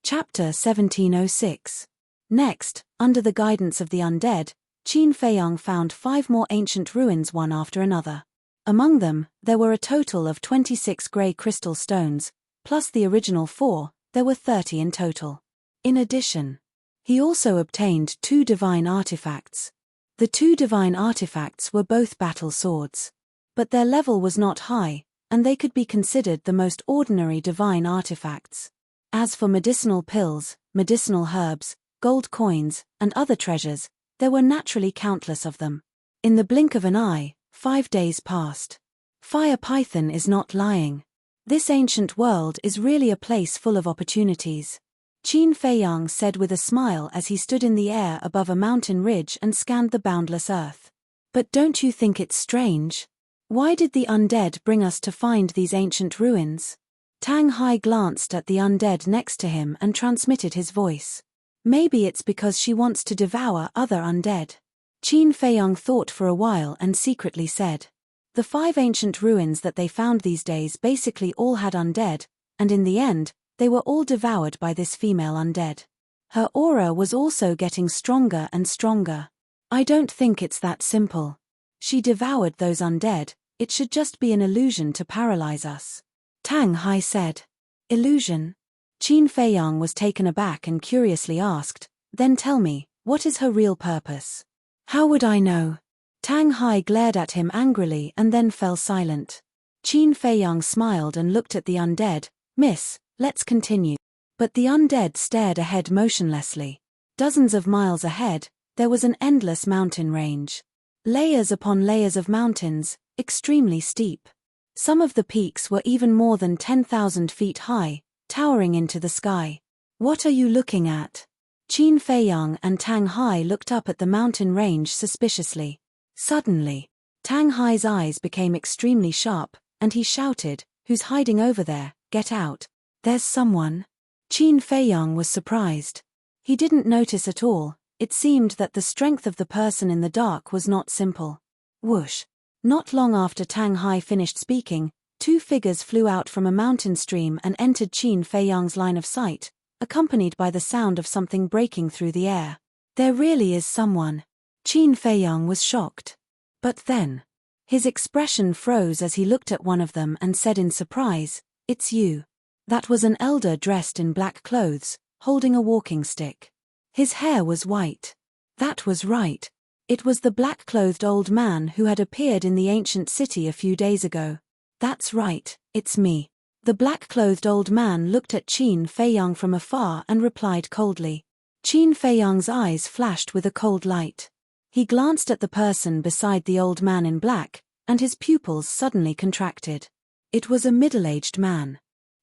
Chapter 1706. Next, under the guidance of the undead, Qin Feiyang found 5 more ancient ruins one after another. Among them, there were a total of 26 grey crystal stones, plus the original 4, there were 30 in total. In addition, he also obtained 2 divine artifacts. The 2 divine artifacts were both battle swords. But their level was not high, and they could be considered the most ordinary divine artifacts. As for medicinal pills, medicinal herbs, gold coins, and other treasures, there were naturally countless of them. In the blink of an eye, 5 days passed. Fire Python is not lying. This ancient world is really a place full of opportunities. Qin Feiyang said with a smile as he stood in the air above a mountain ridge and scanned the boundless earth. But don't you think it's strange? Why did the undead bring us to find these ancient ruins? Tang Hai glanced at the undead next to him and transmitted his voice. Maybe it's because she wants to devour other undead. Qin Feiyang thought for a while and secretly said. The 5 ancient ruins that they found these days basically all had undead, and in the end, they were all devoured by this female undead. Her aura was also getting stronger and stronger. I don't think it's that simple. She devoured those undead, it should just be an illusion to paralyze us. Tang Hai said. Illusion? Qin Feiyang was taken aback and curiously asked, then tell me, what is her real purpose? How would I know? Tang Hai glared at him angrily and then fell silent. Qin Feiyang smiled and looked at the undead. Miss, let's continue. But the undead stared ahead motionlessly. Dozens of miles ahead, there was an endless mountain range. Layers upon layers of mountains, extremely steep. Some of the peaks were even more than 10,000 feet high, towering into the sky. What are you looking at? Qin Feiyang and Tang Hai looked up at the mountain range suspiciously. Suddenly, Tang Hai's eyes became extremely sharp, and he shouted, Who's hiding over there? Get out. There's someone. Qin Feiyang was surprised. He didn't notice at all. It seemed that the strength of the person in the dark was not simple. Whoosh. Not long after Tang Hai finished speaking, 2 figures flew out from a mountain stream and entered Qin Feiyang's line of sight, accompanied by the sound of something breaking through the air. There really is someone. Qin Feiyang was shocked. But then, his expression froze as he looked at one of them and said in surprise, It's you. That was an elder dressed in black clothes, holding a walking stick. His hair was white. That was right. It was the black-clothed old man who had appeared in the ancient city a few days ago. That's right, it's me. The black-clothed old man looked at Qin Feiyang from afar and replied coldly. Qin Feiyang's eyes flashed with a cold light. He glanced at the person beside the old man in black, and his pupils suddenly contracted. It was a middle-aged man.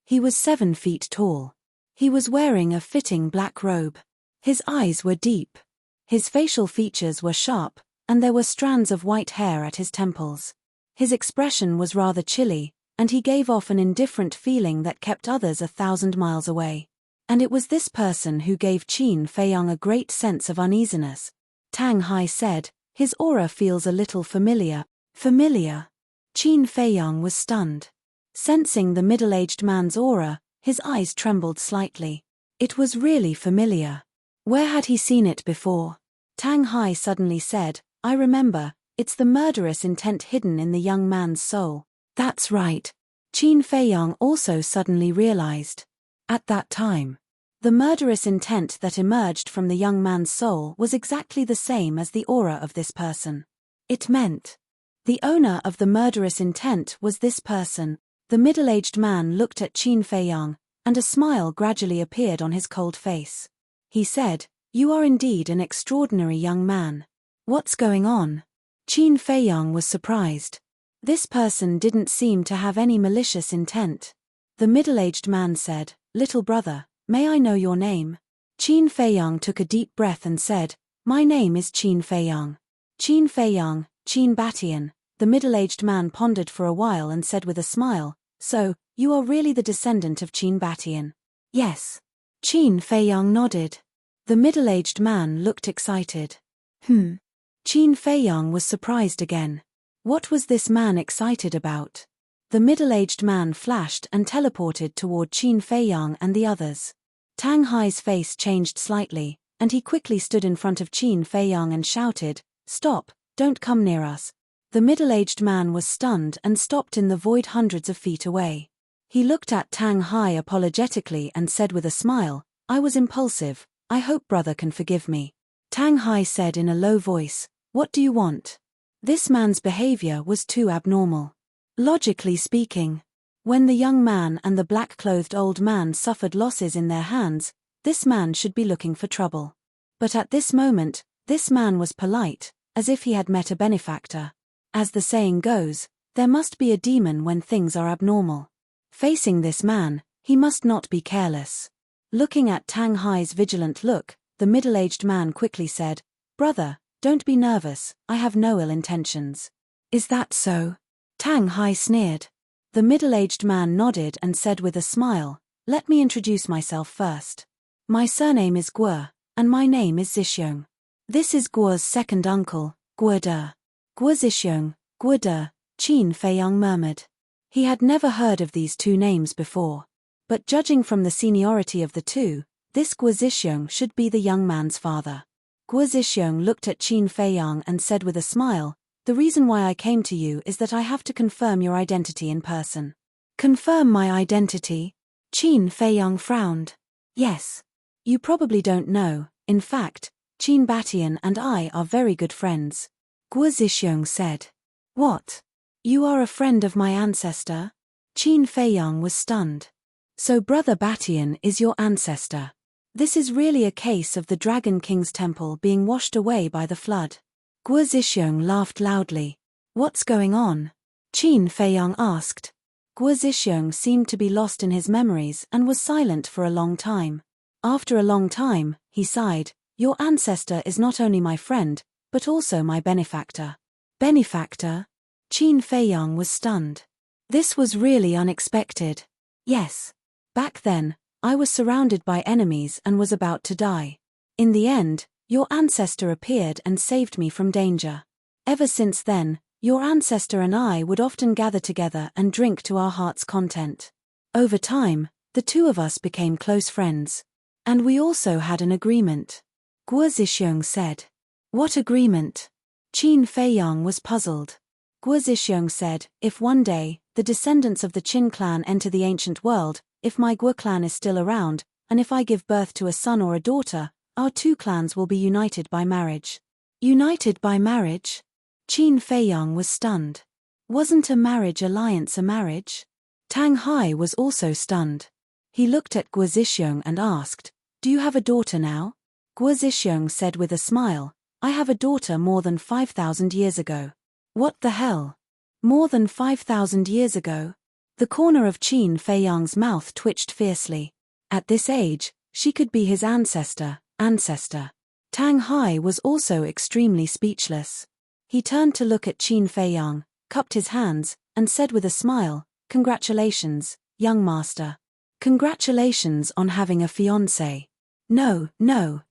He was 7 feet tall. He was wearing a fitting black robe. His eyes were deep. His facial features were sharp, and there were strands of white hair at his temples. His expression was rather chilly, and he gave off an indifferent feeling that kept others 1,000 miles away. And it was this person who gave Qin Feiyang a great sense of uneasiness. Tang Hai said, His aura feels a little familiar. Familiar? Qin Feiyang was stunned. Sensing the middle-aged man's aura, his eyes trembled slightly. It was really familiar. Where had he seen it before? Tang Hai suddenly said, I remember, it's the murderous intent hidden in the young man's soul. That's right. Qin Feiyang also suddenly realized. At that time, the murderous intent that emerged from the young man's soul was exactly the same as the aura of this person. It meant the owner of the murderous intent was this person. The middle-aged man looked at Qin Feiyang, and a smile gradually appeared on his cold face. He said, You are indeed an extraordinary young man. What's going on? Qin Feiyang was surprised. This person didn't seem to have any malicious intent. The middle-aged man said, Little brother, may I know your name? Qin Feiyang took a deep breath and said, My name is Qin Feiyang. Qin Feiyang, Qin Batian. The middle-aged man pondered for a while and said with a smile, So, you are really the descendant of Qin Batian? Yes. Qin Feiyang nodded. The middle-aged man looked excited. Qin Feiyang was surprised again. What was this man excited about? The middle-aged man flashed and teleported toward Qin Feiyang and the others. Tang Hai's face changed slightly, and he quickly stood in front of Qin Feiyang and shouted, "Stop, don't come near us." The middle-aged man was stunned and stopped in the void hundreds of feet away. He looked at Tang Hai apologetically and said with a smile, "I was impulsive, I hope brother can forgive me." Tang Hai said in a low voice, "What do you want?" This man's behavior was too abnormal. Logically speaking, when the young man and the black-clothed old man suffered losses in their hands, this man should be looking for trouble. But at this moment, this man was polite, as if he had met a benefactor. As the saying goes, there must be a demon when things are abnormal. Facing this man, he must not be careless. Looking at Tang Hai's vigilant look, the middle-aged man quickly said, "Brother, don't be nervous, I have no ill intentions." "Is that so?" Tang Hai sneered. The middle-aged man nodded and said with a smile, "Let me introduce myself first. My surname is Guo, and my name is Zhixiong. This is Guo's second uncle, Guo De." "Guo Zhixiong, Guo De," Qin Feiyang murmured. He had never heard of these two names before. But judging from the seniority of the two, this Guo Zhixiong should be the young man's father. Guo Zhixiong looked at Qin Feiyang and said with a smile, "The reason why I came to you is that I have to confirm your identity in person." "Confirm my identity?" Qin Feiyang frowned. "Yes. You probably don't know, in fact, Qin Batian and I are very good friends." Guo Zhixiong said. "What? You are a friend of my ancestor?" Qin Feiyang was stunned. "So Brother Batian is your ancestor? This is really a case of the Dragon King's temple being washed away by the flood." Guo Zhixiong laughed loudly. "What's going on?" Qin Feiyang asked. Guo Zhixiong seemed to be lost in his memories and was silent for a long time. After a long time, he sighed, "Your ancestor is not only my friend, but also my benefactor." "Benefactor?" Qin Feiyang was stunned. This was really unexpected. "Yes. Back then, I was surrounded by enemies and was about to die. In the end, your ancestor appeared and saved me from danger. Ever since then, your ancestor and I would often gather together and drink to our heart's content. Over time, the two of us became close friends. And we also had an agreement." Guo Zhixiong said. "What agreement?" Qin Feiyang was puzzled. Guo Zhixiong said, "If one day, the descendants of the Qin clan enter the ancient world, if my Guo clan is still around, and if I give birth to a son or a daughter, our two clans will be united by marriage." "United by marriage?" Qin Feiyang was stunned. Wasn't a marriage alliance a marriage? Tang Hai was also stunned. He looked at Guo Zhixiong and asked, "Do you have a daughter now?" Guo Zhixiong said with a smile, "I have a daughter more than 5,000 years ago." "What the hell? More than 5,000 years ago?" The corner of Qin Feiyang's mouth twitched fiercely. At this age, she could be his ancestor. Tang Hai was also extremely speechless. He turned to look at Qin Feiyang, cupped his hands, and said with a smile, "Congratulations, young master. Congratulations on having a fiancé." No,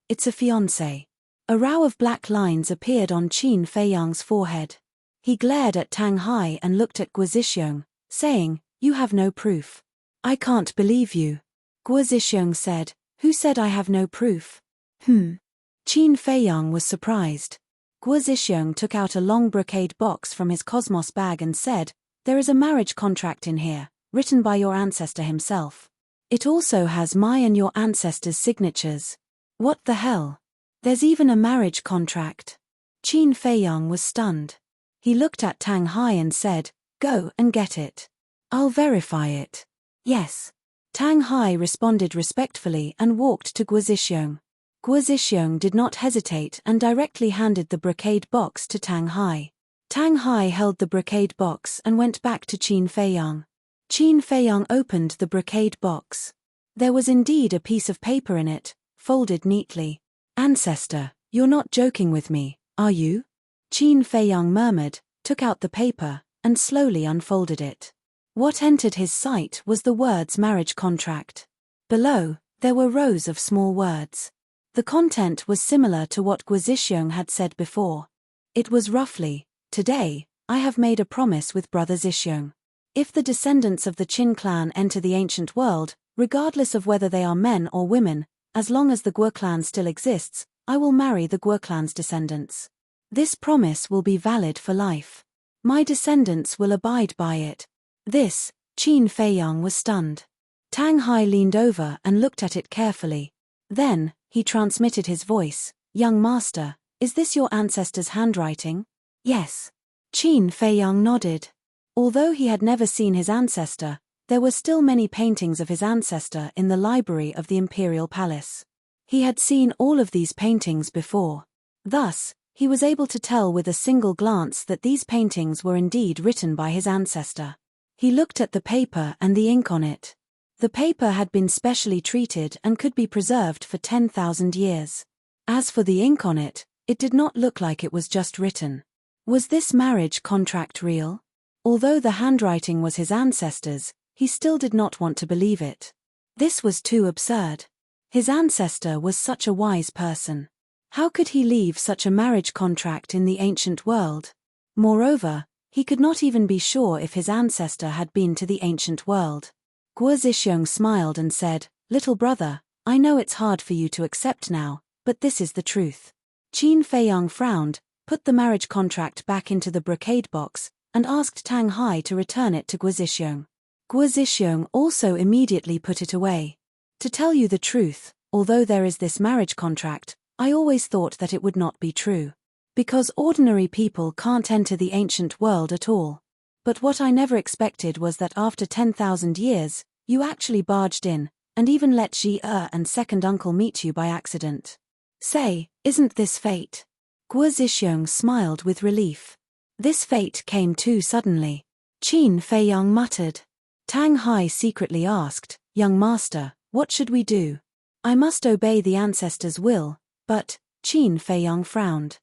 it's a fiancé." A row of black lines appeared on Qin Feiyang's forehead. He glared at Tang Hai and looked at Guo Zhixiong, saying, "You have no proof." "I can't believe you." Guo Zhixiong said, "Who said I have no proof?" Qin Feiyang was surprised. Guo Zhixiong took out a long brocade box from his cosmos bag and said, "There is a marriage contract in here, written by your ancestor himself. It also has my and your ancestor's signatures." "What the hell? There's even a marriage contract?" Qin Feiyang was stunned. He looked at Tang Hai and said, "Go and get it. I'll verify it." "Yes." Tang Hai responded respectfully and walked to Guo Zhixiong. Guo Zhixiong did not hesitate and directly handed the brocade box to Tang Hai. Tang Hai held the brocade box and went back to Qin Feiyang. Qin Feiyang opened the brocade box. There was indeed a piece of paper in it, folded neatly. "Ancestor, you're not joking with me, are you?" Qin Feiyang murmured, took out the paper, and slowly unfolded it. What entered his sight was the words marriage contract. Below, there were rows of small words. The content was similar to what Guo Zhixiong had said before. It was roughly, "Today, I have made a promise with Brother Zhixiong. If the descendants of the Qin clan enter the ancient world, Regardless of whether they are men or women, as long as the Guo clan still exists, I will marry the Guo clan's descendants. This promise will be valid for life. My descendants will abide by it. This, Qin Feiyang was stunned. Tang Hai leaned over and looked at it carefully. Then, he transmitted his voice, "Young master, is this your ancestor's handwriting?" "Yes." Qin Feiyang nodded. Although he had never seen his ancestor, there were still many paintings of his ancestor in the library of the imperial palace. He had seen all of these paintings before. Thus, he was able to tell with a single glance that these paintings were indeed written by his ancestor. He looked at the paper and the ink on it. The paper had been specially treated and could be preserved for 10,000 years. As for the ink on it, it did not look like it was just written. Was this marriage contract real? Although the handwriting was his ancestor's, he still did not want to believe it. This was too absurd. His ancestor was such a wise person. How could he leave such a marriage contract in the ancient world? Moreover, he could not even be sure if his ancestor had been to the ancient world. Guo Zhixiong smiled and said, "Little brother, I know it's hard for you to accept now, but this is the truth." Qin Feiyang frowned, put the marriage contract back into the brocade box, and asked Tang Hai to return it to Guo Zhixiong. Guo Zhixiong also immediately put it away. "To tell you the truth, although there is this marriage contract, I always thought that it would not be true. Because ordinary people can't enter the ancient world at all. But what I never expected was that after 10,000 years, you actually barged in, and even let Ji and second uncle meet you by accident. Say, isn't this fate?" Guo Zhixiong smiled with relief. This fate came too suddenly. Qin Feiyang muttered. Tang Hai secretly asked, "Young master, what should we do?" "I must obey the ancestor's will, but," Qin Feiyang frowned.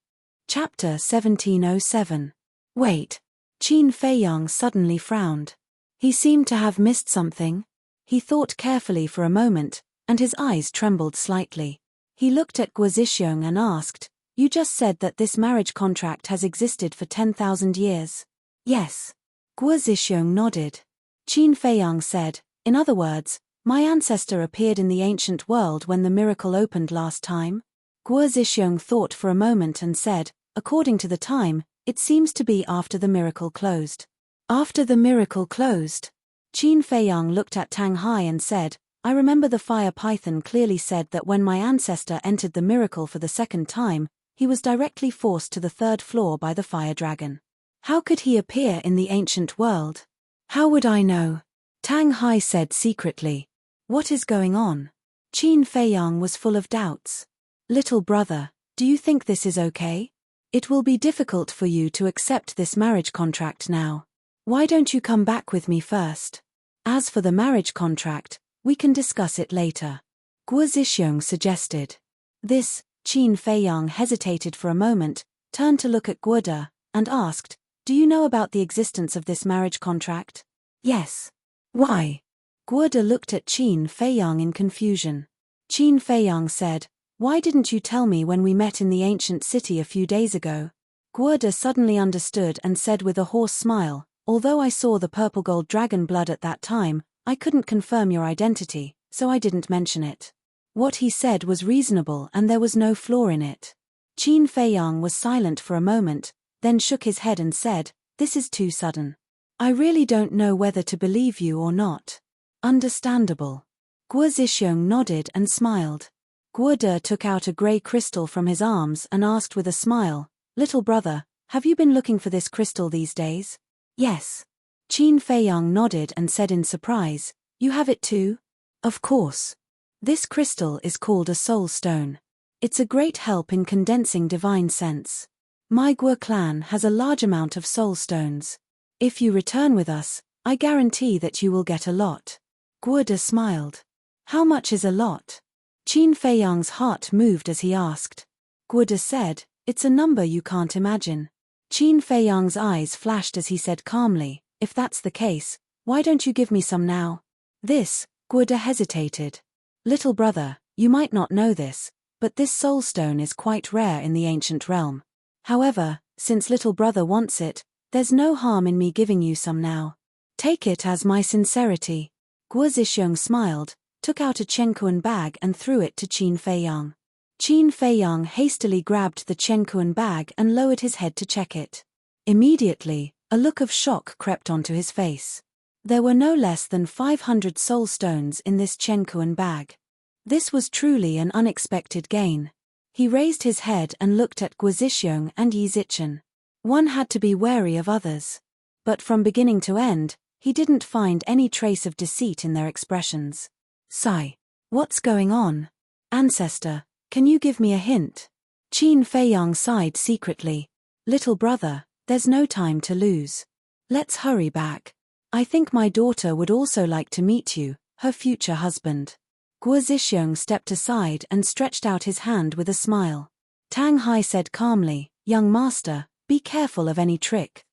Chapter 1707. Wait. Qin Feiyang suddenly frowned. He seemed to have missed something. He thought carefully for a moment, and his eyes trembled slightly. He looked at Guo Zhixiong and asked, "You just said that this marriage contract has existed for 10,000 years?" "Yes." Guo Zhixiong nodded. Qin Feiyang said, "In other words, my ancestor appeared in the ancient world when the miracle opened last time?" Guo Zhixiong thought for a moment and said, "According to the time, it seems to be after the miracle closed." "After the miracle closed?" Qin Feiyang looked at Tang Hai and said, "I remember the fire python clearly said that when my ancestor entered the miracle for the second time, he was directly forced to the third floor by the fire dragon. How could he appear in the ancient world?" "How would I know?" Tang Hai said secretly. "What is going on?" Qin Feiyang was full of doubts. "Little brother, do you think this is okay? It will be difficult for you to accept this marriage contract now. Why don't you come back with me first? As for the marriage contract, we can discuss it later," Guo Zhixiong suggested. This, Qin Feiyang hesitated for a moment, turned to look at Guoda, and asked, "Do you know about the existence of this marriage contract?" "Yes." "Why?" Guoda looked at Qin Feiyang in confusion. Qin Feiyang said, "Why didn't you tell me when we met in the ancient city a few days ago?" Guoda suddenly understood and said with a hoarse smile, "Although I saw the purple gold dragon blood at that time, I couldn't confirm your identity, so I didn't mention it." What he said was reasonable and there was no flaw in it. Qin Feiyang was silent for a moment, then shook his head and said, "This is too sudden. I really don't know whether to believe you or not." "Understandable." Guo Zhixiong nodded and smiled. Guoda took out a grey crystal from his arms and asked with a smile, "Little brother, have you been looking for this crystal these days?" "Yes." Qin Feiyang nodded and said in surprise, "You have it too?" "Of course. This crystal is called a soul stone. It's a great help in condensing divine sense. My Guo clan has a large amount of soul stones. If you return with us, I guarantee that you will get a lot." Guoda smiled. "How much is a lot?" Qin Feiyang's heart moved as he asked. Guoda said, "It's a number you can't imagine." Qin Feiyang's eyes flashed as he said calmly, "If that's the case, why don't you give me some now?" This, Guoda hesitated. "Little brother, you might not know this, but this soul stone is quite rare in the ancient realm. However, since little brother wants it, there's no harm in me giving you some now. Take it as my sincerity." Guo Zhixiong smiled, took out a Chenkuan bag and threw it to Qin Feiyang. Qin Feiyang hastily grabbed the Chenkuan bag and lowered his head to check it. Immediately, a look of shock crept onto his face. There were no less than 500 soul stones in this Chenkuan bag. This was truly an unexpected gain. He raised his head and looked at Guo Zhixiong and Yi Zichen. One had to be wary of others. But from beginning to end, he didn't find any trace of deceit in their expressions. Sigh. What's going on? Ancestor, can you give me a hint? Qin Feiyang sighed secretly. Little brother, there's no time to lose. Let's hurry back. I think my daughter would also like to meet you, her future husband. Guo Zhixiong stepped aside and stretched out his hand with a smile. Tang Hai said calmly, Young master, be careful of any trick.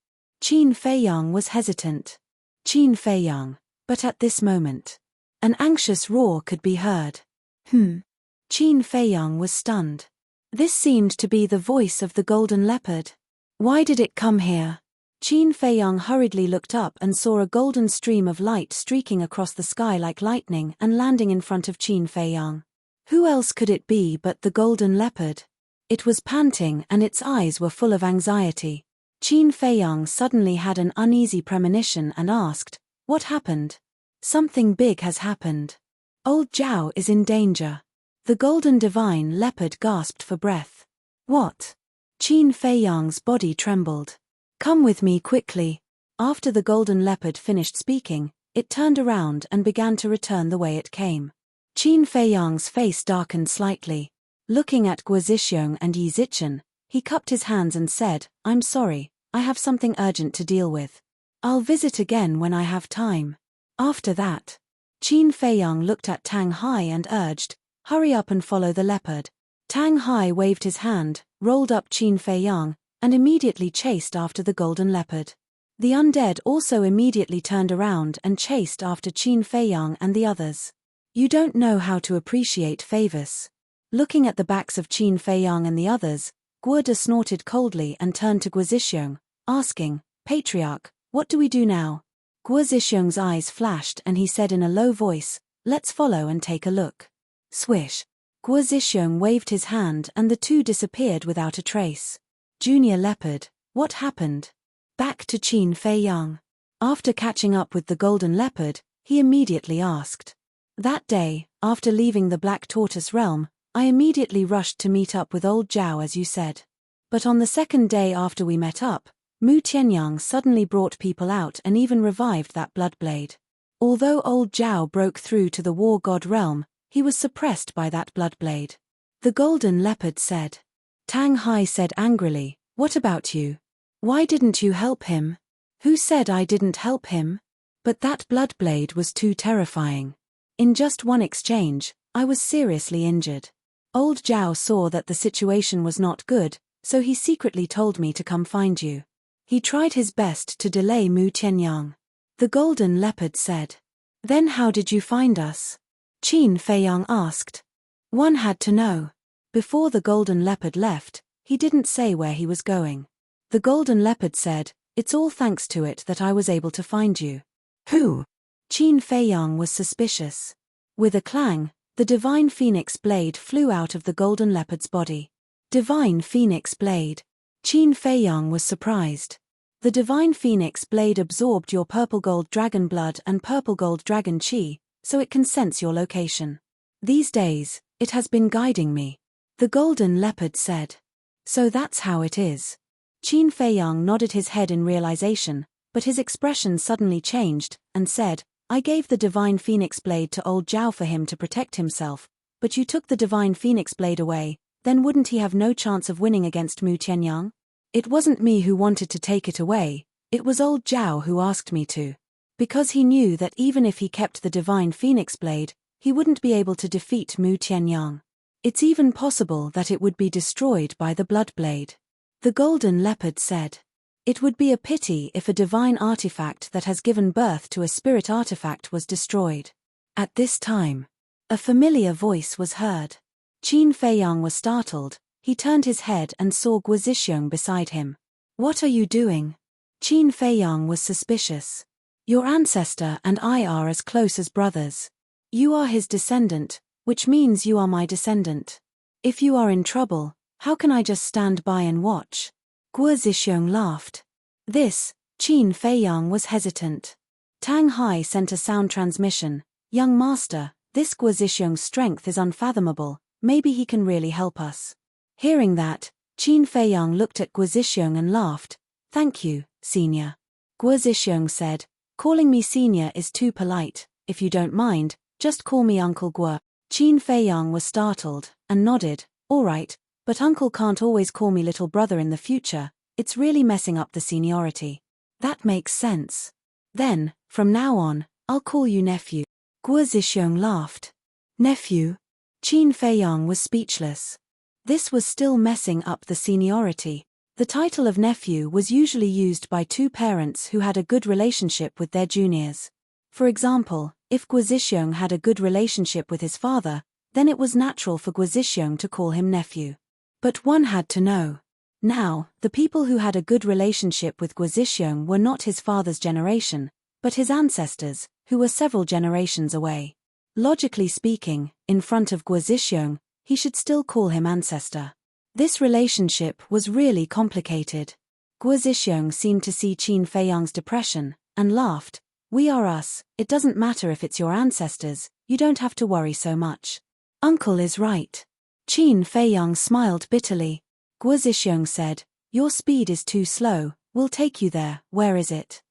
Qin Feiyang was hesitant. Qin Feiyang. But at this moment, an anxious roar could be heard. Qin Feiyang was stunned. This seemed to be the voice of the golden leopard. Why did it come here? Qin Feiyang hurriedly looked up and saw a golden stream of light streaking across the sky like lightning and landing in front of Qin Feiyang. Who else could it be but the golden leopard? It was panting and its eyes were full of anxiety. Qin Feiyang suddenly had an uneasy premonition and asked, What happened? Something big has happened. Old Zhao is in danger. The golden divine leopard gasped for breath. What? Qin Feiyang's body trembled. Come with me quickly. After the golden leopard finished speaking, it turned around and began to return the way it came. Qin Feiyang's face darkened slightly. Looking at Guo Zhixiong and Yi Zichen, he cupped his hands and said, I'm sorry, I have something urgent to deal with. I'll visit again when I have time. After that, Qin Feiyang looked at Tang Hai and urged, Hurry up and follow the leopard. Tang Hai waved his hand, rolled up Qin Feiyang, and immediately chased after the golden leopard. The undead also immediately turned around and chased after Qin Feiyang and the others. You don't know how to appreciate favors. Looking at the backs of Qin Feiyang and the others, Guo De snorted coldly and turned to Guo Zhixiong, asking, Patriarch, what do we do now? Guo Zhixiong's eyes flashed and he said in a low voice, Let's follow and take a look. Swish. Guo Zhixiong waved his hand and the two disappeared without a trace. Junior Leopard, what happened? Back to Qin Feiyang. After catching up with the golden leopard, he immediately asked. That day, after leaving the Black Tortoise realm, I immediately rushed to meet up with old Zhao as you said. But on the second day after we met up, Mu Tianyang suddenly brought people out and even revived that Bloodblade. Although old Zhao broke through to the War God realm, he was suppressed by that Bloodblade. The golden leopard said. Tang Hai said angrily, What about you? Why didn't you help him? Who said I didn't help him? But that Bloodblade was too terrifying. In just one exchange, I was seriously injured. Old Zhao saw that the situation was not good, so he secretly told me to come find you. He tried his best to delay Mu Tianyang. The golden leopard said. Then how did you find us? Qin Feiyang asked. One had to know. Before the golden leopard left, he didn't say where he was going. The golden leopard said, It's all thanks to it that I was able to find you. Who? Qin Feiyang was suspicious. With a clang, the divine phoenix blade flew out of the golden leopard's body. Divine phoenix blade. Qin Feiyang was surprised. The divine phoenix blade absorbed your purple gold dragon blood and purple gold dragon chi, so it can sense your location. These days, it has been guiding me. The golden leopard said. So that's how it is. Qin Feiyang nodded his head in realization, but his expression suddenly changed, and said, I gave the divine phoenix blade to old Zhao for him to protect himself, but you took the divine phoenix blade away, then wouldn't he have no chance of winning against Mu Tianyang? It wasn't me who wanted to take it away, it was old Zhao who asked me to. Because he knew that even if he kept the divine phoenix blade, he wouldn't be able to defeat Mu Tianyang. It's even possible that it would be destroyed by the Bloodblade. The golden leopard said. It would be a pity if a divine artifact that has given birth to a spirit artifact was destroyed. At this time, a familiar voice was heard. Qin Feiyang was startled, he turned his head and saw Guo Zhixiong beside him. What are you doing? Qin Feiyang was suspicious. Your ancestor and I are as close as brothers. You are his descendant, which means you are my descendant. If you are in trouble, how can I just stand by and watch? Guo Zhixiong laughed. This, Qin Feiyang was hesitant. Tang Hai sent a sound transmission. Young master, this Guo Zhixiong's strength is unfathomable, maybe he can really help us. Hearing that, Qin Feiyang looked at Guo Zhixiong and laughed. Thank you, senior. Guo Zhixiong said, calling me senior is too polite, if you don't mind, just call me Uncle Guo. Qin Feiyang was startled, and nodded, all right, but uncle can't always call me little brother in the future, it's really messing up the seniority. That makes sense. Then, from now on, I'll call you nephew. Guo Zhixiong laughed. Nephew? Qin Feiyang was speechless. This was still messing up the seniority. The title of nephew was usually used by two parents who had a good relationship with their juniors. For example, if Guo Zhixiong had a good relationship with his father, then it was natural for Guo Zhixiong to call him nephew. But one had to know. Now, the people who had a good relationship with Guo Zhixiong were not his father's generation, but his ancestors, who were several generations away. Logically speaking, in front of Guo Zhixiong, he should still call him ancestor. This relationship was really complicated. Guo Zhixiong seemed to see Qin Feiyang's depression, and laughed. We are us, it doesn't matter if it's your ancestors, you don't have to worry so much. Uncle is right. Qin Feiyang smiled bitterly. Guo Zhixiong said, your speed is too slow, we'll take you there, where is it?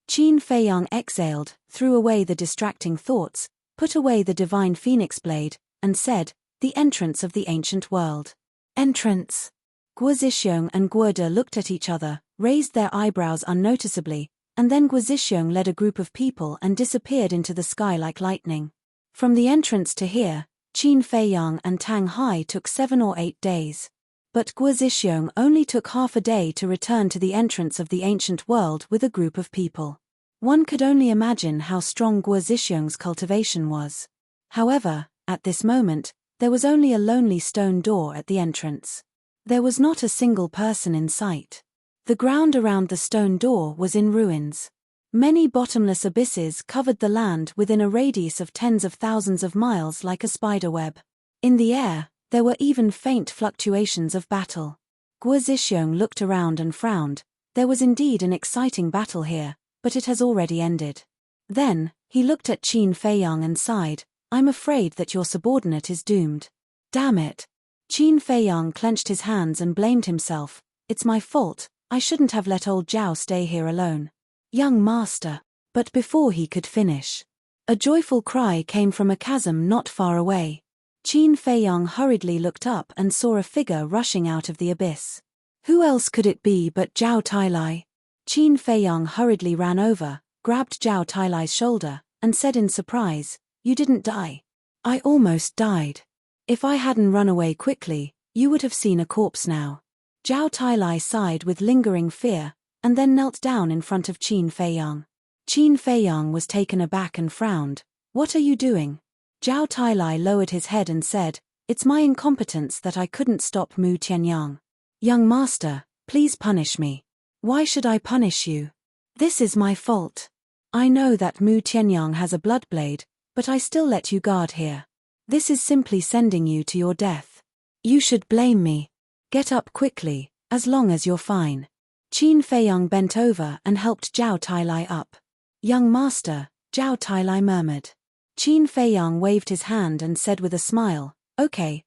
Qin Feiyang exhaled, threw away the distracting thoughts, put away the divine phoenix blade, and said, the entrance of the ancient world. Entrance. Guo Zhixiong and Guo De looked at each other, raised their eyebrows unnoticeably, and then Guo Zhixiong led a group of people and disappeared into the sky like lightning. From the entrance to here, Qin Feiyang and Tang Hai took 7 or 8 days. But Guo Zhixiong only took half a day to return to the entrance of the ancient world with a group of people. One could only imagine how strong Guo Zhixiong's cultivation was. However, at this moment, there was only a lonely stone door at the entrance. There was not a single person in sight. The ground around the stone door was in ruins. Many bottomless abysses covered the land within a radius of tens of thousands of miles like a spider web. In the air, there were even faint fluctuations of battle. Guo Zhixiong looked around and frowned. There was indeed an exciting battle here, but it has already ended. Then, he looked at Qin Feiyang and sighed, I'm afraid that your subordinate is doomed. Damn it. Qin Feiyang clenched his hands and blamed himself. It's my fault, I shouldn't have let old Zhao stay here alone. Young master. But before he could finish, a joyful cry came from a chasm not far away. Qin Feiyang hurriedly looked up and saw a figure rushing out of the abyss. Who else could it be but Zhao Tailai? Qin Feiyang hurriedly ran over, grabbed Zhao Tailai's shoulder, and said in surprise, you didn't die. I almost died. If I hadn't run away quickly, you would have seen a corpse now. Zhao Tailai sighed with lingering fear, and then knelt down in front of Qin Feiyang. Qin Feiyang was taken aback and frowned. What are you doing? Zhao Tailai lowered his head and said, it's my incompetence that I couldn't stop Mu Tianyang. Young master, please punish me. Why should I punish you? This is my fault. I know that Mu Tianyang has a blood blade, but I still let you guard here. This is simply sending you to your death. You should blame me. Get up quickly, as long as you're fine. Qin Feiyang bent over and helped Zhao Tailai up. Young master, Zhao Tailai murmured. Qin Feiyang waved his hand and said with a smile, okay,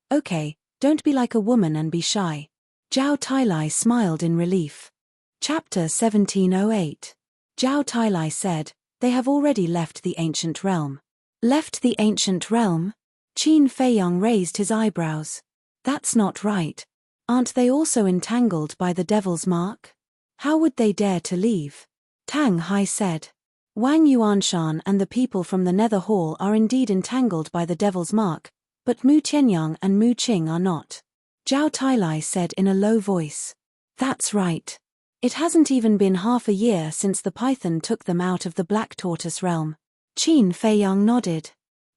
don't be like a woman and be shy. Zhao Tailai smiled in relief. Chapter 1708. Zhao Tailai said, they have already left the ancient realm. Left the ancient realm? Qin Feiyang raised his eyebrows. That's not right. Aren't they also entangled by the devil's mark? How would they dare to leave? Tang Hai said. Wang Yuanshan and the people from the Nether Hall are indeed entangled by the devil's mark, but Mu Tianyang and Mu Qing are not. Zhao Tailai said in a low voice. That's right. It hasn't even been half a year since the python took them out of the Black Tortoise realm. Qin Feiyang nodded.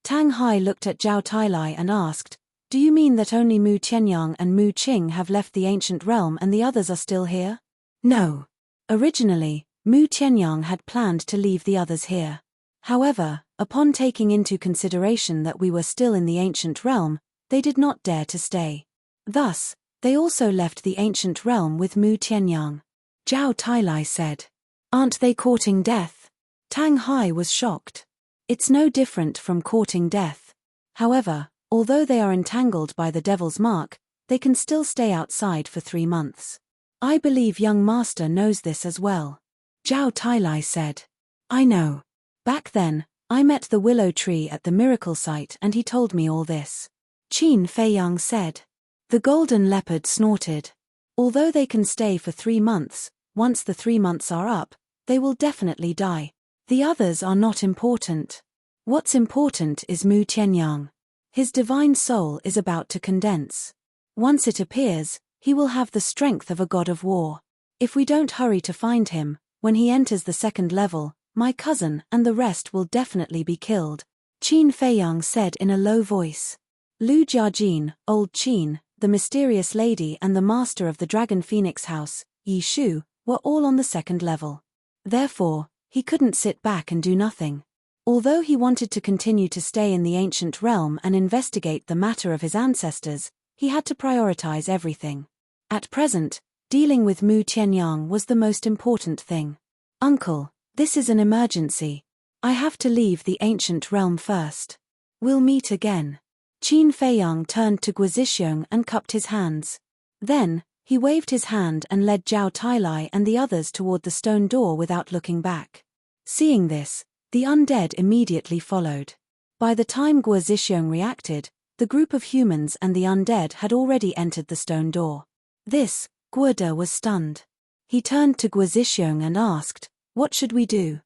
Tang Hai looked at Zhao Tailai and asked, do you mean that only Mu Tianyang and Mu Qing have left the ancient realm and the others are still here? No. Originally, Mu Tianyang had planned to leave the others here. However, upon taking into consideration that we were still in the ancient realm, they did not dare to stay. Thus, they also left the ancient realm with Mu Tianyang. Zhao Tailai said. Aren't they courting death? Tang Hai was shocked. It's no different from courting death. However, although they are entangled by the devil's mark, they can still stay outside for 3 months. I believe young master knows this as well. Zhao Tailai said. I know. Back then, I met the willow tree at the miracle site and he told me all this. Qin Feiyang said. The golden leopard snorted. Although they can stay for 3 months, once the 3 months are up, they will definitely die. The others are not important. What's important is Mu Tianyang. His divine soul is about to condense. Once it appears, he will have the strength of a god of war. If we don't hurry to find him, when he enters the 2nd level, my cousin and the rest will definitely be killed, Qin Feiyang said in a low voice. Lu Jiajin, Old Qin, the mysterious lady and the master of the Dragon Phoenix House, Yi Shu, were all on the 2nd level. Therefore, he couldn't sit back and do nothing. Although he wanted to continue to stay in the ancient realm and investigate the matter of his ancestors, he had to prioritize everything. At present, dealing with Mu Tianyang was the most important thing. Uncle, this is an emergency. I have to leave the ancient realm first. We'll meet again. Qin Feiyang turned to Guizhixiong and cupped his hands. Then, he waved his hand and led Zhao Tailai and the others toward the stone door without looking back. Seeing this, the undead immediately followed. By the time Guizhixiong reacted, the group of humans and the undead had already entered the stone door. This, Guoda was stunned. He turned to Guizhixiong and asked, what should we do?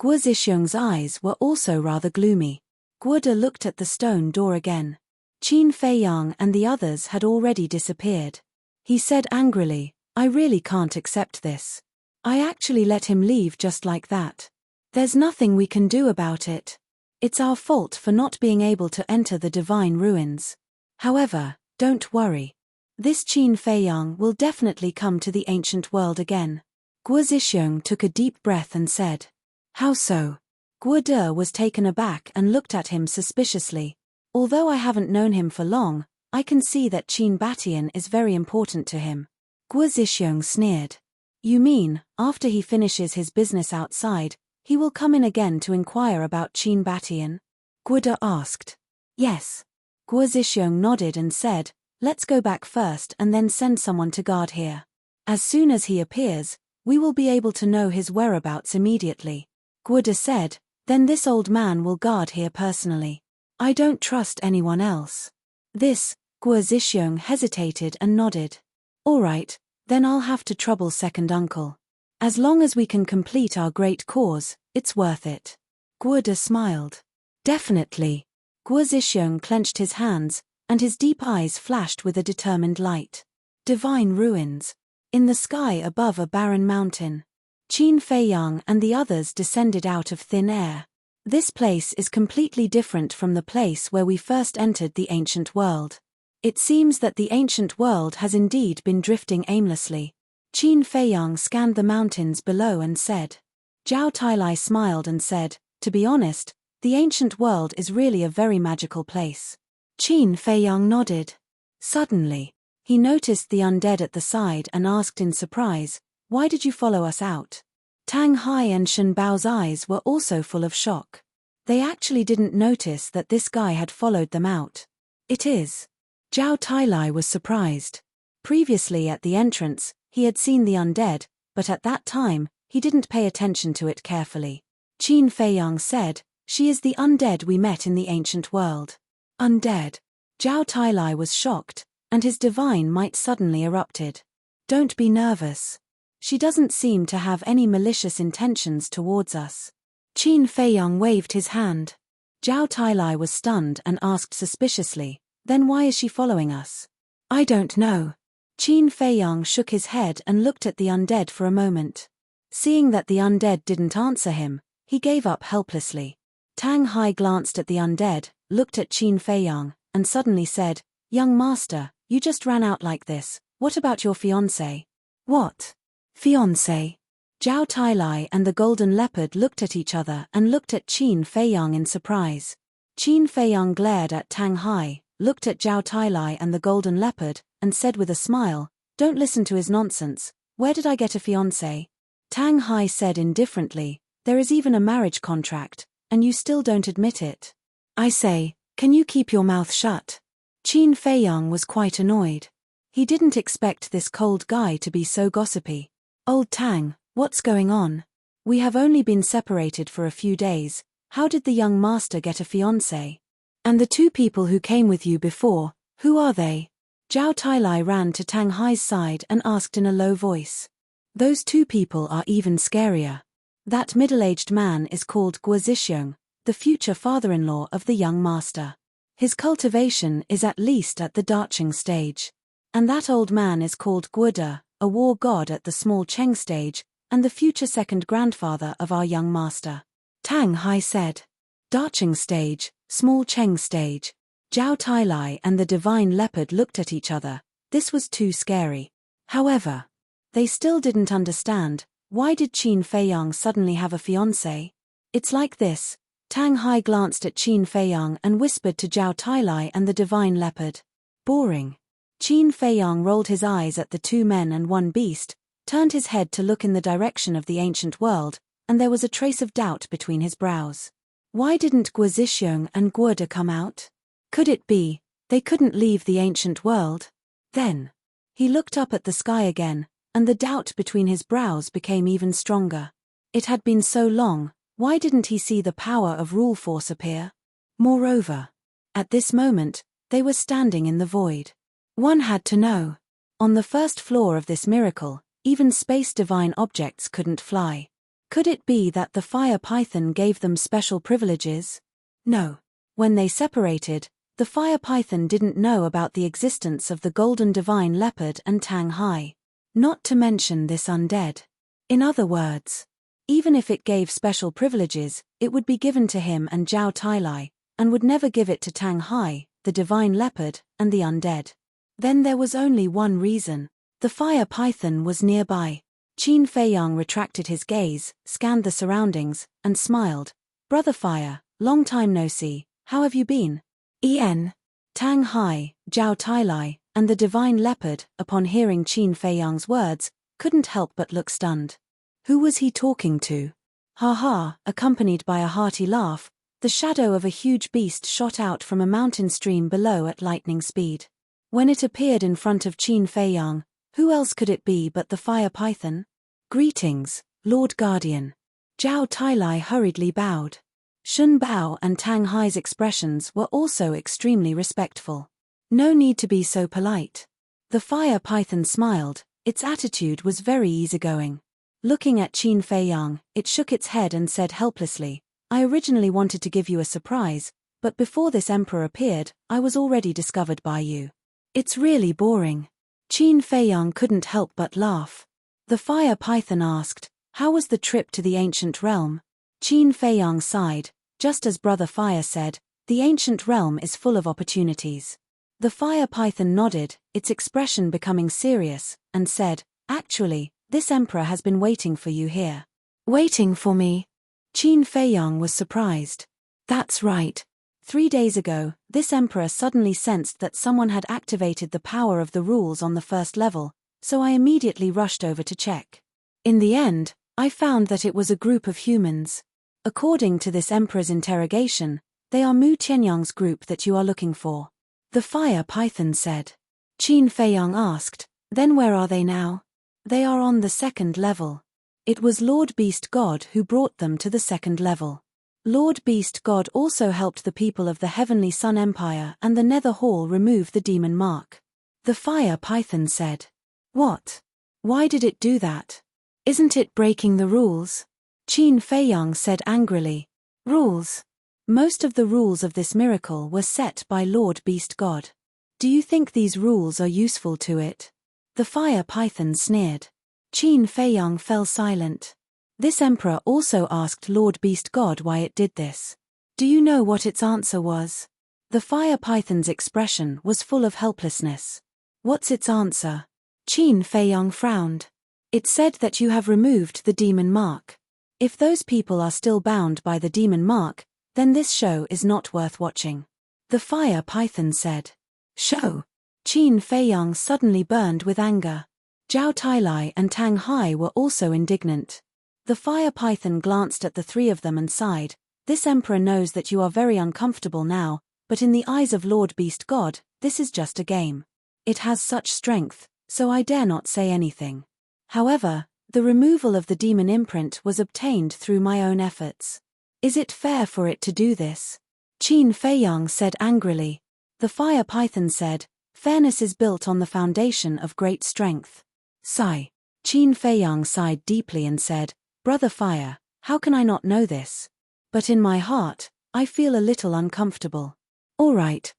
Guizhixiong's eyes were also rather gloomy. Guoda looked at the stone door again. Qin Feiyang and the others had already disappeared. He said angrily, I really can't accept this. I actually let him leave just like that. There's nothing we can do about it. It's our fault for not being able to enter the divine ruins. However, don't worry. This Qin Feiyang will definitely come to the ancient world again. Guizhixiong took a deep breath and said. How so? Guoda was taken aback and looked at him suspiciously. Although I haven't known him for long, I can see that Qin Batian is very important to him. Guizhixiong sneered. You mean, after he finishes his business outside, he will come in again to inquire about Qin Batian? Guoda asked. Yes. Guizhixiong nodded and said, let's go back first and then send someone to guard here. As soon as he appears, we will be able to know his whereabouts immediately. Guoda said, then this old man will guard here personally. I don't trust anyone else. This, Guizhixiong hesitated and nodded. All right, then I'll have to trouble second uncle. As long as we can complete our great cause, it's worth it. Guoda smiled. Definitely. Guizhixiong clenched his hands, and his deep eyes flashed with a determined light. Divine ruins. In the sky above a barren mountain. Qin Feiyang and the others descended out of thin air. This place is completely different from the place where we first entered the ancient world. It seems that the ancient world has indeed been drifting aimlessly. Qin Feiyang scanned the mountains below and said. Zhao Tailai smiled and said, to be honest, the ancient world is really a very magical place. Qin Feiyang nodded. Suddenly, he noticed the undead at the side and asked in surprise, why did you follow us out? Tang Hai and Shen Bao's eyes were also full of shock. They actually didn't notice that this guy had followed them out. It is. Zhao Tailai was surprised. Previously at the entrance, he had seen the undead, but at that time, he didn't pay attention to it carefully. Qin Feiyang said, she is the undead we met in the ancient world. Undead. Zhao Tailai was shocked, and his divine might suddenly erupted. Don't be nervous. She doesn't seem to have any malicious intentions towards us. Qin Feiyang waved his hand. Zhao Tailai was stunned and asked suspiciously, then why is she following us? I don't know. Qin Feiyang shook his head and looked at the undead for a moment. Seeing that the undead didn't answer him, he gave up helplessly. Tang Hai glanced at the undead, looked at Qin Feiyang, and suddenly said, young master, you just ran out like this, what about your fiancé? What? Fiancé? Zhao Tailai and the golden leopard looked at each other and looked at Qin Feiyang in surprise. Qin Feiyang glared at Tang Hai, looked at Zhao Tailai and the golden leopard, and said with a smile, "Don't listen to his nonsense. Where did I get a fiancé?" Tang Hai said indifferently, "There is even a marriage contract, and you still don't admit it. I say, can you keep your mouth shut?" Qin Feiyang was quite annoyed. He didn't expect this cold guy to be so gossipy. "Old Tang, what's going on? We have only been separated for a few days. How did the young master get a fiancé? And the two people who came with you before, who are they?" Zhao Tailai ran to Tang Hai's side and asked in a low voice. "Those two people are even scarier. That middle-aged man is called Guo Zhixiong, the future father-in-law of the young master. His cultivation is at least at the Dacheng stage. And that old man is called Guo De, a war god at the small Cheng stage, and the future second grandfather of our young master." Tang Hai said. Dacheng stage, small Cheng stage. Zhao Tailai and the divine leopard looked at each other. This was too scary. However, they still didn't understand, why did Qin Feiyang suddenly have a fiancé? "It's like this." Tang Hai glanced at Qin Feiyang and whispered to Zhao Tailai and the divine leopard. "Boring." Qin Feiyang rolled his eyes at the two men and one beast, turned his head to look in the direction of the ancient world, and there was a trace of doubt between his brows. Why didn't Guo Zhixiong and Guo De come out? Could it be they couldn't leave the ancient world? Then he looked up at the sky again, and the doubt between his brows became even stronger. It had been so long, why didn't he see the power of rule force appear? Moreover, at this moment, they were standing in the void. One had to know. On the first floor of this miracle, even space-divine objects couldn't fly. Could it be that the fire python gave them special privileges? No. When they separated, the fire python didn't know about the existence of the golden divine leopard and Tang Hai. Not to mention this undead. In other words, even if it gave special privileges, it would be given to him and Zhao Tailai, and would never give it to Tang Hai, the divine leopard, and the undead. Then there was only one reason. The fire python was nearby. Qin Feiyang retracted his gaze, scanned the surroundings, and smiled. "Brother Fire, long time no see, how have you been?" Tang Hai, Zhao Tailai, and the divine leopard, upon hearing Qin Feiyang's words, couldn't help but look stunned. Who was he talking to? Ha ha, accompanied by a hearty laugh, the shadow of a huge beast shot out from a mountain stream below at lightning speed. When it appeared in front of Qin Feiyang, who else could it be but the fire python? "Greetings, Lord Guardian." Zhao Tailai hurriedly bowed. Shun Bao and Tang Hai's expressions were also extremely respectful. No need to be so polite. The fire python smiled, its attitude was very easygoing. Looking at Qin Feiyang, it shook its head and said helplessly, "I originally wanted to give you a surprise, but before this emperor appeared, I was already discovered by you. It's really boring." Qin Feiyang couldn't help but laugh. The fire python asked, "How was the trip to the ancient realm?" Qin Feiyang sighed, just as Brother Fire said, "The ancient realm is full of opportunities." The fire python nodded, its expression becoming serious, and said, "Actually, this emperor has been waiting for you here." "Waiting for me?" Qin Feiyang was surprised. "That's right. 3 days ago, this emperor suddenly sensed that someone had activated the power of the rules on the first level, so I immediately rushed over to check. In the end, I found that it was a group of humans. According to this emperor's interrogation, they are Mu Tianyang's group that you are looking for," the fire python said. Qin Feiyang asked, "Then where are they now?" "They are on the second level. It was Lord Beast God who brought them to the second level. Lord Beast God also helped the people of the Heavenly Sun Empire and the Nether Hall remove the demon mark," the fire python said. "What? Why did it do that? Isn't it breaking the rules?" Qin Feiyang said angrily. "Rules? Most of the rules of this miracle were set by Lord Beast God. Do you think these rules are useful to it?" The fire python sneered. Qin Feiyang fell silent. This emperor also asked Lord Beast God why it did this. Do you know what its answer was? The fire python's expression was full of helplessness. "What's its answer?" Qin Feiyang frowned. It said that you have removed the demon mark. If those people are still bound by the demon mark, then this show is not worth watching. The fire python said. Show. Qin Feiyang suddenly burned with anger. Zhao Tailai and Tang Hai were also indignant. The fire python glanced at the three of them and sighed. This emperor knows that you are very uncomfortable now, but in the eyes of Lord Beast God, this is just a game. It has such strength, so I dare not say anything. However, the removal of the demon imprint was obtained through my own efforts. Is it fair for it to do this? Qin Feiyang said angrily. The fire python said, fairness is built on the foundation of great strength. Sigh. Qin Feiyang sighed deeply and said, Brother Fire, how can I not know this? But in my heart, I feel a little uncomfortable. All right.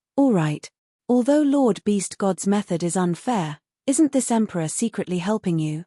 Although Lord Beast God's method is unfair, isn't this emperor secretly helping you?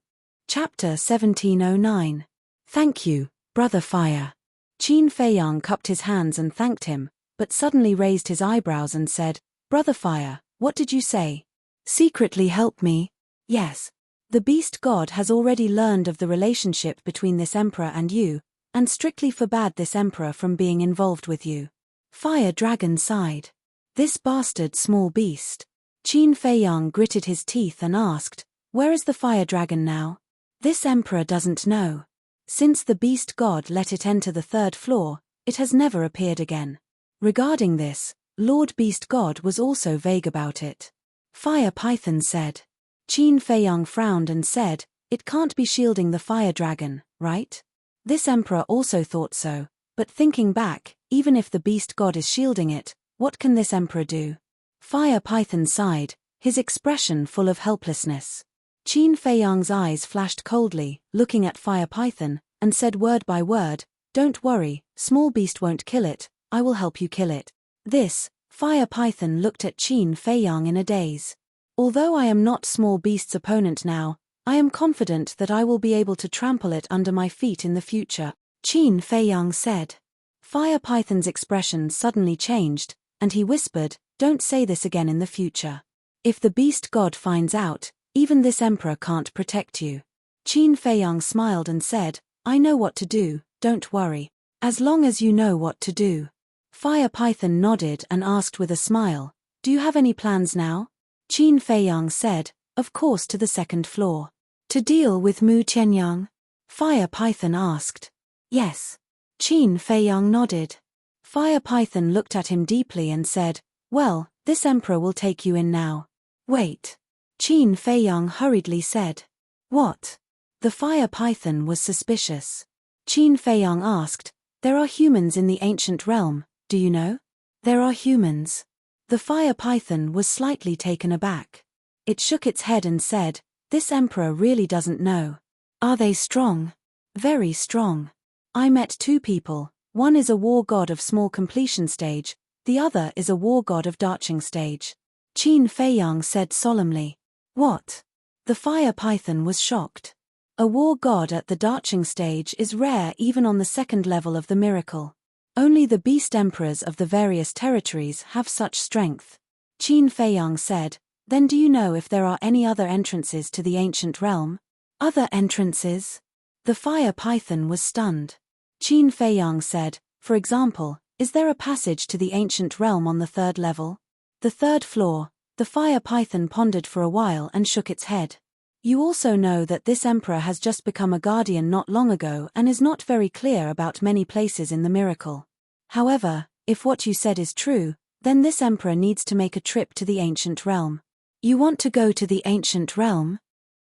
Chapter 1709. Thank you, Brother Fire. Qin Feiyang cupped his hands and thanked him, but suddenly raised his eyebrows and said, Brother Fire, what did you say? Secretly help me? Yes. The Beast God has already learned of the relationship between this emperor and you, and strictly forbade this emperor from being involved with you. Fire Dragon sighed. This bastard small beast. Qin Feiyang gritted his teeth and asked, where is the Fire Dragon now? This emperor doesn't know. Since the Beast God let it enter the third floor, it has never appeared again. Regarding this, Lord Beast God was also vague about it. Fire Python said. Qin Feiyang frowned and said, it can't be shielding the Fire Dragon, right? This emperor also thought so, but thinking back, even if the Beast God is shielding it, what can this emperor do? Fire Python sighed, his expression full of helplessness. Qin Feiyang's eyes flashed coldly, looking at Fire Python, and said word by word, don't worry, small beast won't kill it, I will help you kill it. This, Fire Python looked at Qin Feiyang in a daze. Although I am not small beast's opponent now, I am confident that I will be able to trample it under my feet in the future, Qin Feiyang said. Fire Python's expression suddenly changed, and he whispered, don't say this again in the future. If the Beast God finds out, even this emperor can't protect you. Qin Feiyang smiled and said, I know what to do, don't worry. As long as you know what to do. Fire Python nodded and asked with a smile, do you have any plans now? Qin Feiyang said, of course to the second floor. To deal with Mu Qianyang? Fire Python asked. Yes. Qin Feiyang nodded. Fire Python looked at him deeply and said, well, this emperor will take you in now. Wait. Qin Feiyang hurriedly said. What? The Fire Python was suspicious. Qin Feiyang asked, there are humans in the ancient realm, do you know? There are humans. The Fire Python was slightly taken aback. It shook its head and said, this emperor really doesn't know. Are they strong? Very strong. I met two people, one is a war god of small completion stage, the other is a war god of darching stage. Qin Feiyang said solemnly. What? The Fire Python was shocked. A war god at the darching stage is rare even on the second level of the miracle. Only the beast emperors of the various territories have such strength. Qin Feiyang said, then do you know if there are any other entrances to the ancient realm? Other entrances? The Fire Python was stunned. Qin Feiyang said, for example, is there a passage to the ancient realm on the third level? The third floor. The Fire Python pondered for a while and shook its head. You also know that this emperor has just become a guardian not long ago and is not very clear about many places in the miracle. However, if what you said is true, then this emperor needs to make a trip to the ancient realm. You want to go to the ancient realm?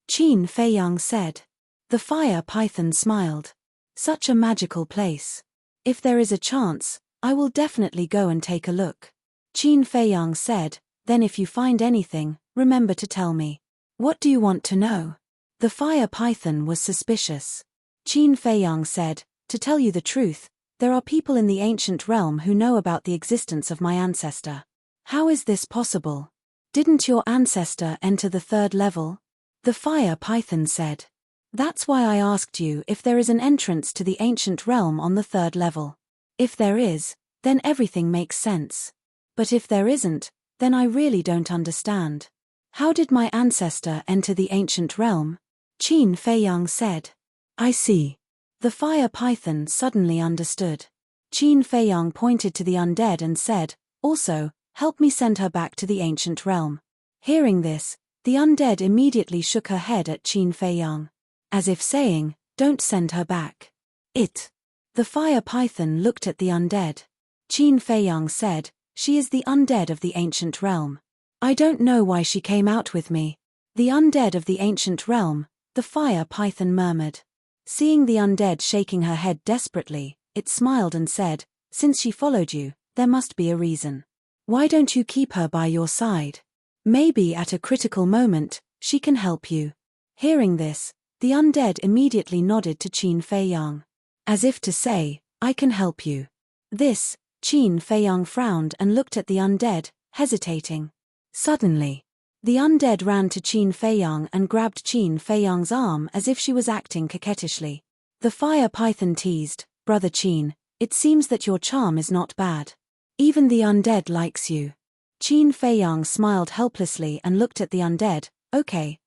Qin Feiyang said. The Fire Python smiled. Such a magical place. If there is a chance, I will definitely go and take a look. Qin Feiyang said, then if you find anything, remember to tell me. What do you want to know? The Fire Python was suspicious. Qin Feiyang said, to tell you the truth, there are people in the ancient realm who know about the existence of my ancestor. How is this possible? Didn't your ancestor enter the third level? The Fire Python said. That's why I asked you if there is an entrance to the ancient realm on the third level. If there is, then everything makes sense. But if there isn't, then I really don't understand. How did my ancestor enter the ancient realm? Qin Feiyang said. I see. The fire python suddenly understood. Qin Feiyang pointed to the undead and said, also, help me send her back to the ancient realm. Hearing this, the undead immediately shook her head at Qin Feiyang, as if saying, don't send her back. The fire python looked at the undead. Qin Feiyang said, she is the undead of the ancient realm. I don't know why she came out with me. The undead of the ancient realm, the fire python murmured. Seeing the undead shaking her head desperately, it smiled and said, since she followed you, there must be a reason. Why don't you keep her by your side? Maybe at a critical moment, she can help you. Hearing this, the undead immediately nodded to Qin Feiyang, as if to say, I can help you. This, Qin Feiyang frowned and looked at the undead, hesitating. Suddenly, the undead ran to Qin Feiyang and grabbed Qin Feiyang's arm as if she was acting coquettishly. The fire python teased, Brother Qin, it seems that your charm is not bad. Even the undead likes you. Qin Feiyang smiled helplessly and looked at the undead, okay,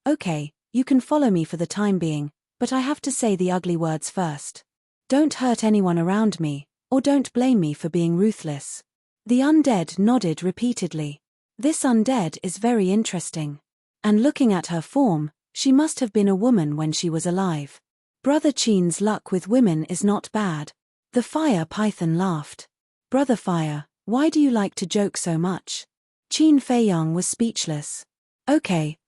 you can follow me for the time being, but I have to say the ugly words first. Don't hurt anyone around me, or don't blame me for being ruthless. The undead nodded repeatedly. This undead is very interesting. And looking at her form, she must have been a woman when she was alive. Brother Qin's luck with women is not bad. The fire python laughed. Brother Fire, why do you like to joke so much? Qin Feiyang was speechless. Okay,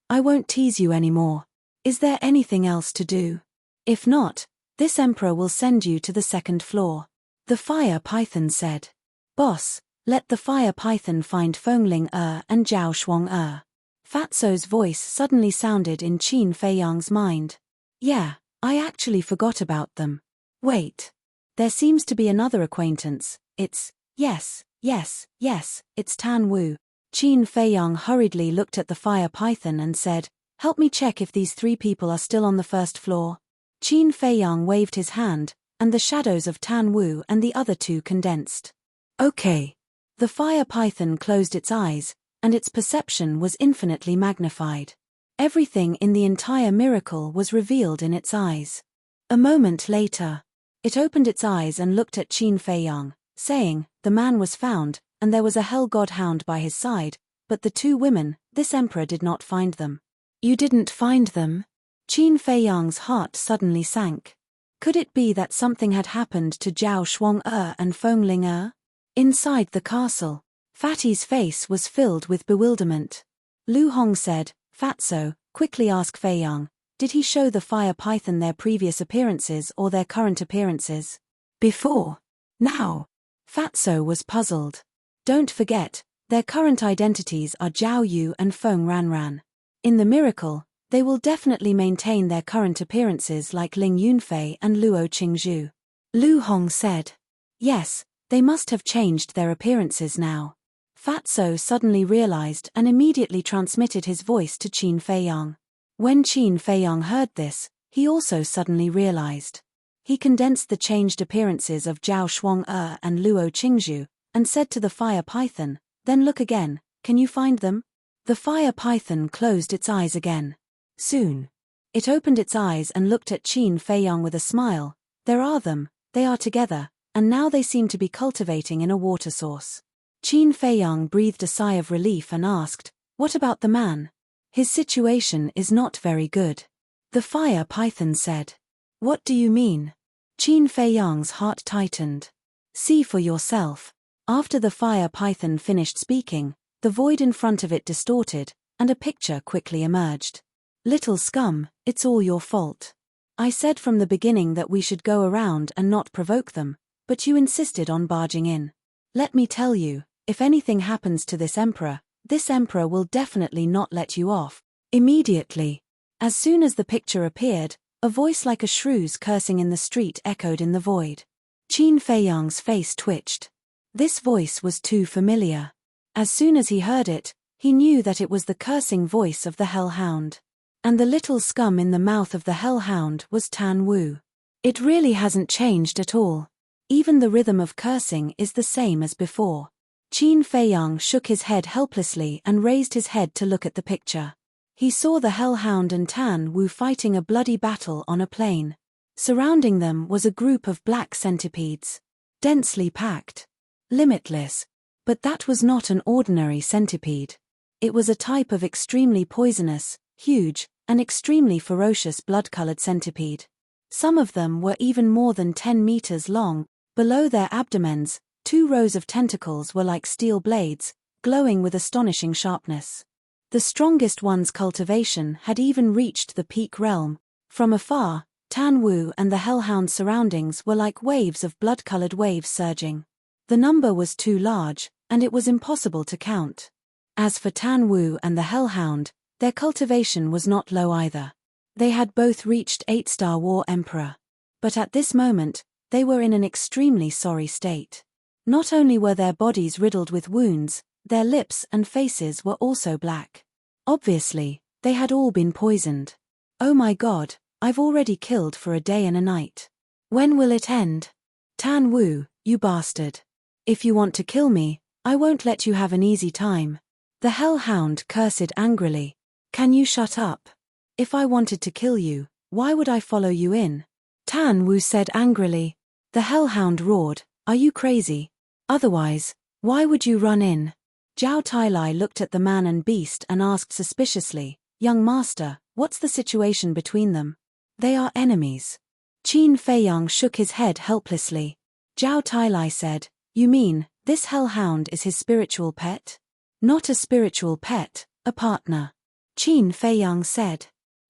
I won't tease you anymore. Is there anything else to do? If not, this emperor will send you to the second floor. The fire python said. Boss, let the fire python find Fengling and Zhao Shuang. Fatso's voice suddenly sounded in Qin Feiyang's mind. Yeah, I actually forgot about them. Wait. There seems to be another acquaintance. It's, yes, it's Tan Wu. Qin Feiyang hurriedly looked at the fire python and said, help me check if these 3 people are still on the first floor. Qin Feiyang waved his hand, and the shadows of Tan Wu and the other 2 condensed. Okay. The fire python closed its eyes, and its perception was infinitely magnified. Everything in the entire miracle was revealed in its eyes. A moment later, it opened its eyes and looked at Qin Feiyang, saying, the man was found, and there was a hell godhound by his side, but the 2 women, this emperor did not find them. You didn't find them? Qin Feiyang's heart suddenly sank. Could it be that something had happened to Zhao Shuang and Fengling? Inside the castle, Fatty's face was filled with bewilderment. Lu Hong said, Fatso, quickly ask Feiyang, did he show the fire python their previous appearances or their current appearances? Before. Now. Fatso was puzzled. Don't forget, their current identities are Zhao Yu and Feng Ranran. In the miracle, they will definitely maintain their current appearances like Ling Yunfei and Luo Qingzhu. Lu Hong said. Yes, they must have changed their appearances now. Fatso suddenly realized and immediately transmitted his voice to Qin Feiyang. When Qin Feiyang heard this, he also suddenly realized. He condensed the changed appearances of Zhao Shuang and Luo Qingzhu, and said to the fire python, then look again, can you find them? The fire python closed its eyes again. Soon. It opened its eyes and looked at Qin Feiyang with a smile. There are them, they are together, and now they seem to be cultivating in a water source. Qin Feiyang breathed a sigh of relief and asked, what about the man? His situation is not very good. The fire python said. What do you mean? Qin Feiyang's heart tightened. See for yourself. After the fire python finished speaking, the void in front of it distorted, and a picture quickly emerged. Little scum, it's all your fault. I said from the beginning that we should go around and not provoke them, but you insisted on barging in. Let me tell you, if anything happens to this emperor will definitely not let you off. Immediately. As soon as the picture appeared, a voice like a shrew's cursing in the street echoed in the void. Qin Feiyang's face twitched. This voice was too familiar. As soon as he heard it, he knew that it was the cursing voice of the hellhound. And the little scum in the mouth of the hellhound was Tan Wu. It really hasn't changed at all. Even the rhythm of cursing is the same as before. Qin Feiyang shook his head helplessly and raised his head to look at the picture. He saw the Hellhound and Tan Wu fighting a bloody battle on a plain. Surrounding them was a group of black centipedes. Densely packed. Limitless. But that was not an ordinary centipede. It was a type of extremely poisonous, huge, and extremely ferocious blood-colored centipede. Some of them were even more than 10 meters long. Below their abdomens, 2 rows of tentacles were like steel blades, glowing with astonishing sharpness. The strongest one's cultivation had even reached the peak realm. From afar, Tan Wu and the Hellhound's surroundings were like waves of blood-colored waves surging. The number was too large, and it was impossible to count. As for Tan Wu and the Hellhound, their cultivation was not low either. They had both reached 8-star War Emperor. But at this moment, they were in an extremely sorry state. Not only were their bodies riddled with wounds, their lips and faces were also black. Obviously, they had all been poisoned. Oh my God, I've already killed for a day and a night. When will it end? Tan Wu, you bastard. If you want to kill me, I won't let you have an easy time. The Hellhound cursed angrily. Can you shut up? If I wanted to kill you, why would I follow you in? Tan Wu said angrily. The Hellhound roared, are you crazy? Otherwise, why would you run in? Zhao Tailai looked at the man and beast and asked suspiciously, young master, what's the situation between them? They are enemies. Qin Feiyang shook his head helplessly. Zhao Tailai said, you mean, this Hellhound is his spiritual pet? Not a spiritual pet, a partner. Qin Feiyang said.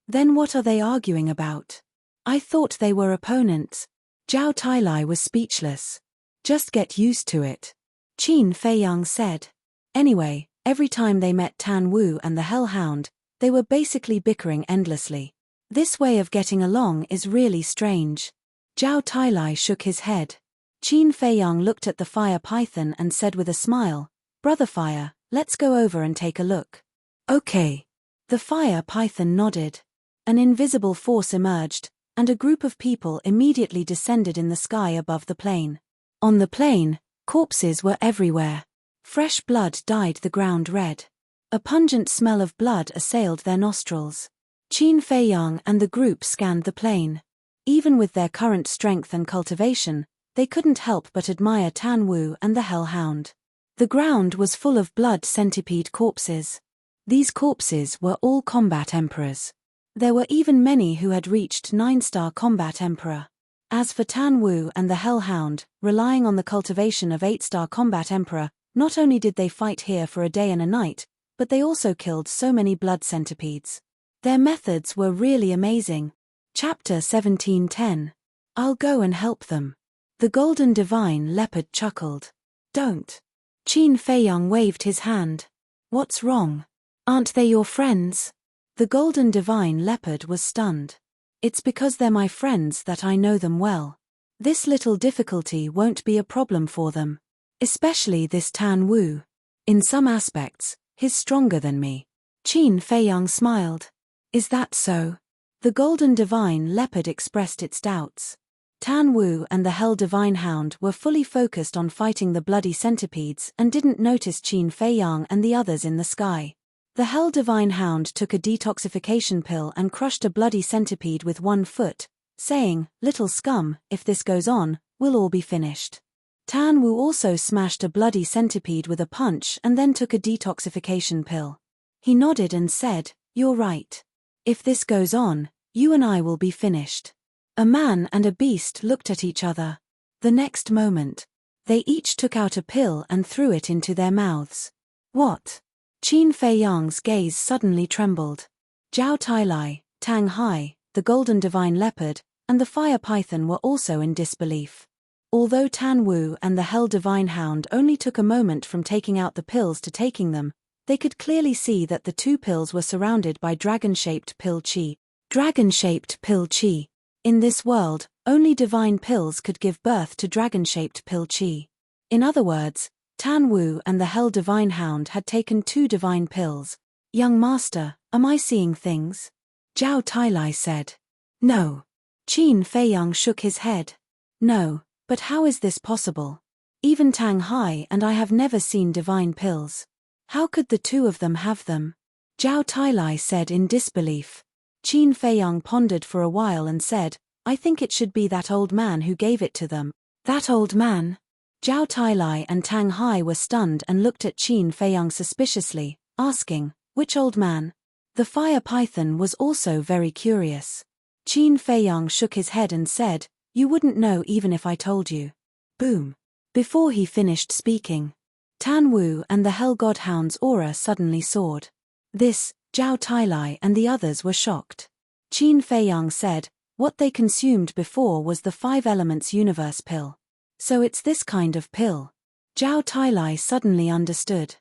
Then what are they arguing about? I thought they were opponents. Zhao Tailai was speechless. Just get used to it. Qin Feiyang said. Anyway, every time they met Tan Wu and the Hellhound, they were basically bickering endlessly. This way of getting along is really strange. Zhao Tailai shook his head. Qin Feiyang looked at the fire python and said with a smile, Brother Fire, let's go over and take a look. Okay. The fire python nodded. An invisible force emerged, and a group of people immediately descended in the sky above the plain. On the plain, corpses were everywhere. Fresh blood dyed the ground red. A pungent smell of blood assailed their nostrils. Qin Feiyang and the group scanned the plain. Even with their current strength and cultivation, they couldn't help but admire Tan Wu and the Hellhound. The ground was full of blood centipede corpses. These corpses were all combat emperors. There were even many who had reached 9-star combat emperor. As for Tan Wu and the Hellhound, relying on the cultivation of 8-star combat emperor, not only did they fight here for a day and a night, but they also killed so many blood centipedes. Their methods were really amazing. Chapter 17:10. I'll go and help them. The Golden Divine Leopard chuckled. Don't. Qin Feiyang waved his hand. What's wrong? Aren't they your friends? The Golden Divine Leopard was stunned. It's because they're my friends that I know them well. This little difficulty won't be a problem for them. Especially this Tan Wu. In some aspects, he's stronger than me. Qin Feiyang smiled. Is that so? The Golden Divine Leopard expressed its doubts. Tan Wu and the Hell Divine Hound were fully focused on fighting the bloody centipedes and didn't notice Qin Feiyang and the others in the sky. The Hell Divine Hound took a detoxification pill and crushed a bloody centipede with one foot, saying, little scum, if this goes on, we'll all be finished. Tan Wu also smashed a bloody centipede with a punch and then took a detoxification pill. He nodded and said, you're right. If this goes on, you and I will be finished. A man and a beast looked at each other. The next moment, they each took out a pill and threw it into their mouths. What? Qin Feiyang's gaze suddenly trembled. Zhao Tailai, Tang Hai, the Golden Divine Leopard, and the Fire Python were also in disbelief. Although Tan Wu and the Hell Divine Hound only took a moment from taking out the pills to taking them, they could clearly see that the 2 pills were surrounded by dragon-shaped pill chi. Dragon-shaped pill chi. In this world, only divine pills could give birth to dragon-shaped pill chi. In other words, Tan Wu and the Hell Divine Hound had taken 2 divine pills. Young master, am I seeing things? Zhao Tailai said. No. Qin Feiyang shook his head. No, but how is this possible? Even Tang Hai and I have never seen divine pills. How could the 2 of them have them? Zhao Tailai said in disbelief. Qin Feiyang pondered for a while and said, I think it should be that old man who gave it to them. That old man? Zhao Tailai and Tang Hai were stunned and looked at Qin Feiyang suspiciously, asking, which old man? The fire python was also very curious. Qin Feiyang shook his head and said, you wouldn't know even if I told you. Boom. Before he finished speaking, Tan Wu and the Hell Godhound's aura suddenly soared. This, Zhao Tailai and the others were shocked. Qin Feiyang said, what they consumed before was the 5 Elements Universe pill. So it's this kind of pill. Zhao Tailai suddenly understood.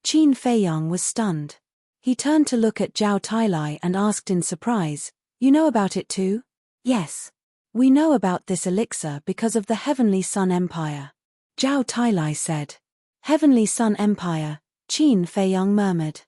Qin Feiyang was stunned. He turned to look at Zhao Tailai and asked in surprise, you know about it too? Yes. We know about this elixir because of the Heavenly Sun Empire. Zhao Tailai said. Heavenly Sun Empire, Qin Feiyang murmured.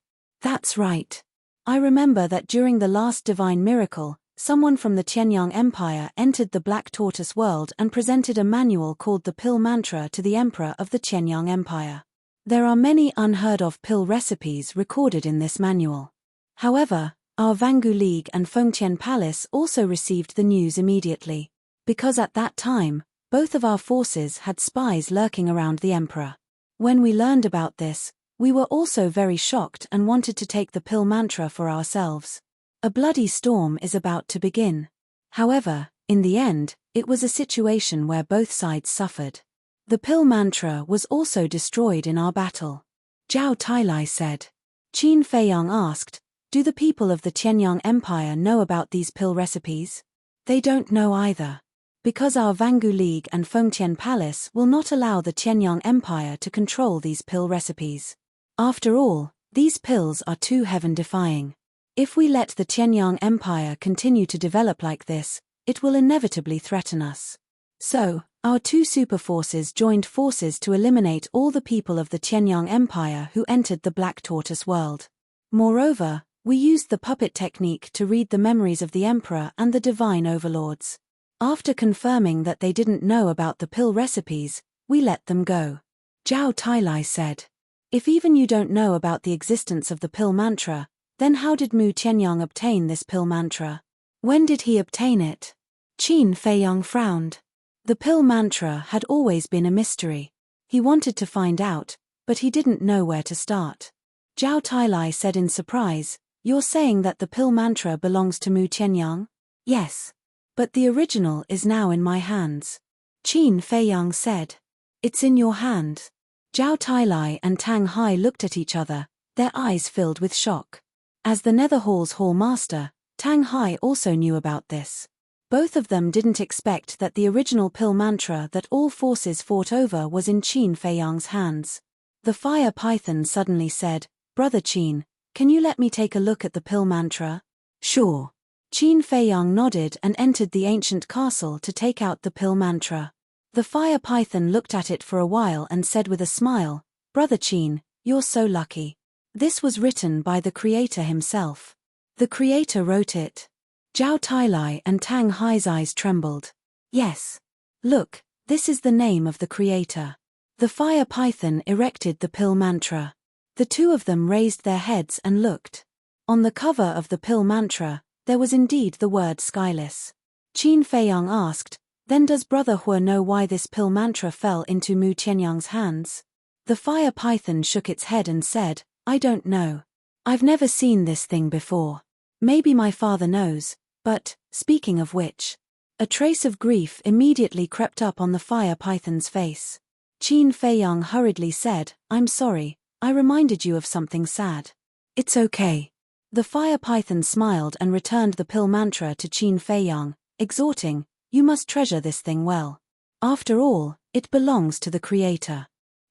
That's right. I remember that during the last divine miracle, someone from the Qianyang Empire entered the Black Tortoise world and presented a manual called the Pill Mantra to the Emperor of the Qianyang Empire. There are many unheard-of pill recipes recorded in this manual. However, our Vangu League and Fengtian Palace also received the news immediately, because at that time, both of our forces had spies lurking around the Emperor. When we learned about this, we were also very shocked and wanted to take the pill mantra for ourselves. A bloody storm is about to begin. However, in the end, it was a situation where both sides suffered. The pill mantra was also destroyed in our battle. Zhao Tailai said. Qin Feiyang asked, do the people of the Qianyang Empire know about these pill recipes? They don't know either. Because our Vangu League and Fengtian Palace will not allow the Qianyang Empire to control these pill recipes. After all, these pills are too heaven-defying. If we let the Qianyang Empire continue to develop like this, it will inevitably threaten us. So, our 2 superforces joined forces to eliminate all the people of the Qianyang Empire who entered the Black Tortoise world. Moreover, we used the puppet technique to read the memories of the Emperor and the divine overlords. After confirming that they didn't know about the pill recipes, we let them go. Zhao Tailai said. If even you don't know about the existence of the pill mantra, then how did Mu Qianyang obtain this pill mantra? When did he obtain it? Qin Feiyang frowned. The pill mantra had always been a mystery. He wanted to find out, but he didn't know where to start. Zhao Tailai said in surprise, you're saying that the pill mantra belongs to Mu Qianyang? Yes. But the original is now in my hands. Qin Feiyang said. It's in your hand. Zhao Tailai and Tang Hai looked at each other, their eyes filled with shock. As the Netherhall's Hall Master, Tang Hai also knew about this. Both of them didn't expect that the original pill mantra that all forces fought over was in Qin Feiyang's hands. The fire python suddenly said, Brother Qin, can you let me take a look at the pill mantra? Sure. Qin Feiyang nodded and entered the ancient castle to take out the pill mantra. The fire python looked at it for a while and said with a smile, Brother Qin, you're so lucky. This was written by the creator himself. The creator wrote it. Zhao Tailai and Tang Hai's eyes trembled. Yes. Look, this is the name of the creator. The fire python erected the pill mantra. The 2 of them raised their heads and looked. On the cover of the pill mantra, there was indeed the word skyless. Qin Feiyang asked, then does Brother Hua know why this pill mantra fell into Mu Qianyang's hands? The fire python shook its head and said, I don't know. I've never seen this thing before. Maybe my father knows. But, speaking of which, a trace of grief immediately crept up on the fire python's face. Qin Feiyang hurriedly said, I'm sorry, I reminded you of something sad. It's okay. The fire python smiled and returned the pill mantra to Qin Feiyang, exhorting, you must treasure this thing well. After all, it belongs to the creator.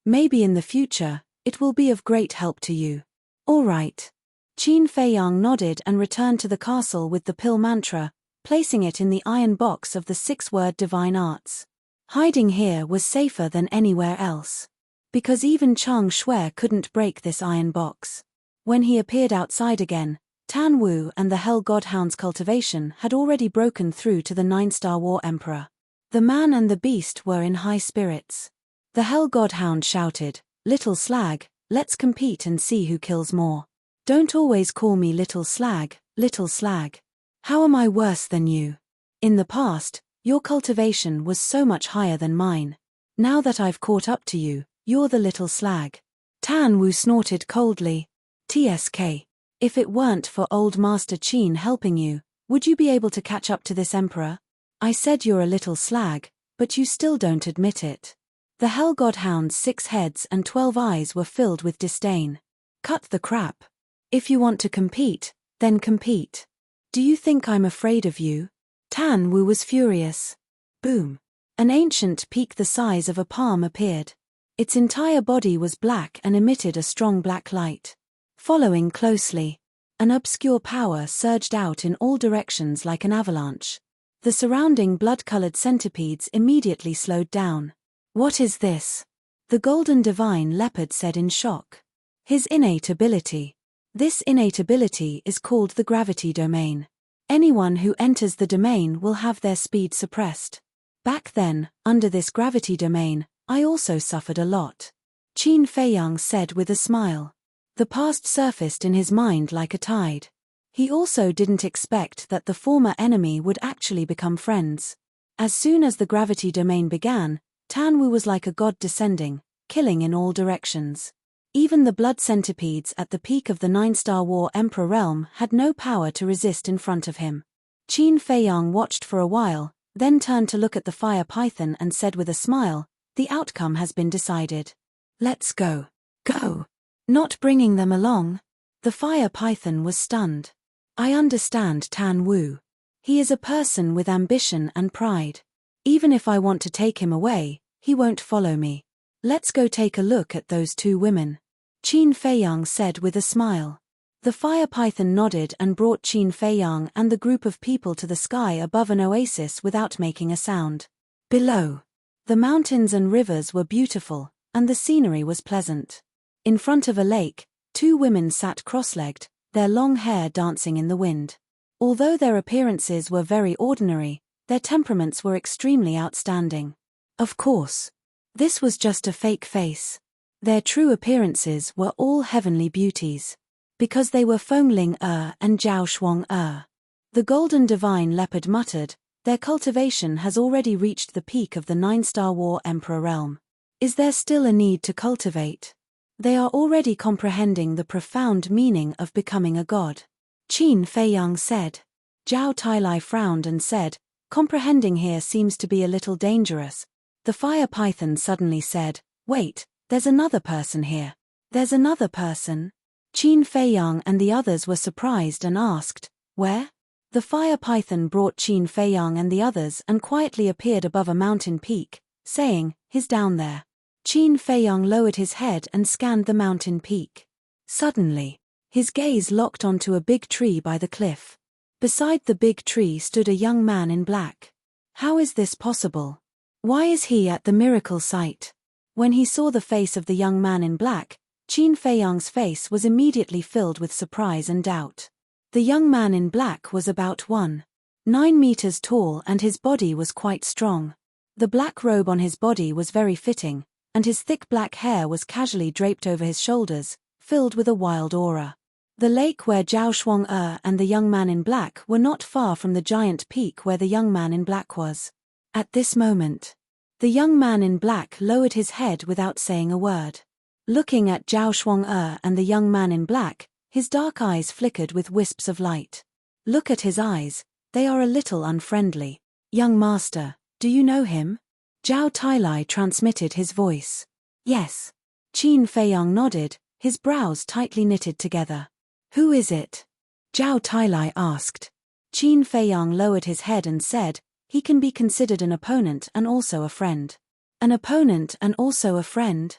Maybe in the future, it will be of great help to you. All right. Qin Feiyang nodded and returned to the castle with the pill mantra, placing it in the iron box of the 6-word divine arts. Hiding here was safer than anywhere else. Because even Chang Shui couldn't break this iron box. When he appeared outside again, Tan Wu and the Hell Godhound's cultivation had already broken through to the 9-star War Emperor. The man and the beast were in high spirits. The Hell Godhound shouted, Little slag, let's compete and see who kills more. Don't always call me little slag, little slag. How am I worse than you? In the past, your cultivation was so much higher than mine. Now that I've caught up to you, you're the little slag. Tan Wu snorted coldly. TSK. If it weren't for old Master Qin helping you, would you be able to catch up to this emperor? I said you're a little slag, but you still don't admit it. The Hell Godhound's 6 heads and 12 eyes were filled with disdain. Cut the crap. If you want to compete, then compete. Do you think I'm afraid of you? Tan Wu was furious. Boom. An ancient peak the size of a palm appeared. Its entire body was black and emitted a strong black light. Following closely, an obscure power surged out in all directions like an avalanche. The surrounding blood-colored centipedes immediately slowed down. What is this? The golden divine leopard said in shock. His innate ability. This innate ability is called the gravity domain. Anyone who enters the domain will have their speed suppressed. Back then, under this gravity domain, I also suffered a lot. Qin Feiyang said with a smile. The past surfaced in his mind like a tide. He also didn't expect that the former enemy would actually become friends. As soon as the gravity domain began, Tan Wu was like a god descending, killing in all directions. Even the blood centipedes at the peak of the 9-star War Emperor realm had no power to resist in front of him. Qin Feiyang watched for a while, then turned to look at the fire python and said with a smile, "The outcome has been decided. Let's go." Go. Not bringing them along? The fire python was stunned. I understand Tan Wu. He is a person with ambition and pride. Even if I want to take him away, he won't follow me. Let's go take a look at those 2 women. Qin Feiyang said with a smile. The fire python nodded and brought Qin Feiyang and the group of people to the sky above an oasis without making a sound. Below, the mountains and rivers were beautiful, and the scenery was pleasant. In front of a lake, 2 women sat cross-legged, their long hair dancing in the wind. Although their appearances were very ordinary, their temperaments were extremely outstanding. Of course, this was just a fake face. Their true appearances were all heavenly beauties. Because they were Fengling and Zhao Shuang. The golden divine leopard muttered, their cultivation has already reached the peak of the 9-star War Emperor realm. Is there still a need to cultivate? They are already comprehending the profound meaning of becoming a god. Qin Feiyang said. Zhao Tailai frowned and said, comprehending here seems to be a little dangerous. The fire python suddenly said, wait, there's another person here. There's another person? Qin Feiyang and the others were surprised and asked, where? The fire python brought Qin Feiyang and the others and quietly appeared above a mountain peak, saying, he's down there. Qin Feiyang lowered his head and scanned the mountain peak. Suddenly, his gaze locked onto a big tree by the cliff. Beside the big tree stood a young man in black. How is this possible? Why is he at the miracle site? When he saw the face of the young man in black, Qin Feiyang's face was immediately filled with surprise and doubt. The young man in black was about 1.9 meters tall and his body was quite strong. The black robe on his body was very fitting, and his thick black hair was casually draped over his shoulders, filled with a wild aura. The lake where Zhao Shuang and the young man in black were not far from the giant peak where the young man in black was. At this moment, the young man in black lowered his head without saying a word. Looking at Zhao Shuang and the young man in black, his dark eyes flickered with wisps of light. Look at his eyes, they are a little unfriendly. Young master, do you know him? Zhao Tailai transmitted his voice. Yes. Qin Feiyang nodded, his brows tightly knitted together. Who is it? Zhao Tailai asked. Qin Feiyang lowered his head and said, he can be considered an opponent and also a friend. An opponent and also a friend?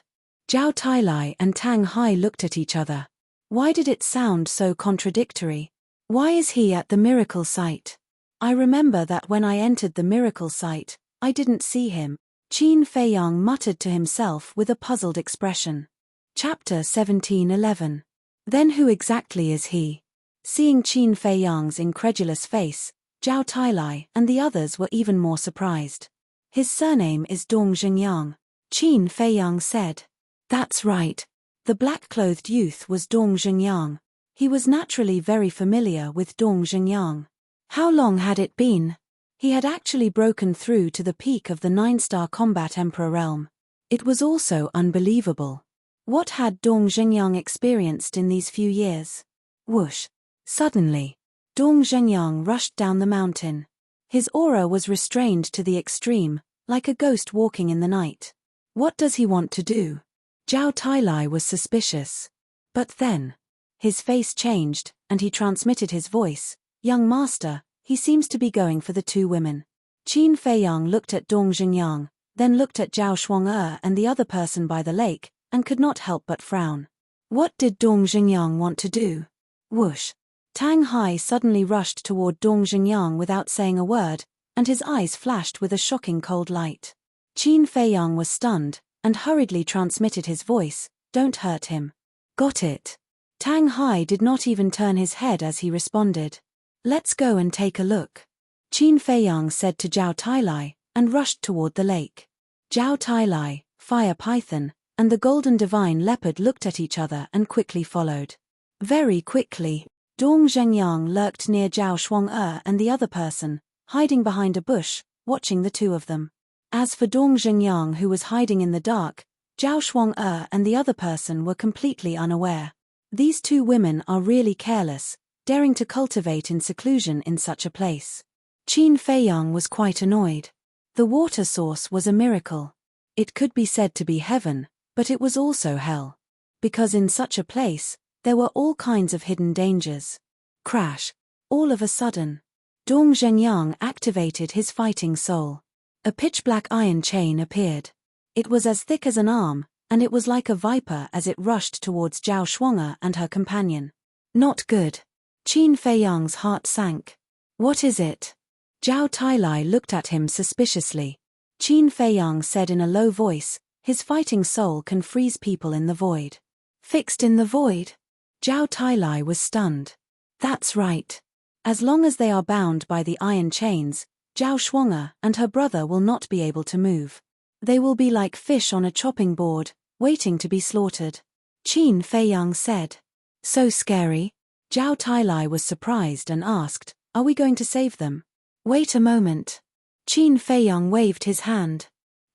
Zhao Tailai and Tang Hai looked at each other. Why did it sound so contradictory? Why is he at the miracle site? I remember that when I entered the miracle site, I didn't see him. Qin Feiyang muttered to himself with a puzzled expression. Chapter 1711. Then who exactly is he? Seeing Qin Feiyang's incredulous face, Zhao Tailai and the others were even more surprised. His surname is Dong Zhengyang. Qin Feiyang said. That's right. The black-clothed youth was Dong Zhengyang. He was naturally very familiar with Dong Xingyang. How long had it been? He had actually broken through to the peak of the 9-star combat emperor realm. It was also unbelievable. What had Dong Xingyang experienced in these few years? Whoosh! Suddenly, Dong Xingyang rushed down the mountain. His aura was restrained to the extreme, like a ghost walking in the night. What does he want to do? Zhao Tailai was suspicious. But then, his face changed, and he transmitted his voice. Young master, he seems to be going for the two women. Qin Feiyang looked at Dong Xingyang, then looked at Zhao Shuang and the other person by the lake, and could not help but frown. What did Dong Xingyang want to do? Whoosh! Tang Hai suddenly rushed toward Dong Xingyang without saying a word, and his eyes flashed with a shocking cold light. Qin Feiyang was stunned, and hurriedly transmitted his voice, "Don't hurt him." Got it. Tang Hai did not even turn his head as he responded. Let's go and take a look. Qin Feiyang said to Zhao Tailai, and rushed toward the lake. Zhao Tailai, Fire Python, and the Golden Divine Leopard looked at each other and quickly followed. Very quickly, Dong Zhengyang lurked near Zhao Shuang and the other person, hiding behind a bush, watching the two of them. As for Dong Zhengyang, who was hiding in the dark, Zhao Shuang and the other person were completely unaware. These two women are really careless, daring to cultivate in seclusion in such a place. Qin Feiyang was quite annoyed. The water source was a miracle. It could be said to be heaven, but it was also hell. Because in such a place, there were all kinds of hidden dangers. Crash! All of a sudden, Dong Zhengyang activated his fighting soul. A pitch-black iron chain appeared. It was as thick as an arm, and it was like a viper as it rushed towards Zhao Shuang and her companion. Not good. Qin Feiyang's heart sank. What is it? Zhao Tailai looked at him suspiciously. Qin Feiyang said in a low voice, his fighting soul can freeze people in the void. Fixed in the void? Zhao Tailai was stunned. That's right. As long as they are bound by the iron chains, Zhao Shuang and her brother will not be able to move. They will be like fish on a chopping board, waiting to be slaughtered. Qin Feiyang said. So scary? Zhao Tailai was surprised and asked, are we going to save them? Wait a moment. Qin Feiyang waved his hand.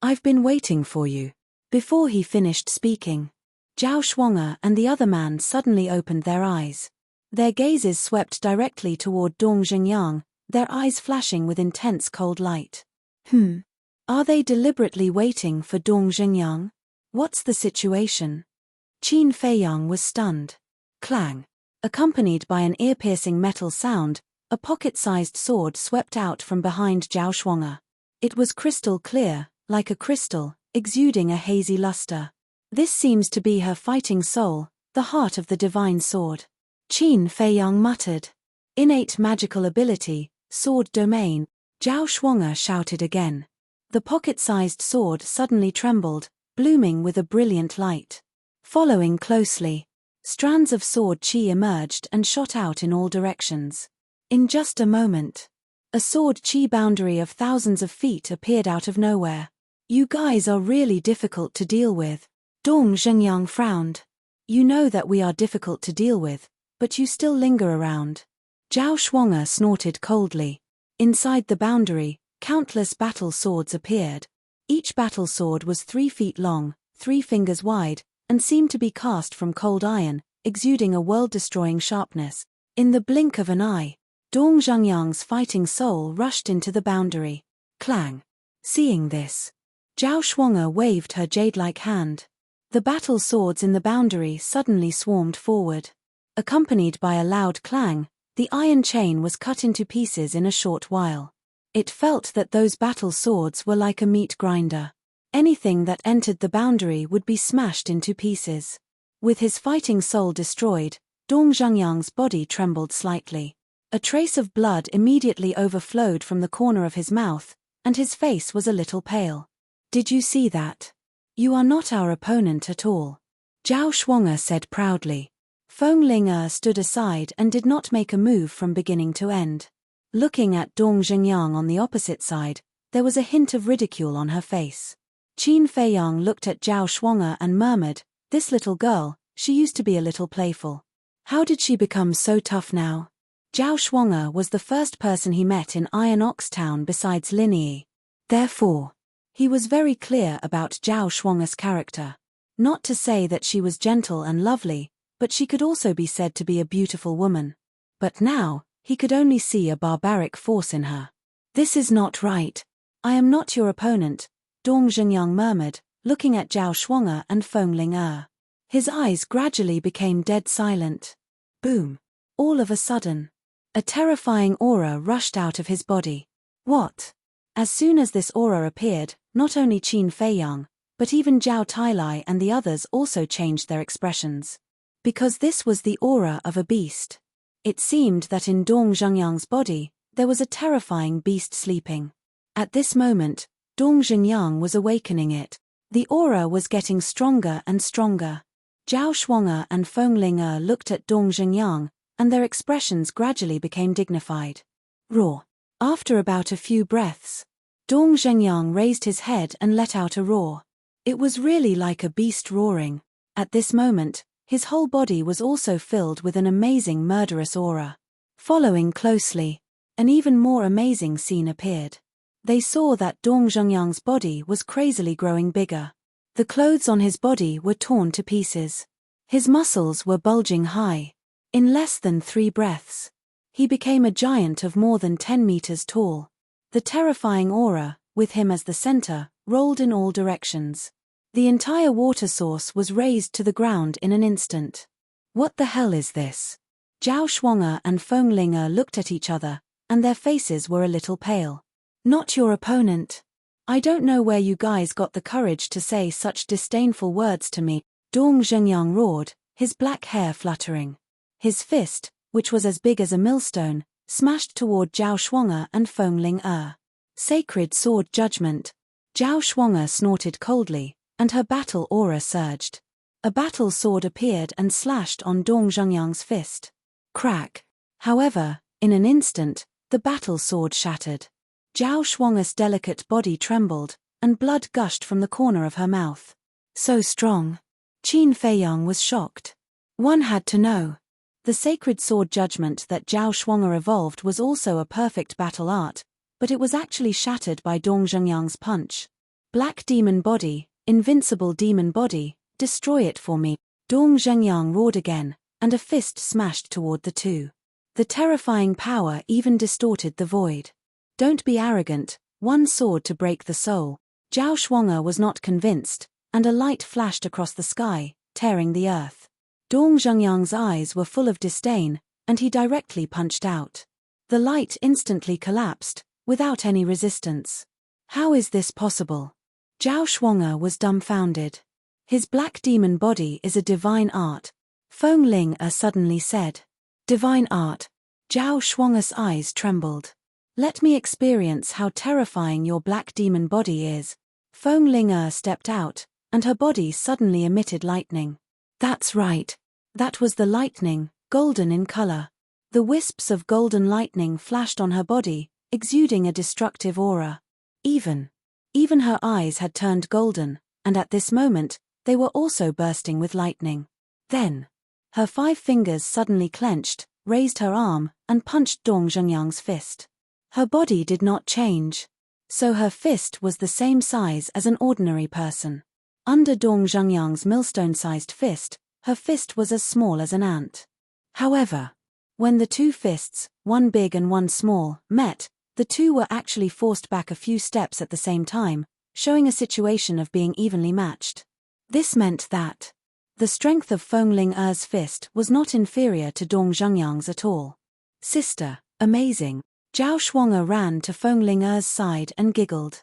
I've been waiting for you. Before he finished speaking, Zhao Shuang and the other man suddenly opened their eyes. Their gazes swept directly toward Dong Xingyang, their eyes flashing with intense cold light. Are they deliberately waiting for Dong Xingyang? What's the situation? Qin Feiyang was stunned. Clang! Accompanied by an ear-piercing metal sound, a pocket-sized sword swept out from behind Zhao Shuang. It was crystal clear, like a crystal, exuding a hazy luster. This seems to be her fighting soul, the heart of the divine sword. Qin Feiyang muttered. Innate magical ability, sword domain. Zhao Shuang shouted again. The pocket-sized sword suddenly trembled, blooming with a brilliant light. Following closely, strands of sword qi emerged and shot out in all directions. In just a moment, a sword qi boundary of thousands of feet appeared out of nowhere. You guys are really difficult to deal with. Dong Zhengyang frowned. You know that we are difficult to deal with, but you still linger around. Zhao Shuang snorted coldly. Inside the boundary, countless battle swords appeared. Each battle sword was 3 feet long, 3 fingers wide, and seemed to be cast from cold iron, exuding a world-destroying sharpness. In the blink of an eye, Dong Zhengyang's fighting soul rushed into the boundary. Clang! Seeing this, Zhao Shuang waved her jade-like hand. The battle swords in the boundary suddenly swarmed forward. Accompanied by a loud clang, the iron chain was cut into pieces in a short while. It felt that those battle swords were like a meat grinder. Anything that entered the boundary would be smashed into pieces. With his fighting soul destroyed, Dong Zhengyang's body trembled slightly. A trace of blood immediately overflowed from the corner of his mouth, and his face was a little pale. Did you see that? You are not our opponent at all. Zhao Shuang said proudly. Feng Ling stood aside and did not make a move from beginning to end. Looking at Dong Zhengyang on the opposite side, there was a hint of ridicule on her face. Qin Feiyang looked at Zhao Shuang and murmured, this little girl, she used to be a little playful. How did she become so tough now? Zhao Shuang'er was the first person he met in Iron Ox Town besides Lin Yi. Therefore, he was very clear about Zhao Shuang'er's character. Not to say that she was gentle and lovely, but she could also be said to be a beautiful woman. But now, he could only see a barbaric force in her. This is not right. I am not your opponent, Dong Zhengyang murmured, looking at Zhao Shuang'er and Feng Ling. His eyes gradually became dead silent. Boom. All of a sudden, a terrifying aura rushed out of his body. What? As soon as this aura appeared, not only Qin Feiyang, but even Zhao Tailai and the others also changed their expressions. Because this was the aura of a beast. It seemed that in Dong Zhengyang's body, there was a terrifying beast sleeping. At this moment, Dong Zhengyang was awakening it. The aura was getting stronger and stronger. Zhao Shuang'er and Feng Ling looked at Dong Zhengyang, and their expressions gradually became dignified. Roar. After about a few breaths, Dong Zhengyang raised his head and let out a roar. It was really like a beast roaring. At this moment, his whole body was also filled with an amazing murderous aura. Following closely, an even more amazing scene appeared. They saw that Dong Zhengyang's body was crazily growing bigger. The clothes on his body were torn to pieces. His muscles were bulging high. In less than 3 breaths, he became a giant of more than 10 meters tall. The terrifying aura, with him as the center, rolled in all directions. The entire water source was razed to the ground in an instant. What the hell is this? Zhao Shuang'er and Feng Ling looked at each other, and their faces were a little pale. Not your opponent. I don't know where you guys got the courage to say such disdainful words to me, Dong Zhengyang roared, his black hair fluttering. His fist, which was as big as a millstone, smashed toward Zhao Shuang'er and Feng Ling. Sacred sword judgment. Zhao Shuang'er snorted coldly, and her battle aura surged. A battle sword appeared and slashed on Dong Zhengyang's fist. Crack. However, in an instant, the battle sword shattered. Zhao Shuang'er's delicate body trembled, and blood gushed from the corner of her mouth. So strong. Qin Feiyang was shocked. One had to know. The sacred sword judgment that Zhao Shuang'er evolved was also a perfect battle art, but it was actually shattered by Dong Zhengyang's punch. Black demon body, invincible demon body, destroy it for me, Dong Zhengyang roared again, and a fist smashed toward the two. The terrifying power even distorted the void. Don't be arrogant, one sword to break the soul. Zhao Shuang'er was not convinced, and a light flashed across the sky, tearing the earth. Dong Zhengyang's eyes were full of disdain, and he directly punched out. The light instantly collapsed, without any resistance. How is this possible? Zhao Shuang'er was dumbfounded. His black demon body is a divine art. Feng Ling suddenly said. Divine art. Zhao Shuang'er's eyes trembled. Let me experience how terrifying your black demon body is. Feng Ling stepped out, and her body suddenly emitted lightning. That's right. That was the lightning, golden in color. The wisps of golden lightning flashed on her body, exuding a destructive aura. Even her eyes had turned golden, and at this moment, they were also bursting with lightning. Then, her 5 fingers suddenly clenched, raised her arm, and punched Dong Zhengyang's fist. Her body did not change. So her fist was the same size as an ordinary person. Under Dong Zhengyang's millstone-sized fist, her fist was as small as an ant. However, when the 2 fists, one big and one small, met, the 2 were actually forced back a few steps at the same time, showing a situation of being evenly matched. This meant that the strength of Feng Ling-er's fist was not inferior to Dong Zhengyang's at all. Sister, amazing. Zhao Shuang'er ran to Feng Ling-er's side and giggled.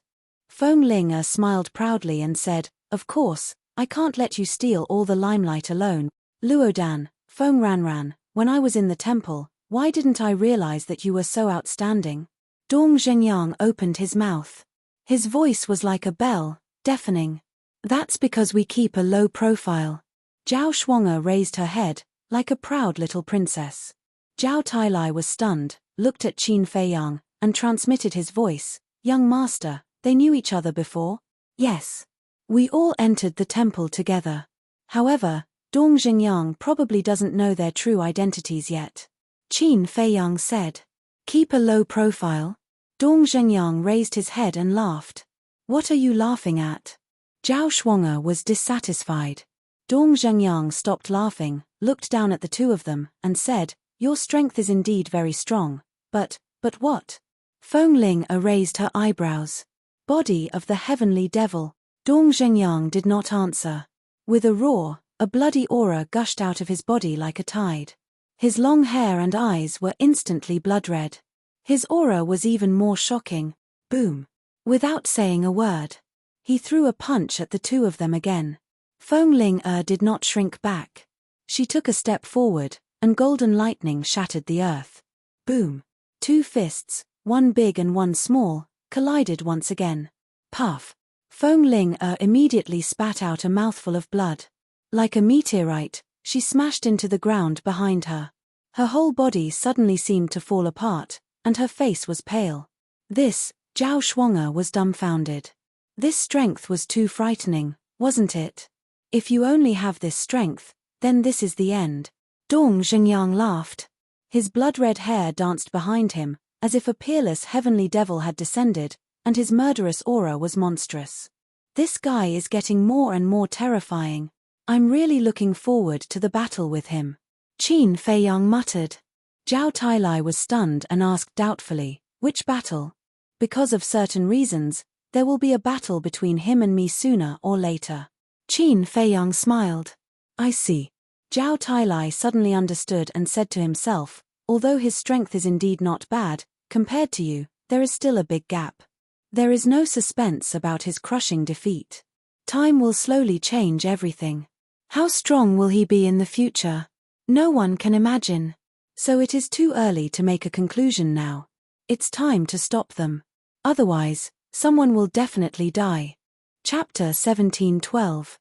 Feng Ling smiled proudly and said, Of course, I can't let you steal all the limelight alone. Luodan, Feng Ranran, when I was in the temple, why didn't I realize that you were so outstanding? Dong Zhengyang opened his mouth. His voice was like a bell, deafening. That's because we keep a low profile. Zhao Shuang'er raised her head, like a proud little princess. Zhao Tailai was stunned, looked at Qin Feiyang, and transmitted his voice. Young master, they knew each other before? Yes. We all entered the temple together. However, Dong Xingyang probably doesn't know their true identities yet. Qin Feiyang said. Keep a low profile. Dong Xingyang raised his head and laughed. What are you laughing at? Zhao Shuang'er was dissatisfied. Dong Xingyang stopped laughing, looked down at the two of them, and said, Your strength is indeed very strong. But what? Feng Ling raised her eyebrows. Body of the heavenly devil. Dong Xingyang did not answer. With a roar, a bloody aura gushed out of his body like a tide. His long hair and eyes were instantly blood-red. His aura was even more shocking. Boom. Without saying a word, he threw a punch at the two of them again. Feng Ling did not shrink back. She took a step forward, and golden lightning shattered the earth. Boom. Two fists, one big and one small, collided once again. Puff. Feng Ling immediately spat out a mouthful of blood. Like a meteorite, she smashed into the ground behind her. Her whole body suddenly seemed to fall apart, and her face was pale. Zhao Shuang'er was dumbfounded. This strength was too frightening, wasn't it? If you only have this strength, then this is the end. Dong Xingyang laughed. His blood-red hair danced behind him, as if a peerless heavenly devil had descended, and his murderous aura was monstrous. This guy is getting more and more terrifying. I'm really looking forward to the battle with him. Qin Feiyang muttered. Zhao Tailai was stunned and asked doubtfully, which battle? Because of certain reasons, there will be a battle between him and me sooner or later. Qin Feiyang smiled. I see. Zhao Tailai suddenly understood and said to himself, although his strength is indeed not bad, compared to you, there is still a big gap. There is no suspense about his crushing defeat. Time will slowly change everything. How strong will he be in the future? No one can imagine. So it is too early to make a conclusion now. It's time to stop them. Otherwise, someone will definitely die. Chapter 17:12.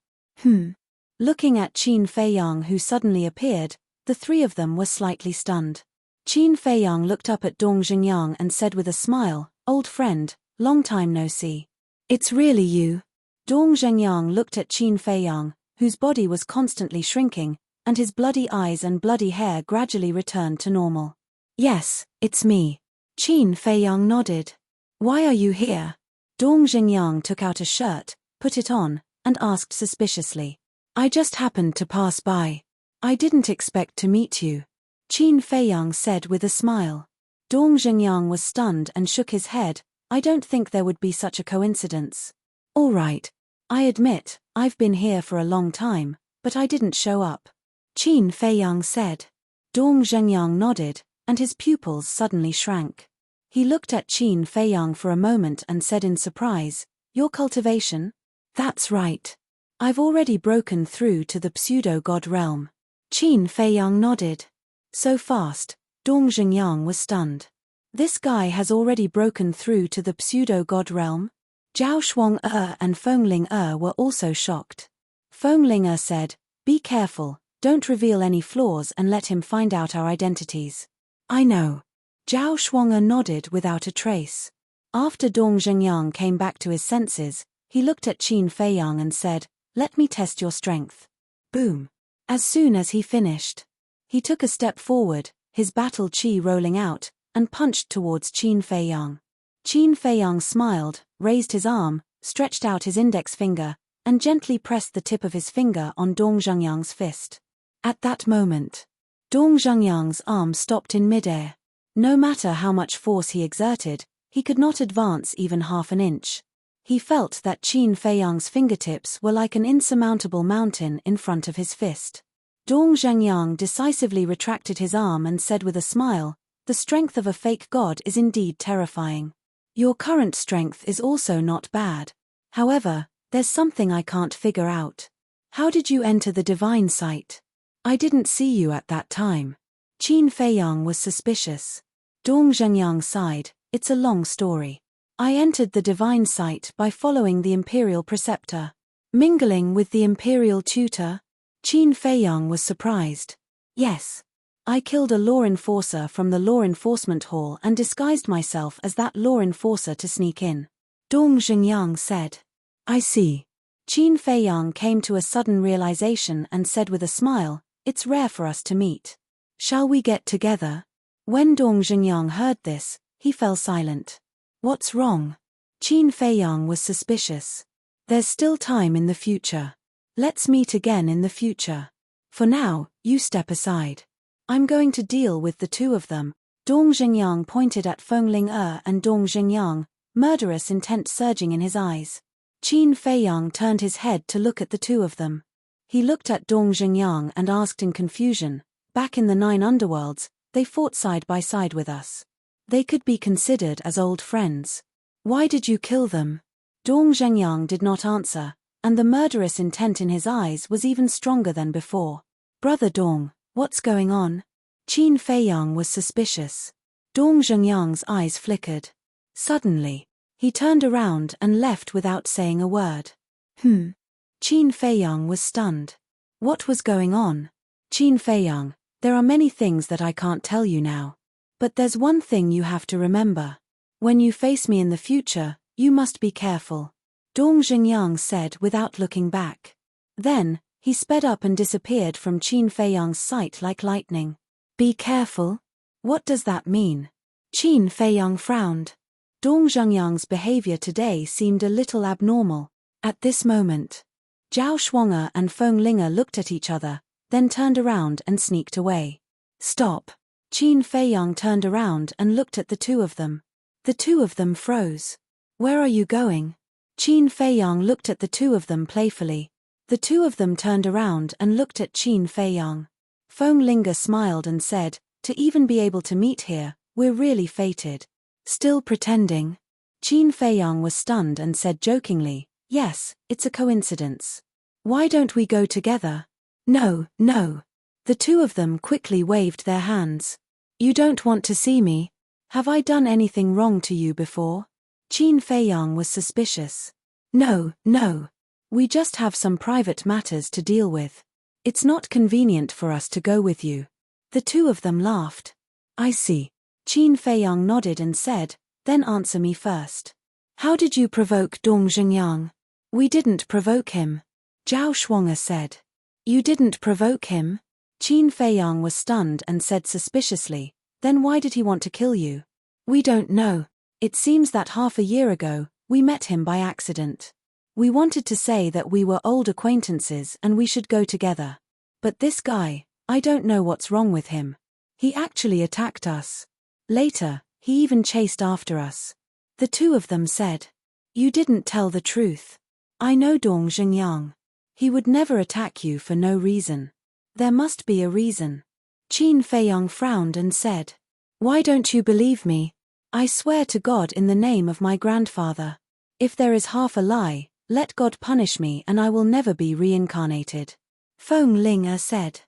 Looking at Qin Feiyang, who suddenly appeared, the three of them were slightly stunned. Qin Feiyang looked up at Dong Xingyang and said with a smile, Old friend, long time no see. It's really you. Dong Xingyang looked at Qin Feiyang, whose body was constantly shrinking, and his bloody eyes and bloody hair gradually returned to normal. Yes, it's me. Qin Feiyang nodded. Why are you here? Dong Xingyang took out a shirt, put it on, and asked suspiciously. I just happened to pass by. I didn't expect to meet you. Qin Feiyang said with a smile. Dong Xingyang was stunned and shook his head. I don't think there would be such a coincidence. All right. I admit, I've been here for a long time, but I didn't show up. Qin Feiyang said. Dong Xingyang nodded, and his pupils suddenly shrank. He looked at Qin Feiyang for a moment and said in surprise, Your cultivation? That's right. I've already broken through to the pseudo-god realm. Qin Feiyang nodded. So fast, Dong Xingyang was stunned. This guy has already broken through to the pseudo-god realm? Zhao Shuang'er and Feng Ling were also shocked. Feng Ling said, Be careful, don't reveal any flaws and let him find out our identities. I know. Zhao Shuang'er nodded without a trace. After Dong Xingyang came back to his senses, he looked at Qin Feiyang and said, Let me test your strength. Boom. As soon as he finished, he took a step forward, his battle chi rolling out, and punched towards Qin Feiyang. Qin Feiyang smiled, raised his arm, stretched out his index finger, and gently pressed the tip of his finger on Dong Xingyang's fist. At that moment, Dong Xingyang's arm stopped in midair. No matter how much force he exerted, he could not advance even half an inch. He felt that Qin Feiyang's fingertips were like an insurmountable mountain in front of his fist. Dong Xingyang decisively retracted his arm and said with a smile, The strength of a fake god is indeed terrifying. Your current strength is also not bad. However, there's something I can't figure out. How did you enter the divine sight? I didn't see you at that time. Qin Feiyang was suspicious. Dong Xingyang sighed, It's a long story. I entered the divine sight by following the imperial preceptor. Mingling with the imperial tutor? Qin Feiyang was surprised. Yes. I killed a law enforcer from the law enforcement hall and disguised myself as that law enforcer to sneak in. Dong Xingyang said. I see. Qin Feiyang came to a sudden realization and said with a smile, "It's rare for us to meet. Shall we get together?" When Dong Zhengyang heard this, he fell silent. "What's wrong?" Qin Feiyang was suspicious. "There's still time in the future. Let's meet again in the future. For now, you step aside. I'm going to deal with the two of them." Dong Zhengyang pointed at Feng Ling and Dong Zhengyang, murderous intent surging in his eyes. Qin Feiyang turned his head to look at the two of them. He looked at Dong Zhengyang and asked in confusion, "Back in the 9 underworlds, they fought side by side with us. They could be considered as old friends. Why did you kill them?" Dong Zhengyang did not answer, and the murderous intent in his eyes was even stronger than before. "Brother Dong, what's going on?" Qin Feiyang was suspicious. Dong Zhengyang's eyes flickered. Suddenly, he turned around and left without saying a word. Qin Feiyang was stunned. What was going on? "Qin Feiyang, there are many things that I can't tell you now. But there's one thing you have to remember. When you face me in the future, you must be careful," Dong Zhengyang said without looking back. Then, he sped up and disappeared from Qin Feiyang's sight like lightning. "Be careful? What does that mean?" Qin Feiyang frowned. Dong Zhengyang's behavior today seemed a little abnormal. At this moment, Zhao Shuang'er and Feng Ling looked at each other, then turned around and sneaked away. "Stop!" Qin Feiyang turned around and looked at the two of them. The two of them froze. "Where are you going?" Qin Feiyang looked at the two of them playfully. The two of them turned around and looked at Qin Feiyang. Feng Ling smiled and said, "To even be able to meet here, we're really fated." "Still pretending?" Qin Feiyang was stunned and said jokingly, "Yes, it's a coincidence. Why don't we go together?" "No, no." The two of them quickly waved their hands. "You don't want to see me? Have I done anything wrong to you before?" Qin Feiyang was suspicious. "No, no. We just have some private matters to deal with. It's not convenient for us to go with you." The two of them laughed. "I see." Qin Feiyang nodded and said, "Then answer me first. How did you provoke Dong Zhengyang?" "We didn't provoke him," Zhao Shuang'er said. "You didn't provoke him?" Qin Feiyang was stunned and said suspiciously, "Then why did he want to kill you?" "We don't know. It seems that half a year ago, we met him by accident. We wanted to say that we were old acquaintances and we should go together. But this guy, I don't know what's wrong with him. He actually attacked us. Later, he even chased after us." The two of them said, "You didn't tell the truth. I know Dong Zhengyang. He would never attack you for no reason. There must be a reason." Qin Feiyang frowned and said, "Why don't you believe me? I swear to God in the name of my grandfather. If there is half a lie, let God punish me and I will never be reincarnated." Feng Ling said.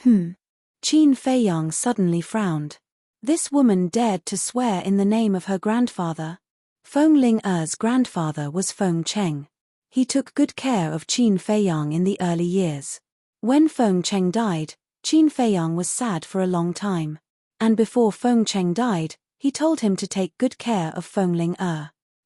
Qin Feiyang suddenly frowned. This woman dared to swear in the name of her grandfather. Feng Ling's grandfather was Feng Cheng. He took good care of Qin Feiyang in the early years. When Feng Cheng died, Qin Feiyang was sad for a long time. And before Feng Cheng died, he told him to take good care of Feng Ling.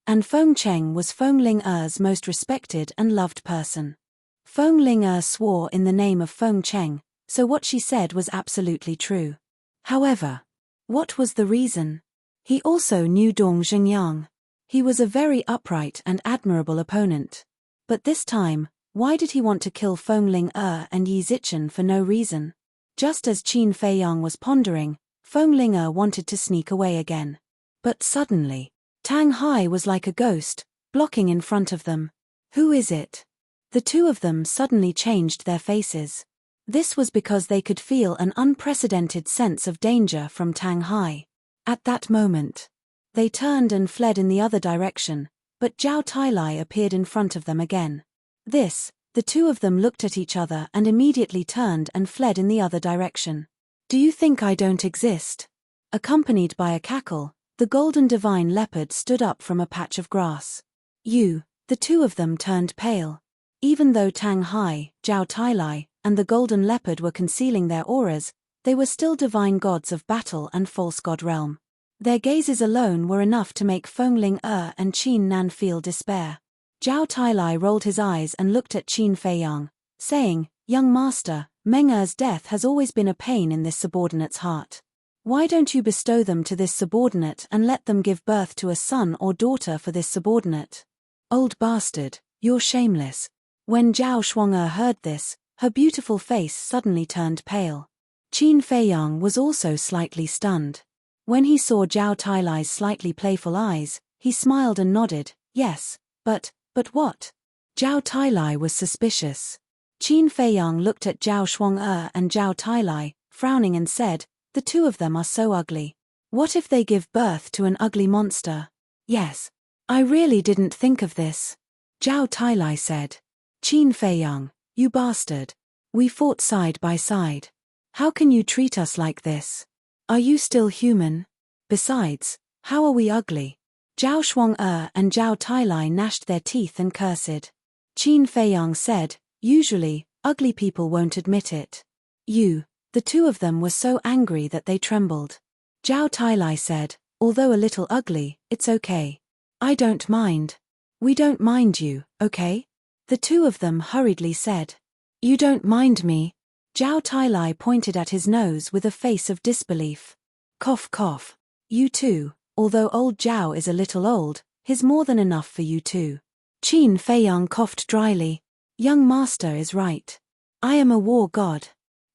And Feng Cheng was Feng Ling's most respected and loved person. Feng Ling swore in the name of Feng Cheng, so what she said was absolutely true. However, what was the reason? He also knew Dong Zhengyang. He was a very upright and admirable opponent. But this time, why did he want to kill Feng Ling and Yi Zichen for no reason? Just as Qin Feiyang was pondering, Feng Ling wanted to sneak away again. But suddenly, Tang Hai was like a ghost, blocking in front of them. "Who is it?" The two of them suddenly changed their faces. This was because they could feel an unprecedented sense of danger from Tang Hai. At that moment, they turned and fled in the other direction, but Zhao Tailai appeared in front of them again. The two of them looked at each other and immediately turned and fled in the other direction. "Do you think I don't exist?" Accompanied by a cackle, the golden divine leopard stood up from a patch of grass. The two of them turned pale. Even though Tang Hai, Zhao Tailai, and the golden leopard were concealing their auras, they were still divine gods of battle and false god realm. Their gazes alone were enough to make Feng Ling and Qin Nan feel despair. Zhao Tailai rolled his eyes and looked at Qin Feiyang, saying, "Young master, Meng Er's death has always been a pain in this subordinate's heart. Why don't you bestow them to this subordinate and let them give birth to a son or daughter for this subordinate? Old bastard, you're shameless." When Zhao Shuang'er heard this, her beautiful face suddenly turned pale. Qin Feiyang was also slightly stunned. When he saw Zhao Tailai's slightly playful eyes, he smiled and nodded, "Yes, but what?" Zhao Tailai was suspicious. Qin Feiyang looked at Zhao Shuang'er and Zhao Tailai, frowning and said, "The two of them are so ugly. What if they give birth to an ugly monster?" "Yes. I really didn't think of this," Zhao Tailai said. "Qin Feiyang, you bastard. We fought side by side. How can you treat us like this? Are you still human? Besides, how are we ugly?" Zhao Shuang'er and Zhao Tailai gnashed their teeth and cursed. Qin Feiyang said, "Usually, ugly people won't admit it." The two of them were so angry that they trembled. Zhao Tailai said, "Although a little ugly, it's okay. I don't mind. We don't mind you, okay?" The two of them hurriedly said, "You don't mind me?" Zhao Tailai pointed at his nose with a face of disbelief. Cough cough. "You too, although old Zhao is a little old, he's more than enough for you too." Qin Feiyang coughed dryly. "Young master is right. I am a war god.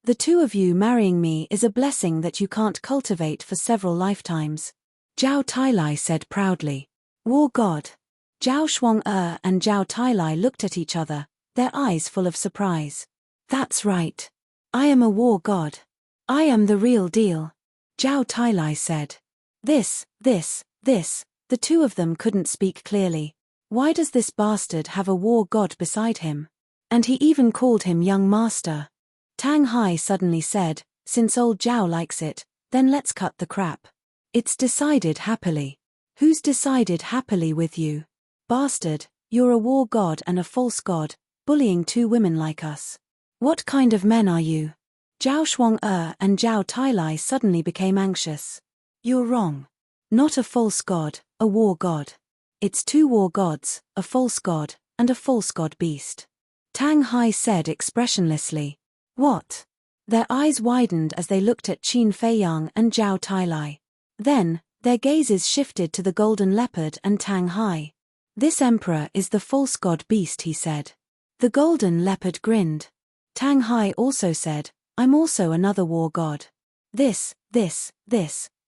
The two of you marrying me is a blessing that you can't cultivate for several lifetimes." Zhao Tailai said proudly. "War god?" Zhao Shuang'er and Zhao Tailai looked at each other, their eyes full of surprise. "That's right. I am a war god. I am the real deal," Zhao Tailai said. This, the two of them couldn't speak clearly. Why does this bastard have a war god beside him? And he even called him young master. Tang Hai suddenly said, "Since old Zhao likes it, then let's cut the crap. It's decided happily." "Who's decided happily with you? Bastard, you're a war god and a false god, bullying two women like us. What kind of men are you?" Zhao Shuang'er and Zhao Tailai suddenly became anxious. "You're wrong. Not a false god, a war god. It's two war gods, a false god, and a false god beast," Tang Hai said expressionlessly. "What?" Their eyes widened as they looked at Qin Feiyang and Zhao Tailai. Then, their gazes shifted to the golden leopard and Tang Hai. "This emperor is the false god beast," he said. The golden leopard grinned. Tang Hai also said, "I'm also another war god." This,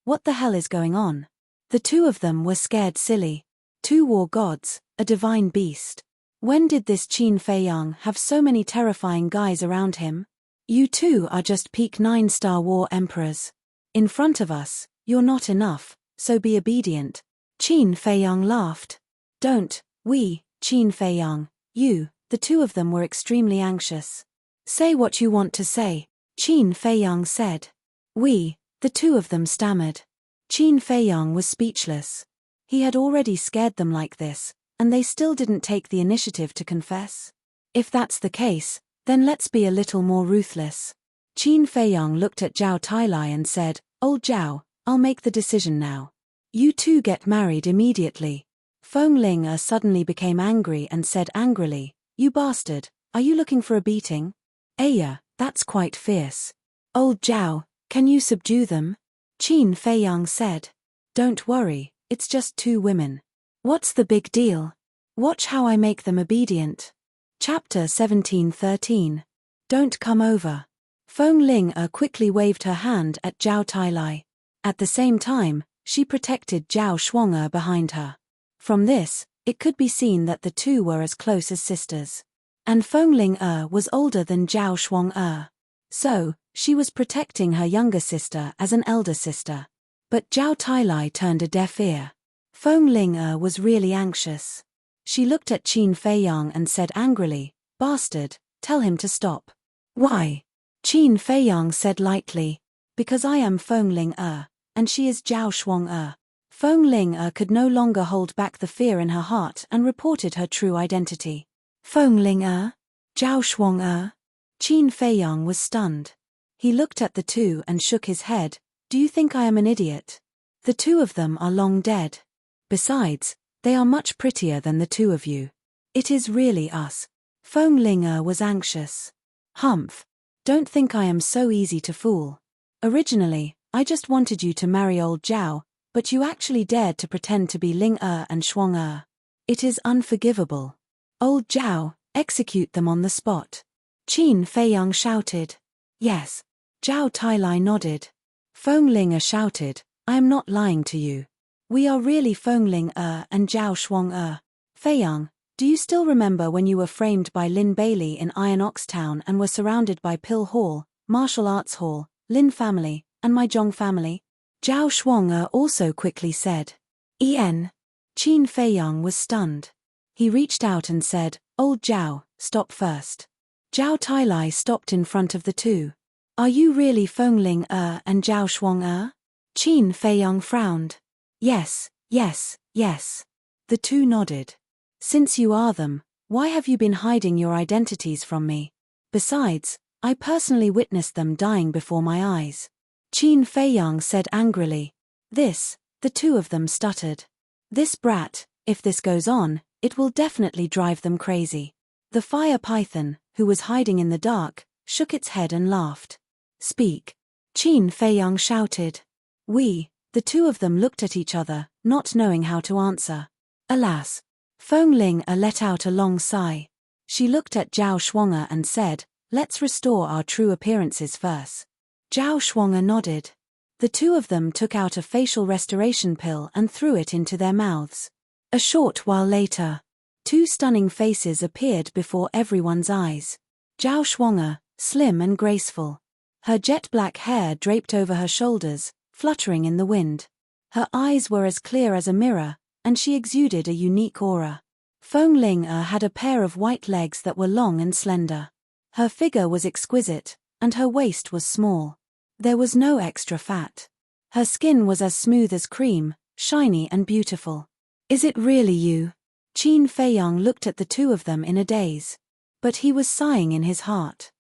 what the hell is going on? The two of them were scared silly. Two war gods, a divine beast. When did this Qin Feiyang have so many terrifying guys around him? You two are just peak 9-star war emperors. In front of us, you're not enough, so be obedient. Qin Feiyang laughed. "Don't, we, Qin Feiyang, you," the two of them were extremely anxious. "Say what you want to say," Qin Feiyang said. "We," the two of them stammered. Qin Feiyang was speechless. He had already scared them like this, and they still didn't take the initiative to confess. If that's the case, then let's be a little more ruthless. Qin Feiyang looked at Zhao Tailai and said, "Old Zhao, I'll make the decision now. You two get married immediately." Feng Ling suddenly became angry and said angrily, "You bastard, are you looking for a beating? Aya, that's quite fierce. Old Zhao, can you subdue them?" Qin Feiyang said. "Don't worry, it's just two women. What's the big deal? Watch how I make them obedient." Chapter 17:13. Don't come over. Feng Ling quickly waved her hand at Zhao Tailai. At the same time, she protected Zhao Shuang'er behind her. From this, it could be seen that the two were as close as sisters. And Feng Ling was older than Zhao Shuang'er. So, she was protecting her younger sister as an elder sister. But Zhao Tailai turned a deaf ear. Feng Ling was really anxious. She looked at Qin Feiyang and said angrily, "Bastard, tell him to stop." "Why?" Qin Feiyang said lightly. "Because I am Feng Ling and she is Zhao Shuang'er." Feng Ling could no longer hold back the fear in her heart and reported her true identity. "Feng Ling Zhao Shuang'er?" Qin Feiyang was stunned. He looked at the two and shook his head. "Do you think I am an idiot? The two of them are long dead. Besides, they are much prettier than the two of you." It is really us. Feng Ling was anxious. Humph. Don't think I am so easy to fool. Originally, I just wanted you to marry old Zhao, but you actually dared to pretend to be Ling and Shuang. It is unforgivable. Old Zhao, execute them on the spot. Qin Feiyang shouted. Yes. Zhao Tailai nodded. Feng Ling shouted, I am not lying to you. We are really Feng Ling and Zhao Shuang. Feiyang, do you still remember when you were framed by Lin Bailey in Iron Ox Town and were surrounded by Pill Hall, Martial Arts Hall, Lin family, and my Zhong family? Zhao Shuang also quickly said. Qin Feiyang was stunned. He reached out and said, Old Zhao, stop first. Zhao Tailai stopped in front of the two. Are you really Feng Ling and Zhao Shuang? Qin Feiyang frowned. Yes, yes, yes. The two nodded. Since you are them, why have you been hiding your identities from me? Besides, I personally witnessed them dying before my eyes. Qin Feiyang said angrily. The two of them stuttered. This brat, if this goes on, it will definitely drive them crazy. The fire python, who was hiding in the dark, shook its head and laughed. Speak. Qin Feiyang shouted. The two of them looked at each other, not knowing how to answer. Alas. Feng Ling let out a long sigh. She looked at Zhao Shuang and said, let's restore our true appearances first. Zhao Shuang nodded. The two of them took out a facial restoration pill and threw it into their mouths. A short while later, two stunning faces appeared before everyone's eyes. Zhao Shuang, slim and graceful. Her jet black hair draped over her shoulders, fluttering in the wind. Her eyes were as clear as a mirror, and she exuded a unique aura. Feng Ling had a pair of white legs that were long and slender. Her figure was exquisite, and her waist was small. There was no extra fat. Her skin was as smooth as cream, shiny and beautiful. Is it really you? Qin Feiyang looked at the two of them in a daze. But he was sighing in his heart.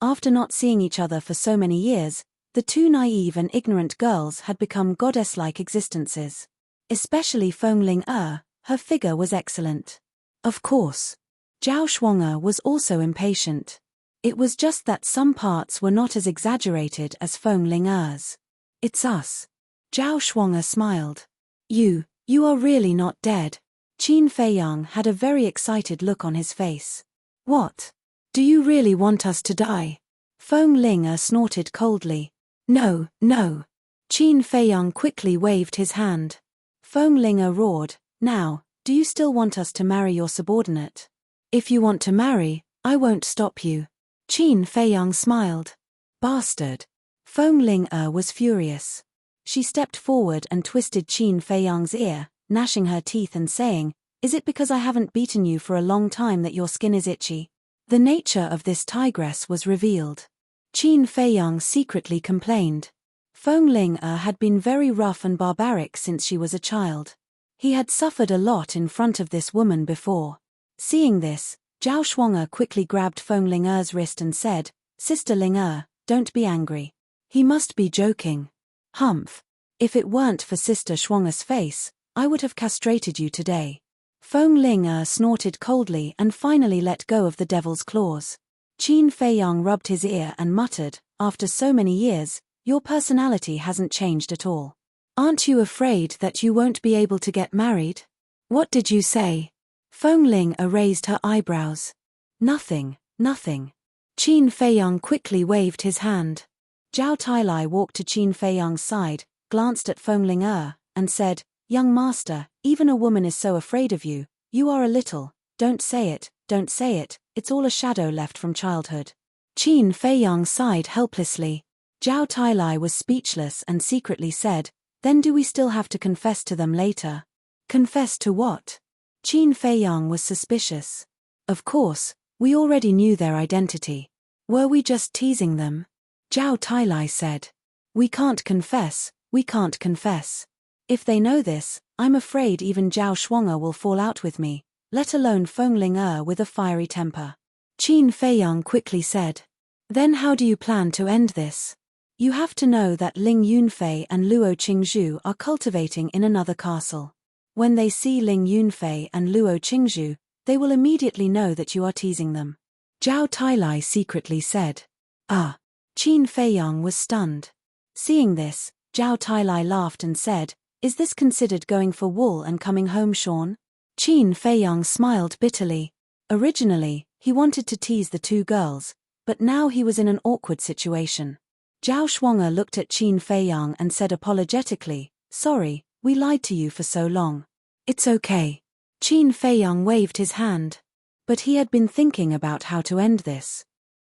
After not seeing each other for so many years, the two naive and ignorant girls had become goddess-like existences. Especially Feng Ling her figure was excellent. Of course. Zhao Shuang was also impatient. It was just that some parts were not as exaggerated as Feng Ling's. It's us. Zhao Shuang smiled. You are really not dead. Qin Feiyang had a very excited look on his face. What? Do you really want us to die? Feng Ling snorted coldly. No. Qin Feiyang quickly waved his hand. Feng Ling roared, now, do you still want us to marry your subordinate? If you want to marry, I won't stop you. Qin Feiyang smiled. Bastard. Feng Ling was furious. She stepped forward and twisted Qin Feiyang's ear, gnashing her teeth and saying, is it because I haven't beaten you for a long time that your skin is itchy? The nature of this tigress was revealed. Qin Feiyang secretly complained. Feng Ling had been very rough and barbaric since she was a child. He had suffered a lot in front of this woman before. Seeing this, Zhao Shuang quickly grabbed Feng Ling's wrist and said, Sister Ling, don't be angry. He must be joking. Humph. If it weren't for Sister Shuang's face, I would have castrated you today. Feng Ling snorted coldly and finally let go of the devil's claws. Qin Feiyang rubbed his ear and muttered, after so many years, your personality hasn't changed at all. Aren't you afraid that you won't be able to get married? What did you say? Feng Ling raised her eyebrows. Nothing. Qin Feiyang quickly waved his hand. Zhao Tailai walked to Qin Feiyang's side, glanced at Feng Ling and said, Young master, even a woman is so afraid of you. You are a little. Don't say it, it's all a shadow left from childhood. Qin Feiyang sighed helplessly. Zhao Tailai was speechless and secretly said, then do we still have to confess to them later? Confess to what? Qin Feiyang was suspicious. Of course, we already knew their identity. Were we just teasing them? Zhao Tailai said. We can't confess. If they know this, I'm afraid even Zhao Shuang will fall out with me, let alone Feng Ling with a fiery temper. Qin Feiyang quickly said. Then how do you plan to end this? You have to know that Ling Yunfei and Luo Qingzhu are cultivating in another castle. When they see Ling Yunfei and Luo Qingzhu, They will immediately know that you are teasing them. Zhao Tailai secretly said. Ah. Qin Feiyang was stunned. Seeing this, Zhao Tailai laughed and said, is this considered going for wool and coming home shorn? Qin Feiyang smiled bitterly. Originally, he wanted to tease the two girls, but now he was in an awkward situation. Zhao Shuang'er looked at Qin Feiyang and said apologetically, sorry, we lied to you for so long. It's okay. Qin Feiyang waved his hand. But he had been thinking about how to end this.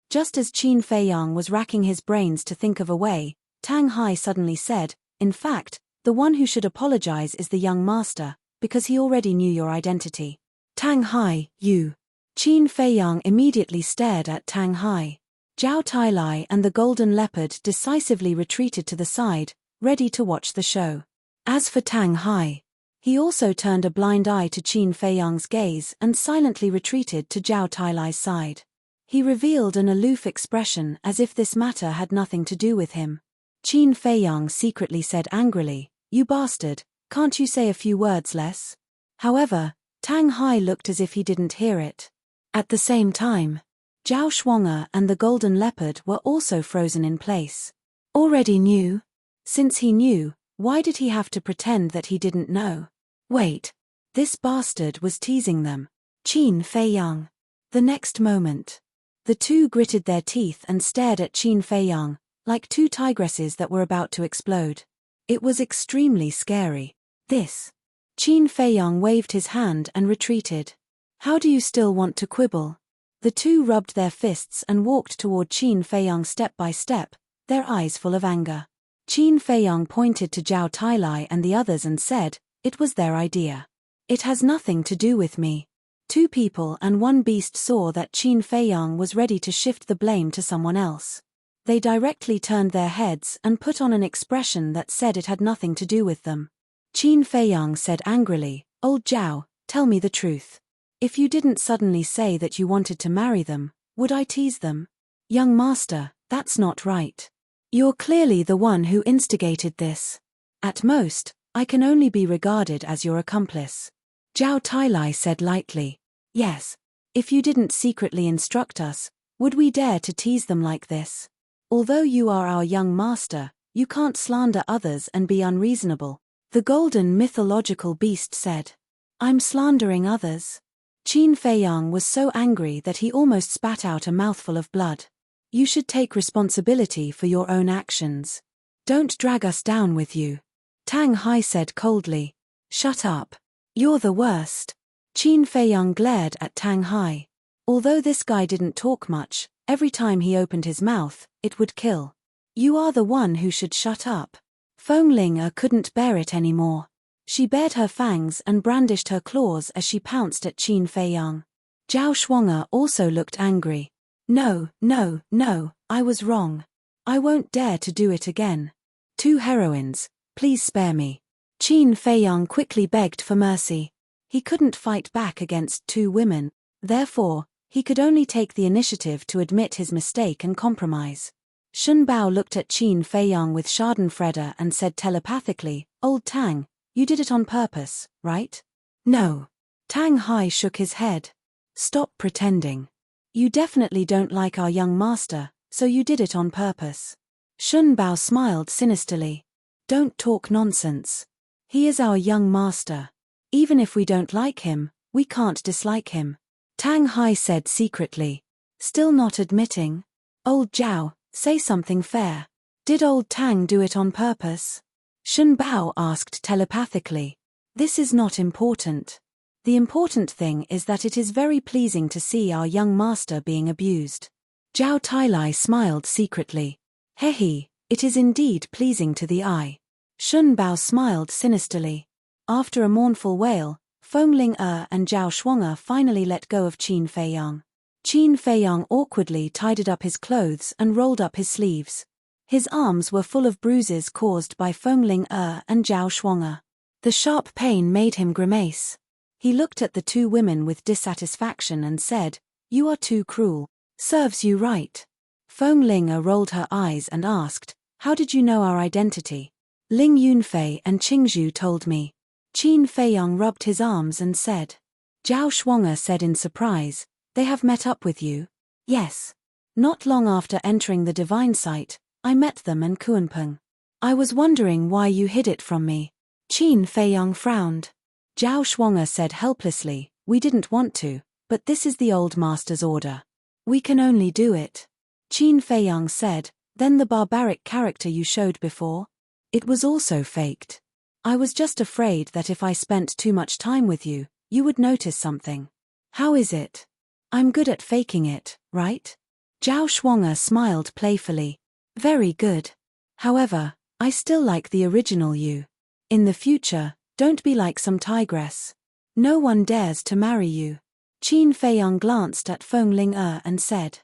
Just as Qin Feiyang was racking his brains to think of a way, Tang Hai suddenly said, in fact, the one who should apologize is the young master, because he already knew your identity. Tang Hai, you. Qin Feiyang immediately stared at Tang Hai. Zhao Tailai and the golden leopard decisively retreated to the side, ready to watch the show. As for Tang Hai, he also turned a blind eye to Qin Feiyang's gaze and silently retreated to Zhao Tailai's side. He revealed an aloof expression as if this matter had nothing to do with him. Qin Feiyang secretly said angrily, you bastard, can't you say a few words less? However, Tang Hai looked as if he didn't hear it. At the same time, Zhao Shuang'er and the golden leopard were also frozen in place. Already knew? Since he knew, why did he have to pretend that he didn't know? Wait. This bastard was teasing them. Qin Feiyang. The next moment, the two gritted their teeth and stared at Qin Feiyang, like two tigresses that were about to explode. It was extremely scary. This. Qin Feiyang waved his hand and retreated. How do you still want to quibble? The two rubbed their fists and walked toward Qin Feiyang step by step, their eyes full of anger. Qin Feiyang pointed to Zhao Tailai and the others and said, it was their idea. It has nothing to do with me. Two people and one beast saw that Qin Feiyang was ready to shift the blame to someone else. They directly turned their heads and put on an expression that said it had nothing to do with them. Qin Feiyang said angrily, old Zhao, tell me the truth. If you didn't suddenly say that you wanted to marry them, would I tease them? Young master, that's not right. You're clearly the one who instigated this. At most, I can only be regarded as your accomplice. Zhao Tailai said lightly, yes. If you didn't secretly instruct us, would we dare to tease them like this? Although you are our young master, you can't slander others and be unreasonable. The golden mythological beast said. I'm slandering others. Qin Feiyang was so angry that he almost spat out a mouthful of blood. You should take responsibility for your own actions. Don't drag us down with you. Tang Hai said coldly. Shut up. You're the worst. Qin Feiyang glared at Tang Hai. Although this guy didn't talk much, every time he opened his mouth, it would kill. You are the one who should shut up. Fengling couldn't bear it anymore. She bared her fangs and brandished her claws as she pounced at Qin Feiyang. Zhao Shuang'er also looked angry. No, I was wrong. I won't dare to do it again. Two heroines, please spare me. Qin Feiyang quickly begged for mercy. He couldn't fight back against two women, therefore, he could only take the initiative to admit his mistake and compromise. Shun Bao looked at Qin Feiyang with schadenfreude and said telepathically, Old Tang, you did it on purpose, right? No. Tang Hai shook his head. Stop pretending. You definitely don't like our young master, so you did it on purpose. Shun Bao smiled sinisterly. Don't talk nonsense. He is our young master. Even if we don't like him, we can't dislike him. Tang Hai said secretly. Still not admitting. Old Zhao, say something fair. Did old Tang do it on purpose? Shun Bao asked telepathically. This is not important. The important thing is that it is very pleasing to see our young master being abused. Zhao Tailai smiled secretly. Hehe, it is indeed pleasing to the eye. Shun Bao smiled sinisterly. After a mournful wail, Fengling and Zhao Shuang'er finally let go of Qin Feiyang. Qin Feiyang awkwardly tidied up his clothes and rolled up his sleeves. His arms were full of bruises caused by Fengling and Zhao Shuang'er. The sharp pain made him grimace. He looked at the two women with dissatisfaction and said, You are too cruel. Serves you right. Fengling rolled her eyes and asked, How did you know our identity? Ling Yunfei and Qingzhu told me. Qin Feiyang rubbed his arms and said, Zhao Shuang'er said in surprise. They have met up with you? Yes. Not long after entering the divine site, I met them and Kuanpeng. I was wondering why you hid it from me. Qin Feiyang frowned. Zhao Shuang'er said helplessly, we didn't want to, but this is the old master's order. We can only do it. Qin Feiyang said, then the barbaric character you showed before? It was also faked. I was just afraid that if I spent too much time with you, you would notice something. How is it? I'm good at faking it, right? Zhao Shuang'er smiled playfully. Very good. However, I still like the original you. In the future, don't be like some tigress. No one dares to marry you. Qin Feiyang glanced at Feng Ling and said,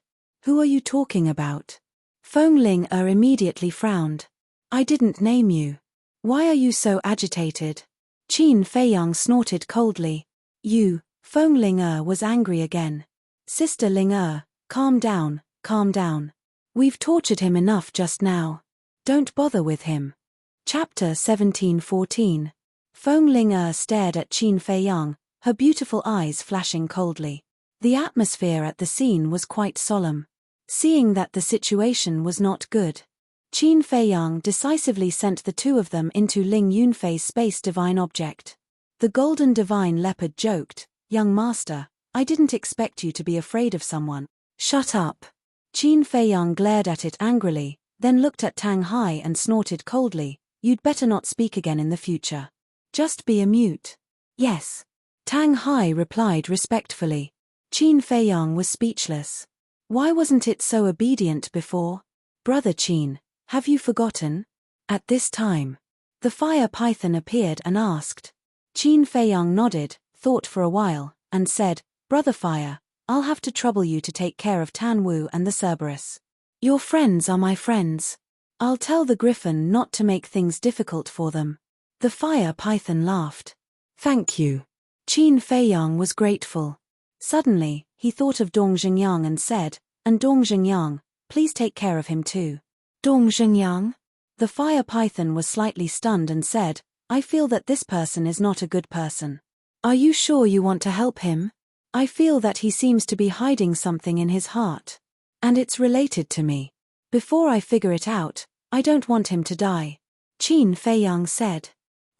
who are you talking about? Feng Ling immediately frowned. I didn't name you. Why are you so agitated? Qin Feiyang snorted coldly. You, Feng Ling was angry again. Sister Ling calm down, calm down. We've tortured him enough just now. Don't bother with him. Chapter 17:14. Feng Ling stared at Qin Feiyang, her beautiful eyes flashing coldly. The atmosphere at the scene was quite solemn. Seeing that the situation was not good, Qin Feiyang decisively sent the two of them into Ling Yunfei's space divine object. The golden divine leopard joked, young master, I didn't expect you to be afraid of someone. Shut up. Qin Feiyang glared at it angrily, then looked at Tang Hai and snorted coldly, you'd better not speak again in the future. Just be a mute. Yes. Tang Hai replied respectfully. Qin Feiyang was speechless. Why wasn't it so obedient before? Brother Qin, have you forgotten? At this time, the fire python appeared and asked. Qin Feiyang nodded, thought for a while, and said, Brother Fire, I'll have to trouble you to take care of Tan Wu and the Cerberus. Your friends are my friends. I'll tell the griffin not to make things difficult for them. The fire python laughed. Thank you. Qin Feiyang was grateful. Suddenly, he thought of Dong Xingyang and said, and Dong Xingyang, please take care of him too. Dong Xingyang? The fire python was slightly stunned and said, I feel that this person is not a good person. Are you sure you want to help him? I feel that he seems to be hiding something in his heart. And it's related to me. Before I figure it out, I don't want him to die. Qin Feiyang said.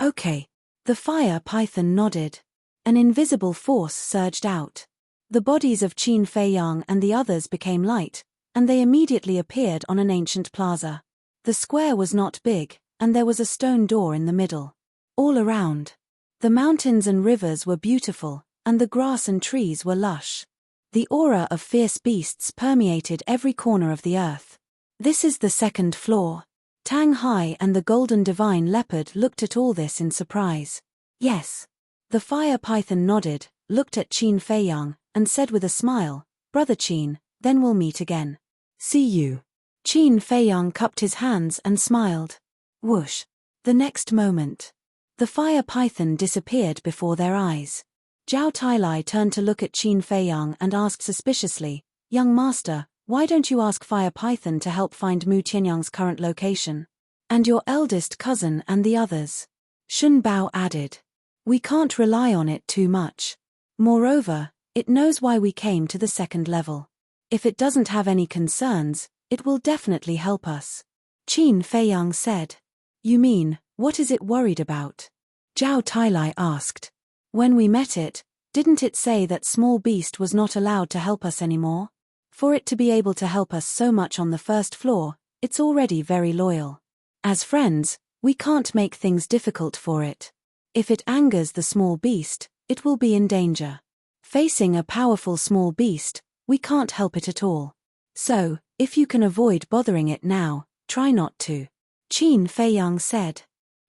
Okay. The fire python nodded. An invisible force surged out. The bodies of Qin Feiyang and the others became light, and they immediately appeared on an ancient plaza. The square was not big, and there was a stone door in the middle. All around, the mountains and rivers were beautiful, and the grass and trees were lush. The aura of fierce beasts permeated every corner of the earth. This is the second floor. Tang Hai and the golden divine leopard looked at all this in surprise. Yes. The fire python nodded, looked at Qin Feiyang, and said with a smile, Brother Qin, then we'll meet again. See you. Qin Feiyang cupped his hands and smiled. Whoosh. The next moment, the fire python disappeared before their eyes. Zhao Tailai turned to look at Qin Feiyang and asked suspiciously, Young master, why don't you ask Fire Python to help find Mu Qianyang's current location? And your eldest cousin and the others? Shun Bao added. We can't rely on it too much. Moreover, it knows why we came to the second level. If it doesn't have any concerns, it will definitely help us. Qin Feiyang said. You mean, what is it worried about? Zhao Tailai asked. When we met it, didn't it say that small beast was not allowed to help us anymore? For it to be able to help us so much on the first floor, it's already very loyal. As friends, we can't make things difficult for it. If it angers the small beast, it will be in danger. Facing a powerful small beast, we can't help it at all. So, if you can avoid bothering it now, try not to. Qin Feiyang said.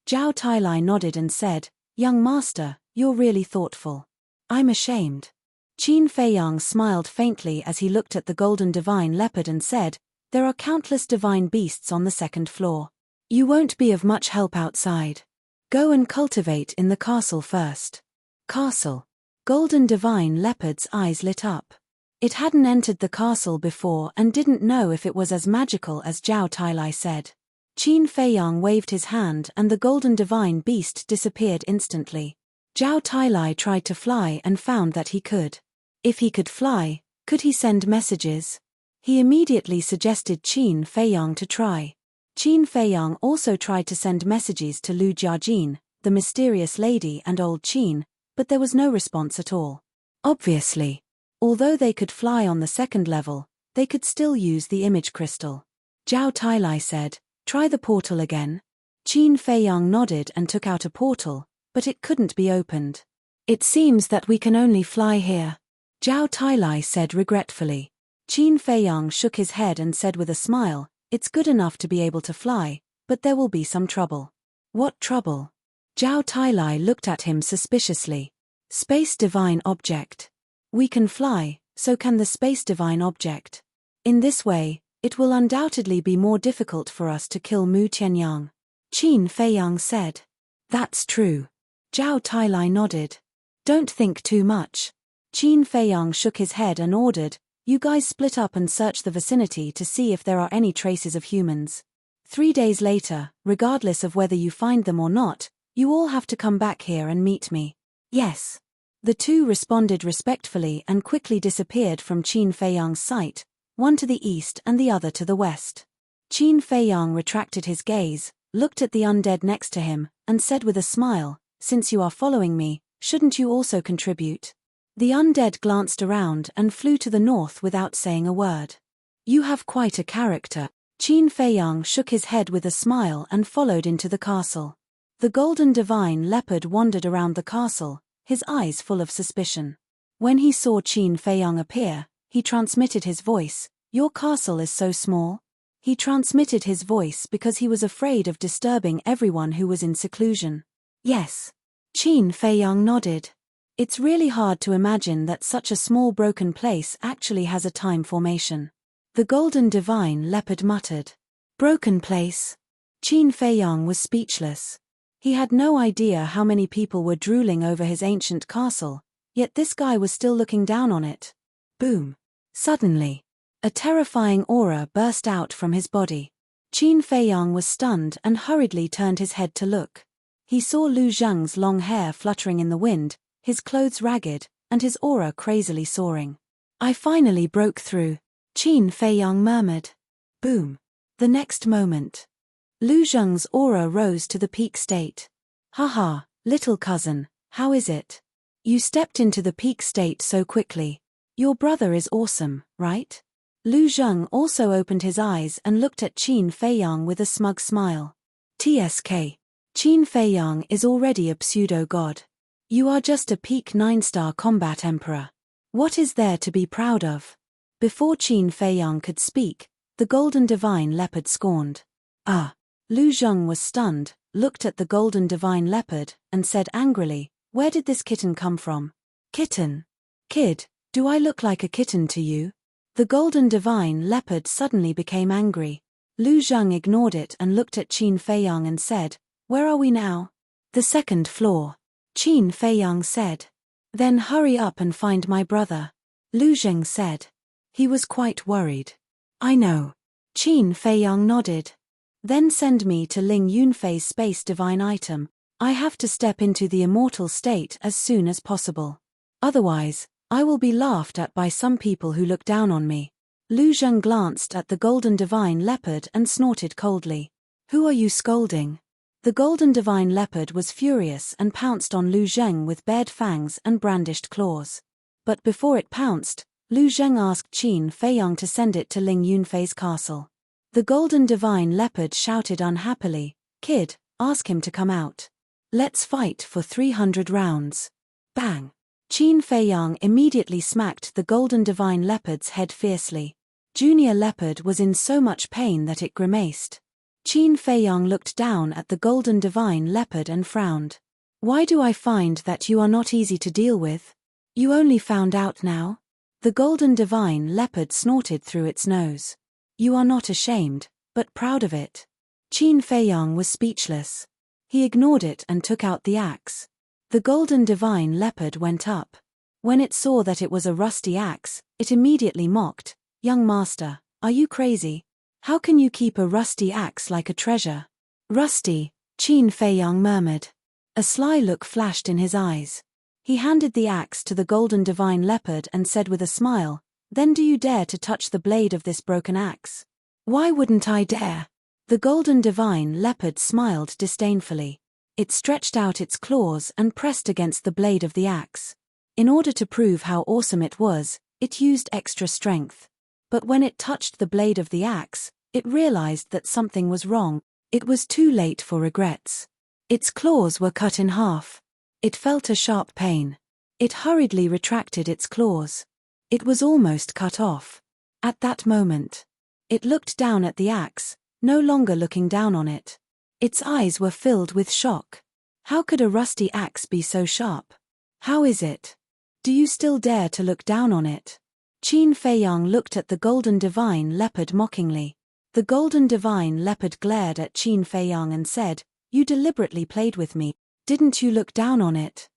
Zhao Tailai nodded and said, Young master, you're really thoughtful. I'm ashamed. Qin Feiyang smiled faintly as he looked at the golden divine leopard and said, There are countless divine beasts on the second floor. You won't be of much help outside. Go and cultivate in the castle first. Castle. Golden divine leopard's eyes lit up. It hadn't entered the castle before and didn't know if it was as magical as Zhao Tailai said. Qin Feiyang waved his hand and the golden divine beast disappeared instantly. Zhao Tailai tried to fly and found that he could. If he could fly, could he send messages? He immediately suggested Qin Feiyang to try. Qin Feiyang also tried to send messages to Lu Jiajin, the mysterious lady, and old Qin, but there was no response at all. Obviously. Although they could fly on the second level, they could still use the image crystal. Zhao Tailai said, "Try the portal again." Qin Feiyang nodded and took out a portal, but it couldn't be opened. "It seems that we can only fly here," Zhao Tailai said regretfully. Qin Feiyang shook his head and said with a smile, "It's good enough to be able to fly, but there will be some trouble." "What trouble?" Zhao Tailai looked at him suspiciously. "Space divine object. We can fly, so can the space divine object. In this way, it will undoubtedly be more difficult for us to kill Mu Tianyang," Qin Feiyang said. "That's true." Zhao Tailai nodded. "Don't think too much." Qin Feiyang shook his head and ordered, "You guys split up and search the vicinity to see if there are any traces of humans. 3 days later, regardless of whether you find them or not, you all have to come back here and meet me." "Yes." The two responded respectfully and quickly disappeared from Qin Feiyang's sight, one to the east and the other to the west. Qin Feiyang retracted his gaze, looked at the undead next to him, and said with a smile, "Since you are following me, shouldn't you also contribute?" The undead glanced around and flew to the north without saying a word. "You have quite a character." Qin Feiyang shook his head with a smile and followed into the castle. The golden divine leopard wandered around the castle, his eyes full of suspicion. When he saw Qin Feiyang appear, he transmitted his voice, "Your castle is so small?" He transmitted his voice because he was afraid of disturbing everyone who was in seclusion. "Yes." Qin Feiyang nodded. "It's really hard to imagine that such a small broken place actually has a time formation." The golden divine leopard muttered. "Broken place?" Qin Feiyang was speechless. He had no idea how many people were drooling over his ancient castle, yet this guy was still looking down on it. Boom. Suddenly, a terrifying aura burst out from his body. Qin Feiyang was stunned and hurriedly turned his head to look. He saw Lu Zheng's long hair fluttering in the wind, his clothes ragged, and his aura crazily soaring. "I finally broke through," Qin Feiyang murmured. Boom. The next moment, Lu Zheng's aura rose to the peak state. "Haha, little cousin, how is it? You stepped into the peak state so quickly. Your brother is awesome, right?" Lu Zheng also opened his eyes and looked at Qin Feiyang with a smug smile. "TSK. Qin Feiyang is already a pseudo-god. You are just a peak 9-star combat emperor. What is there to be proud of?" Before Qin Feiyang could speak, the golden divine leopard scorned. "Ah." Lu Zheng was stunned, looked at the golden divine leopard, and said angrily, "Where did this kitten come from?" "Kitten? Kid, do I look like a kitten to you?" The golden divine leopard suddenly became angry. Lu Zheng ignored it and looked at Qin Feiyang and said, "Where are we now?" "The second floor." Qin Feiyang said. "Then hurry up and find my brother," Lu Zheng said. He was quite worried. "I know." Qin Feiyang nodded. "Then send me to Ling Yunfei's space divine item. I have to step into the immortal state as soon as possible. Otherwise, I will be laughed at by some people who look down on me." Lu Zheng glanced at the golden divine leopard and snorted coldly. "Who are you scolding?" The golden divine leopard was furious and pounced on Lu Zheng with bared fangs and brandished claws. But before it pounced, Lu Zheng asked Qin Feiyang to send it to Ling Yunfei's castle. The golden divine leopard shouted unhappily, "Kid, ask him to come out. Let's fight for 300 rounds. Bang! Qin Feiyang immediately smacked the golden divine leopard's head fiercely. Junior leopard was in so much pain that it grimaced. Qin Feiyang looked down at the golden divine leopard and frowned. "Why do I find that you are not easy to deal with? You only found out now?" The golden divine leopard snorted through its nose. "You are not ashamed, but proud of it." Qin Feiyang was speechless. He ignored it and took out the axe. The golden divine leopard went up. When it saw that it was a rusty axe, it immediately mocked, "Young master, are you crazy? How can you keep a rusty axe like a treasure?" "Rusty," Qin Feiyang murmured. A sly look flashed in his eyes. He handed the axe to the golden divine leopard and said with a smile, "Then do you dare to touch the blade of this broken axe?" "Why wouldn't I dare?" The golden divine leopard smiled disdainfully. It stretched out its claws and pressed against the blade of the axe. In order to prove how awesome it was, it used extra strength. But when it touched the blade of the axe, it realized that something was wrong. It was too late for regrets. Its claws were cut in half. It felt a sharp pain. It hurriedly retracted its claws. It was almost cut off. At that moment, it looked down at the axe, no longer looking down on it. Its eyes were filled with shock. How could a rusty axe be so sharp? How is it? Do you still dare to look down on it? Qin Feiyang looked at the golden divine leopard mockingly. The golden divine leopard glared at Qin Feiyang and said, "You deliberately played with me. Didn't you look down on it?"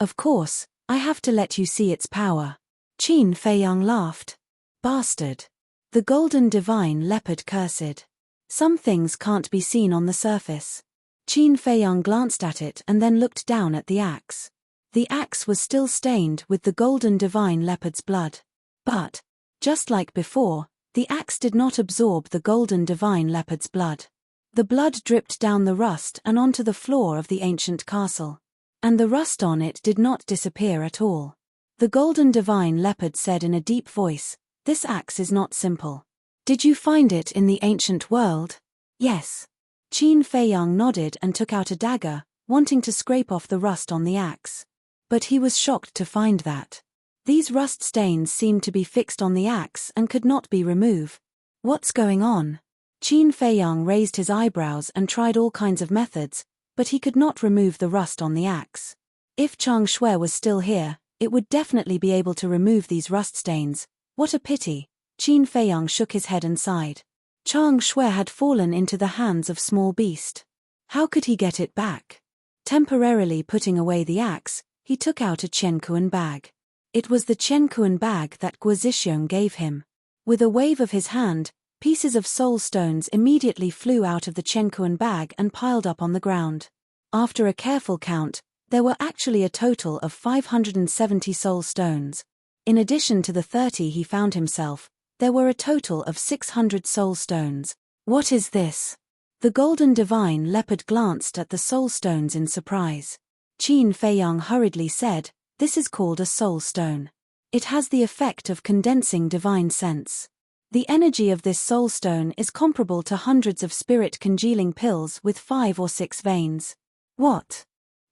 "Of course, I have to let you see its power." Qin Feiyang laughed. "Bastard." The golden divine leopard cursed. "Some things can't be seen on the surface." Qin Feiyang glanced at it and then looked down at the axe. The axe was still stained with the golden divine leopard's blood. But, just like before, the axe did not absorb the golden divine leopard's blood. The blood dripped down the rust and onto the floor of the ancient castle. And the rust on it did not disappear at all. The golden divine leopard said in a deep voice, "This axe is not simple. Did you find it in the ancient world?" "Yes." Qin Feiyang nodded and took out a dagger, wanting to scrape off the rust on the axe. But he was shocked to find that these rust stains seemed to be fixed on the axe and could not be removed. "What's going on?" Qin Feiyang raised his eyebrows and tried all kinds of methods, but he could not remove the rust on the axe. If Chang Shui was still here, it would definitely be able to remove these rust stains. What a pity. Qin Feiyang shook his head and sighed. Chang Shui had fallen into the hands of small beast. How could he get it back? Temporarily putting away the axe, he took out a Qiankuan bag. It was the Qiankuan bag that Guozhixiong gave him. With a wave of his hand, pieces of soul stones immediately flew out of the Qiankuan bag and piled up on the ground. After a careful count, there were actually a total of 570 soul stones. In addition to the 30 he found himself, there were a total of 600 soul stones. "What is this?" The golden divine leopard glanced at the soul stones in surprise. Qin Feiyang hurriedly said, "This is called a soul stone. It has the effect of condensing divine sense. The energy of this soul stone is comparable to hundreds of spirit congealing pills with 5 or 6 veins." "What?"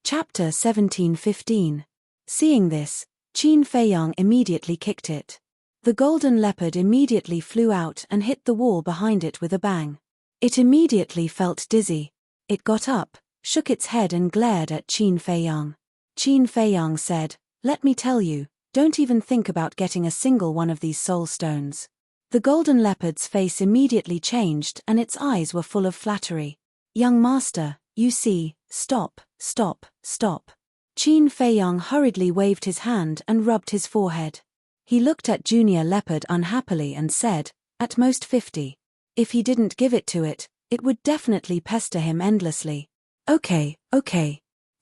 Chapter 17:15. Seeing this, Qin Feiyang immediately kicked it. The golden leopard immediately flew out and hit the wall behind it with a bang. It immediately felt dizzy. It got up, shook its head and glared at Qin Feiyang. Qin Feiyang said, "Let me tell you, don't even think about getting a single one of these soul stones." The golden leopard's face immediately changed and its eyes were full of flattery. "Young master, you see, stop, stop, stop." Qin Feiyang hurriedly waved his hand and rubbed his forehead. He looked at Junior Leopard unhappily and said, "At most 50. If he didn't give it to it, it would definitely pester him endlessly." Okay.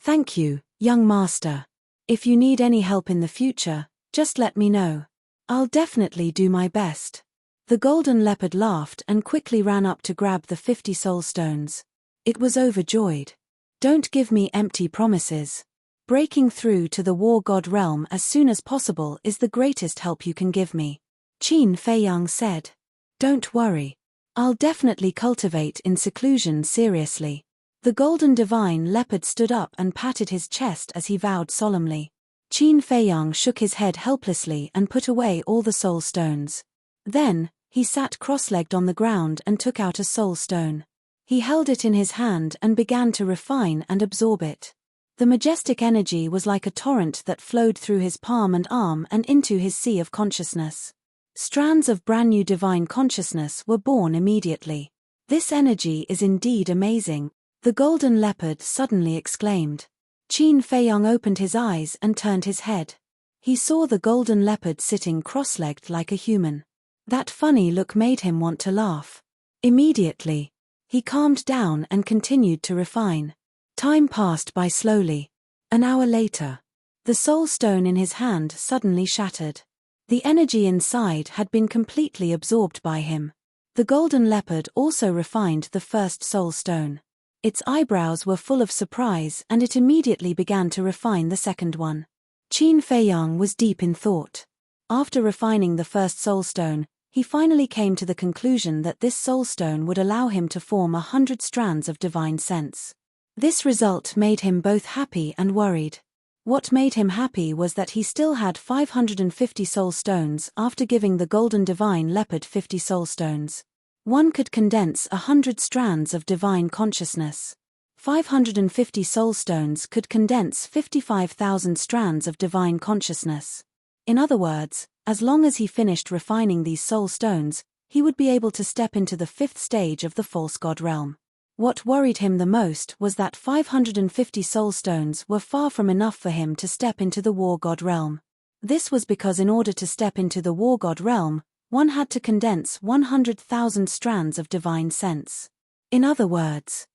Thank you, young master. If you need any help in the future, just let me know. I'll definitely do my best." The golden leopard laughed and quickly ran up to grab the 50 soul stones. It was overjoyed. "Don't give me empty promises. Breaking through to the war god realm as soon as possible is the greatest help you can give me," Qin Feiyang said. "Don't worry. I'll definitely cultivate in seclusion seriously." The golden divine leopard stood up and patted his chest as he vowed solemnly. Qin Feiyang shook his head helplessly and put away all the soul stones. Then, he sat cross-legged on the ground and took out a soul stone. He held it in his hand and began to refine and absorb it. The majestic energy was like a torrent that flowed through his palm and arm and into his sea of consciousness. Strands of brand new divine consciousness were born immediately. "This energy is indeed amazing," the golden leopard suddenly exclaimed. Qin Feiyang opened his eyes and turned his head. He saw the golden leopard sitting cross-legged like a human. That funny look made him want to laugh. Immediately, he calmed down and continued to refine. Time passed by slowly. An hour later. The soul stone in his hand suddenly shattered. The energy inside had been completely absorbed by him. The golden leopard also refined the first soul stone. Its eyebrows were full of surprise and it immediately began to refine the second one. Qin Feiyang was deep in thought. After refining the first soul stone, he finally came to the conclusion that this soul stone would allow him to form 100 strands of divine sense. This result made him both happy and worried. What made him happy was that he still had 550 soul stones after giving the golden divine leopard 50 soul stones. One could condense 100 strands of divine consciousness. 550 soul stones could condense 55,000 strands of divine consciousness. In other words, as long as he finished refining these soul stones, he would be able to step into the 5th stage of the false god realm. What worried him the most was that 550 soul stones were far from enough for him to step into the war god realm. This was because in order to step into the war god realm, one had to condense 100,000 strands of divine sense. In other words,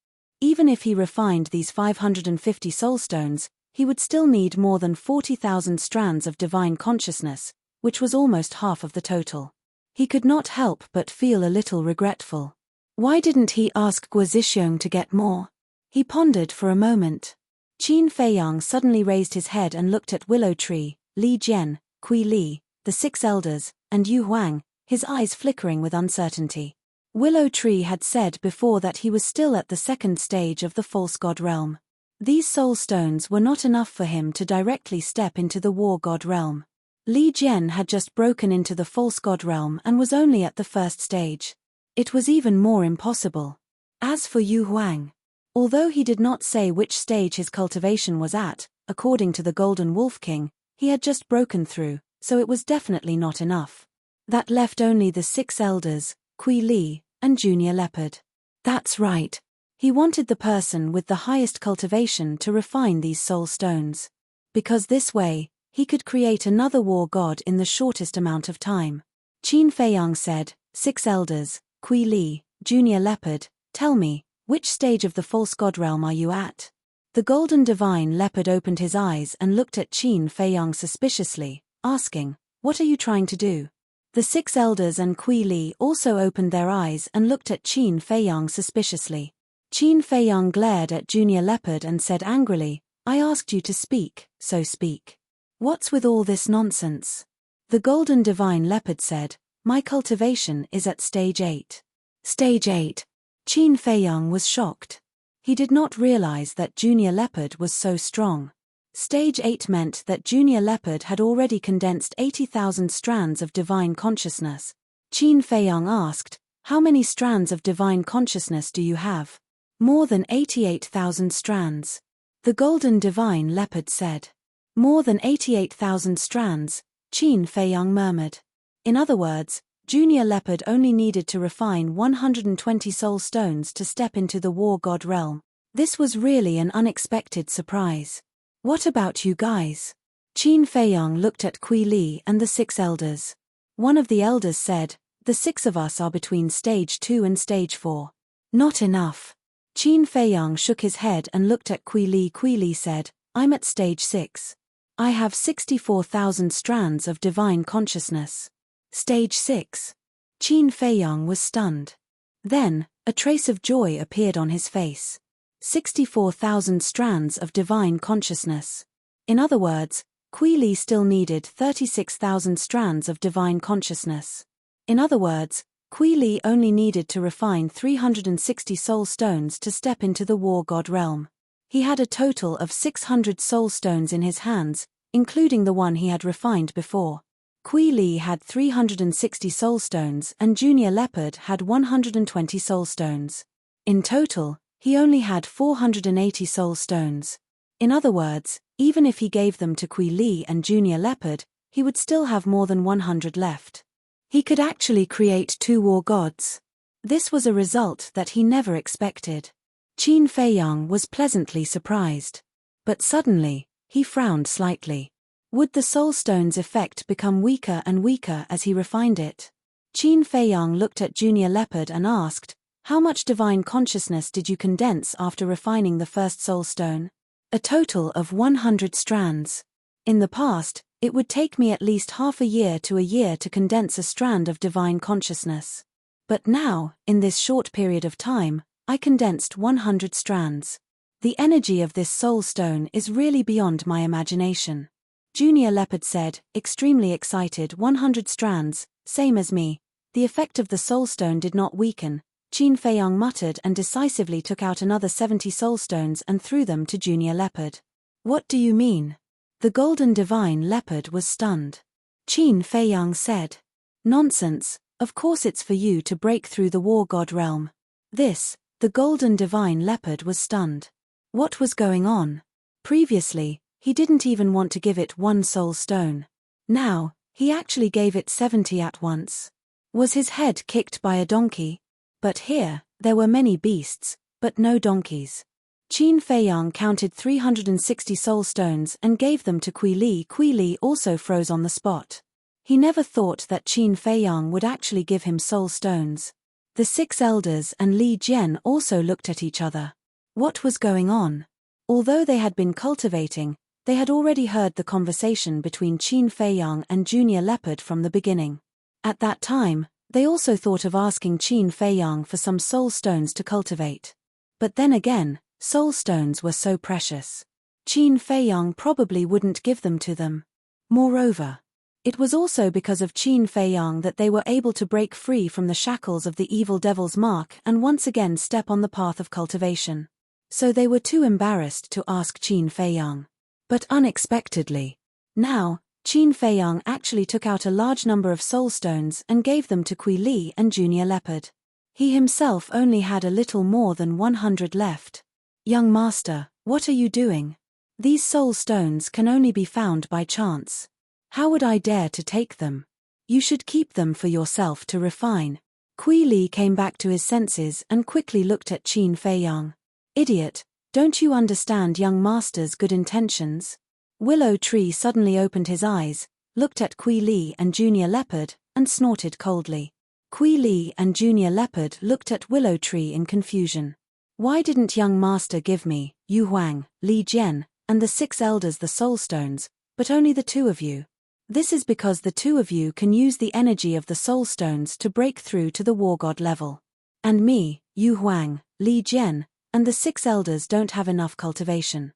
even if he refined these 550 soul stones, he would still need more than 40,000 strands of divine consciousness, which was almost half of the total. He could not help but feel a little regretful. Why didn't he ask Guo Zixiong to get more? He pondered for a moment. Qin Feiyang suddenly raised his head and looked at Willow Tree, Li Jian, Kui Li, the 6 elders, and Yu Huang, his eyes flickering with uncertainty. Willow Tree had said before that he was still at the 2nd stage of the false god realm. These soul stones were not enough for him to directly step into the war god realm. Li Jian had just broken into the false god realm and was only at the 1st stage. It was even more impossible. As for Yu Huang, although he did not say which stage his cultivation was at, according to the Golden Wolf King, he had just broken through, so it was definitely not enough. That left only the 6 elders, Kui Li, and Junior Leopard. That's right. He wanted the person with the highest cultivation to refine these soul stones. Because this way, he could create another war god in the shortest amount of time. Qin Feiyang said, 6 elders, Kui Li, Junior Leopard, tell me, which stage of the false god realm are you at? The golden divine leopard opened his eyes and looked at Qin Feiyang suspiciously, asking, what are you trying to do? The 6 elders and Kui Li also opened their eyes and looked at Qin Feiyang suspiciously. Qin Feiyang glared at Junior Leopard and said angrily, I asked you to speak, so speak. What's with all this nonsense? The golden divine leopard said, my cultivation is at stage 8. Stage 8. Qin Feiyang was shocked. He did not realize that Junior Leopard was so strong. Stage 8 meant that Junior Leopard had already condensed 80,000 strands of divine consciousness. Qin Feiyang asked, how many strands of divine consciousness do you have? More than 88,000 strands. The golden divine leopard said. More than 88,000 strands, Qin Feiyang murmured. In other words, Junior Leopard only needed to refine 120 soul stones to step into the war god realm. This was really an unexpected surprise. What about you guys? Qin Feiyang looked at Kui Li and the 6 elders. One of the elders said, the 6 of us are between stage 2 and stage 4. Not enough. Qin Feiyang shook his head and looked at Kui Li. Kui Li said, I'm at stage 6. I have 64,000 strands of divine consciousness. Stage 6. Qin Feiyang was stunned. Then, a trace of joy appeared on his face. 64,000 strands of divine consciousness. In other words, Kui Li still needed 36,000 strands of divine consciousness. In other words, Kui Li only needed to refine 360 soul stones to step into the war god realm. He had a total of 600 soul stones in his hands, including the one he had refined before. Kui Li had 360 soul stones and Junior Leopard had 120 soul stones. In total, he only had 480 soul stones. In other words, even if he gave them to Kui Li and Junior Leopard, he would still have more than 100 left. He could actually create 2 war gods. This was a result that he never expected. Qin Feiyang was pleasantly surprised. But suddenly, he frowned slightly. Would the soul stone's effect become weaker and weaker as he refined it? Qin Feiyang looked at Junior Leopard and asked, How much divine consciousness did you condense after refining the first soul stone? A total of 100 strands. In the past, it would take me at least half a year to condense a strand of divine consciousness. But now, in this short period of time, I condensed 100 strands. The energy of this soul stone is really beyond my imagination. Junior Leopard said, extremely excited. 100 strands, same as me. The effect of the soul stone did not weaken. Qin Feiyang muttered and decisively took out another 70 soul stones and threw them to Junior Leopard. What do you mean? The golden divine leopard was stunned. Qin Feiyang said, nonsense, of course it's for you to break through the war god realm. The golden divine leopard was stunned. What was going on? Previously, he didn't even want to give it one soul stone. Now, he actually gave it 70 at once. Was his head kicked by a donkey? But here, there were many beasts, but no donkeys. Qin Feiyang counted 360 soul stones and gave them to Kui Li. Kui Li also froze on the spot. He never thought that Qin Feiyang would actually give him soul stones. The 6 elders and Li Jian also looked at each other. What was going on? Although they had been cultivating, they had already heard the conversation between Qin Feiyang and Junior Leopard from the beginning. At that time, they also thought of asking Qin Feiyang for some soul stones to cultivate. But then again, soul stones were so precious. Qin Feiyang probably wouldn't give them to them. Moreover, it was also because of Qin Feiyang that they were able to break free from the shackles of the evil devil's mark and once again step on the path of cultivation. So they were too embarrassed to ask Qin Feiyang. But unexpectedly, now, Qin Feiyang actually took out a large number of soul stones and gave them to Kui Li and Junior Leopard. He himself only had a little more than 100 left. Young master, what are you doing? These soul stones can only be found by chance. How would I dare to take them? You should keep them for yourself to refine. Kui Li came back to his senses and quickly looked at Qin Feiyang. Idiot, don't you understand young master's good intentions? Willow Tree suddenly opened his eyes, looked at Kui Li and Junior Leopard, and snorted coldly. Kui Li and Junior Leopard looked at Willow Tree in confusion. Why didn't young master give me, Yu Huang, Li Jian, and the 6 elders the soul stones, but only the 2 of you? This is because the 2 of you can use the energy of the soul stones to break through to the war god level. And me, Yu Huang, Li Jian, and the 6 elders don't have enough cultivation.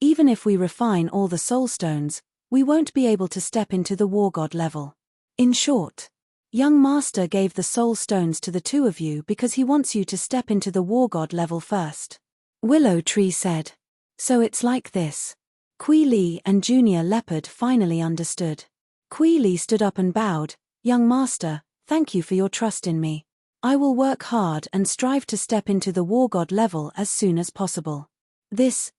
Even if we refine all the soul stones, we won't be able to step into the war god level. In short, young master gave the soul stones to the 2 of you because he wants you to step into the war god level first. Willow Tree said. So it's like this. Kui Li and Junior Leopard finally understood. Kui Li stood up and bowed. Young master, thank you for your trust in me. I will work hard and strive to step into the war god level as soon as possible.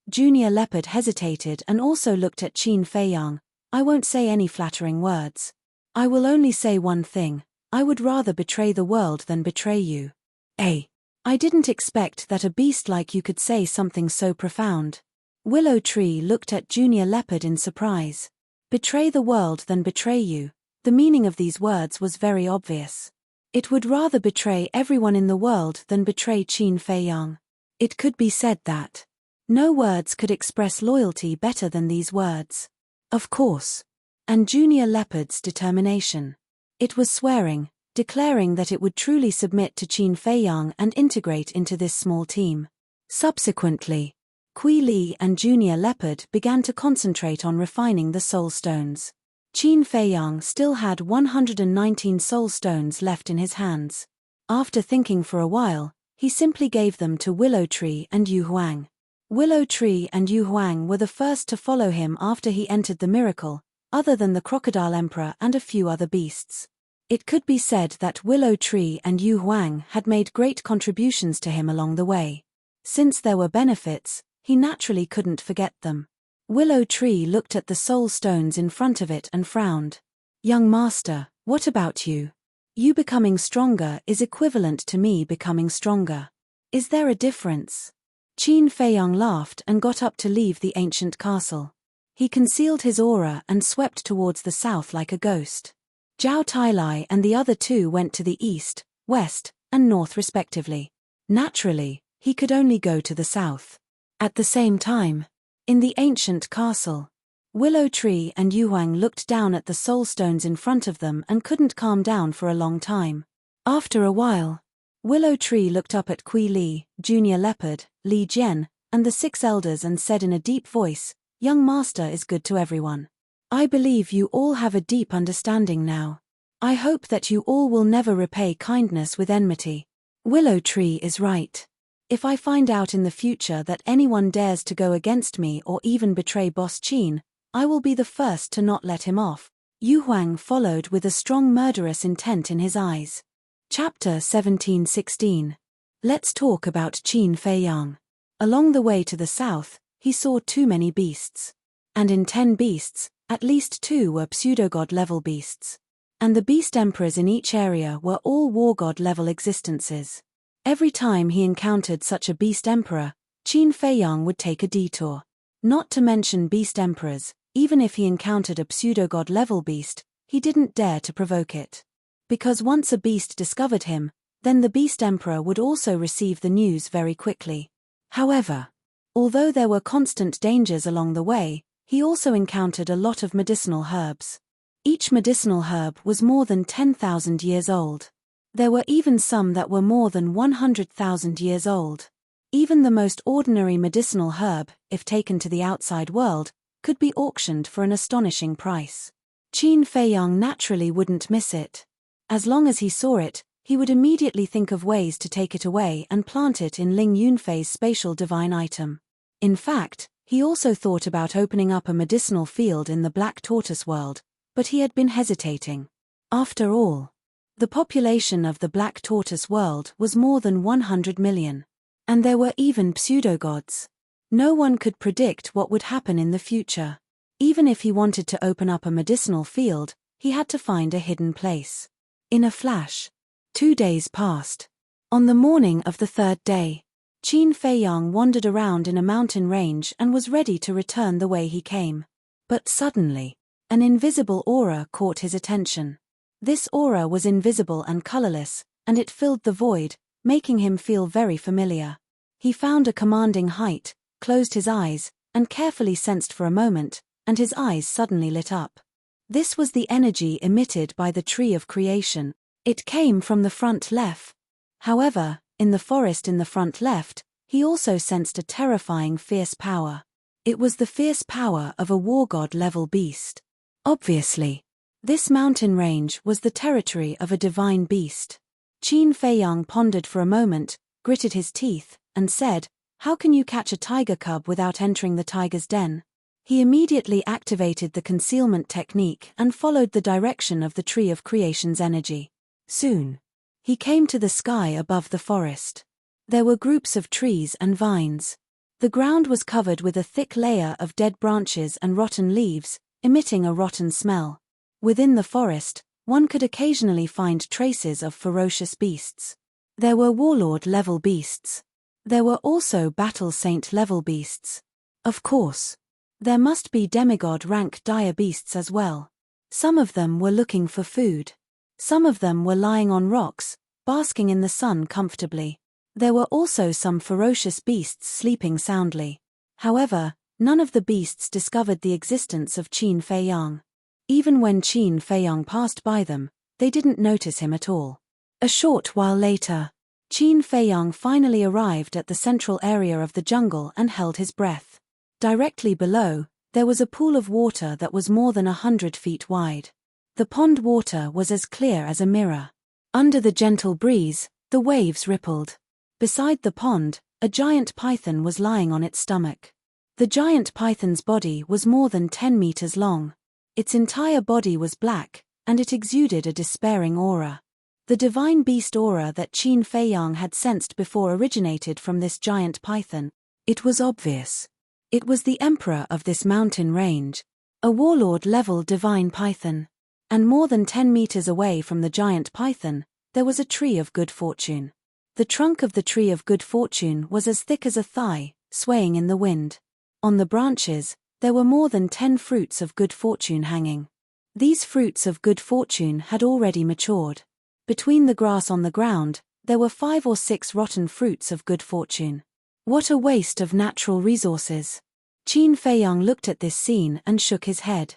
Junior Leopard hesitated and also looked at Qin Feiyang. I won't say any flattering words. I will only say one thing. I would rather betray the world than betray you. I didn't expect that a beast like you could say something so profound. Willow Tree looked at Junior Leopard in surprise. Betray the world than betray you. The meaning of these words was very obvious. It would rather betray everyone in the world than betray Qin Feiyang. It could be said that no words could express loyalty better than these words. Of course. And Junior Leopard's determination. It was swearing, declaring that it would truly submit to Qin Feiyang and integrate into this small team. Subsequently, Kui Li and Junior Leopard began to concentrate on refining the soul stones. Qin Feiyang still had 119 soul stones left in his hands. After thinking for a while, he simply gave them to Willow Tree and Yu Huang. Willow Tree and Yu Huang were the first to follow him after he entered the miracle, other than the Crocodile Emperor and a few other beasts. It could be said that Willow Tree and Yu Huang had made great contributions to him along the way. Since there were benefits, he naturally couldn't forget them. Willow Tree looked at the soul stones in front of it and frowned. Young master, what about you? You becoming stronger is equivalent to me becoming stronger. Is there a difference? Qin Feiyang laughed and got up to leave the ancient castle. He concealed his aura and swept towards the south like a ghost. Zhao Tailai and the other 2 went to the east, west, and north respectively. Naturally, he could only go to the south. At the same time, in the ancient castle, Willow Tree and Yuhuang looked down at the soul stones in front of them and couldn't calm down for a long time. After a while, Willow Tree looked up at Kui Li, Junior Leopard, Li Jian, and the 6 elders and said in a deep voice, "Young master is good to everyone. I believe you all have a deep understanding now. I hope that you all will never repay kindness with enmity. Willow Tree is right. If I find out in the future that anyone dares to go against me or even betray Boss Qin, I will be the first to not let him off." Yuhuang followed with a strong murderous intent in his eyes. Chapter 17-16. Let's talk about Qin Feiyang. Along the way to the south, he saw too many beasts. And in 10 beasts, at least 2 were pseudogod-level beasts. And the beast emperors in each area were all war-god-level existences. Every time he encountered such a beast emperor, Qin Feiyang would take a detour. Not to mention beast emperors, even if he encountered a pseudogod-level beast, he didn't dare to provoke it. Because once a beast discovered him, then the beast emperor would also receive the news very quickly. However, although there were constant dangers along the way, he also encountered a lot of medicinal herbs. Each medicinal herb was more than 10,000 years old. There were even some that were more than 100,000 years old. Even the most ordinary medicinal herb, if taken to the outside world, could be auctioned for an astonishing price. Qin Feiyang naturally wouldn't miss it. As long as he saw it, he would immediately think of ways to take it away and plant it in Ling Yunfei's spatial divine item. In fact, he also thought about opening up a medicinal field in the Black Tortoise world, but he had been hesitating. After all, the population of the Black Tortoise world was more than 100 million. And there were even pseudogods. No one could predict what would happen in the future. Even if he wanted to open up a medicinal field, he had to find a hidden place. In a flash, 2 days passed. On the morning of the 3rd day, Qin Feiyang wandered around in a mountain range and was ready to return the way he came. But suddenly, an invisible aura caught his attention. This aura was invisible and colorless, and it filled the void, making him feel very familiar. He found a commanding height, closed his eyes, and carefully sensed for a moment, and his eyes suddenly lit up. This was the energy emitted by the tree of creation. It came from the front left. However, in the forest in the front left, he also sensed a terrifying fierce power. It was the fierce power of a war-god-level beast. Obviously, this mountain range was the territory of a divine beast. Qin Feiyang pondered for a moment, gritted his teeth, and said, "How can you catch a tiger cub without entering the tiger's den?" He immediately activated the concealment technique and followed the direction of the tree of creation's energy. Soon, he came to the sky above the forest. There were groups of trees and vines. The ground was covered with a thick layer of dead branches and rotten leaves, emitting a rotten smell. Within the forest, one could occasionally find traces of ferocious beasts. There were warlord-level beasts. There were also battle saint-level beasts. Of course, there must be demigod-rank dire beasts as well. Some of them were looking for food. Some of them were lying on rocks, basking in the sun comfortably. There were also some ferocious beasts sleeping soundly. However, none of the beasts discovered the existence of Qin Feiyang. Even when Qin Feiyang passed by them, they didn't notice him at all. A short while later, Qin Feiyang finally arrived at the central area of the jungle and held his breath. Directly below, there was a pool of water that was more than 100 feet wide. The pond water was as clear as a mirror. Under the gentle breeze, the waves rippled. Beside the pond, a giant python was lying on its stomach. The giant python's body was more than 10 meters long. Its entire body was black, and it exuded a despairing aura. The divine beast aura that Qin Feiyang had sensed before originated from this giant python. It was obvious. It was the emperor of this mountain range, a warlord-level divine python. And more than 10 meters away from the giant python, there was a tree of good fortune. The trunk of the tree of good fortune was as thick as a thigh, swaying in the wind. On the branches, there were more than 10 fruits of good fortune hanging. These fruits of good fortune had already matured. Between the grass on the ground, There were 5 or 6 rotten fruits of good fortune. What a waste of natural resources. Qin Feiyang looked at this scene and shook his head.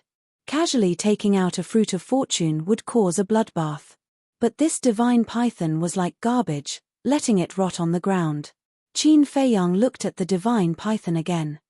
Casually taking out a fruit of fortune would cause a bloodbath. But this divine python was like garbage, letting it rot on the ground. Qin Feiyang looked at the divine python again.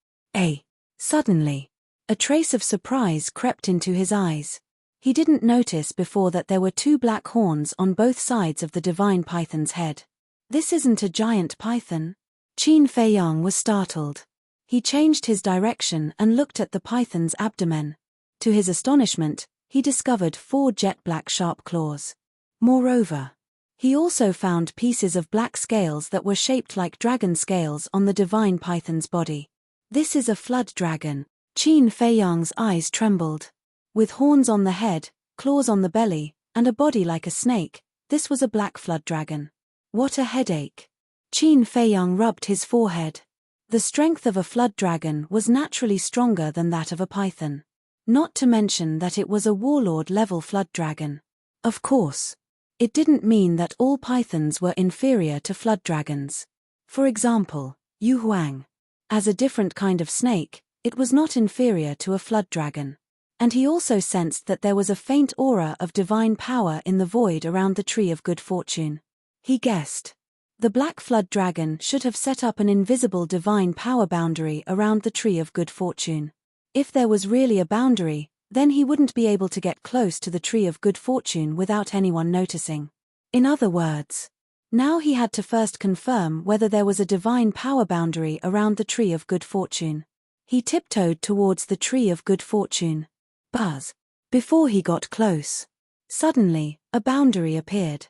Suddenly, a trace of surprise crept into his eyes. He didn't notice before that there were 2 black horns on both sides of the divine python's head. This isn't a giant python. Qin Feiyang was startled. He changed his direction and looked at the python's abdomen. To his astonishment, he discovered 4 jet-black sharp claws. Moreover, he also found pieces of black scales that were shaped like dragon scales on the divine python's body. This is a flood dragon. Qin Feiyang's eyes trembled. With horns on the head, claws on the belly, and a body like a snake, this was a black flood dragon. What a headache. Qin Feiyang rubbed his forehead. The strength of a flood dragon was naturally stronger than that of a python. Not to mention that it was a warlord-level flood dragon. Of course, it didn't mean that all pythons were inferior to flood dragons. For example, Yu Huang. As a different kind of snake, it was not inferior to a flood dragon. And he also sensed that there was a faint aura of divine power in the void around the tree of good fortune. He guessed. The black flood dragon should have set up an invisible divine power boundary around the tree of good fortune. If there was really a boundary, then he wouldn't be able to get close to the tree of good fortune without anyone noticing. In other words, now he had to first confirm whether there was a divine power boundary around the tree of good fortune. He tiptoed towards the tree of good fortune. Buzz. Before he got close, suddenly, a boundary appeared.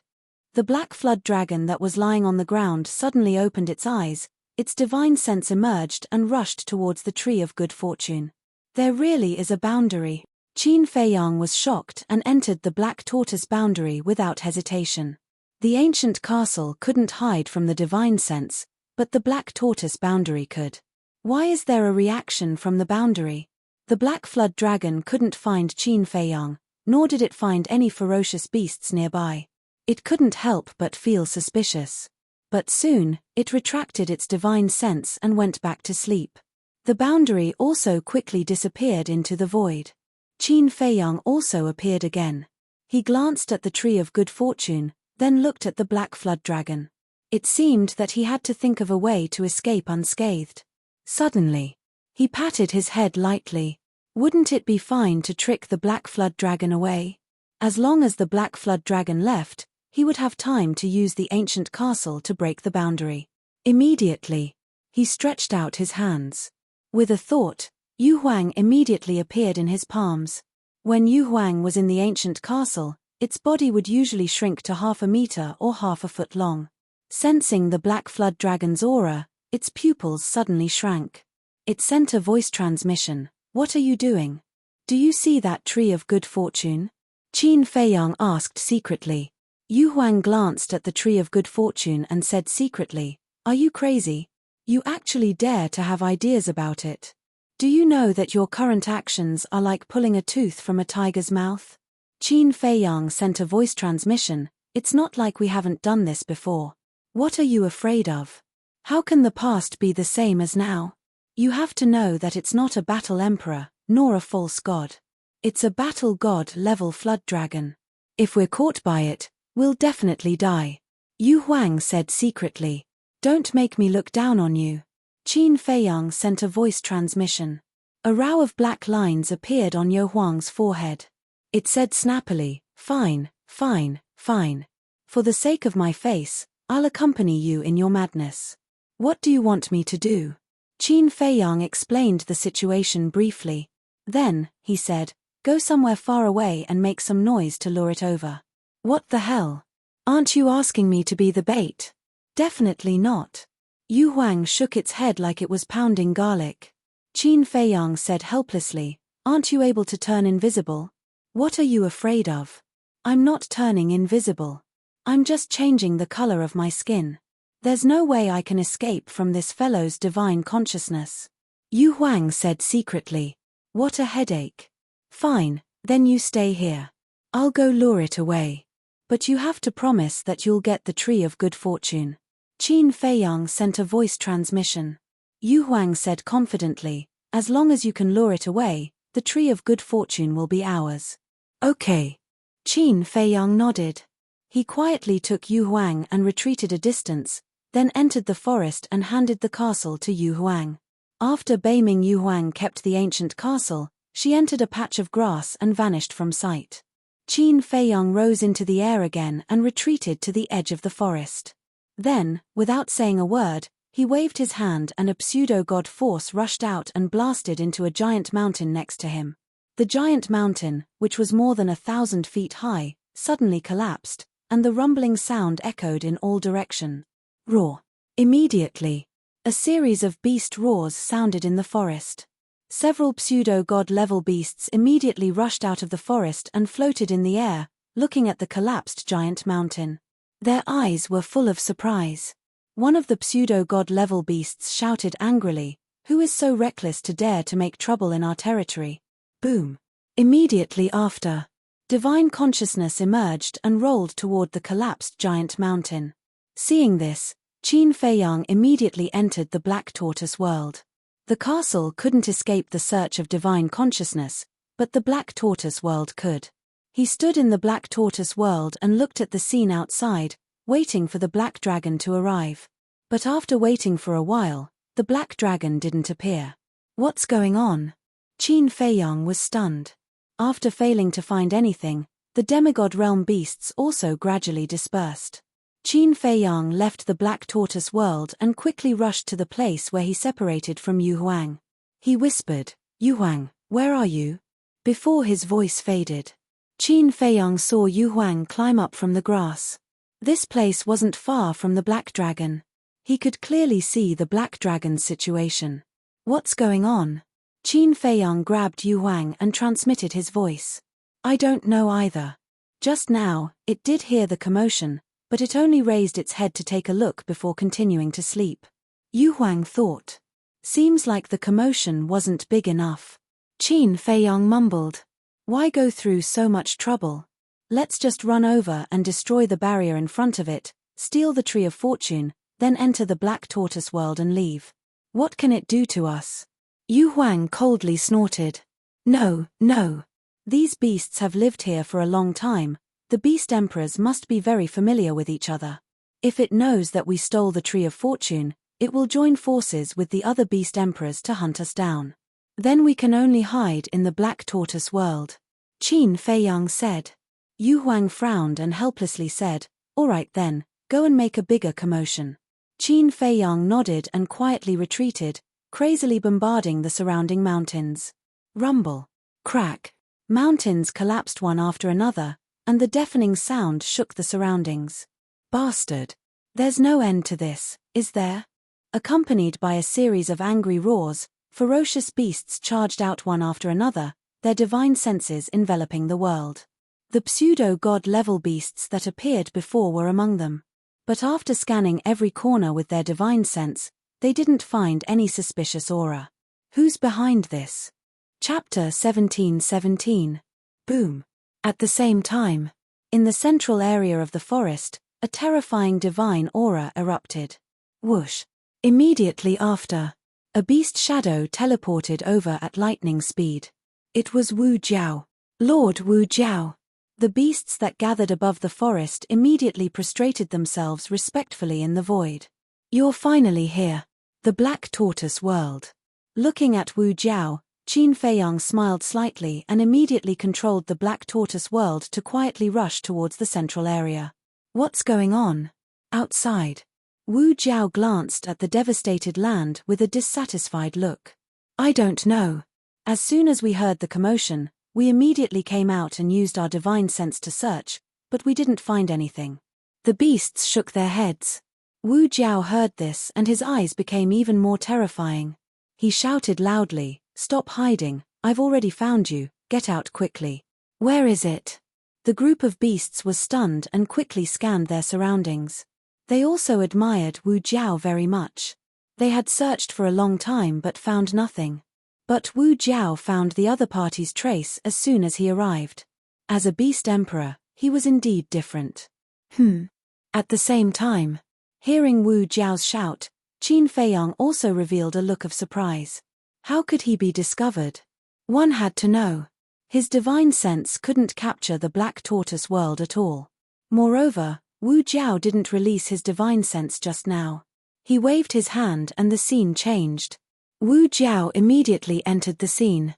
The black flood dragon that was lying on the ground suddenly opened its eyes, its divine sense emerged and rushed towards the tree of good fortune. There really is a boundary. Qin Feiyang was shocked and entered the black tortoise boundary without hesitation. The ancient castle couldn't hide from the divine sense, but the black tortoise boundary could. Why is there a reaction from the boundary? The black flood dragon couldn't find Qin Feiyang, nor did it find any ferocious beasts nearby. It couldn't help but feel suspicious. But soon, it retracted its divine sense and went back to sleep. The boundary also quickly disappeared into the void. Qin Feiyang also appeared again. He glanced at the tree of good fortune, then looked at the black flood dragon. It seemed that he had to think of a way to escape unscathed. Suddenly, he patted his head lightly. Wouldn't it be fine to trick the black flood dragon away? As long as the black flood dragon left, he would have time to use the ancient castle to break the boundary. Immediately, he stretched out his hands. With a thought, Yu Huang immediately appeared in his palms. When Yu Huang was in the ancient castle, its body would usually shrink to half a meter or half a foot long. Sensing the black flood dragon's aura, its pupils suddenly shrank. It sent a voice transmission. What are you doing? Do you see that tree of good fortune? Qin Feiyang asked secretly. Yu Huang glanced at the tree of good fortune and said secretly, Are you crazy? You actually dare to have ideas about it. Do you know that your current actions are like pulling a tooth from a tiger's mouth? Qin Feiyang sent a voice transmission. It's not like we haven't done this before. What are you afraid of? How can the past be the same as now? You have to know that it's not a battle emperor, nor a false god. It's a battle god-level flood dragon. If we're caught by it, we'll definitely die. Yu Huang said secretly. Don't make me look down on you. Qin Feiyang sent a voice transmission. A row of black lines appeared on Yu Huang's forehead. It said snappily, Fine, fine, fine. For the sake of my face, I'll accompany you in your madness. What do you want me to do? Qin Feiyang explained the situation briefly. Then, he said, Go somewhere far away and make some noise to lure it over. What the hell? Aren't you asking me to be the bait? Definitely not. Yu Huang shook its head like it was pounding garlic. Qin Feiyang said helplessly, Aren't you able to turn invisible? What are you afraid of? I'm not turning invisible. I'm just changing the color of my skin. There's no way I can escape from this fellow's divine consciousness. Yu Huang said secretly. What a headache. Fine, then you stay here. I'll go lure it away. But you have to promise that you'll get the tree of good fortune. Qin Feiyang sent a voice transmission. Yu Huang said confidently, as long as you can lure it away, the tree of good fortune will be ours. Okay. Qin Feiyang nodded. He quietly took Yu Huang and retreated a distance, then entered the forest and handed the castle to Yu Huang. After Beiming Yu Huang kept the ancient castle, she entered a patch of grass and vanished from sight. Qin Feiyang rose into the air again and retreated to the edge of the forest. Then, without saying a word, he waved his hand and a pseudo-god force rushed out and blasted into a giant mountain next to him. The giant mountain, which was more than 1,000 feet high, suddenly collapsed, and the rumbling sound echoed in all directions. Roar. Immediately, a series of beast roars sounded in the forest. Several pseudo-god level beasts immediately rushed out of the forest and floated in the air, looking at the collapsed giant mountain. Their eyes were full of surprise. One of the pseudo-god level beasts shouted angrily, "Who is so reckless to dare to make trouble in our territory?" Boom. Immediately after, divine consciousness emerged and rolled toward the collapsed giant mountain. Seeing this, Qin Feiyang immediately entered the Black Tortoise world. The castle couldn't escape the search of divine consciousness, but the Black Tortoise world could. He stood in the Black Tortoise world and looked at the scene outside, waiting for the Black Dragon to arrive. But after waiting for a while, the Black Dragon didn't appear. What's going on? Qin Feiyang was stunned. After failing to find anything, the demigod realm beasts also gradually dispersed. Qin Feiyang left the Black Tortoise world and quickly rushed to the place where he separated from Yu Huang. He whispered, "Yu Huang, where are you?" Before his voice faded, Qin Feiyang saw Yu Huang climb up from the grass. This place wasn't far from the Black Dragon. He could clearly see the Black Dragon's situation. What's going on? Qin Feiyang grabbed Yu Huang and transmitted his voice. I don't know either. Just now, it did hear the commotion, but it only raised its head to take a look before continuing to sleep. Yu Huang thought. Seems like the commotion wasn't big enough. Qin Feiyang mumbled. Why go through so much trouble? Let's just run over and destroy the barrier in front of it, steal the Tree of Fortune, then enter the Black Tortoise world and leave. What can it do to us? Yu Huang coldly snorted. No, no. These beasts have lived here for a long time. The beast emperors must be very familiar with each other. If it knows that we stole the Tree of Fortune, it will join forces with the other beast emperors to hunt us down. Then we can only hide in the Black Tortoise world. Qin Feiyang said. Yu Huang frowned and helplessly said, "All right then, go and make a bigger commotion." Qin Feiyang nodded and quietly retreated, crazily bombarding the surrounding mountains. Rumble. Crack. Mountains collapsed one after another, and the deafening sound shook the surroundings. Bastard. There's no end to this, is there? Accompanied by a series of angry roars, ferocious beasts charged out one after another, their divine senses enveloping the world. The pseudo-god level beasts that appeared before were among them. But after scanning every corner with their divine sense, they didn't find any suspicious aura. Who's behind this? Chapter 17:17. Boom. At the same time, in the central area of the forest, a terrifying divine aura erupted. Whoosh. Immediately after, a beast shadow teleported over at lightning speed. It was Wu Jiao. Lord Wu Jiao. The beasts that gathered above the forest immediately prostrated themselves respectfully in the void. You're finally here. The Black Tortoise world. Looking at Wu Jiao, Qin Feiyang smiled slightly and immediately controlled the Black Tortoise world to quietly rush towards the central area. What's going on? Outside. Wu Jiao glanced at the devastated land with a dissatisfied look. I don't know. As soon as we heard the commotion, we immediately came out and used our divine sense to search, but we didn't find anything. The beasts shook their heads. Wu Jiao heard this and his eyes became even more terrifying. He shouted loudly, "Stop hiding, I've already found you, get out quickly." Where is it? The group of beasts was stunned and quickly scanned their surroundings. They also admired Wu Jiao very much. They had searched for a long time but found nothing. But Wu Jiao found the other party's trace as soon as he arrived. As a beast emperor, He was indeed different. At the same time, hearing Wu Jiao's shout, Qin Feiyang also revealed a look of surprise. How could he be discovered? One had to know. His divine sense couldn't capture the black tortoise world at all. Moreover, Wu Jiao didn't release his divine sense just now. He waved his hand and the scene changed. Wu Jiao immediately entered the scene.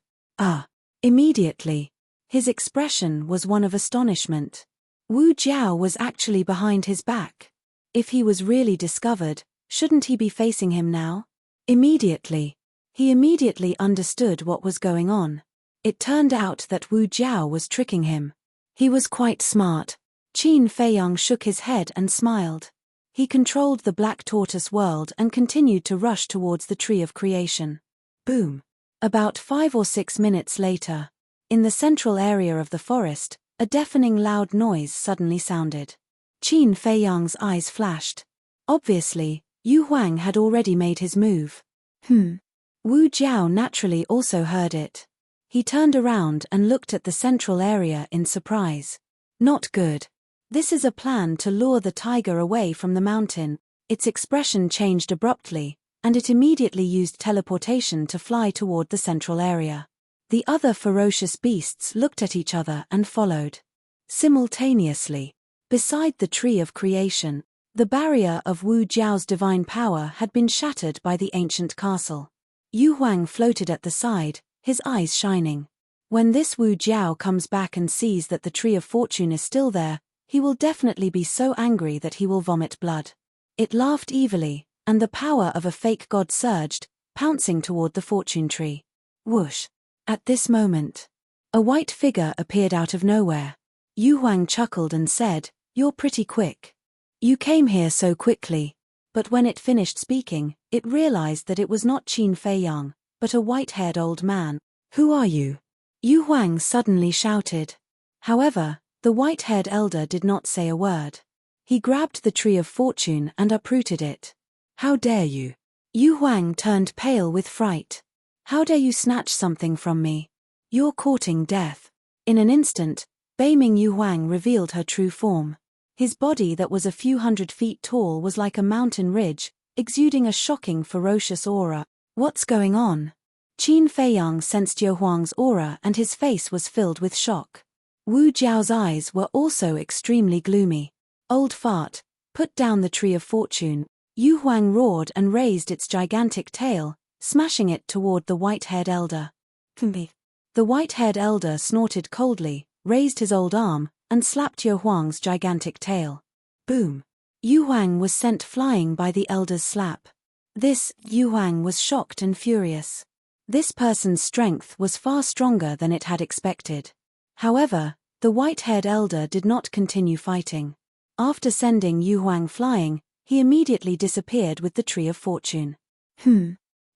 Immediately. His expression was one of astonishment. Wu Jiao was actually behind his back. If he was really discovered, shouldn't he be facing him now? He immediately understood what was going on. It turned out that Wu Jiao was tricking him. He was quite smart. Qin Feiyang shook his head and smiled. He controlled the black tortoise world and continued to rush towards the tree of creation. Boom. About 5 or 6 minutes later, in the central area of the forest, a deafening loud noise suddenly sounded. Qin Feiyang's eyes flashed. Obviously, Yu Huang had already made his move. Wu Jiao naturally also heard it. He turned around and looked at the central area in surprise. Not good. This is a plan to lure the tiger away from the mountain. Its expression changed abruptly, and it immediately used teleportation to fly toward the central area. The other ferocious beasts looked at each other and followed. Simultaneously, beside the tree of creation, the barrier of Wu Jiao's divine power had been shattered by the ancient castle. Yu Huang floated at the side, his eyes shining. When this Wu Jiao comes back and sees that the tree of fortune is still there, he will definitely be so angry that he will vomit blood. It laughed evilly, and the power of a fake god surged, pouncing toward the fortune tree. Whoosh! At this moment, a white figure appeared out of nowhere. Yu Huang chuckled and said, "You're pretty quick. You came here so quickly." But when it finished speaking, it realized that it was not Qin Feiyang, but a white-haired old man. "Who are you?" Yu Huang suddenly shouted. However, the white-haired elder did not say a word. He grabbed the tree of fortune and uprooted it. "How dare you?" Yu Huang turned pale with fright. "How dare you snatch something from me? You're courting death." In an instant, Beiming Yu Huang revealed her true form. His body that was a few hundred feet tall was like a mountain ridge, exuding a shocking ferocious aura. "What's going on?" Qin Feiyang sensed Yu Huang's aura and his face was filled with shock. Wu Jiao's eyes were also extremely gloomy. "Old fart, put down the tree of fortune." Yu Huang roared and raised its gigantic tail, smashing it toward the white-haired elder. The white-haired elder snorted coldly, raised his old arm, and slapped Yu Huang's gigantic tail. Boom! Yu Huang was sent flying by the elder's slap. Yu Huang was shocked and furious. This person's strength was far stronger than it had expected. However, the white-haired elder did not continue fighting. After sending Yu Huang flying, he immediately disappeared with the tree of fortune.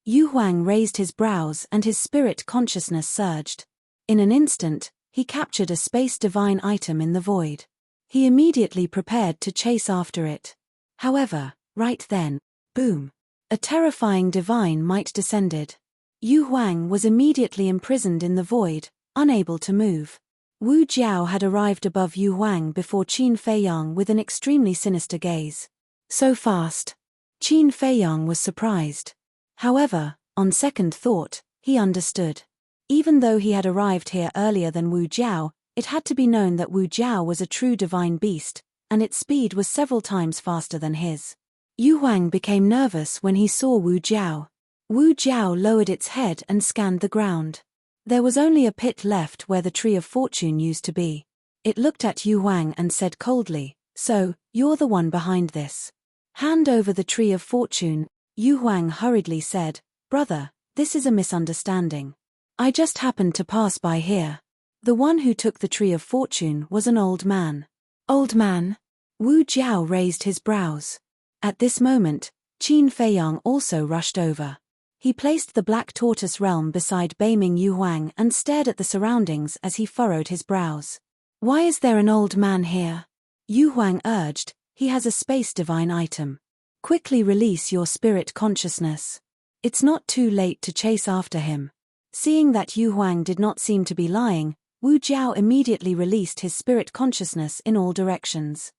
Yu Huang raised his brows and his spirit consciousness surged. In an instant, he captured a space divine item in the void. He immediately prepared to chase after it. However, right then, boom! A terrifying divine might descended. Yu Huang was immediately imprisoned in the void, unable to move. Wu Jiao had arrived above Yu Huang before Qin Feiyang with an extremely sinister gaze. So fast. Qin Feiyang was surprised. However, on second thought, he understood. Even though he had arrived here earlier than Wu Jiao, it had to be known that Wu Jiao was a true divine beast, and its speed was several times faster than his. Yu Huang became nervous when he saw Wu Jiao. Wu Jiao lowered its head and scanned the ground. There was only a pit left where the tree of fortune used to be. It looked at Yu Huang and said coldly, "So, you're the one behind this. Hand over the tree of fortune." Yu Huang hurriedly said, "Brother, this is a misunderstanding. I just happened to pass by here." The one who took the tree of fortune was an old man. "Old man?" Wu Jiao raised his brows. At this moment, Qin Feiyang also rushed over. He placed the black tortoise realm beside Beiming Yu Huang and stared at the surroundings as he furrowed his brows. "Why is there an old man here?" Yu Huang urged, "He has a space divine item. Quickly release your spirit consciousness. It's not too late to chase after him." Seeing that Yu Huang did not seem to be lying, Wu Jiao immediately released his spirit consciousness in all directions.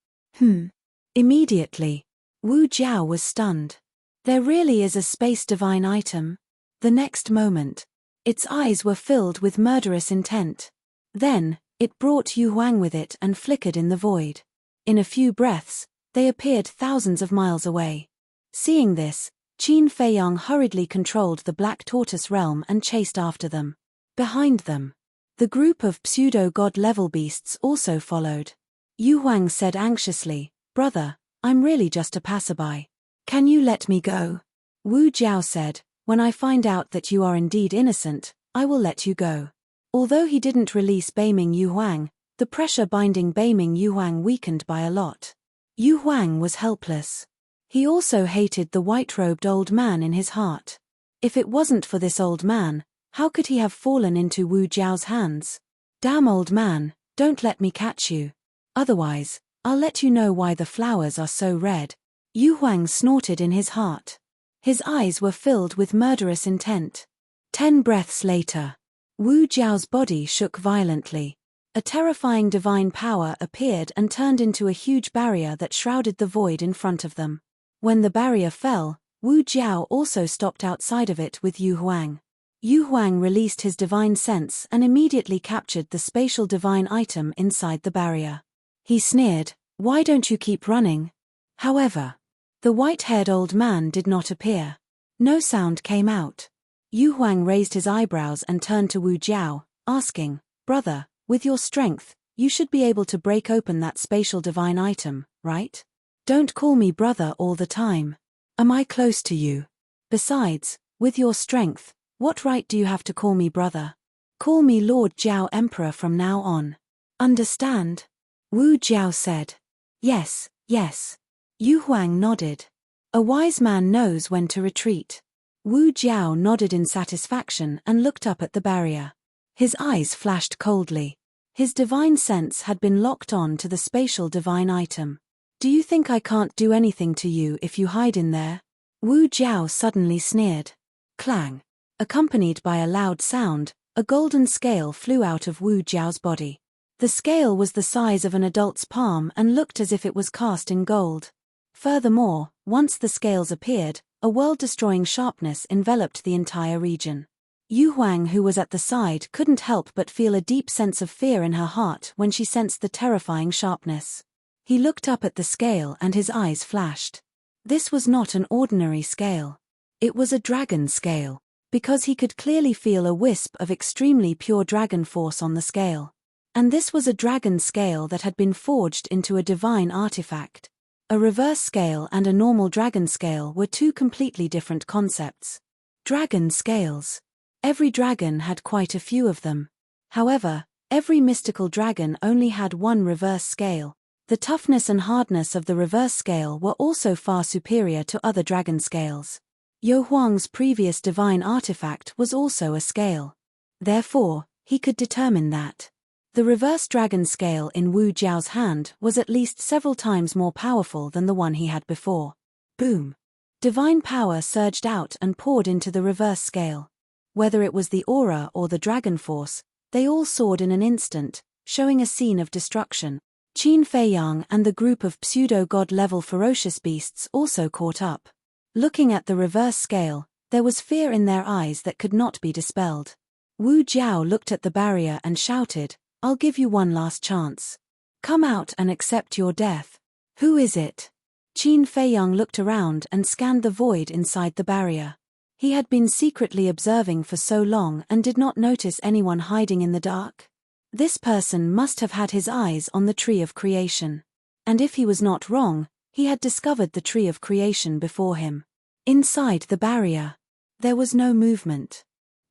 Immediately, Wu Jiao was stunned. There really is a space divine item? The next moment, its eyes were filled with murderous intent. Then, it brought Yu Huang with it and flickered in the void. In a few breaths, they appeared thousands of miles away. Seeing this, Qin Feiyang hurriedly controlled the Black Tortoise realm and chased after them. Behind them, the group of pseudo-god level beasts also followed. Yu Huang said anxiously, "Brother, I'm really just a passerby. Can you let me go?" Wu Jiao said, "When I find out that you are indeed innocent, I will let you go." Although he didn't release Beiming Yu Huang, the pressure binding Beiming Yu Huang weakened by a lot. Yu Huang was helpless. He also hated the white-robed old man in his heart. If it wasn't for this old man, how could he have fallen into Wu Jiao's hands? "Damn old man, don't let me catch you. Otherwise, I'll let you know why the flowers are so red." Yu Huang snorted in his heart. His eyes were filled with murderous intent. 10 breaths later, Wu Jiao's body shook violently. A terrifying divine power appeared and turned into a huge barrier that shrouded the void in front of them. When the barrier fell, Wu Jiao also stopped outside of it with Yu Huang. Yu Huang released his divine sense and immediately captured the spatial divine item inside the barrier. He sneered, "Why don't you keep running?" However, the white-haired old man did not appear. No sound came out. Yu Huang raised his eyebrows and turned to Wu Jiao, asking, "Brother, with your strength, you should be able to break open that spatial divine item, right? Don't call me brother all the time. Am I close to you? Besides, with your strength, what right do you have to call me brother? Call me Lord Jiao Emperor from now on. Understand?" Wu Jiao said. "Yes, yes." Yu Huang nodded. A wise man knows when to retreat. Wu Jiao nodded in satisfaction and looked up at the barrier. His eyes flashed coldly. His divine sense had been locked on to the spatial divine item. "Do you think I can't do anything to you if you hide in there?" Wu Jiao suddenly sneered. Clang. Accompanied by a loud sound, a golden scale flew out of Wu Jiao's body. The scale was the size of an adult's palm and looked as if it was cast in gold. Furthermore, once the scales appeared, a world-destroying sharpness enveloped the entire region. Yu Huang, who was at the side, couldn't help but feel a deep sense of fear in her heart when she sensed the terrifying sharpness. He looked up at the scale and his eyes flashed. This was not an ordinary scale. It was a dragon scale, because he could clearly feel a wisp of extremely pure dragon force on the scale. And this was a dragon scale that had been forged into a divine artifact. A reverse scale and a normal dragon scale were two completely different concepts. Dragon scales. Every dragon had quite a few of them. However, every mystical dragon only had one reverse scale. The toughness and hardness of the reverse scale were also far superior to other dragon scales. Yu Huang's previous divine artifact was also a scale. Therefore, he could determine that the reverse dragon scale in Wu Jiao's hand was at least several times more powerful than the one he had before. Boom! Divine power surged out and poured into the reverse scale. Whether it was the aura or the dragon force, they all soared in an instant, showing a scene of destruction. Qin Feiyang and the group of pseudo-god level ferocious beasts also caught up. Looking at the reverse scale, there was fear in their eyes that could not be dispelled. Wu Jiao looked at the barrier and shouted, "I'll give you one last chance. Come out and accept your death." "Who is it?" Qin Feiyang looked around and scanned the void inside the barrier. He had been secretly observing for so long and did not notice anyone hiding in the dark. This person must have had his eyes on the tree of creation. And if he was not wrong, he had discovered the tree of creation before him. Inside the barrier, there was no movement.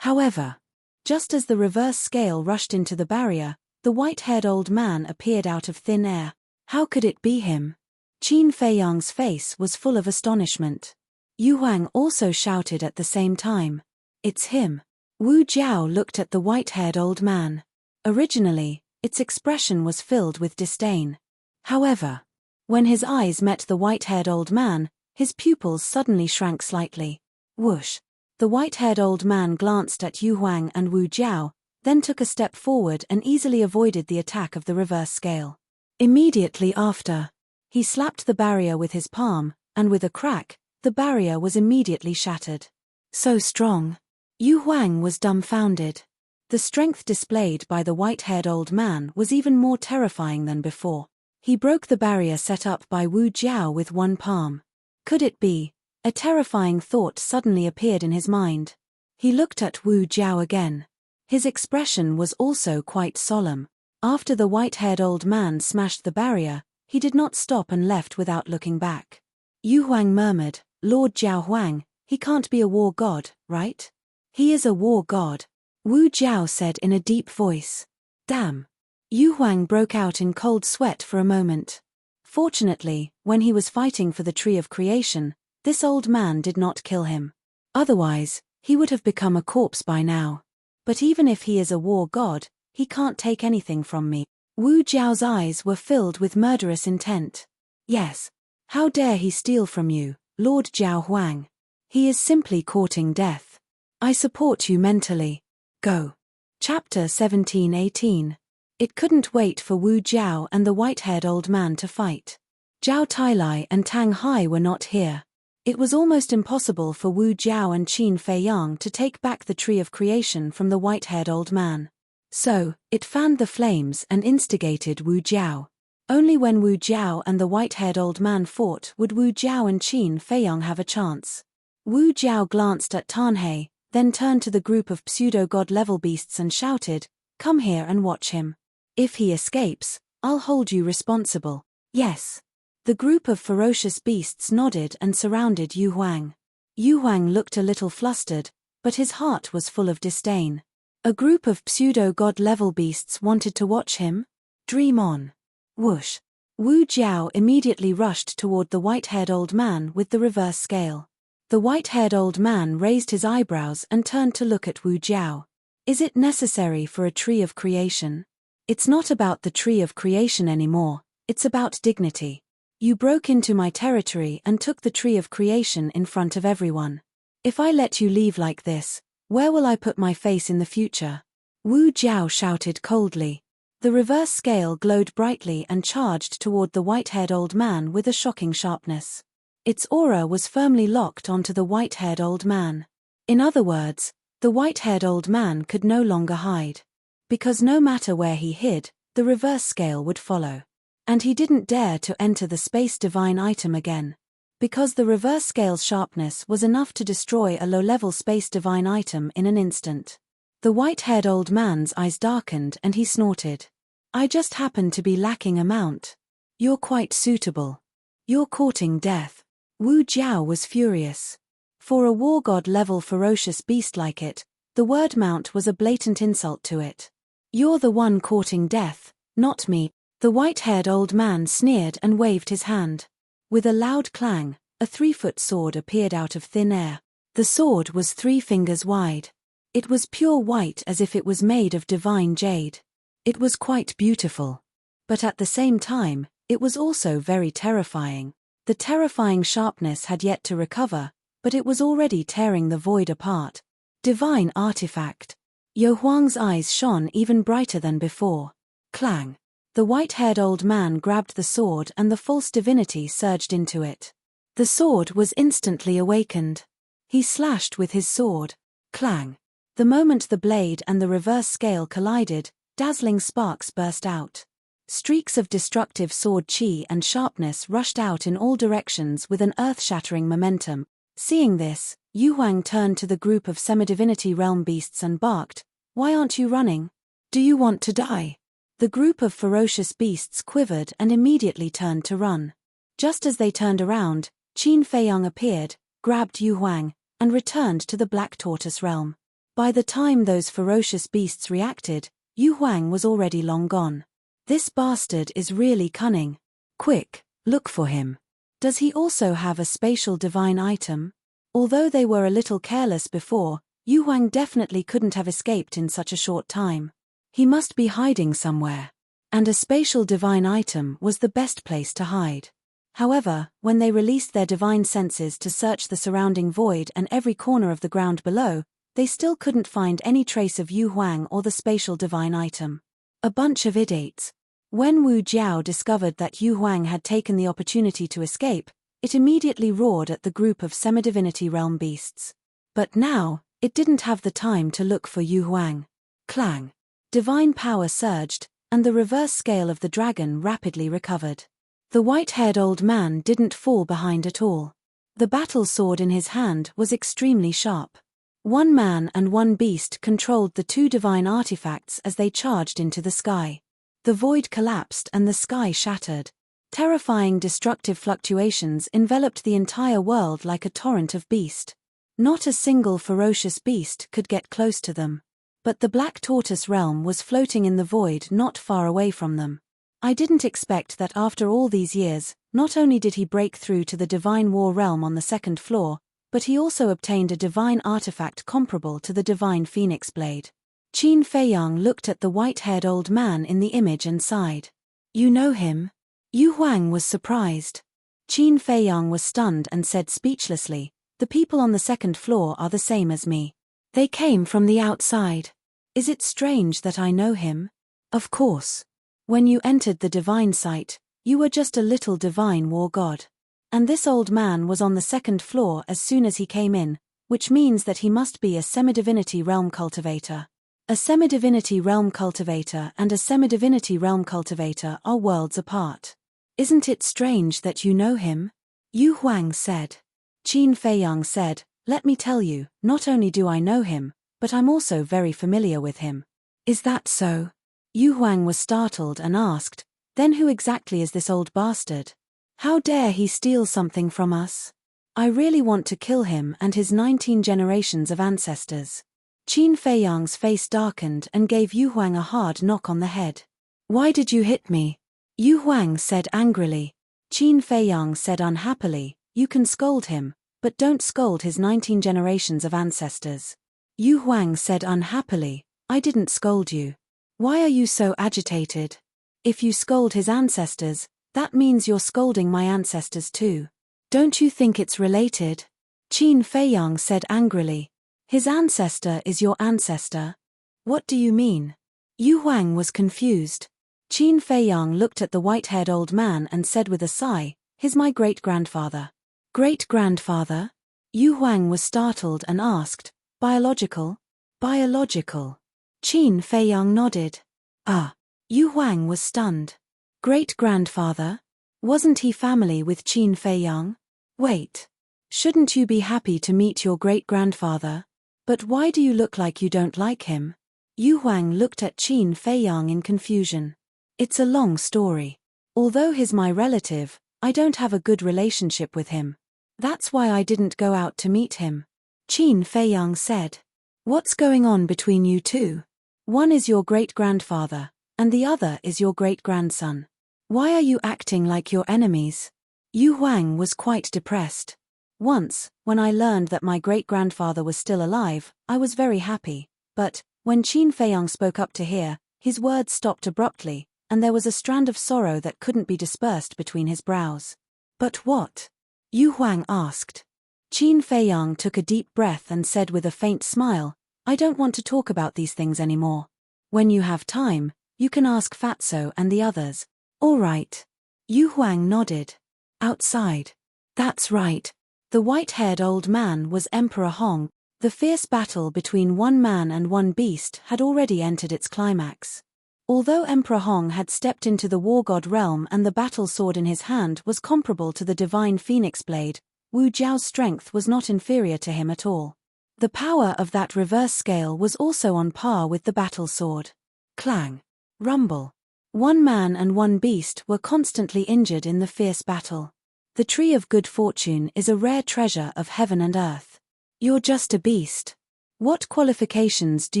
However, just as the reverse scale rushed into the barrier, the white-haired old man appeared out of thin air. How could it be him? Qin Feiyang's face was full of astonishment. Yu Huang also shouted at the same time, "It's him." Wu Jiao looked at the white-haired old man. Originally, its expression was filled with disdain. However, when his eyes met the white-haired old man, his pupils suddenly shrank slightly. Whoosh! The white-haired old man glanced at Yu Huang and Wu Jiao, then took a step forward and easily avoided the attack of the reverse scale. Immediately after, he slapped the barrier with his palm, and with a crack, the barrier was immediately shattered. So strong. Yu Huang was dumbfounded. The strength displayed by the white-haired old man was even more terrifying than before. He broke the barrier set up by Wu Jiao with one palm. Could it be? A terrifying thought suddenly appeared in his mind. He looked at Wu Jiao again. His expression was also quite solemn. After the white-haired old man smashed the barrier, he did not stop and left without looking back. Yu Huang murmured, "Lord Jiao Huang, he can't be a war god, right?" "He is a war god," Wu Jiao said in a deep voice. "Damn." Yu Huang broke out in cold sweat for a moment. Fortunately, when he was fighting for the Tree of Creation, this old man did not kill him. Otherwise, he would have become a corpse by now. But even if he is a war god, he can't take anything from me. Wu Jiao's eyes were filled with murderous intent. Yes. How dare he steal from you, Lord Jiao Huang? He is simply courting death. I support you mentally. Go. Chapter 17-18. It couldn't wait for Wu Jiao and the white-haired old man to fight. Zhao Tailai and Tang Hai were not here. It was almost impossible for Wu Jiao and Qin Feiyang to take back the Tree of Creation from the white-haired old man. So, it fanned the flames and instigated Wu Jiao. Only when Wu Jiao and the white-haired old man fought would Wu Jiao and Qin Feiyang have a chance. Wu Jiao glanced at Tanhei, then turned to the group of pseudo-god-level beasts and shouted, "Come here and watch him. If he escapes, I'll hold you responsible." "Yes." The group of ferocious beasts nodded and surrounded Yu Huang. Yu Huang looked a little flustered, but his heart was full of disdain. A group of pseudo-god-level beasts wanted to watch him? Dream on. Whoosh. Wu Jiao immediately rushed toward the white-haired old man with the reverse scale. The white-haired old man raised his eyebrows and turned to look at Wu Jiao. "Is it necessary for a Tree of Creation? It's not about the Tree of Creation anymore, it's about dignity. You broke into my territory and took the Tree of Creation in front of everyone. If I let you leave like this, where will I put my face in the future?" Wu Jiao shouted coldly. The reverse scale glowed brightly and charged toward the white-haired old man with a shocking sharpness. Its aura was firmly locked onto the white-haired old man. In other words, the white-haired old man could no longer hide. Because no matter where he hid, the reverse scale would follow. And he didn't dare to enter the space divine item again. Because the reverse scale's sharpness was enough to destroy a low-level space divine item in an instant. The white-haired old man's eyes darkened and he snorted. "I just happen to be lacking a mount. You're quite suitable. You're courting death." Wu Jiao was furious. For a war god-level ferocious beast like it, the word mount was a blatant insult to it. "You're the one courting death, not me." The white-haired old man sneered and waved his hand. With a loud clang, a 3-foot sword appeared out of thin air. The sword was 3 fingers wide. It was pure white as if it was made of divine jade. It was quite beautiful. But at the same time, it was also very terrifying. The terrifying sharpness had yet to recover, but it was already tearing the void apart. Divine artifact. Yu Huang's eyes shone even brighter than before. Clang. The white-haired old man grabbed the sword and the false divinity surged into it. The sword was instantly awakened. He slashed with his sword. Clang. The moment the blade and the reverse scale collided, dazzling sparks burst out. Streaks of destructive sword chi and sharpness rushed out in all directions with an earth-shattering momentum. Seeing this, Yu Huang turned to the group of semi-divinity realm beasts and barked, "Why aren't you running? Do you want to die?" The group of ferocious beasts quivered and immediately turned to run. Just as they turned around, Qin Feiyang appeared, grabbed Yu Huang, and returned to the Black Tortoise realm. By the time those ferocious beasts reacted, Yu Huang was already long gone. "This bastard is really cunning. Quick, look for him. Does he also have a spatial divine item?" Although they were a little careless before, Yu Huang definitely couldn't have escaped in such a short time. He must be hiding somewhere. And a spatial divine item was the best place to hide. However, when they released their divine senses to search the surrounding void and every corner of the ground below, they still couldn't find any trace of Yu Huang or the spatial divine item. A bunch of idiots. When Wu Jiao discovered that Yu Huang had taken the opportunity to escape, it immediately roared at the group of semi-divinity realm beasts. But now, it didn't have the time to look for Yu Huang. Clang. Divine power surged, and the reverse scale of the dragon rapidly recovered. The white-haired old man didn't fall behind at all. The battle sword in his hand was extremely sharp. One man and one beast controlled the two divine artifacts as they charged into the sky. The void collapsed and the sky shattered. Terrifying destructive fluctuations enveloped the entire world like a torrent of beast. Not a single ferocious beast could get close to them. But the Black Tortoise realm was floating in the void not far away from them. I didn't expect that after all these years, not only did he break through to the Divine War realm on the second floor, but he also obtained a divine artifact comparable to the Divine Phoenix Blade. Qin Feiyang looked at the white-haired old man in the image and sighed. You know him? Yu Huang was surprised. Qin Feiyang was stunned and said speechlessly, the people on the second floor are the same as me. They came from the outside. Is it strange that I know him? Of course. When you entered the divine site, you were just a little divine war god. And this old man was on the second floor as soon as he came in, which means that he must be a semi-divinity realm cultivator. A semi-divinity realm cultivator and a semi-divinity realm cultivator are worlds apart. Isn't it strange that you know him? Yu Huang said. Qin Feiyang said, let me tell you, not only do I know him, but I'm also very familiar with him. Is that so? Yu Huang was startled and asked, then who exactly is this old bastard? How dare he steal something from us? I really want to kill him and his 19 generations of ancestors. Qin Feiyang's face darkened and gave Yu Huang a hard knock on the head. Why did you hit me? Yu Huang said angrily. Qin Feiyang said unhappily, you can scold him, but don't scold his 19 generations of ancestors. Yu Huang said unhappily, I didn't scold you. Why are you so agitated? If you scold his ancestors, that means you're scolding my ancestors too. Don't you think it's related? Qin Feiyang said angrily. His ancestor is your ancestor. What do you mean? Yu Huang was confused. Qin Feiyang looked at the white-haired old man and said with a sigh, he's my great-grandfather. Great-grandfather? Yu Huang was startled and asked, biological? Biological. Qin Feiyang nodded. Ah. Yu Huang was stunned. Great-grandfather? Wasn't he family with Qin Feiyang? Wait. Shouldn't you be happy to meet your great-grandfather? But why do you look like you don't like him? Yu Huang looked at Qin Feiyang in confusion. It's a long story. Although he's my relative, I don't have a good relationship with him. That's why I didn't go out to meet him. Qin Feiyang said. What's going on between you two? One is your great-grandfather, and the other is your great-grandson. Why are you acting like your enemies? Yu Huang was quite depressed. Once, when I learned that my great-grandfather was still alive, I was very happy, but, when Qin Feiyang spoke up to hear, his words stopped abruptly, and there was a strand of sorrow that couldn't be dispersed between his brows. But what? Yu Huang asked. Qin Feiyang took a deep breath and said with a faint smile, I don't want to talk about these things anymore. When you have time, you can ask Fatso and the others. All right. Yu Huang nodded. Outside. That's right. The white-haired old man was Emperor Hong. The fierce battle between one man and one beast had already entered its climax. Although Emperor Hong had stepped into the war god realm and the battle sword in his hand was comparable to the divine phoenix blade, Wu Jiao's strength was not inferior to him at all. The power of that reverse scale was also on par with the battle sword. Clang. Rumble. One man and one beast were constantly injured in the fierce battle. The tree of good fortune is a rare treasure of heaven and earth. You're just a beast. What qualifications do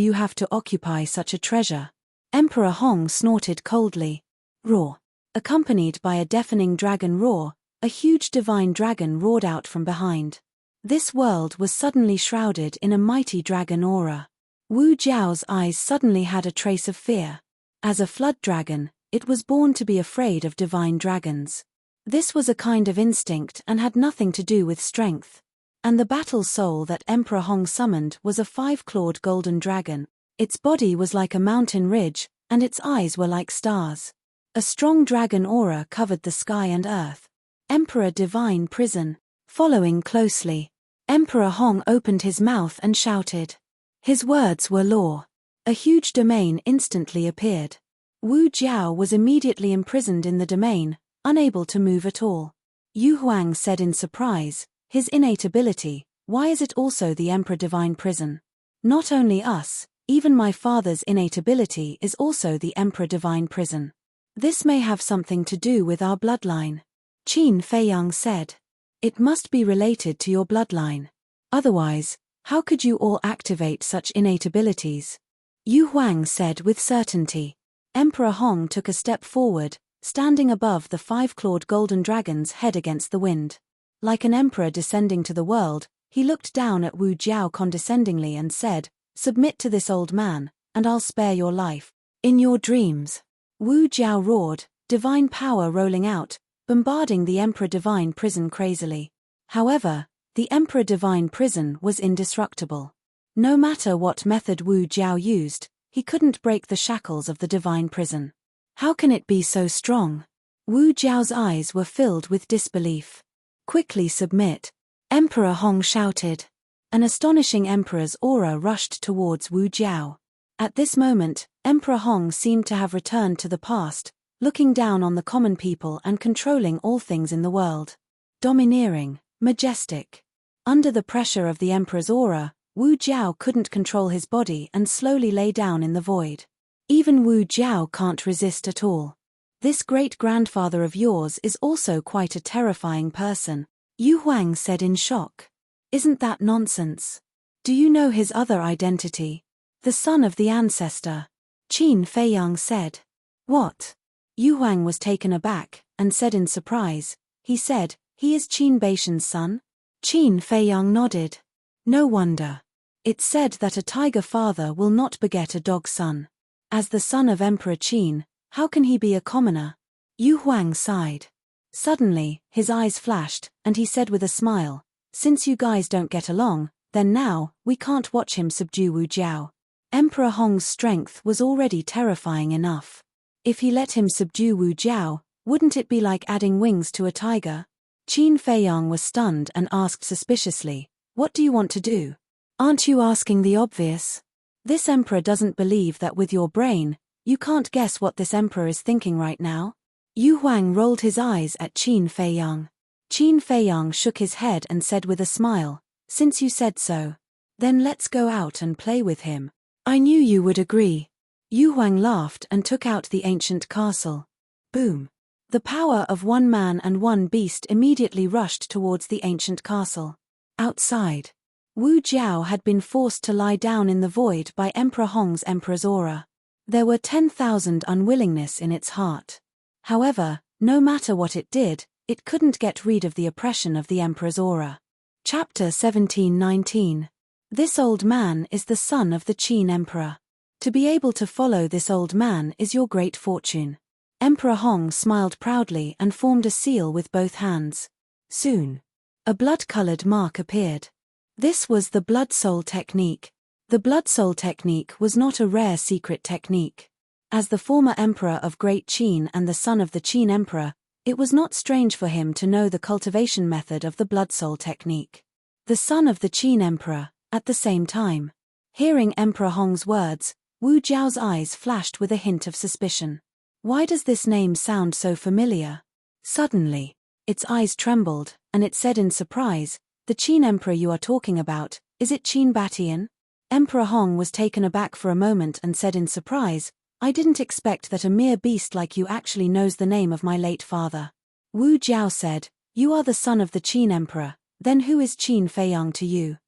you have to occupy such a treasure? Emperor Hong snorted coldly. Roar. Accompanied by a deafening dragon roar, a huge divine dragon roared out from behind. This world was suddenly shrouded in a mighty dragon aura. Wu Jiao's eyes suddenly had a trace of fear. As a flood dragon, it was born to be afraid of divine dragons. This was a kind of instinct and had nothing to do with strength. And the battle soul that Emperor Hong summoned was a 5-clawed golden dragon. Its body was like a mountain ridge, and its eyes were like stars. A strong dragon aura covered the sky and earth. Emperor Divine Prison. Following closely, Emperor Hong opened his mouth and shouted. His words were law. A huge domain instantly appeared. Wu Jiao was immediately imprisoned in the domain, unable to move at all. Yu Huang said in surprise, his innate ability, why is it also the Emperor Divine Prison? Not only us, even my father's innate ability is also the Emperor Divine Prison. This may have something to do with our bloodline. Qin Feiyang said. It must be related to your bloodline. Otherwise, how could you all activate such innate abilities? Yu Huang said with certainty. Emperor Hong took a step forward, standing above the 5-clawed golden dragon's head against the wind. Like an emperor descending to the world, he looked down at Wu Jiao condescendingly and said, "Submit to this old man, and I'll spare your life. In your dreams." Wu Jiao roared, divine power rolling out, bombarding the Emperor Divine Prison crazily. However, the Emperor Divine Prison was indestructible. No matter what method Wu Jiao used, he couldn't break the shackles of the Divine Prison. How can it be so strong? Wu Jiao's eyes were filled with disbelief. Quickly submit, Emperor Hong shouted. An astonishing emperor's aura rushed towards Wu Jiao. At this moment, Emperor Hong seemed to have returned to the past, looking down on the common people and controlling all things in the world. Domineering, majestic. Under the pressure of the emperor's aura, Wu Jiao couldn't control his body and slowly lay down in the void. Even Wu Jiao can't resist at all. This great-grandfather of yours is also quite a terrifying person, Yu Huang said in shock. Isn't that nonsense? Do you know his other identity? The son of the ancestor. Qin Feiyang said. What? Yu Huang was taken aback, and said in surprise, he said, he is Qin Beishan's son? Qin Feiyang nodded. No wonder. It's said that a tiger father will not beget a dog son. As the son of Emperor Qin, how can he be a commoner? Yu Huang sighed. Suddenly, his eyes flashed, and he said with a smile, since you guys don't get along, then now, we can't watch him subdue Wu Jiao. Emperor Hong's strength was already terrifying enough. If he let him subdue Wu Jiao, wouldn't it be like adding wings to a tiger? Qin Feiyang was stunned and asked suspiciously, what do you want to do? Aren't you asking the obvious? This emperor doesn't believe that with your brain, you can't guess what this emperor is thinking right now? Yu Huang rolled his eyes at Qin Feiyang. Qin Feiyang shook his head and said with a smile, since you said so. Then let's go out and play with him. I knew you would agree. Yu Huang laughed and took out the ancient castle. Boom. The power of one man and one beast immediately rushed towards the ancient castle. Outside, Wu Jiao had been forced to lie down in the void by Emperor Hong's Emperor's aura. There were 10,000 unwillingness in its heart. However, no matter what it did, it couldn't get rid of the oppression of the Emperor's aura. Chapter 17:19. This old man is the son of the Qin Emperor. To be able to follow this old man is your great fortune. Emperor Hong smiled proudly and formed a seal with both hands. Soon, a blood-colored mark appeared. This was the blood soul technique. The blood soul technique was not a rare secret technique. As the former emperor of Great Qin and the son of the Qin Emperor, it was not strange for him to know the cultivation method of the blood soul technique. The son of the Qin Emperor, at the same time. Hearing Emperor Hong's words, Wu Jiao's eyes flashed with a hint of suspicion. Why does this name sound so familiar? Suddenly, its eyes trembled, and it said in surprise, the Qin Emperor you are talking about, is it Qin Batian? Emperor Hong was taken aback for a moment and said in surprise, I didn't expect that a mere beast like you actually knows the name of my late father. Wu Jiao said, you are the son of the Qin Emperor, then who is Qin Feiyang to you?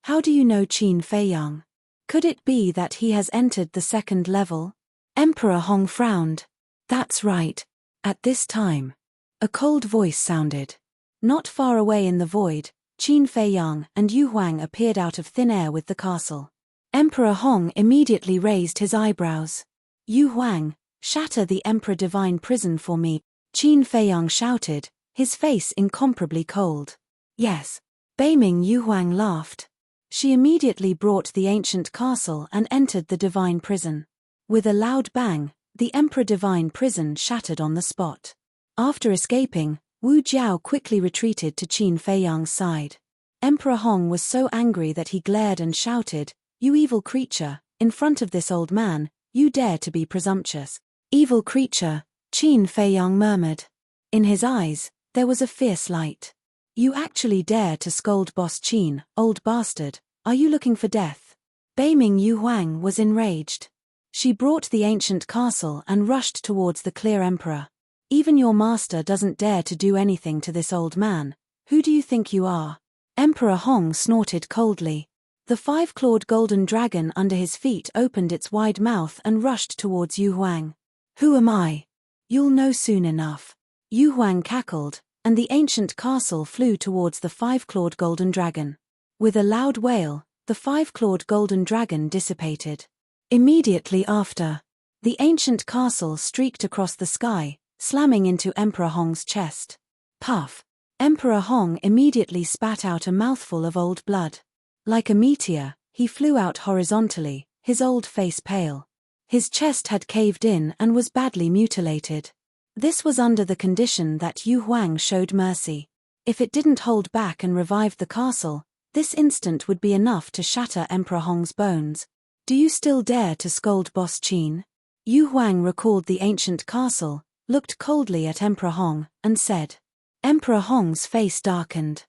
How do you know Qin Feiyang? Could it be that he has entered the second level? Emperor Hong frowned. That's right. At this time, a cold voice sounded. Not far away in the void, Qin Feiyang and Yu Huang appeared out of thin air with the castle. Emperor Hong immediately raised his eyebrows. Yu Huang, shatter the Emperor Divine Prison for me, Qin Feiyang shouted, his face incomparably cold. Yes. Beiming Yuhuang laughed. She immediately brought the ancient castle and entered the divine prison. With a loud bang, the Emperor Divine prison shattered on the spot. After escaping, Wu Jiao quickly retreated to Qin Feiyang's side. Emperor Hong was so angry that he glared and shouted, "You evil creature, in front of this old man, you dare to be presumptuous." "Evil creature," Qin Feiyang murmured. In his eyes, there was a fierce light. "You actually dare to scold Boss Qin, old bastard, are you looking for death?" Beiming Yuhuang was enraged. She brought the ancient castle and rushed towards the clear emperor. "Even your master doesn't dare to do anything to this old man. Who do you think you are?" Emperor Hong snorted coldly. The five-clawed golden dragon under his feet opened its wide mouth and rushed towards Yuhuang. "Who am I? You'll know soon enough." Yuhuang cackled, and the ancient castle flew towards the five-clawed golden dragon. With a loud wail, the five-clawed golden dragon dissipated. Immediately after, the ancient castle streaked across the sky, slamming into Emperor Hong's chest. Puff! Emperor Hong immediately spat out a mouthful of old blood. Like a meteor, he flew out horizontally, his old face pale. His chest had caved in and was badly mutilated. This was under the condition that Yu Huang showed mercy. If it didn't hold back and revived the castle, this instant would be enough to shatter Emperor Hong's bones. "Do you still dare to scold Boss Qin?" Yu Huang recalled the ancient castle, looked coldly at Emperor Hong, and said. Emperor Hong's face darkened.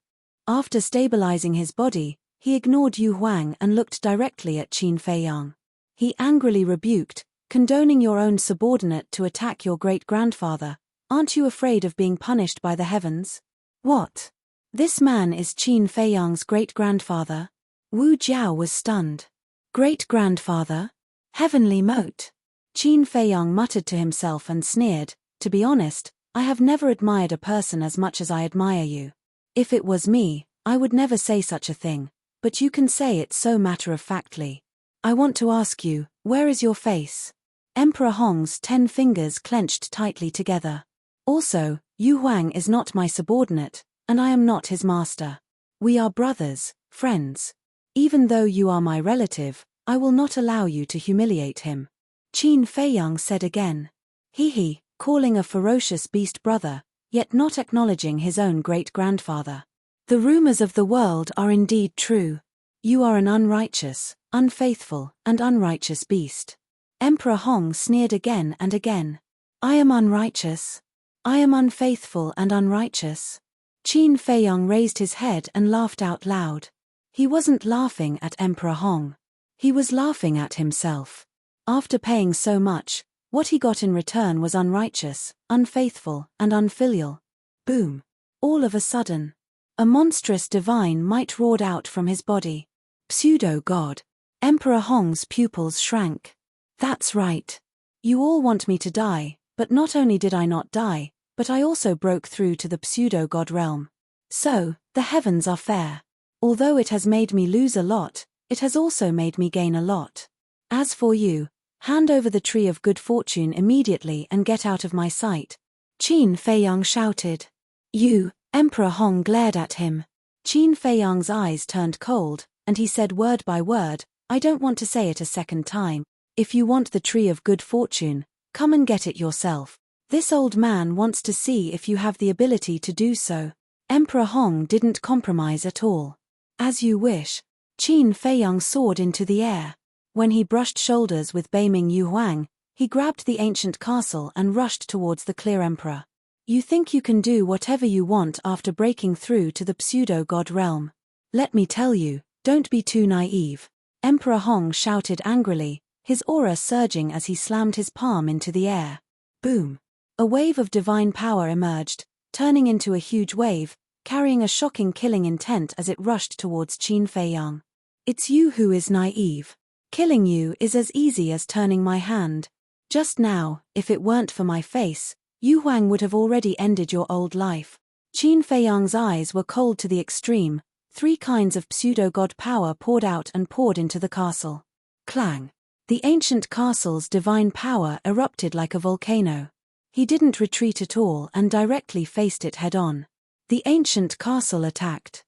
After stabilizing his body, he ignored Yu Huang and looked directly at Qin Feiyang. He angrily rebuked, "Condoning your own subordinate to attack your great-grandfather, aren't you afraid of being punished by the heavens?" "What? This man is Qin Feiyang's great-grandfather?" Wu Jiao was stunned. "Great-grandfather? Heavenly moat?" Qin Feiyang muttered to himself and sneered, "To be honest, I have never admired a person as much as I admire you. If it was me, I would never say such a thing, but you can say it so matter-of-factly. I want to ask you, where is your face?" Emperor Hong's 10 fingers clenched tightly together. "Also, Yu Huang is not my subordinate, and I am not his master. We are brothers, friends. Even though you are my relative, I will not allow you to humiliate him." Qin Feiyang said again. He, calling a ferocious beast brother, yet not acknowledging his own great-grandfather. "The rumors of the world are indeed true. You are an unrighteous, unfaithful, and unrighteous beast." Emperor Hong sneered again and again. "I am unrighteous. I am unfaithful and unrighteous." Qin Feiyang raised his head and laughed out loud. He wasn't laughing at Emperor Hong. He was laughing at himself. After paying so much, what he got in return was unrighteous, unfaithful, and unfilial. Boom! All of a sudden, a monstrous divine might roared out from his body. Pseudo-god. Emperor Hong's pupils shrank. "That's right. You all want me to die, but not only did I not die, but I also broke through to the pseudo-god realm. So, the heavens are fair. Although it has made me lose a lot, it has also made me gain a lot. As for you, hand over the tree of good fortune immediately and get out of my sight." Qin Feiyang shouted. "You!" Emperor Hong glared at him. Qin Feiyang's eyes turned cold, and he said word by word, "I don't want to say it a second time. If you want the tree of good fortune, come and get it yourself. This old man wants to see if you have the ability to do so." Emperor Hong didn't compromise at all. "As you wish." Qin Feiyang soared into the air. When he brushed shoulders with Beiming Yuhuang, he grabbed the ancient castle and rushed towards the clear emperor. "You think you can do whatever you want after breaking through to the pseudo-god realm? Let me tell you, don't be too naive." Emperor Hong shouted angrily, his aura surging as he slammed his palm into the air. Boom! A wave of divine power emerged, turning into a huge wave, carrying a shocking killing intent as it rushed towards Qin Feiyang. "It's you who is naive. Killing you is as easy as turning my hand. Just now, if it weren't for my face, Yu Huang would have already ended your old life." Qin Feiyang's eyes were cold to the extreme. 3 kinds of pseudo-god power poured out and poured into the castle. Clang! The ancient castle's divine power erupted like a volcano. He didn't retreat at all and directly faced it head-on. The ancient castle attacked.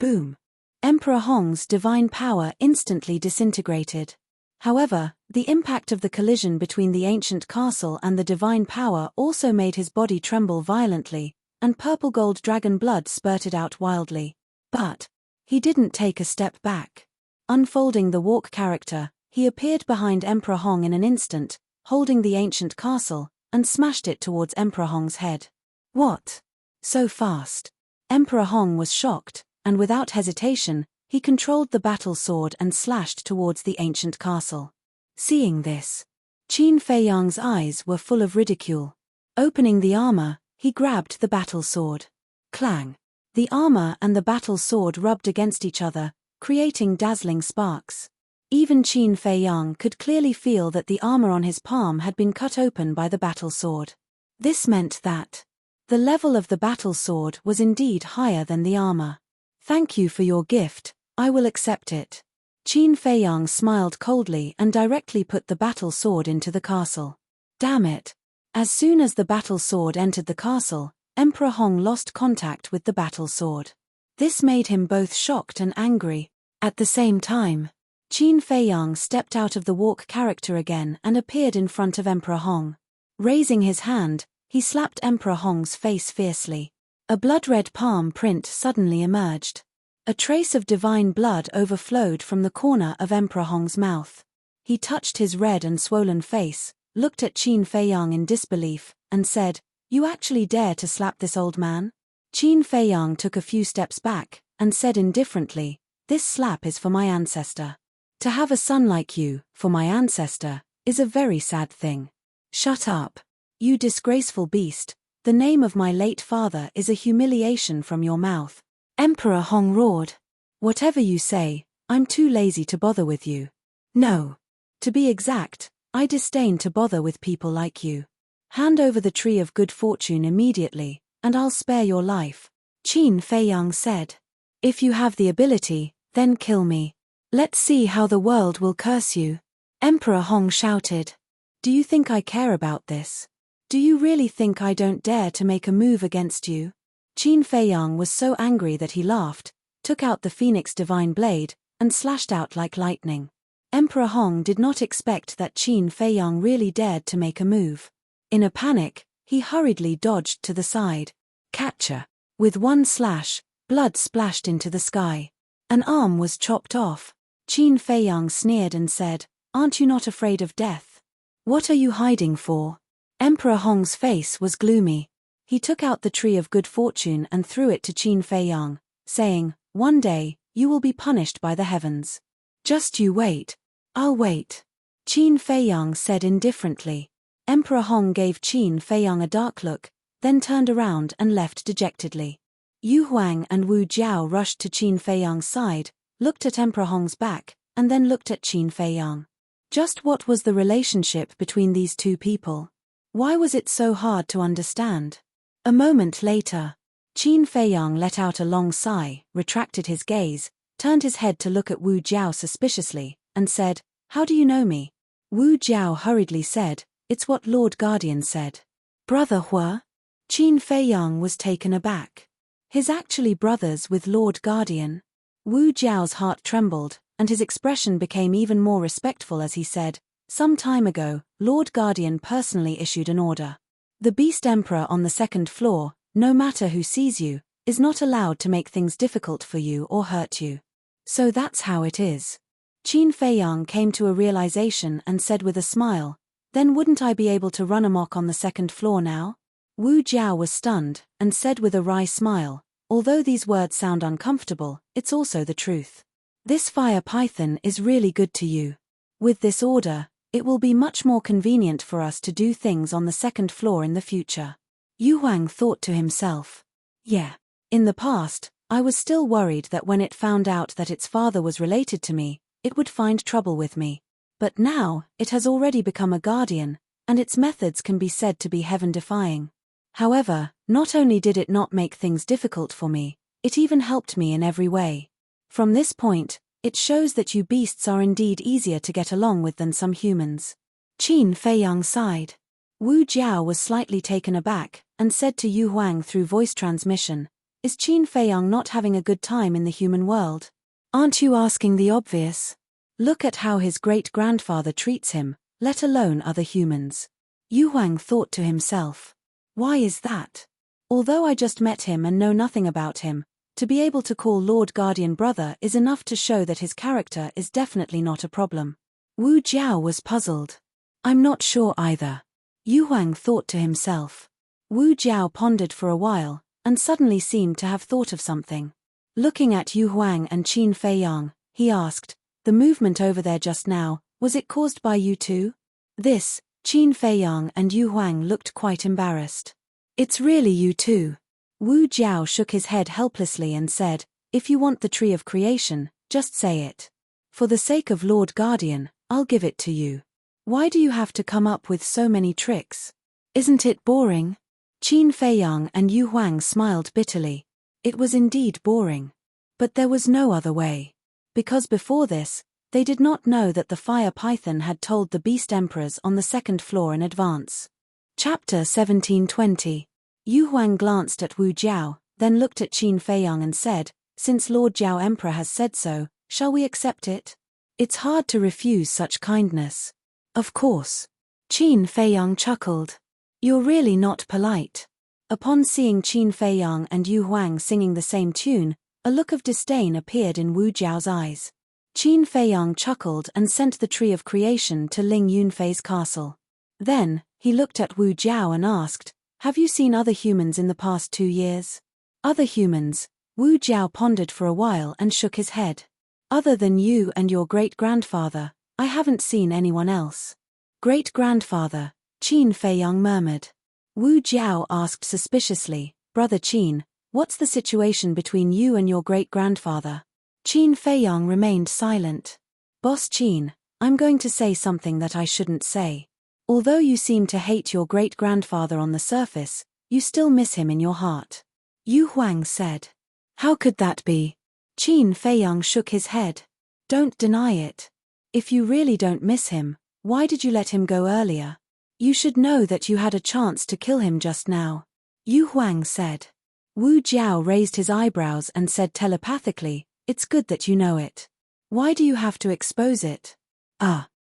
Boom! Emperor Hong's divine power instantly disintegrated. However, the impact of the collision between the ancient castle and the divine power also made his body tremble violently, and purple-gold dragon blood spurted out wildly. But he didn't take a step back. Unfolding the walk character, he appeared behind Emperor Hong in an instant, holding the ancient castle, and smashed it towards Emperor Hong's head. What? So fast? Emperor Hong was shocked, and without hesitation, he controlled the battle sword and slashed towards the ancient castle. Seeing this, Qin Feiyang's eyes were full of ridicule. Opening the armor, he grabbed the battle sword. Clang! The armor and the battle sword rubbed against each other, creating dazzling sparks. Even Qin Feiyang could clearly feel that the armor on his palm had been cut open by the battle sword. This meant that the level of the battle sword was indeed higher than the armor. Thank you for your gift, I will accept it. Qin Feiyang smiled coldly and directly put the battle sword into the castle. Damn it! As soon as the battle sword entered the castle, Emperor Hong lost contact with the battle sword. This made him both shocked and angry. At the same time, Qin Feiyang stepped out of the walk character again and appeared in front of Emperor Hong. Raising his hand, he slapped Emperor Hong's face fiercely. A blood-red palm print suddenly emerged. A trace of divine blood overflowed from the corner of Emperor Hong's mouth. He touched his red and swollen face, looked at Qin Feiyang in disbelief, and said, "You actually dare to slap this old man?" Qin Feiyang took a few steps back, and said indifferently, "This slap is for my ancestor. To have a son like you, for my ancestor, is a very sad thing." "Shut up. You disgraceful beast, the name of my late father is a humiliation from your mouth." Emperor Hong roared. "Whatever you say, I'm too lazy to bother with you. No. To be exact, I disdain to bother with people like you. Hand over the tree of good fortune immediately, and I'll spare your life," Qin Feiyang said. "If you have the ability, then kill me. Let's see how the world will curse you." Emperor Hong shouted. "Do you think I care about this? Do you really think I don't dare to make a move against you?" Qin Feiyang was so angry that he laughed, took out the Phoenix Divine Blade, and slashed out like lightning. Emperor Hong did not expect that Qin Feiyang really dared to make a move. In a panic, he hurriedly dodged to the side. Catcher! With one slash, blood splashed into the sky. An arm was chopped off. Qin Feiyang sneered and said, "Aren't you not afraid of death? What are you hiding for?" Emperor Hong's face was gloomy. He took out the tree of good fortune and threw it to Qin Feiyang, saying, "One day, you will be punished by the heavens. Just you wait." "I'll wait," Qin Feiyang said indifferently. Emperor Hong gave Qin Feiyang a dark look, then turned around and left dejectedly. Yu Huang and Wu Jiao rushed to Qin Feiyang's side, looked at Emperor Hong's back, and then looked at Qin Feiyang. Just what was the relationship between these two people? Why was it so hard to understand? A moment later, Qin Feiyang let out a long sigh, retracted his gaze, turned his head to look at Wu Jiao suspiciously, and said, "How do you know me?" Wu Jiao hurriedly said, "It's what Lord Guardian said." "Brother Hua?" Qin Feiyang was taken aback. His actually brothers with Lord Guardian? Wu Jiao's heart trembled, and his expression became even more respectful as he said, "Some time ago, Lord Guardian personally issued an order. The Beast Emperor on the second floor, no matter who sees you, is not allowed to make things difficult for you or hurt you. So that's how it is." Qin Feiyang came to a realization and said with a smile, "Then wouldn't I be able to run amok on the second floor now?" Wu Jiao was stunned, and said with a wry smile, "Although these words sound uncomfortable, it's also the truth. This fire python is really good to you. With this order, it will be much more convenient for us to do things on the second floor in the future." Yu Huang thought to himself. Yeah. In the past, I was still worried that when it found out that its father was related to me, it would find trouble with me. But now, it has already become a guardian, and its methods can be said to be heaven-defying. However, not only did it not make things difficult for me, it even helped me in every way. From this point, it shows that you beasts are indeed easier to get along with than some humans. Qin Feiyang sighed. Wu Jiao was slightly taken aback, and said to Yu Huang through voice transmission, Is Qin Feiyang not having a good time in the human world? Aren't you asking the obvious? Look at how his great-grandfather treats him, let alone other humans. Yu Huang thought to himself. Why is that? Although I just met him and know nothing about him, to be able to call Lord Guardian brother is enough to show that his character is definitely not a problem. Wu Jiao was puzzled. I'm not sure either. Yu Huang thought to himself. Wu Jiao pondered for a while, and suddenly seemed to have thought of something. Looking at Yu Huang and Qin Feiyang, he asked, the movement over there just now, was it caused by you too? This, Qin Feiyang and Yu Huang looked quite embarrassed. It's really you too. Wu Jiao shook his head helplessly and said, if you want the tree of creation, just say it. For the sake of Lord Guardian, I'll give it to you. Why do you have to come up with so many tricks? Isn't it boring? Qin Feiyang and Yu Huang smiled bitterly. It was indeed boring. But there was no other way. Because before this, they did not know that the fire python had told the beast emperors on the second floor in advance. Chapter 1720. Yu Huang glanced at Wu Jiao, then looked at Qin Feiyang and said, since Lord Jiao Emperor has said so, shall we accept it? It's hard to refuse such kindness. Of course. Qin Feiyang chuckled. You're really not polite. Upon seeing Qin Feiyang and Yu Huang singing the same tune, a look of disdain appeared in Wu Jiao's eyes. Qin Feiyang chuckled and sent the tree of creation to Ling Yunfei's castle. Then, he looked at Wu Jiao and asked, have you seen other humans in the past 2 years? Other humans? Wu Jiao pondered for a while and shook his head. Other than you and your great-grandfather, I haven't seen anyone else. Great-grandfather, Qin Feiyang murmured. Wu Jiao asked suspiciously, Brother Qin, what's the situation between you and your great-grandfather? Qin Feiyang remained silent. Boss Qin, I'm going to say something that I shouldn't say. Although you seem to hate your great-grandfather on the surface, you still miss him in your heart. Yu Huang said. How could that be? Qin Feiyang shook his head. Don't deny it. If you really don't miss him, why did you let him go earlier? You should know that you had a chance to kill him just now. Yu Huang said. Wu Jiao raised his eyebrows and said telepathically, it's good that you know it. Why do you have to expose it?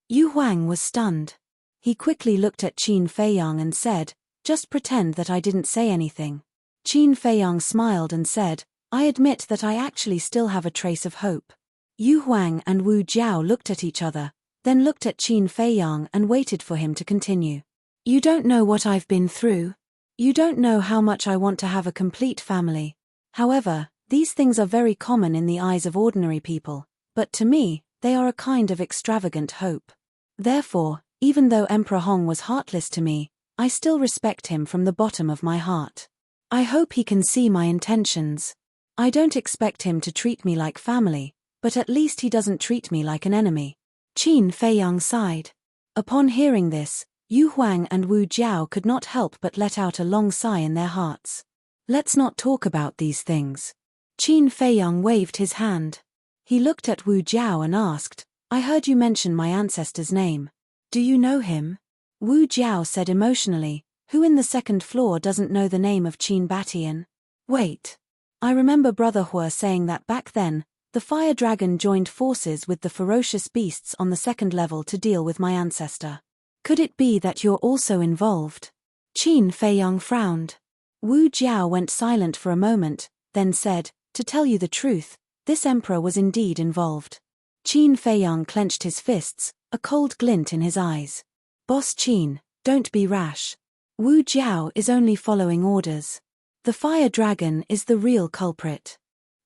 Yu Huang was stunned. He quickly looked at Qin Feiyang and said, just pretend that I didn't say anything. Qin Feiyang smiled and said, I admit that I actually still have a trace of hope. Yu Huang and Wu Jiao looked at each other, then looked at Qin Feiyang and waited for him to continue. You don't know what I've been through. You don't know how much I want to have a complete family. However, these things are very common in the eyes of ordinary people, but to me, they are a kind of extravagant hope. Therefore, even though Emperor Hong was heartless to me, I still respect him from the bottom of my heart. I hope he can see my intentions. I don't expect him to treat me like family, but at least he doesn't treat me like an enemy. Qin Feiyang sighed. Upon hearing this, Yu Huang and Wu Jiao could not help but let out a long sigh in their hearts. Let's not talk about these things. Qin Feiyang waved his hand. He looked at Wu Jiao and asked, I heard you mention my ancestor's name. Do you know him? Wu Jiao said emotionally, who in the second floor doesn't know the name of Qin Batian? Wait. I remember Brother Hua saying that back then, the fire dragon joined forces with the ferocious beasts on the second level to deal with my ancestor. Could it be that you're also involved? Qin Feiyang frowned. Wu Jiao went silent for a moment, then said, to tell you the truth, this emperor was indeed involved. Qin Feiyang clenched his fists, a cold glint in his eyes. Boss Qin, don't be rash. Wu Jiao is only following orders. The fire dragon is the real culprit.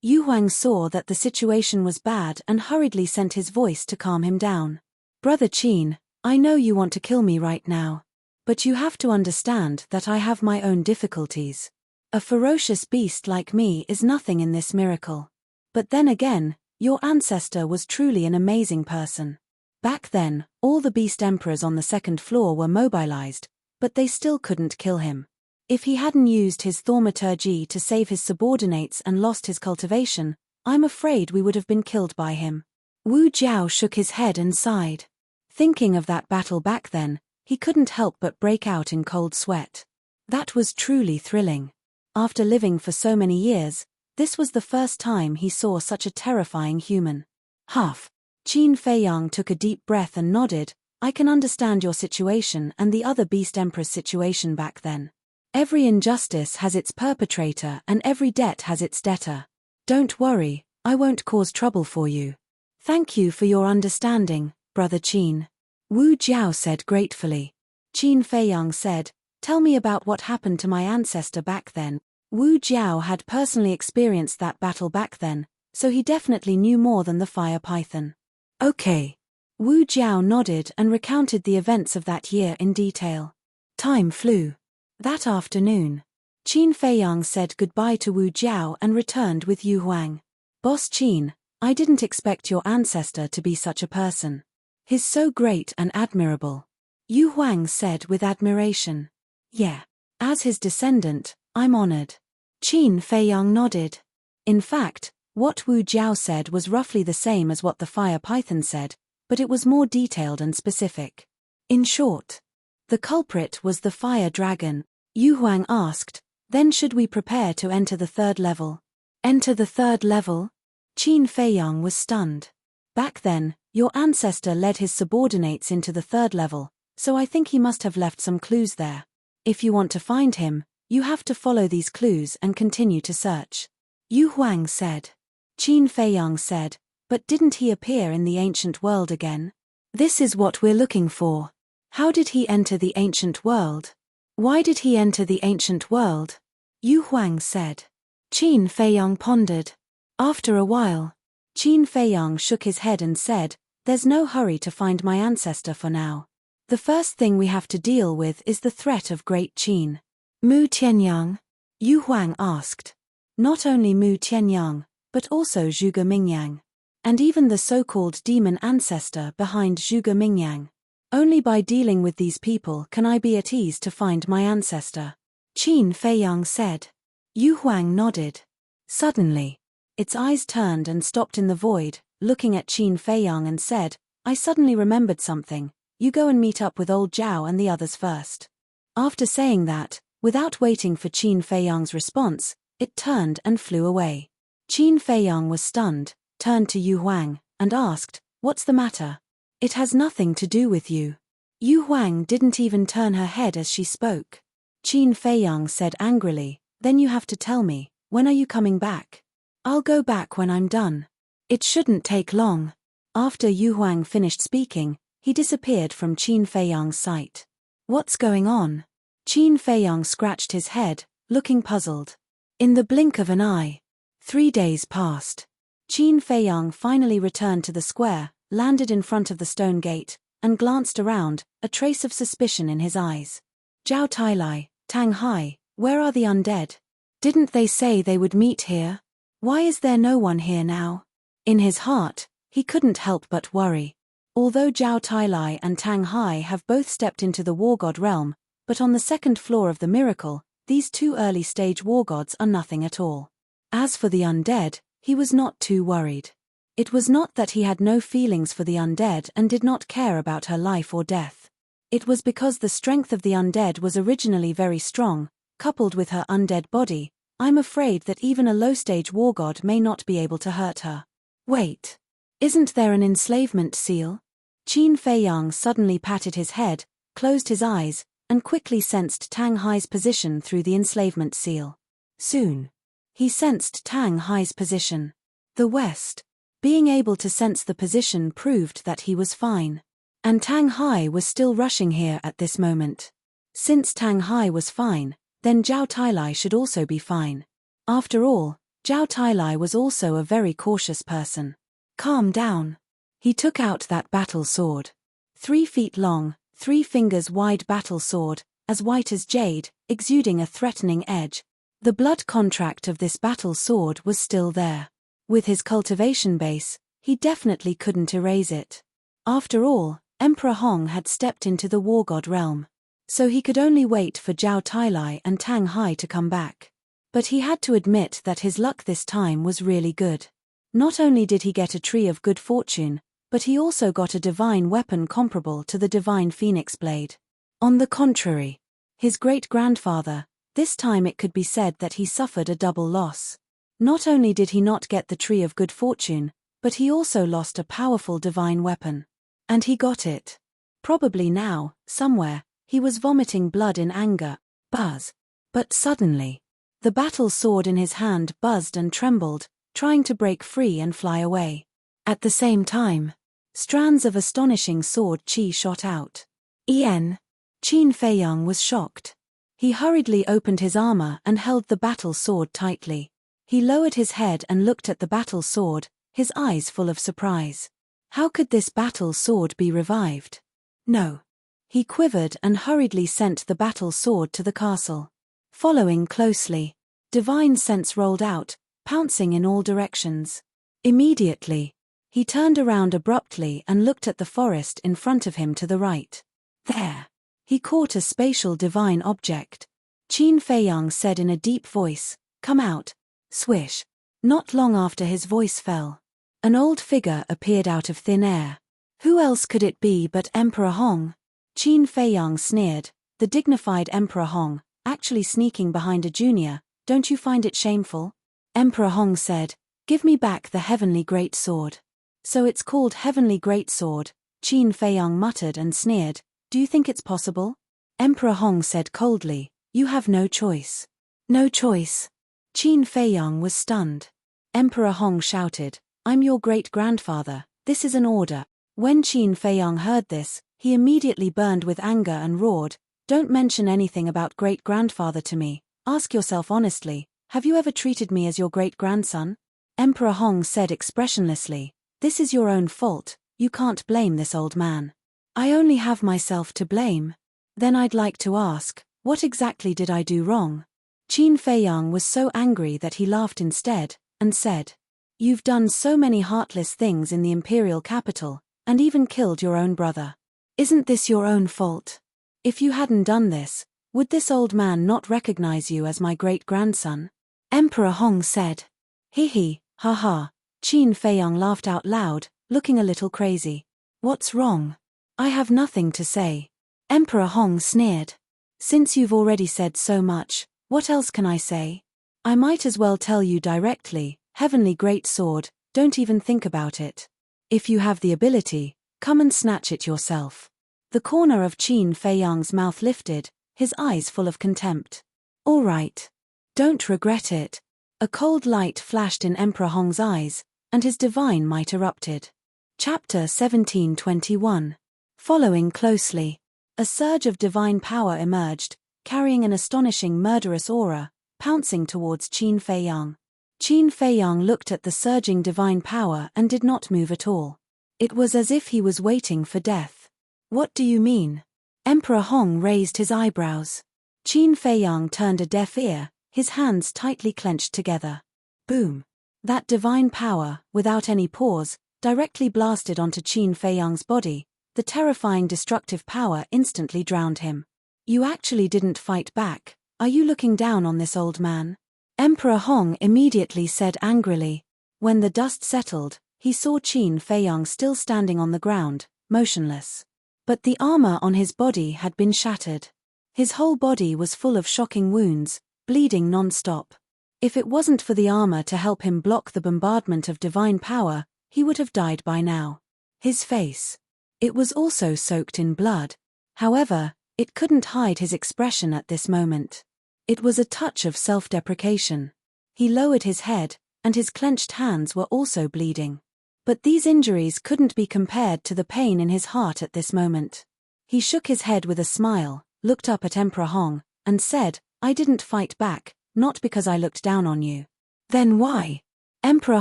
Yu Huang saw that the situation was bad and hurriedly sent his voice to calm him down. Brother Qin, I know you want to kill me right now. But you have to understand that I have my own difficulties. A ferocious beast like me is nothing in this miracle. But then again, your ancestor was truly an amazing person. Back then, all the beast emperors on the second floor were mobilized, but they still couldn't kill him. If he hadn't used his thaumaturgy to save his subordinates and lost his cultivation, I'm afraid we would have been killed by him. Wu Jiao shook his head and sighed. Thinking of that battle back then, he couldn't help but break out in cold sweat. That was truly thrilling. After living for so many years, this was the first time he saw such a terrifying human. Huff. Qin Feiyang took a deep breath and nodded. I can understand your situation and the other Beast Emperor's situation back then. Every injustice has its perpetrator and every debt has its debtor. Don't worry, I won't cause trouble for you. Thank you for your understanding, Brother Qin. Wu Jiao said gratefully. Qin Feiyang said, tell me about what happened to my ancestor back then. Wu Jiao had personally experienced that battle back then, so he definitely knew more than the fire python. Okay. Wu Jiao nodded and recounted the events of that year in detail. Time flew. That afternoon, Qin Feiyang said goodbye to Wu Jiao and returned with Yu Huang. Boss Qin, I didn't expect your ancestor to be such a person. He's so great and admirable. Yu Huang said with admiration. Yeah. As his descendant, I'm honored. Qin Feiyang nodded. In fact, what Wu Jiao said was roughly the same as what the fire python said, but it was more detailed and specific. In short, the culprit was the fire dragon. Yu Huang asked, then should we prepare to enter the third level? Enter the third level? Qin Feiyang was stunned. Back then, your ancestor led his subordinates into the third level, so I think he must have left some clues there. If you want to find him, you have to follow these clues and continue to search. Yu Huang said. Qin Feiyang said, but didn't he appear in the ancient world again? This is what we're looking for. How did he enter the ancient world? Why did he enter the ancient world? Yu Huang said. Qin Feiyang pondered. After a while, Qin Feiyang shook his head and said, there's no hurry to find my ancestor for now. The first thing we have to deal with is the threat of Great Qin. Mu Tianyang? Yu Huang asked. Not only Mu Tianyang, but also Zhuge Mingyang. And even the so-called demon ancestor behind Zhuge Mingyang. Only by dealing with these people can I be at ease to find my ancestor. Qin Feiyang said. Yu Huang nodded. Suddenly, its eyes turned and stopped in the void, looking at Qin Feiyang and said, I suddenly remembered something, you go and meet up with old Zhao and the others first. After saying that, without waiting for Qin Feiyang's response, it turned and flew away. Qin Feiyang was stunned, turned to Yu Huang, and asked, what's the matter? It has nothing to do with you. Yu Huang didn't even turn her head as she spoke. Qin Feiyang said angrily, then you have to tell me, when are you coming back? I'll go back when I'm done. It shouldn't take long. After Yu Huang finished speaking, he disappeared from Qin Feiyang's sight. What's going on? Qin Feiyang scratched his head, looking puzzled. In the blink of an eye. 3 days passed. Qin Feiyang finally returned to the square, landed in front of the stone gate, and glanced around, a trace of suspicion in his eyes. Zhao Tailai, Tang Hai, where are the undead? Didn't they say they would meet here? Why is there no one here now? In his heart, he couldn't help but worry. Although Zhao Tailai and Tang Hai have both stepped into the war god realm, but on the second floor of the miracle, these two early-stage war gods are nothing at all. As for the undead, he was not too worried. It was not that he had no feelings for the undead and did not care about her life or death. It was because the strength of the undead was originally very strong, coupled with her undead body. I'm afraid that even a low-stage war god may not be able to hurt her. Wait. Isn't there an enslavement seal? Qin Feiyang suddenly patted his head, closed his eyes, and quickly sensed Tang Hai's position through the enslavement seal. Soon, he sensed Tang Hai's position. The west. Being able to sense the position proved that he was fine. And Tang Hai was still rushing here at this moment. Since Tang Hai was fine, then Zhao Tailai should also be fine. After all, Zhao Tailai was also a very cautious person. Calm down. He took out that battle sword. 3 feet long, 3 fingers wide battle sword, as white as jade, exuding a threatening edge. The blood contract of this battle sword was still there. With his cultivation base, he definitely couldn't erase it. After all, Emperor Hong had stepped into the war god realm. So he could only wait for Zhao Tailai and Tang Hai to come back. But he had to admit that his luck this time was really good. Not only did he get a tree of good fortune, but he also got a divine weapon comparable to the divine phoenix blade. On the contrary, his great-grandfather, This time it could be said that he suffered a double loss. Not only did he not get the Tree of Good Fortune, but he also lost a powerful divine weapon. And he got it. Probably now, somewhere, he was vomiting blood in anger. Buzz. But suddenly, the battle sword in his hand buzzed and trembled, trying to break free and fly away. At the same time, strands of astonishing sword chi shot out. Qin Feiyang was shocked. He hurriedly opened his armor and held the battle sword tightly. He lowered his head and looked at the battle sword, his eyes full of surprise. How could this battle sword be revived? No. He quivered and hurriedly sent the battle sword to the castle. Following closely, divine sense rolled out, pouncing in all directions. Immediately, he turned around abruptly and looked at the forest in front of him to the right. There. He caught a spatial divine object. Qin Feiyang said in a deep voice, "Come out." Swish. Not long after his voice fell, an old figure appeared out of thin air. Who else could it be but Emperor Hong? Qin Feiyang sneered, the dignified Emperor Hong, actually sneaking behind a junior, don't you find it shameful? Emperor Hong said, "Give me back the heavenly great sword." So it's called heavenly great sword, Qin Feiyang muttered and sneered, do you think it's possible? Emperor Hong said coldly, you have no choice. No choice. Qin Feiyang was stunned. Emperor Hong shouted, I'm your great-grandfather, this is an order. When Qin Feiyang heard this, he immediately burned with anger and roared, don't mention anything about great-grandfather to me, ask yourself honestly, have you ever treated me as your great-grandson? Emperor Hong said expressionlessly, this is your own fault, you can't blame this old man. I only have myself to blame. Then I'd like to ask, what exactly did I do wrong? Qin Feiyang was so angry that he laughed instead, and said, you've done so many heartless things in the imperial capital, and even killed your own brother. Isn't this your own fault? If you hadn't done this, would this old man not recognize you as my great-grandson? Emperor Hong said. Hee, ha ha. Qin Feiyang laughed out loud, looking a little crazy. What's wrong? I have nothing to say. Emperor Hong sneered. Since you've already said so much, what else can I say? I might as well tell you directly, heavenly great sword, don't even think about it. If you have the ability, come and snatch it yourself. The corner of Qin Feiyang's mouth lifted, his eyes full of contempt. All right. Don't regret it. A cold light flashed in Emperor Hong's eyes, and his divine might erupted. Chapter 1721. Following closely, a surge of divine power emerged, carrying an astonishing murderous aura, pouncing towards Qin Feiyang. Qin Feiyang looked at the surging divine power and did not move at all. It was as if he was waiting for death. What do you mean? Emperor Hong raised his eyebrows. Qin Feiyang turned a deaf ear, his hands tightly clenched together. Boom. That divine power, without any pause, directly blasted onto Qin Feiyang's body. The terrifying destructive power instantly drowned him. You actually didn't fight back. Are you looking down on this old man? Emperor Hong immediately said angrily. When the dust settled, he saw Qin Feiyang still standing on the ground, motionless. But the armor on his body had been shattered. His whole body was full of shocking wounds, bleeding non-stop. If it wasn't for the armor to help him block the bombardment of divine power, he would have died by now. His face. It was also soaked in blood. However, it couldn't hide his expression at this moment. It was a touch of self-deprecation. He lowered his head, and his clenched hands were also bleeding. But these injuries couldn't be compared to the pain in his heart at this moment. He shook his head with a smile, looked up at Emperor Hong, and said, I didn't fight back, not because I looked down on you. Then why? Emperor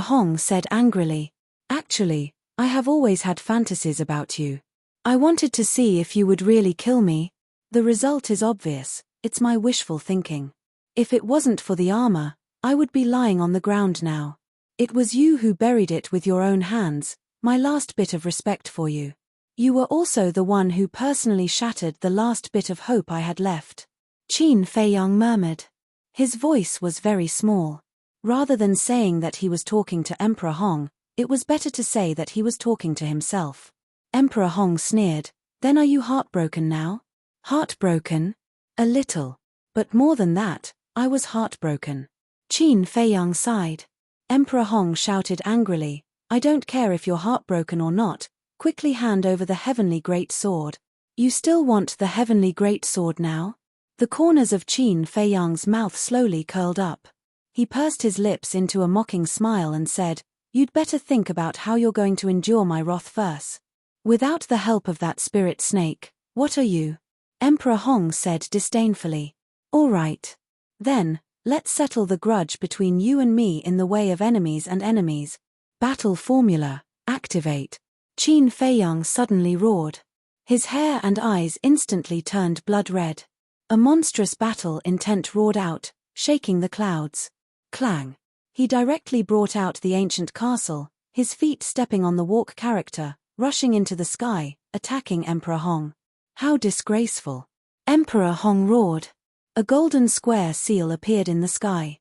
Hong said angrily. Actually, I have always had fantasies about you. I wanted to see if you would really kill me. The result is obvious, it's my wishful thinking. If it wasn't for the armor, I would be lying on the ground now. It was you who buried it with your own hands, my last bit of respect for you. You were also the one who personally shattered the last bit of hope I had left. Qin Feiyang murmured. His voice was very small. Rather than saying that he was talking to Emperor Hong, it was better to say that he was talking to himself. Emperor Hong sneered, then are you heartbroken now? Heartbroken? A little. But more than that, I was heartbroken. Qin Feiyang sighed. Emperor Hong shouted angrily, I don't care if you're heartbroken or not, quickly hand over the heavenly great sword. You still want the heavenly great sword now? The corners of Qin Feiyang's mouth slowly curled up. He pursed his lips into a mocking smile and said, You'd better think about how you're going to endure my wrath first. Without the help of that spirit snake, what are you? Emperor Hong said disdainfully. All right. Then, let's settle the grudge between you and me in the way of enemies and enemies. Battle formula, activate. Qin Feiyang suddenly roared. His hair and eyes instantly turned blood red. A monstrous battle intent roared out, shaking the clouds. Clang. He directly brought out the ancient castle, his feet stepping on the walk character, rushing into the sky, attacking Emperor Hong. How disgraceful. Emperor Hong roared. A golden square seal appeared in the sky.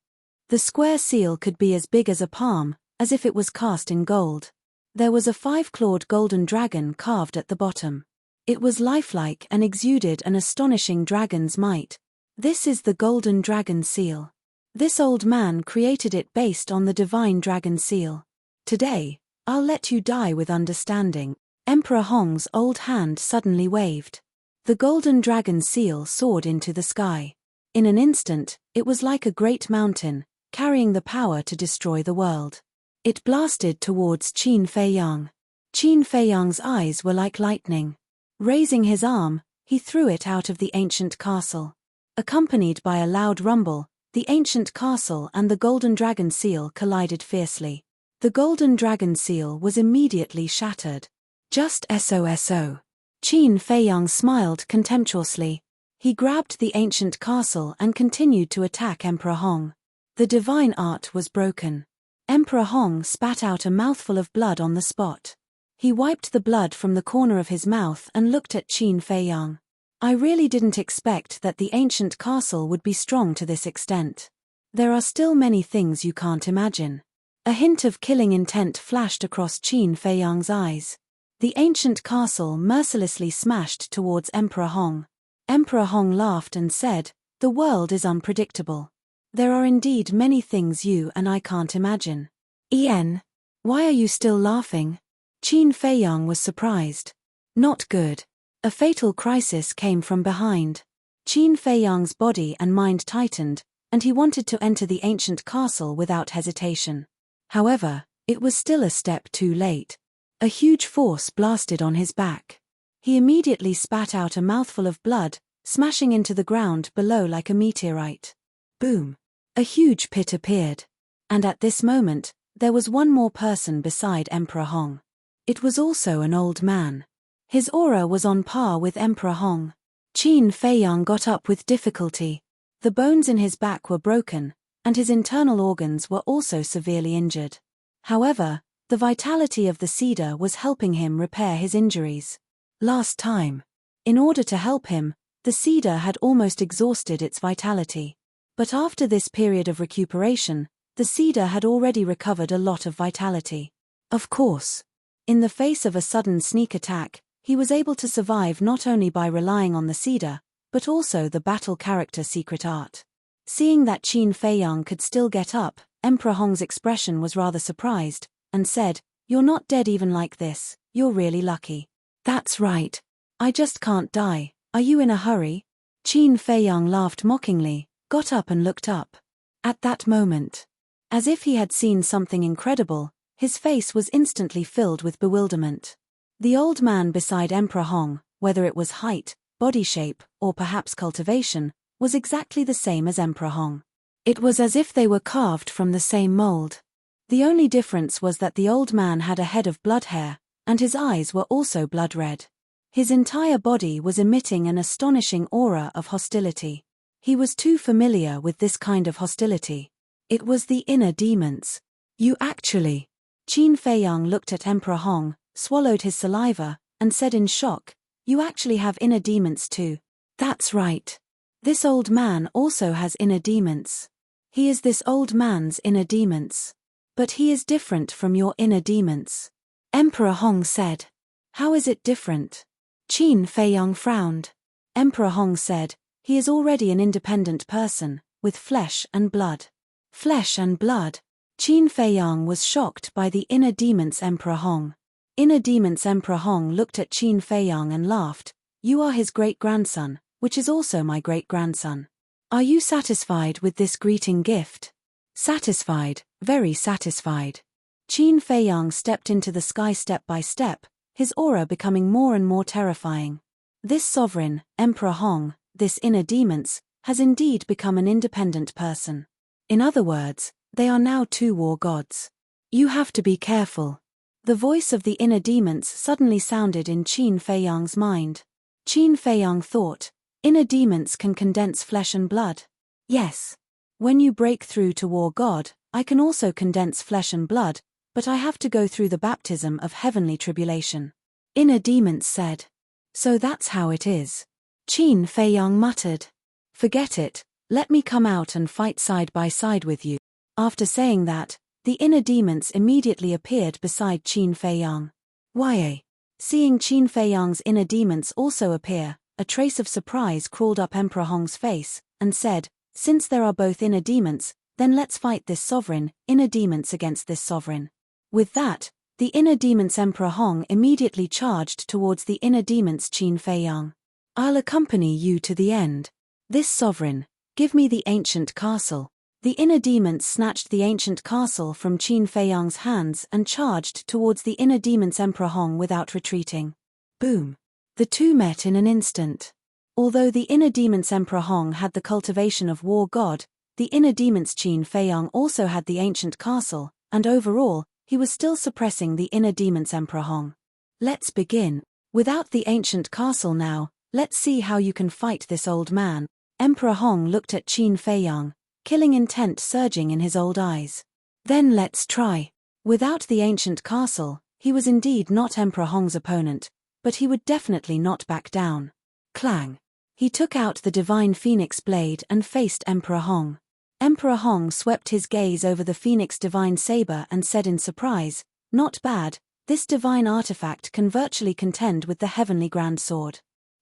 The square seal could be as big as a palm, as if it was cast in gold. There was a 5-clawed golden dragon carved at the bottom. It was lifelike and exuded an astonishing dragon's might. This is the golden dragon seal. This old man created it based on the divine dragon seal. Today, I'll let you die with understanding. Emperor Hong's old hand suddenly waved. The golden dragon seal soared into the sky. In an instant, it was like a great mountain, carrying the power to destroy the world. It blasted towards Qin Feiyang. Qin Feiyang's eyes were like lightning. Raising his arm, he threw it out of the ancient castle. Accompanied by a loud rumble, the ancient castle and the golden dragon seal collided fiercely. The golden dragon seal was immediately shattered. Just SOSO. Qin Feiyang smiled contemptuously. He grabbed the ancient castle and continued to attack Emperor Hong. The divine art was broken. Emperor Hong spat out a mouthful of blood on the spot. He wiped the blood from the corner of his mouth and looked at Qin Feiyang. I really didn't expect that the ancient castle would be strong to this extent. There are still many things you can't imagine. A hint of killing intent flashed across Qin Feiyang's eyes. The ancient castle mercilessly smashed towards Emperor Hong. Emperor Hong laughed and said, The world is unpredictable. There are indeed many things you and I can't imagine. Ian, why are you still laughing? Qin Feiyang was surprised. Not good. A fatal crisis came from behind. Qin Feiyang's body and mind tightened, and he wanted to enter the ancient castle without hesitation. However, it was still a step too late. A huge force blasted on his back. He immediately spat out a mouthful of blood, smashing into the ground below like a meteorite. Boom! A huge pit appeared. And at this moment, there was one more person beside Emperor Hong. It was also an old man. His aura was on par with Emperor Hong. Qin Feiyang got up with difficulty. The bones in his back were broken, and his internal organs were also severely injured. However, the vitality of the cedar was helping him repair his injuries. Last time. In order to help him, the cedar had almost exhausted its vitality. But after this period of recuperation, the cedar had already recovered a lot of vitality. Of course. In the face of a sudden sneak attack, he was able to survive not only by relying on the cedar, but also the battle character secret art. Seeing that Qin Feiyang could still get up, Emperor Hong's expression was rather surprised, and said, You're not dead even like this, you're really lucky. That's right. I just can't die. Are you in a hurry? Qin Feiyang laughed mockingly, got up and looked up. At that moment, as if he had seen something incredible, his face was instantly filled with bewilderment. The old man beside Emperor Hong, whether it was height, body shape, or perhaps cultivation, was exactly the same as Emperor Hong. It was as if they were carved from the same mold. The only difference was that the old man had a head of blood hair, and his eyes were also blood red. His entire body was emitting an astonishing aura of hostility. He was too familiar with this kind of hostility. It was the inner demons. You actually... Qin Feiyang looked at Emperor Hong, swallowed his saliva, and said in shock, You actually have inner demons too. That's right. This old man also has inner demons. He is this old man's inner demons. But he is different from your inner demons. Emperor Hong said. How is it different? Qin Feiyang frowned. Emperor Hong said, He is already an independent person, with flesh and blood. Flesh and blood. Qin Feiyang was shocked by the inner demons Emperor Hong. Inner demons Emperor Hong looked at Qin Feiyang and laughed. You are his great-grandson, which is also my great-grandson. Are you satisfied with this greeting gift? Satisfied, very satisfied. Qin Feiyang stepped into the sky step by step, his aura becoming more and more terrifying. This sovereign, Emperor Hong, this inner demons, has indeed become an independent person. In other words, they are now two war gods. You have to be careful. The voice of the inner demons suddenly sounded in Qin Feiyang's mind. Qin Feiyang thought, inner demons can condense flesh and blood. Yes. When you break through to war god, I can also condense flesh and blood, but I have to go through the baptism of heavenly tribulation. Inner demons said. So that's how it is. Qin Feiyang muttered. Forget it, let me come out and fight side by side with you. After saying that, the inner demons immediately appeared beside Qin Feiyang. Why? Seeing Qin Feiyang's inner demons also appear, a trace of surprise crawled up Emperor Hong's face, and said, since there are both inner demons, then let's fight this sovereign, inner demons against this sovereign. With that, the inner demons Emperor Hong immediately charged towards the inner demons Qin Feiyang. I'll accompany you to the end. This sovereign, give me the ancient castle. The inner demons snatched the ancient castle from Qin Feiyang's hands and charged towards the inner demons Emperor Hong without retreating. Boom. The two met in an instant. Although the inner demons Emperor Hong had the cultivation of war god, the inner demons Qin Feiyang also had the ancient castle, and overall, he was still suppressing the inner demons Emperor Hong. Let's begin. Without the ancient castle now, let's see how you can fight this old man. Emperor Hong looked at Qin Feiyang, killing intent surging in his old eyes. Then let's try. Without the ancient castle, he was indeed not Emperor Hong's opponent, but he would definitely not back down. Clang. He took out the divine phoenix blade and faced Emperor Hong. Emperor Hong swept his gaze over the phoenix divine saber and said in surprise, not bad, this divine artifact can virtually contend with the heavenly grand sword.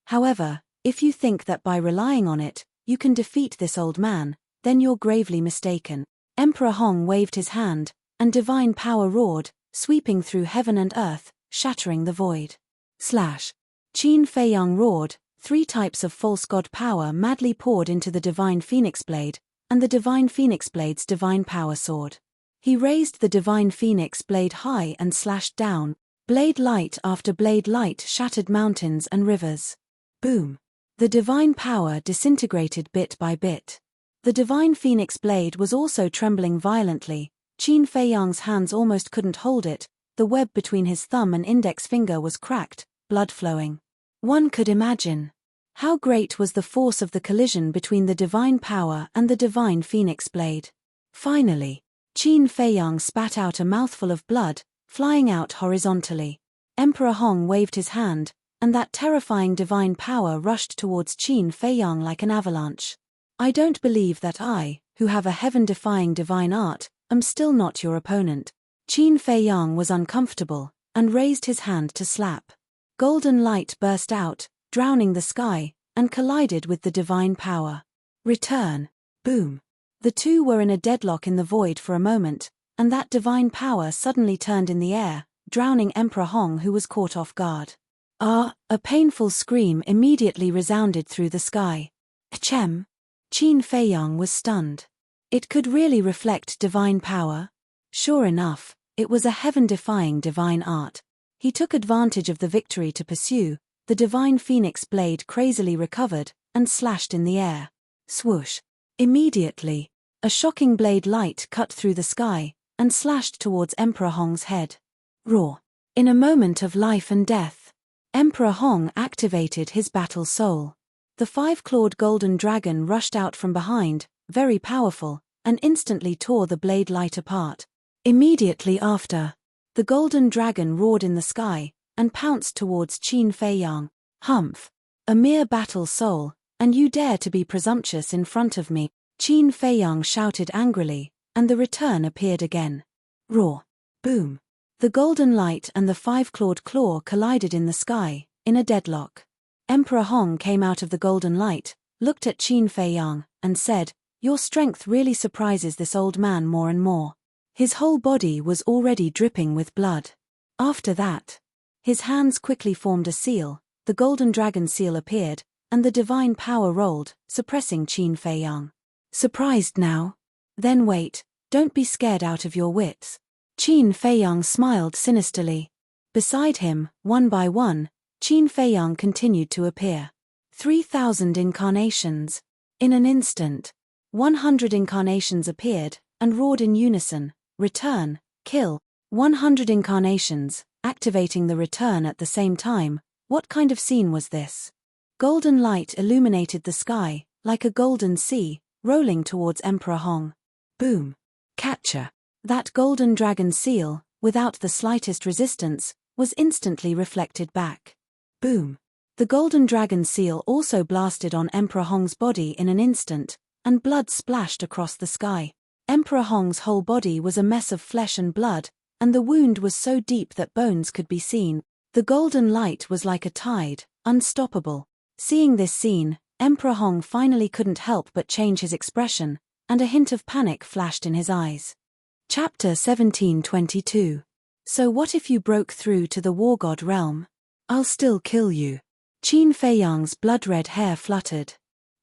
However, if you think that by relying on it, you can defeat this old man, then you're gravely mistaken. Emperor Hong waved his hand, and divine power roared, sweeping through heaven and earth, shattering the void. Slash. Qin Feiyang roared, 3 types of false god power madly poured into the divine phoenix blade, and the divine phoenix blade's divine power sword. He raised the divine phoenix blade high and slashed down, blade light after blade light shattered mountains and rivers. Boom. The divine power disintegrated bit by bit. The divine phoenix blade was also trembling violently. Qin Feiyang's hands almost couldn't hold it, the web between his thumb and index finger was cracked, blood flowing. One could imagine. How great was the force of the collision between the divine power and the divine phoenix blade. Finally, Qin Feiyang spat out a mouthful of blood, flying out horizontally. Emperor Hong waved his hand, and that terrifying divine power rushed towards Qin Feiyang like an avalanche. I don't believe that I, who have a heaven-defying divine art, am still not your opponent. Qin Feiyang was uncomfortable, and raised his hand to slap. Golden light burst out, drowning the sky, and collided with the divine power. Return. Boom. The two were in a deadlock in the void for a moment, and that divine power suddenly turned in the air, drowning Emperor Hong who was caught off guard. Ah! A painful scream immediately resounded through the sky. Achem! Qin Feiyang was stunned. It could really reflect divine power? Sure enough, it was a heaven-defying divine art. He took advantage of the victory to pursue. The divine phoenix blade crazily recovered, and slashed in the air. Swoosh. Immediately, a shocking blade light cut through the sky, and slashed towards Emperor Hong's head. Roar. In a moment of life and death, Emperor Hong activated his battle soul. The 5-clawed golden dragon rushed out from behind, very powerful, and instantly tore the blade light apart. Immediately after, the golden dragon roared in the sky, and pounced towards Qin Feiyang. Humph! A mere battle soul, and you dare to be presumptuous in front of me? Qin Feiyang shouted angrily, and the return appeared again. Roar! Boom! The golden light and the 5-clawed claw collided in the sky, in a deadlock. Emperor Hong came out of the golden light, looked at Qin Feiyang, and said, "Your strength really surprises this old man more and more." His whole body was already dripping with blood. After that, his hands quickly formed a seal, the golden dragon seal appeared, and the divine power rolled, suppressing Qin Feiyang. "Surprised now? Then wait, don't be scared out of your wits." Qin Feiyang smiled sinisterly. Beside him, one by one, Qin Feiyang continued to appear. 3,000 incarnations. In an instant, 100 incarnations appeared, and roared in unison, "Return, kill." 100 incarnations, activating the return at the same time. What kind of scene was this? Golden light illuminated the sky, like a golden sea, rolling towards Emperor Hong. Boom. Catcher. That golden dragon seal, without the slightest resistance, was instantly reflected back. Boom. The golden dragon seal also blasted on Emperor Hong's body in an instant, and blood splashed across the sky. Emperor Hong's whole body was a mess of flesh and blood, and the wound was so deep that bones could be seen. The golden light was like a tide, unstoppable. Seeing this scene, Emperor Hong finally couldn't help but change his expression, and a hint of panic flashed in his eyes. Chapter 1722. So what if you broke through to the war god realm? I'll still kill you. Qin Feiyang's blood-red hair fluttered.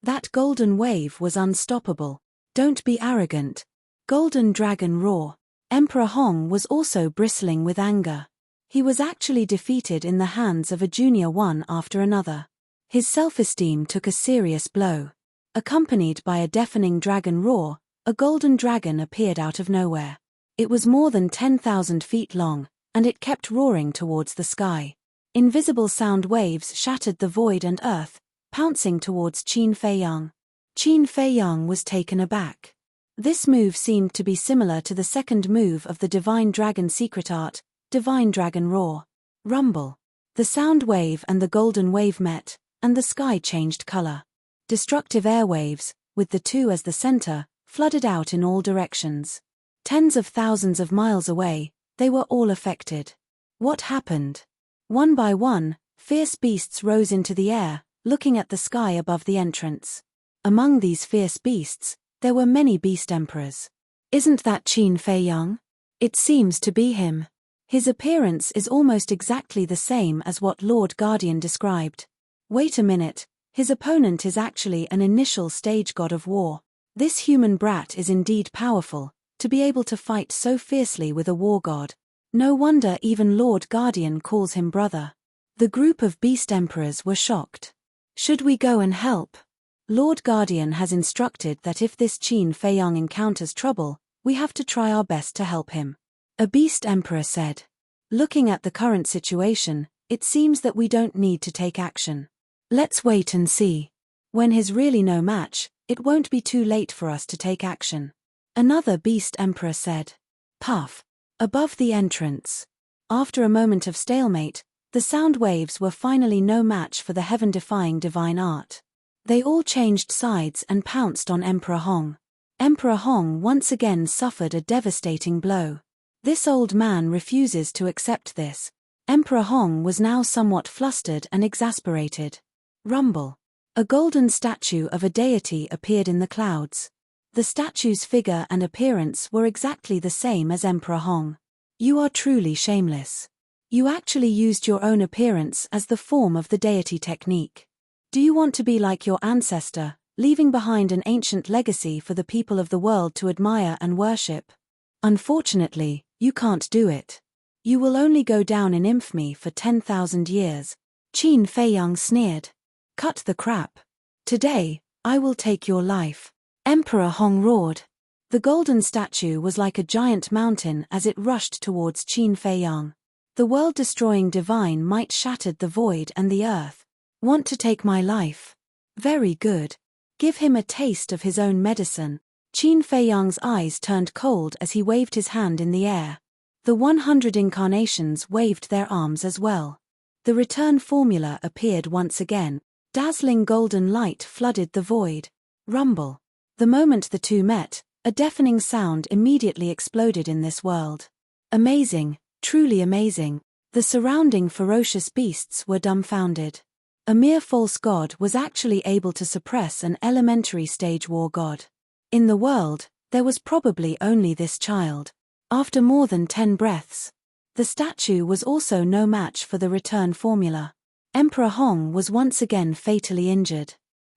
That golden wave was unstoppable. Don't be arrogant. Golden dragon roar. Emperor Hong was also bristling with anger. He was actually defeated in the hands of a junior one after another. His self-esteem took a serious blow. Accompanied by a deafening dragon roar, a golden dragon appeared out of nowhere. It was more than 10,000 feet long, and it kept roaring towards the sky. Invisible sound waves shattered the void and earth, pouncing towards Qin Feiyang. Qin Feiyang was taken aback. This move seemed to be similar to the second move of the Divine Dragon secret art, Divine Dragon Roar. Rumble. The sound wave and the golden wave met, and the sky changed color. Destructive airwaves, with the two as the center, flooded out in all directions. Tens of thousands of miles away, they were all affected. What happened? One by one, fierce beasts rose into the air, looking at the sky above the entrance. Among these fierce beasts, there were many beast emperors. Isn't that Qin Feiyang? It seems to be him. His appearance is almost exactly the same as what Lord Guardian described. Wait a minute, his opponent is actually an initial stage god of war. This human brat is indeed powerful, to be able to fight so fiercely with a war god. No wonder even Lord Guardian calls him brother. The group of beast emperors were shocked. Should we go and help? Lord Guardian has instructed that if this Qin Feiyang encounters trouble, we have to try our best to help him. A beast emperor said. Looking at the current situation, it seems that we don't need to take action. Let's wait and see. When he's really no match, it won't be too late for us to take action. Another beast emperor said. Puff. Above the entrance. After a moment of stalemate, the sound waves were finally no match for the heaven-defying divine art. They all changed sides and pounced on Emperor Hong. Emperor Hong once again suffered a devastating blow. This old man refuses to accept this. Emperor Hong was now somewhat flustered and exasperated. Rumble. A golden statue of a deity appeared in the clouds. The statue's figure and appearance were exactly the same as Emperor Hong. You are truly shameless. You actually used your own appearance as the form of the deity technique. Do you want to be like your ancestor, leaving behind an ancient legacy for the people of the world to admire and worship? Unfortunately, you can't do it. You will only go down in infamy for 10,000 years. Qin Feiyang sneered. Cut the crap. Today, I will take your life. Emperor Hong roared. The golden statue was like a giant mountain as it rushed towards Qin Feiyang. The world-destroying divine might shattered the void and the earth. Want to take my life? Very good. Give him a taste of his own medicine. Qin Feiyang's eyes turned cold as he waved his hand in the air. The 100 incarnations waved their arms as well. The return formula appeared once again. Dazzling golden light flooded the void. Rumble. The moment the two met, a deafening sound immediately exploded in this world. Amazing, truly amazing. The surrounding ferocious beasts were dumbfounded. A mere false god was actually able to suppress an elementary stage war god. In the world, there was probably only this child. After more than 10 breaths, the statue was also no match for the return formula. Emperor Hong was once again fatally injured.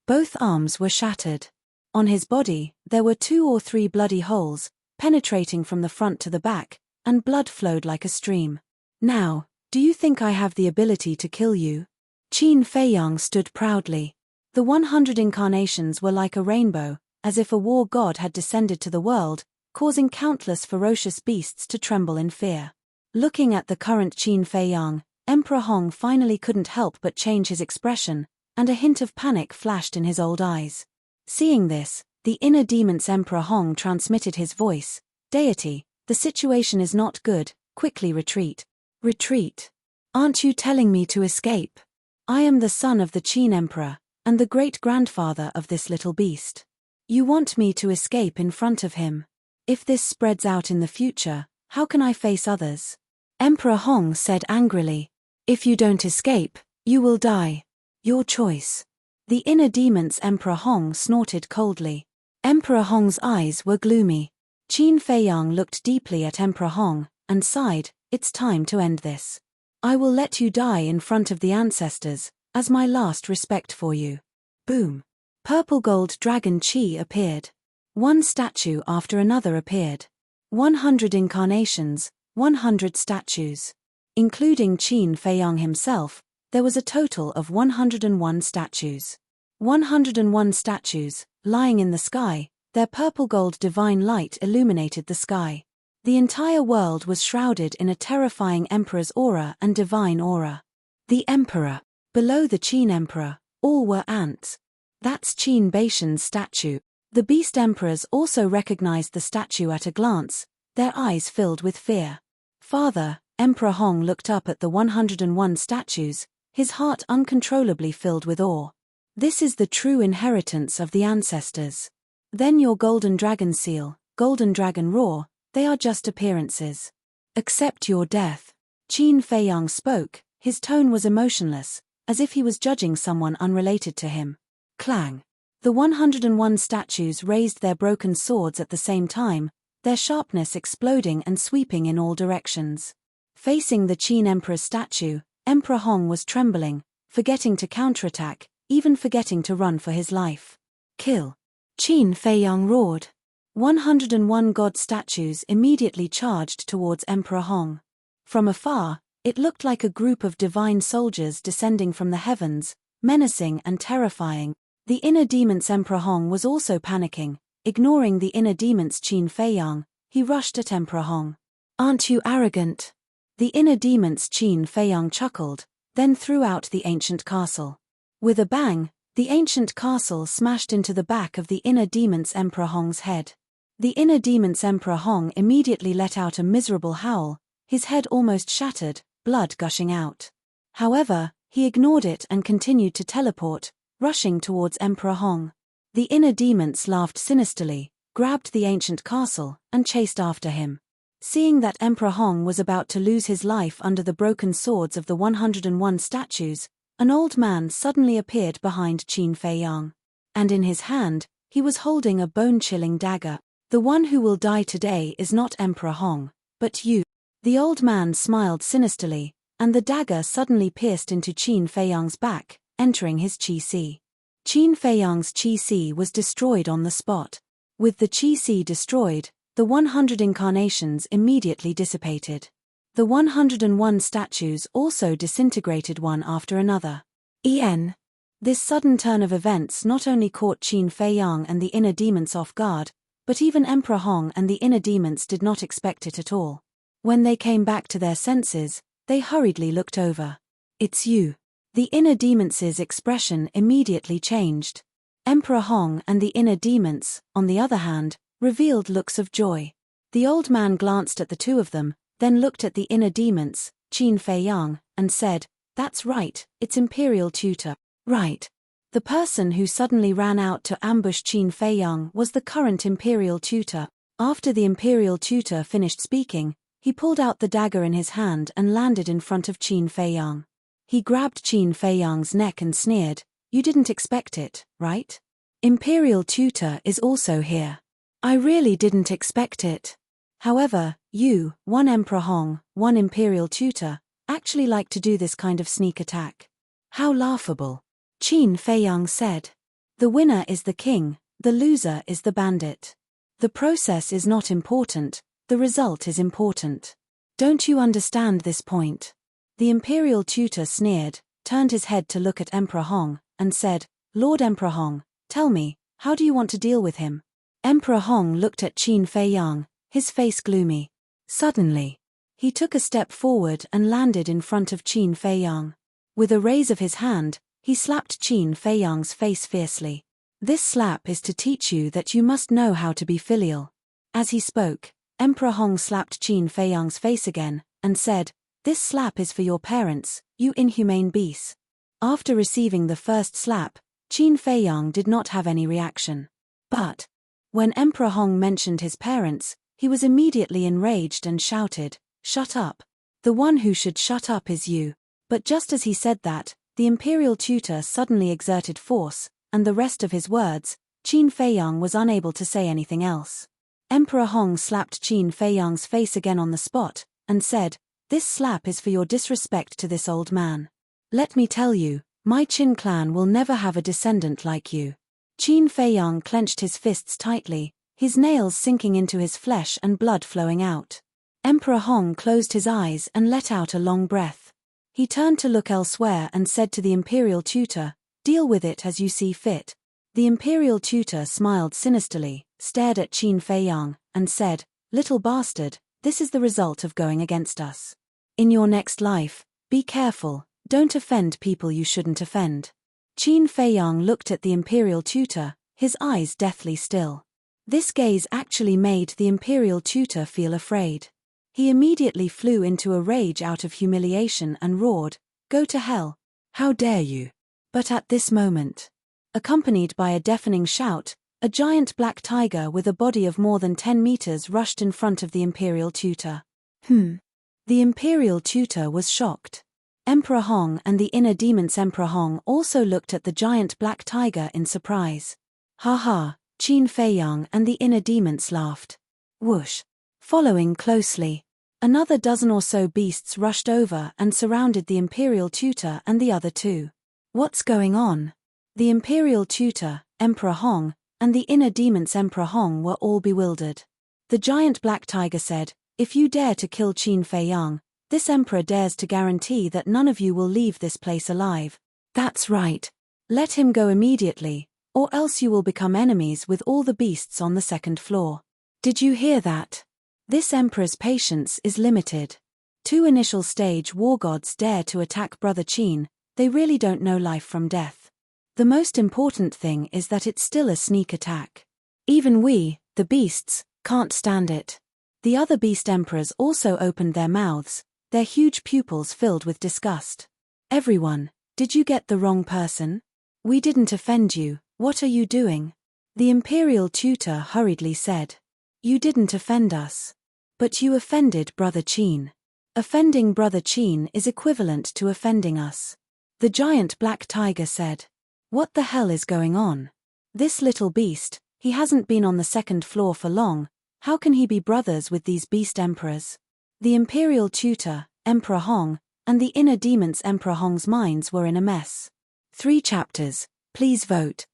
Both arms were shattered. On his body, there were 2 or 3 bloody holes, penetrating from the front to the back, and blood flowed like a stream. Now, do you think I have the ability to kill you? Qin Feiyang stood proudly. The 100 incarnations were like a rainbow, as if a war god had descended to the world, causing countless ferocious beasts to tremble in fear. Looking at the current Qin Feiyang, Emperor Hong finally couldn't help but change his expression, and a hint of panic flashed in his old eyes. Seeing this, the inner demon's Emperor Hong transmitted his voice, "Deity, the situation is not good, quickly retreat." "Retreat? Aren't you telling me to escape? I am the son of the Qin Emperor, and the great-grandfather of this little beast. You want me to escape in front of him? If this spreads out in the future, how can I face others?" Emperor Hong said angrily. "If you don't escape, you will die. Your choice." The inner demon's Emperor Hong snorted coldly. Emperor Hong's eyes were gloomy. Qin Feiyang looked deeply at Emperor Hong, and sighed, "It's time to end this. I will let you die in front of the ancestors, as my last respect for you." Boom. Purple gold dragon Qi appeared. One statue after another appeared. 100 incarnations, 100 statues. Including Qin Feiyang himself, there was a total of 101 statues. 101 statues, lying in the sky, their purple gold divine light illuminated the sky. The entire world was shrouded in a terrifying emperor's aura and divine aura. The emperor. Below the Qin emperor, all were ants. That's Qin Baishan's statue. The beast emperors also recognized the statue at a glance, their eyes filled with fear. "Father," Emperor Hong looked up at the 101 statues, his heart uncontrollably filled with awe. "This is the true inheritance of the ancestors. Then your golden dragon seal, golden dragon roar, they are just appearances. Accept your death." Qin Feiyang spoke, his tone was emotionless, as if he was judging someone unrelated to him. Clang. The 101 statues raised their broken swords at the same time, their sharpness exploding and sweeping in all directions. Facing the Qin Emperor's statue, Emperor Hong was trembling, forgetting to counterattack, even forgetting to run for his life. "Kill!" Qin Feiyang roared. 101 god statues immediately charged towards Emperor Hong. From afar, it looked like a group of divine soldiers descending from the heavens, menacing and terrifying. The inner demon's Emperor Hong was also panicking. Ignoring the inner demon's Qin Feiyang, he rushed at Emperor Hong. "Aren't you arrogant?" The inner demon's Qin Feiyang chuckled, then threw out the ancient castle. With a bang, the ancient castle smashed into the back of the inner demon's Emperor Hong's head. The inner demon's Emperor Hong immediately let out a miserable howl, his head almost shattered, blood gushing out. However, he ignored it and continued to teleport, rushing towards Emperor Hong. The inner demons laughed sinisterly, grabbed the ancient castle, and chased after him. Seeing that Emperor Hong was about to lose his life under the broken swords of the 101 statues, an old man suddenly appeared behind Qin Feiyang. And in his hand, he was holding a bone-chilling dagger. "The one who will die today is not Emperor Hong, but you." The old man smiled sinisterly, and the dagger suddenly pierced into Qin Feiyang's back, entering his Qi. Qin Feiyang's Qi was destroyed on the spot. With the Qi destroyed, the 100 incarnations immediately dissipated. The 101 statues also disintegrated one after another. This sudden turn of events not only caught Qin Feiyang and the inner demons off guard, but even Emperor Hong and the inner demons did not expect it at all. When they came back to their senses, they hurriedly looked over. "It's you." The inner demons' expression immediately changed. Emperor Hong and the inner demons, on the other hand, revealed looks of joy. The old man glanced at the two of them, then looked at the inner demons, Qin Feiyang, and said, "That's right, it's Imperial Tutor." Right. The person who suddenly ran out to ambush Qin Feiyang was the current Imperial Tutor. After the Imperial Tutor finished speaking, he pulled out the dagger in his hand and landed in front of Qin Feiyang. He grabbed Qin Feiyang's neck and sneered, "You didn't expect it, right? Imperial tutor is also here. I really didn't expect it. However, you, one Emperor Hong, one Imperial tutor, actually like to do this kind of sneak attack. How laughable." Qin Feiyang said. "The winner is the king, the loser is the bandit. The process is not important, the result is important. Don't you understand this point?" The Imperial tutor sneered, turned his head to look at Emperor Hong, and said, "Lord Emperor Hong, tell me, how do you want to deal with him?" Emperor Hong looked at Qin Feiyang, his face gloomy. Suddenly, he took a step forward and landed in front of Qin Feiyang. With a raise of his hand, he slapped Qin Feiyang's face fiercely. "This slap is to teach you that you must know how to be filial." As he spoke, Emperor Hong slapped Qin Feiyang's face again, and said, "This slap is for your parents, you inhumane beast." After receiving the first slap, Qin Feiyang did not have any reaction. But when Emperor Hong mentioned his parents, he was immediately enraged and shouted, "Shut up. The one who should shut up is you." But just as he said that, the Imperial tutor suddenly exerted force, and the rest of his words, Qin Feiyang was unable to say anything else. Emperor Hong slapped Qin Feiyang's face again on the spot, and said, "This slap is for your disrespect to this old man. Let me tell you, my Qin clan will never have a descendant like you." Qin Feiyang clenched his fists tightly, his nails sinking into his flesh and blood flowing out. Emperor Hong closed his eyes and let out a long breath. He turned to look elsewhere and said to the Imperial tutor, "Deal with it as you see fit." The Imperial tutor smiled sinisterly, stared at Qin Feiyang, and said, "Little bastard, this is the result of going against us. In your next life, be careful, don't offend people you shouldn't offend." Qin Feiyang looked at the Imperial tutor, his eyes deathly still. This gaze actually made the Imperial tutor feel afraid. He immediately flew into a rage out of humiliation and roared, "Go to hell! How dare you!" But at this moment, accompanied by a deafening shout, a giant black tiger with a body of more than 10 meters rushed in front of the Imperial tutor. The Imperial tutor was shocked. Emperor Hong and the inner demons Emperor Hong also looked at the giant black tiger in surprise. "Ha ha," Qin Feiyang and the inner demons laughed. Whoosh! Following closely, another dozen or so beasts rushed over and surrounded the Imperial tutor and the other two. "What's going on?" The Imperial tutor, Emperor Hong, and the inner demons Emperor Hong were all bewildered. The giant black tiger said, "If you dare to kill Qin Feiyang, this emperor dares to guarantee that none of you will leave this place alive. That's right. Let him go immediately, or else you will become enemies with all the beasts on the second floor. Did you hear that? This emperor's patience is limited. 2 initial stage war gods dare to attack Brother Qin, they really don't know life from death. The most important thing is that it's still a sneak attack. Even we, the beasts, can't stand it." The other beast emperors also opened their mouths, their huge pupils filled with disgust. "Everyone, did you get the wrong person? We didn't offend you, what are you doing?" The Imperial tutor hurriedly said. "You didn't offend us. But you offended Brother Qin. Offending Brother Qin is equivalent to offending us." The giant black tiger said. "What the hell is going on? This little beast, he hasn't been on the second floor for long, how can he be brothers with these beast emperors?" The Imperial tutor, Emperor Hong, and the inner demons Emperor Hong's minds were in a mess. 3 chapters, please vote.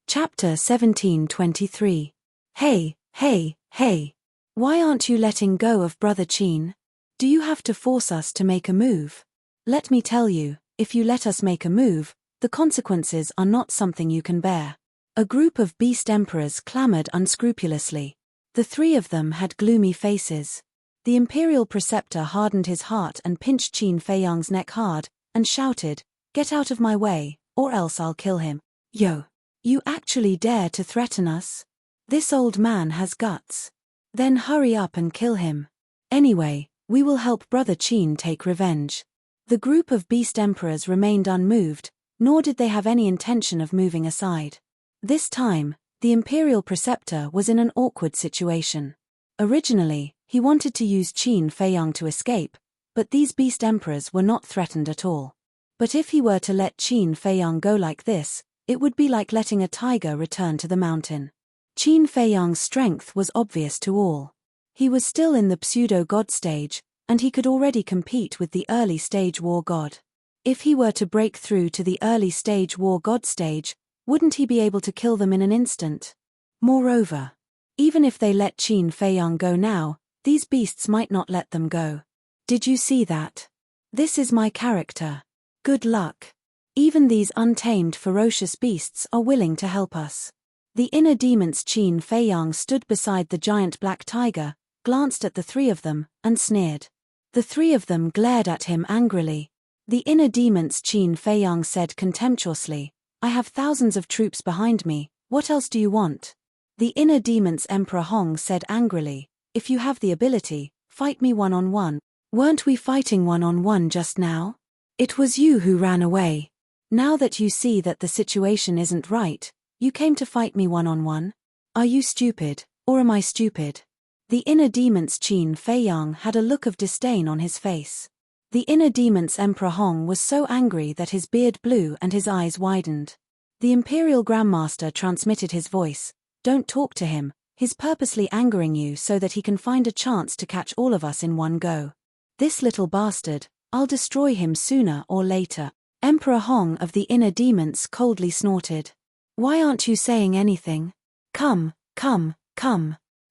Chapter 1723. Hey, hey, hey. Why aren't you letting go of Brother Qin? Do you have to force us to make a move? Let me tell you, if you let us make a move, the consequences are not something you can bear. A group of beast emperors clamored unscrupulously. The 3 of them had gloomy faces. The Imperial preceptor hardened his heart and pinched Qin Feiyang's neck hard, and shouted, "Get out of my way, or else I'll kill him." "Yo! You actually dare to threaten us? This old man has guts. Then hurry up and kill him. Anyway, we will help Brother Qin take revenge." The group of beast emperors remained unmoved, nor did they have any intention of moving aside. This time, the Imperial preceptor was in an awkward situation. Originally, he wanted to use Qin Feiyang to escape, but these beast emperors were not threatened at all. But if he were to let Qin Feiyang go like this, it would be like letting a tiger return to the mountain. Qin Feiyang's strength was obvious to all. He was still in the pseudo-god stage, and he could already compete with the early-stage war god. If he were to break through to the early-stage war god stage, wouldn't he be able to kill them in an instant? Moreover, even if they let Qin Feiyang go now, these beasts might not let them go. Did you see that? This is my character. Good luck. Even these untamed ferocious beasts are willing to help us. The inner demon's Qin Feiyang stood beside the giant black tiger, glanced at the three of them, and sneered. The three of them glared at him angrily. The inner demon's Qin Feiyang said contemptuously, "I have thousands of troops behind me, what else do you want?" The inner demon's Emperor Hong said angrily, "If you have the ability, fight me one-on-one. Weren't we fighting one-on-one just now? It was you who ran away. Now that you see that the situation isn't right, you came to fight me one-on-one? Are you stupid, or am I stupid?" The inner demon's Qin Feiyang had a look of disdain on his face. The inner demon's Emperor Hong was so angry that his beard blew and his eyes widened. The Imperial Grandmaster transmitted his voice, "Don't talk to him, he's purposely angering you so that he can find a chance to catch all of us in one go. This little bastard, I'll destroy him sooner or later." Emperor Hong of the inner demons coldly snorted. "Why aren't you saying anything? Come.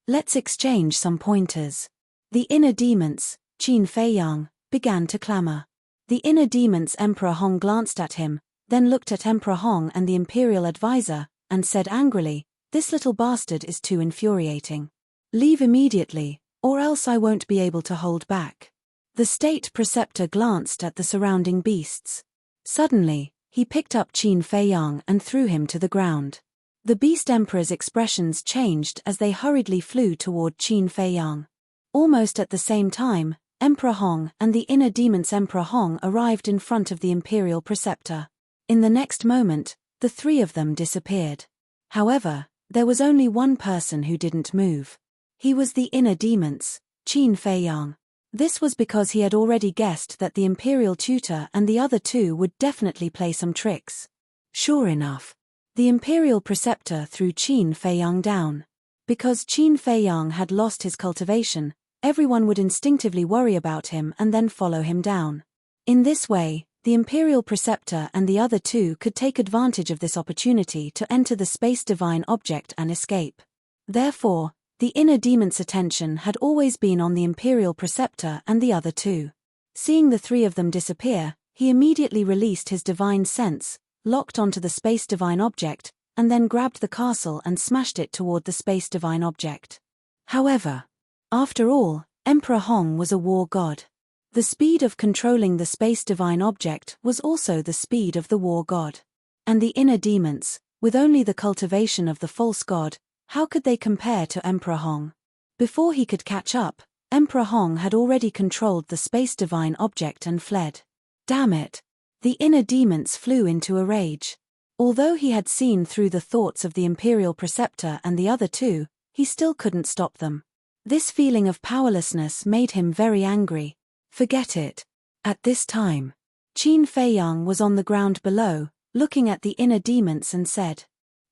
Let's exchange some pointers." The inner demons, Qin Feiyang, began to clamor. The inner demons Emperor Hong glanced at him, then looked at Emperor Hong and the Imperial Advisor, and said angrily, "This little bastard is too infuriating. Leave immediately, or else I won't be able to hold back." The state preceptor glanced at the surrounding beasts. Suddenly, he picked up Qin Feiyang and threw him to the ground. The Beast Emperor's expressions changed as they hurriedly flew toward Qin Feiyang. Almost at the same time, Emperor Hong and the inner demon's Emperor Hong arrived in front of the Imperial Preceptor. In the next moment, the three of them disappeared. However, there was only one person who didn't move. He was the inner demon's, Qin Feiyang. This was because he had already guessed that the Imperial Tutor and the other two would definitely play some tricks. Sure enough, the Imperial Preceptor threw Qin Feiyang down. Because Qin Feiyang had lost his cultivation, everyone would instinctively worry about him and then follow him down. In this way, the Imperial Preceptor and the other two could take advantage of this opportunity to enter the space divine object and escape. Therefore, the inner demon's attention had always been on the Imperial Preceptor and the other two. Seeing the three of them disappear, he immediately released his divine sense, locked onto the space divine object, and then grabbed the castle and smashed it toward the space divine object. However, after all, Emperor Hong was a war god. The speed of controlling the space divine object was also the speed of the war god. And the inner demons, with only the cultivation of the false god, how could they compare to Emperor Hong? Before he could catch up, Emperor Hong had already controlled the space divine object and fled. Damn it! The inner demons flew into a rage. Although he had seen through the thoughts of the Imperial Preceptor and the other two, he still couldn't stop them. This feeling of powerlessness made him very angry. Forget it. At this time, Qin Feiyang was on the ground below, looking at the inner demons and said.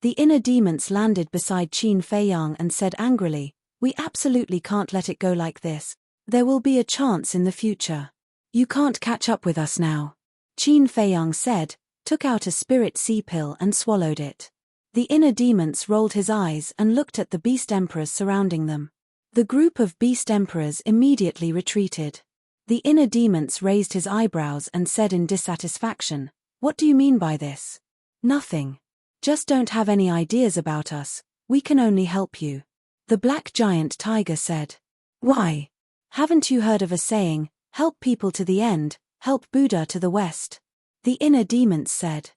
The inner demons landed beside Qin Feiyang and said angrily, "We absolutely can't let it go like this. There will be a chance in the future. You can't catch up with us now." Qin Feiyang said, took out a spirit sea pill and swallowed it. The inner demons rolled his eyes and looked at the beast emperors surrounding them. The group of beast emperors immediately retreated. The inner demons raised his eyebrows and said in dissatisfaction, "What do you mean by this?" "Nothing. Just don't have any ideas about us, we can only help you." The black giant tiger said. "Why? Haven't you heard of a saying, help people to the end, help Buddha to the west?" The inner demons said.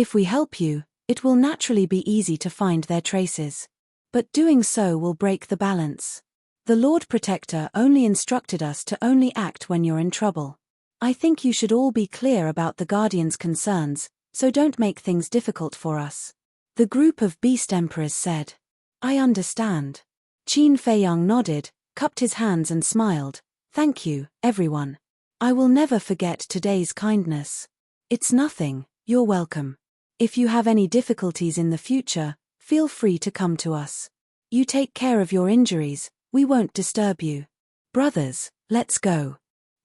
"If we help you, it will naturally be easy to find their traces. But doing so will break the balance. The Lord Protector only instructed us to only act when you're in trouble. I think you should all be clear about the Guardian's concerns, so don't make things difficult for us." The group of beast emperors said. "I understand." Qin Feiyang nodded, cupped his hands and smiled. "Thank you, everyone. I will never forget today's kindness." It's nothing, you're welcome. If you have any difficulties in the future, feel free to come to us. You take care of your injuries, we won't disturb you. Brothers, let's go.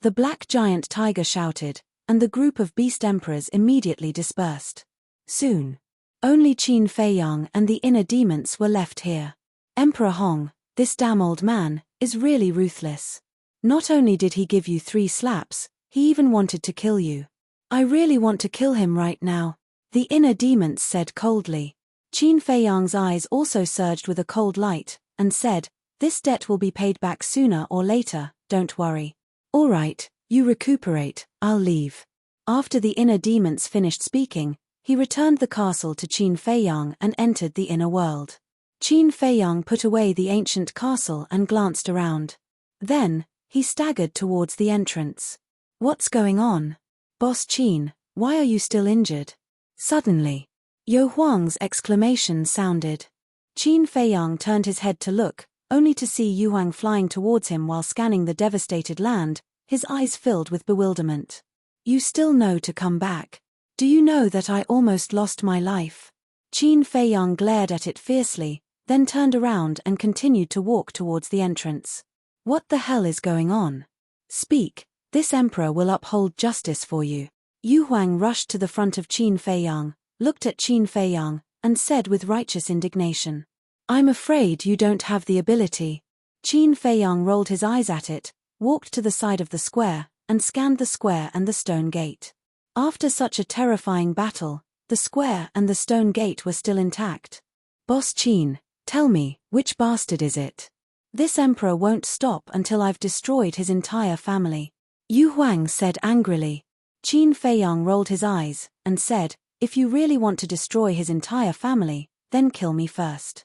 The black giant tiger shouted, and the group of beast emperors immediately dispersed. Soon, only Qin Feiyang and the inner demons were left here. Emperor Hong, this damn old man, is really ruthless. Not only did he give you 3 slaps, he even wanted to kill you. I really want to kill him right now, the inner demons said coldly. Qin Feiyang's eyes also surged with a cold light, and said, this debt will be paid back sooner or later, don't worry. All right, you recuperate, I'll leave. After the inner demons finished speaking, he returned the castle to Qin Feiyang and entered the inner world. Qin Feiyang put away the ancient castle and glanced around. Then, he staggered towards the entrance. What's going on? Boss Qin, why are you still injured? Suddenly, Yo Huang's exclamation sounded. Qin Feiyang turned his head to look, only to see Yu Huang flying towards him while scanning the devastated land, his eyes filled with bewilderment. You still know to come back. Do you know that I almost lost my life? Qin Feiyang glared at it fiercely, then turned around and continued to walk towards the entrance. What the hell is going on? Speak, this emperor will uphold justice for you. Yu Huang rushed to the front of Qin Feiyang, looked at Qin Feiyang, and said with righteous indignation, I'm afraid you don't have the ability. Qin Feiyang rolled his eyes at it, walked to the side of the square, and scanned the square and the stone gate. After such a terrifying battle, the square and the stone gate were still intact. Boss Qin, tell me, which bastard is it? This emperor won't stop until I've destroyed his entire family. Yu Huang said angrily. Qin Feiyang rolled his eyes, and said, if you really want to destroy his entire family, then kill me first.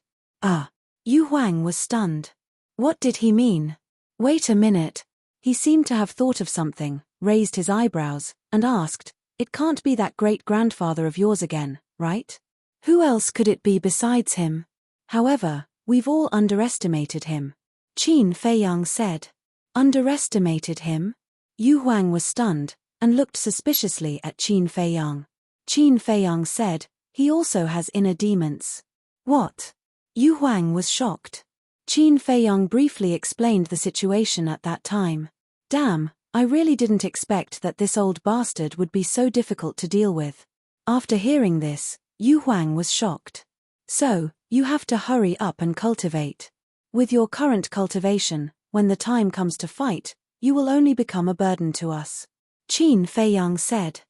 Yu Huang was stunned. What did he mean? Wait a minute. He seemed to have thought of something, raised his eyebrows, and asked, it can't be that great-grandfather of yours again, right? Who else could it be besides him? However, we've all underestimated him. Qin Feiyang said. Underestimated him? Yu Huang was stunned, and looked suspiciously at Qin Feiyang. Qin Feiyang said, he also has inner demons. What? Yu Huang was shocked. Qin Feiyang briefly explained the situation at that time. Damn, I really didn't expect that this old bastard would be so difficult to deal with. After hearing this, Yu Huang was shocked. So, you have to hurry up and cultivate. With your current cultivation, when the time comes to fight, you will only become a burden to us. Qin Feiyang said.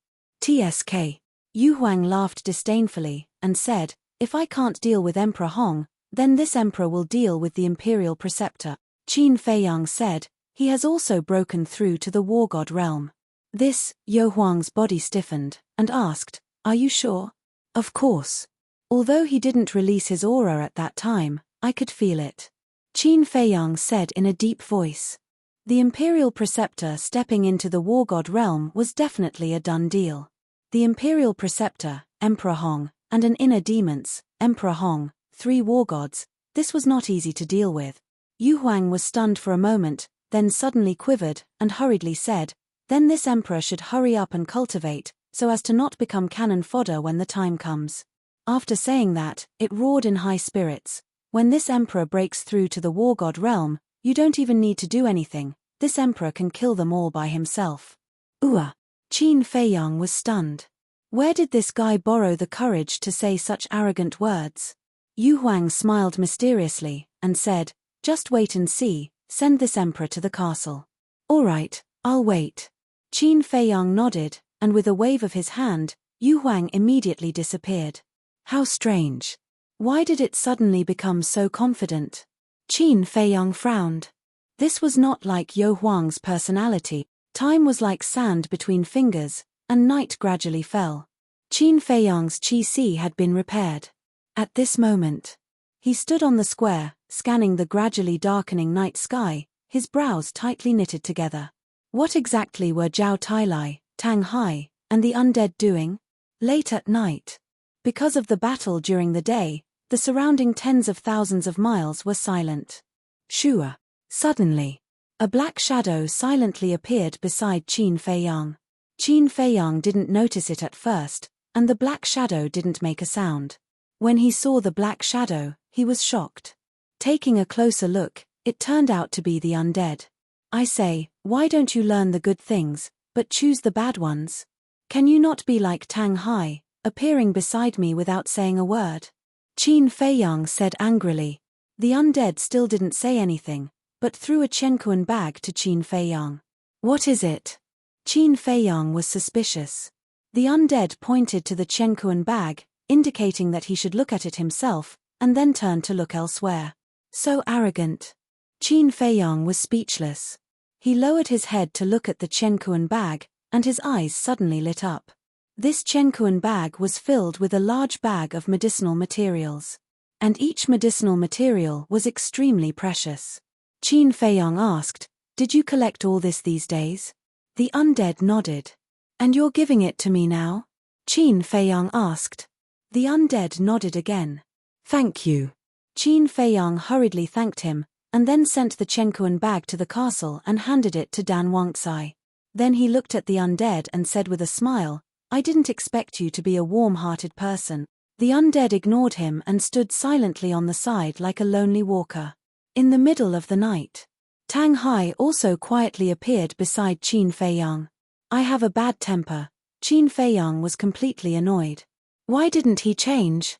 TSK. Yu Huang laughed disdainfully, and said, if I can't deal with Emperor Hong, then this emperor will deal with the imperial preceptor. Qin Feiyang said, he has also broken through to the war god realm. This, Yo Huang's body stiffened, and asked, are you sure? Of course. Although he didn't release his aura at that time, I could feel it. Qin Feiyang said in a deep voice. The imperial preceptor stepping into the war god realm was definitely a done deal. The imperial preceptor, Emperor Hong, and an inner demons, Emperor Hong, 3 war gods, this was not easy to deal with. Yu Huang was stunned for a moment, then suddenly quivered, and hurriedly said, then this emperor should hurry up and cultivate, so as to not become cannon fodder when the time comes. After saying that, it roared in high spirits. When this emperor breaks through to the war god realm, you don't even need to do anything, this emperor can kill them all by himself. Qin Feiyang was stunned. Where did this guy borrow the courage to say such arrogant words? Yu Huang smiled mysteriously, and said, just wait and see, send this emperor to the castle. All right, I'll wait. Qin Feiyang nodded, and with a wave of his hand, Yu Huang immediately disappeared. How strange. Why did it suddenly become so confident? Qin Feiyang frowned. This was not like Yo Huang's personality. Time was like sand between fingers, and night gradually fell. Qin Feiyang's qi had been repaired. At this moment, he stood on the square, scanning the gradually darkening night sky, his brows tightly knitted together. What exactly were Zhao Tailai, Tang Hai, and the undead doing? Late at night. Because of the battle during the day, the surrounding tens of thousands of miles were silent. Shua. Suddenly, a black shadow silently appeared beside Qin Feiyang. Qin Feiyang didn't notice it at first, and the black shadow didn't make a sound. When he saw the black shadow, he was shocked. Taking a closer look, it turned out to be the undead. I say, why don't you learn the good things, but choose the bad ones? Can you not be like Tang Hai, appearing beside me without saying a word? Qin Feiyang said angrily. The undead still didn't say anything, but threw a Chenkuan bag to Qin Feiyang. What is it? Qin Feiyang was suspicious. The undead pointed to the Chenkuan bag, indicating that he should look at it himself, and then turned to look elsewhere. So arrogant. Qin Feiyang was speechless. He lowered his head to look at the Chenkuan bag, and his eyes suddenly lit up. This Chenkuan bag was filled with a large bag of medicinal materials. And each medicinal material was extremely precious. Qin Feiyang asked, "Did you collect all this these days?" The undead nodded. "And you're giving it to me now?" Qin Feiyang asked. The undead nodded again. "Thank you." Qin Feiyang hurriedly thanked him, and then sent the Chenkuan bag to the castle and handed it to Dan Wangcai. Then he looked at the undead and said with a smile, "I didn't expect you to be a warm-hearted person." The undead ignored him and stood silently on the side like a lonely walker. In the middle of the night, Tang Hai also quietly appeared beside Qin Feiyang. "I have a bad temper." Qin Feiyang was completely annoyed. Why didn't he change?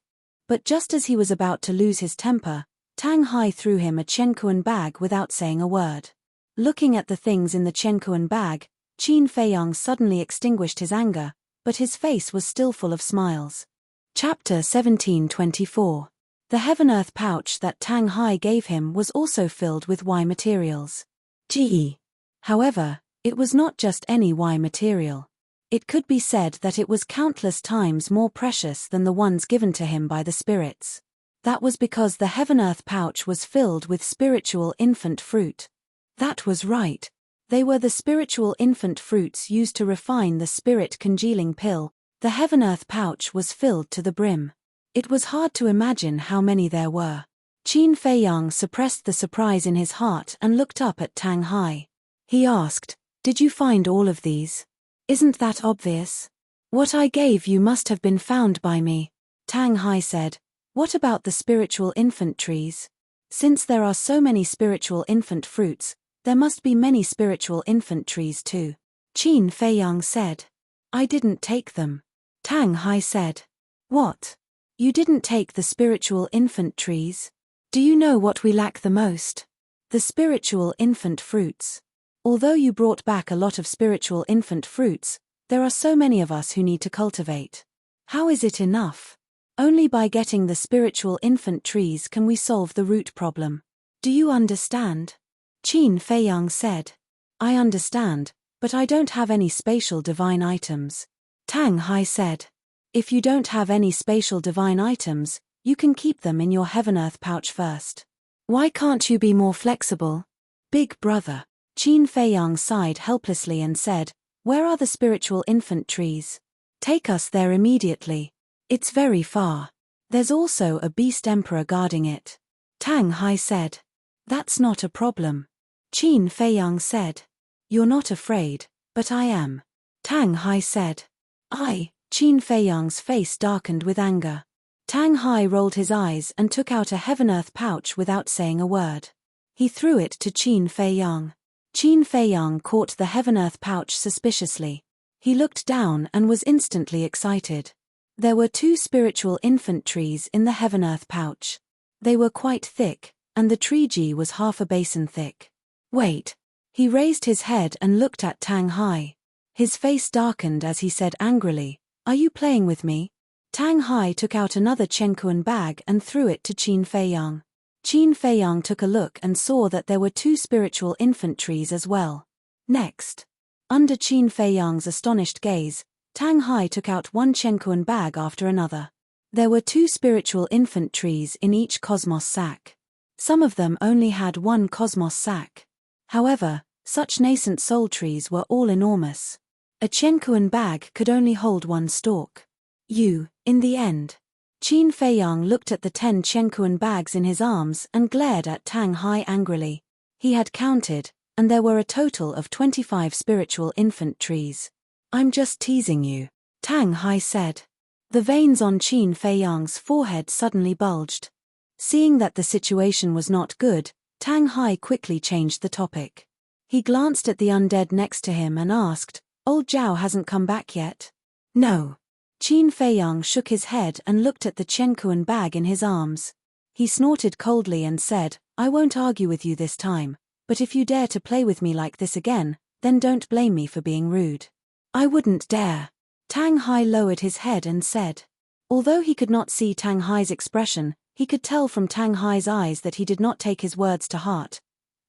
But just as he was about to lose his temper, Tang Hai threw him a Chenkuan bag without saying a word. Looking at the things in the Chenkuan bag, Qin Feiyang suddenly extinguished his anger, but his face was still full of smiles. Chapter 1724. The heaven-earth pouch that Tang Hai gave him was also filled with Y materials. Ge. However, it was not just any Y material. It could be said that it was countless times more precious than the ones given to him by the spirits. That was because the heaven-earth pouch was filled with spiritual infant fruit. That was right. They were the spiritual infant fruits used to refine the spirit congealing pill. The heaven-earth pouch was filled to the brim. It was hard to imagine how many there were. Qin Feiyang suppressed the surprise in his heart and looked up at Tang Hai. He asked, "Did you find all of these? Isn't that obvious? What I gave you must have been found by me." Tang Hai said, "What about the spiritual infant trees? Since there are so many spiritual infant fruits, there must be many spiritual infant trees too." Qin Feiyang said, "I didn't take them." Tang Hai said, "What? You didn't take the spiritual infant trees? Do you know what we lack the most? The spiritual infant fruits. Although you brought back a lot of spiritual infant fruits, there are so many of us who need to cultivate. How is it enough? Only by getting the spiritual infant trees can we solve the root problem. Do you understand?" Qin Feiyang said, "I understand, but I don't have any spatial divine items." Tang Hai said, "If you don't have any spatial divine items, you can keep them in your heaven-earth pouch first. Why can't you be more flexible? Big brother." Qin Feiyang sighed helplessly and said, "Where are the spiritual infant trees? Take us there immediately. It's very far. There's also a beast emperor guarding it." Tang Hai said, "That's not a problem." Qin Feiyang said, "You're not afraid, but I am." Tang Hai said, Qin Feiyang's face darkened with anger. Tang Hai rolled his eyes and took out a heaven-earth pouch without saying a word. He threw it to Qin Feiyang. Qin Feiyang caught the heaven-earth pouch suspiciously. He looked down and was instantly excited. There were 2 spiritual infant trees in the heaven-earth pouch. They were quite thick, and the tree G was half a basin thick. "Wait." He raised his head and looked at Tang Hai. His face darkened as he said angrily, "Are you playing with me?" Tang Hai took out another Chenkuan bag and threw it to Qin Feiyang. Qin Feiyang took a look and saw that there were 2 spiritual infant trees as well. Next, under Qin Feiyang's astonished gaze, Tang Hai took out one Chenkuan bag after another. There were 2 spiritual infant trees in each cosmos sack. Some of them only had 1 cosmos sack. However, such nascent soul trees were all enormous. A Chenkuan bag could only hold 1 stalk. In the end. Qin Feiyang looked at the 10 Chenkuan bags in his arms and glared at Tang Hai angrily. He had counted, and there were a total of 25 spiritual infant trees. I'm just teasing you, Tang Hai said. The veins on Qin Fei Yang's forehead suddenly bulged. Seeing that the situation was not good, Tang Hai quickly changed the topic. He glanced at the undead next to him and asked, Old Zhao hasn't come back yet? No. Qin Fei Yang shook his head and looked at the Chenkuan bag in his arms. He snorted coldly and said, I won't argue with you this time, but if you dare to play with me like this again, then don't blame me for being rude. I wouldn't dare. Tang Hai lowered his head and said. Although he could not see Tang Hai's expression, he could tell from Tang Hai's eyes that he did not take his words to heart.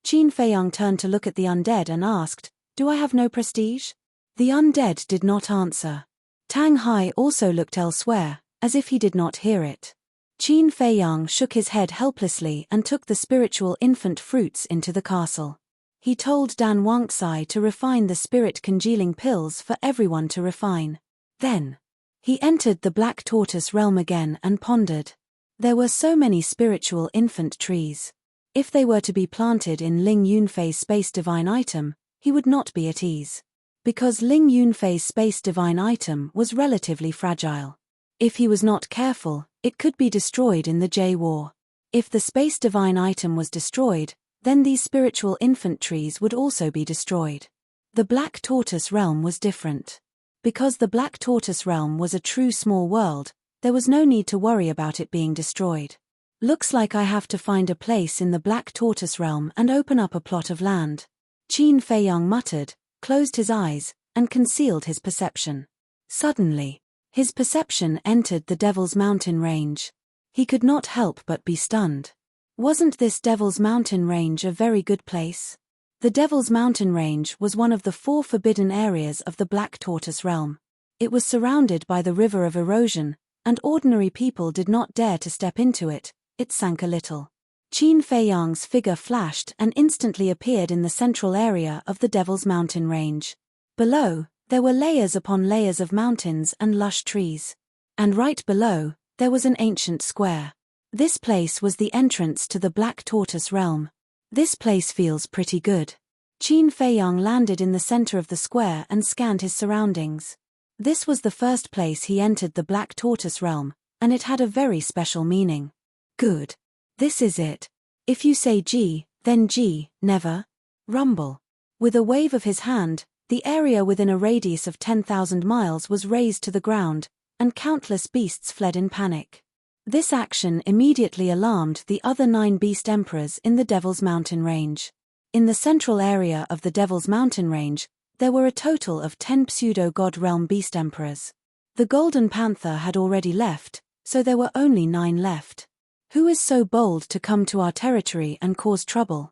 Qin Fei Yang turned to look at the undead and asked, Do I have no prestige? The undead did not answer. Tang Hai also looked elsewhere, as if he did not hear it. Qin Fei Yang shook his head helplessly and took the spiritual infant fruits into the castle. He told Dan Wangxai to refine the spirit congealing pills for everyone to refine. Then, he entered the Black Tortoise realm again and pondered. There were so many spiritual infant trees. If they were to be planted in Ling Yunfei's space divine item, he would not be at ease. Because Ling Yunfei's space divine item was relatively fragile. If he was not careful, it could be destroyed in the J War. If the space divine item was destroyed, then these spiritual infant trees would also be destroyed. The Black Tortoise realm was different. Because the Black Tortoise realm was a true small world, there was no need to worry about it being destroyed. Looks like I have to find a place in the Black Tortoise realm and open up a plot of land. Qin Fei Yang muttered, closed his eyes, and concealed his perception. Suddenly, his perception entered the Devil's Mountain range. He could not help but be stunned. Wasn't this Devil's Mountain range a very good place? The Devil's Mountain range was one of the 4 forbidden areas of the Black Tortoise realm. It was surrounded by the River of Erosion, and ordinary people did not dare to step into it. It sank a little. Qin Fei Yang's figure flashed and instantly appeared in the central area of the Devil's Mountain range. Below, there were layers upon layers of mountains and lush trees. And right below, there was an ancient square. This place was the entrance to the Black Tortoise realm. This place feels pretty good. Qin Fei Yang landed in the center of the square and scanned his surroundings. This was the first place he entered the Black Tortoise realm, and it had a very special meaning. Good. This is it. If you say G, then G, never. Rumble. With a wave of his hand, the area within a radius of 10,000 miles was razed to the ground, and countless beasts fled in panic. This action immediately alarmed the other 9 beast emperors in the Devil's Mountain range. In the central area of the Devil's Mountain range, there were a total of 10 pseudo-god realm beast emperors. The Golden Panther had already left, so there were only 9 left. Who is so bold to come to our territory and cause trouble?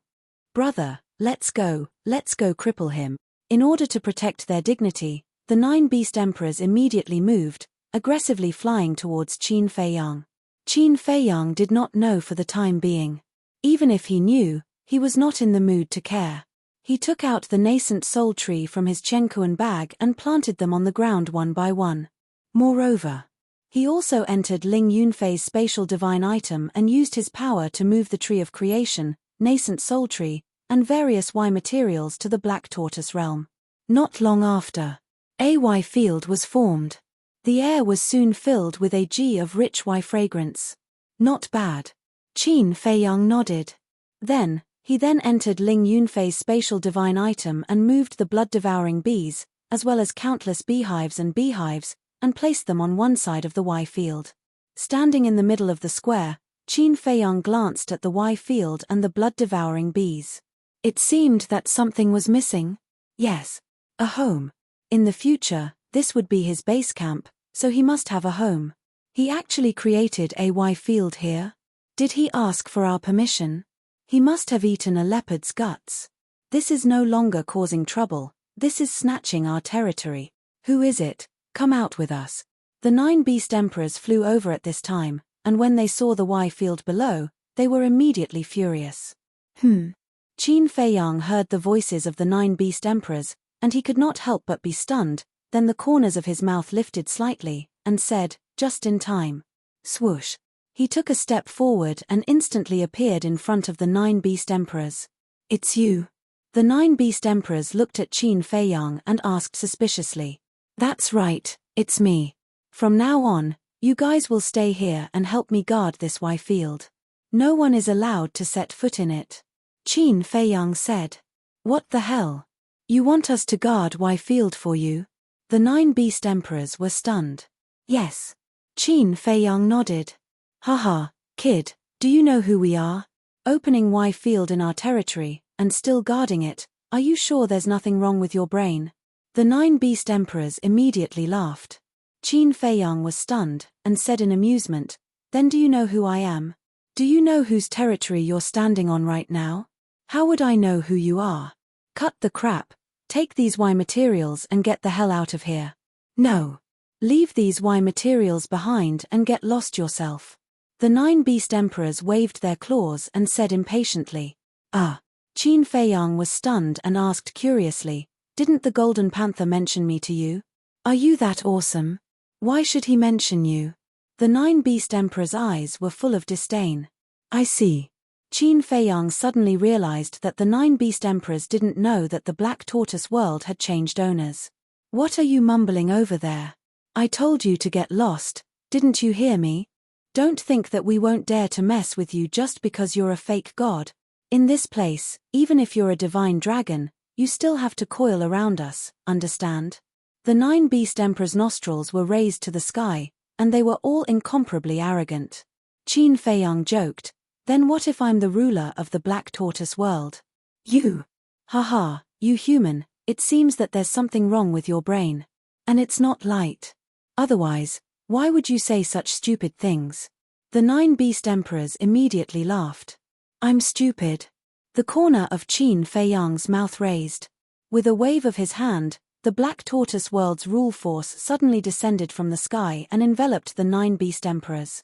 Brother, let's go cripple him. In order to protect their dignity, the 9 beast emperors immediately moved, aggressively flying towards Qin Fei Yang. Qin Fei Yang did not know for the time being. Even if he knew, he was not in the mood to care. He took out the nascent soul tree from his Chenkuan bag and planted them on the ground one by one. Moreover, he also entered Ling Yunfei's spatial divine item and used his power to move the tree of creation, nascent soul tree, and various Y materials to the Black Tortoise realm. Not long after, a Y field was formed. The air was soon filled with a G of rich Y fragrance. Not bad. Qin Fei Yang nodded. He then entered Ling Yunfei's spatial divine item and moved the blood-devouring bees, as well as countless beehives, and placed them on one side of the Y field. Standing in the middle of the square, Qin Fei Yang glanced at the Y field and the blood-devouring bees. It seemed that something was missing. Yes, a home. In the future, this would be his base camp, so he must have a home. He actually created a Y field here? Did he ask for our permission? He must have eaten a leopard's guts. This is no longer causing trouble, this is snatching our territory. Who is it? Come out with us. The 9 beast emperors flew over at this time, and when they saw the Y field below, they were immediately furious. Qin Fei Yang heard the voices of the 9 beast emperors, and he could not help but be stunned. Then the corners of his mouth lifted slightly, and said, just in time. Swoosh. He took a step forward and instantly appeared in front of the 9 beast emperors. It's you. The 9 beast emperors looked at Qin Fei Yang and asked suspiciously. That's right, it's me. From now on, you guys will stay here and help me guard this Y field. No one is allowed to set foot in it. Qin Feiyang said. What the hell? You want us to guard Y field for you? The 9 beast emperors were stunned. Yes. Qin Feiyang nodded. Haha, kid, do you know who we are? Opening Y field in our territory, and still guarding it, are you sure there's nothing wrong with your brain? The 9 beast emperors immediately laughed. Qin Feiyang was stunned, and said in amusement, then do you know who I am? Do you know whose territory you're standing on right now? How would I know who you are? Cut the crap, take these Y materials and get the hell out of here. No. Leave these Y materials behind and get lost yourself. The 9 beast emperors waved their claws and said impatiently. Qin Feiyang was stunned and asked curiously, didn't the Golden Panther mention me to you? Are you that awesome? Why should he mention you? The 9 beast emperors' eyes were full of disdain. I see. Qin Feiyang suddenly realized that the 9 beast emperors didn't know that the Black Tortoise world had changed owners. What are you mumbling over there? I told you to get lost, didn't you hear me? Don't think that we won't dare to mess with you just because you're a fake god. In this place, even if you're a divine dragon, you still have to coil around us, understand? The 9 beast emperors' nostrils were raised to the sky, and they were all incomparably arrogant. Qin Feiyang joked, then what if I'm the ruler of the Black Tortoise world? You! Haha, you human, it seems that there's something wrong with your brain. And it's not light. Otherwise, why would you say such stupid things? The 9 beast emperors immediately laughed. I'm stupid. The corner of Qin Feiyang's mouth raised. With a wave of his hand, the Black Tortoise world's rule force suddenly descended from the sky and enveloped the 9 beast emperors.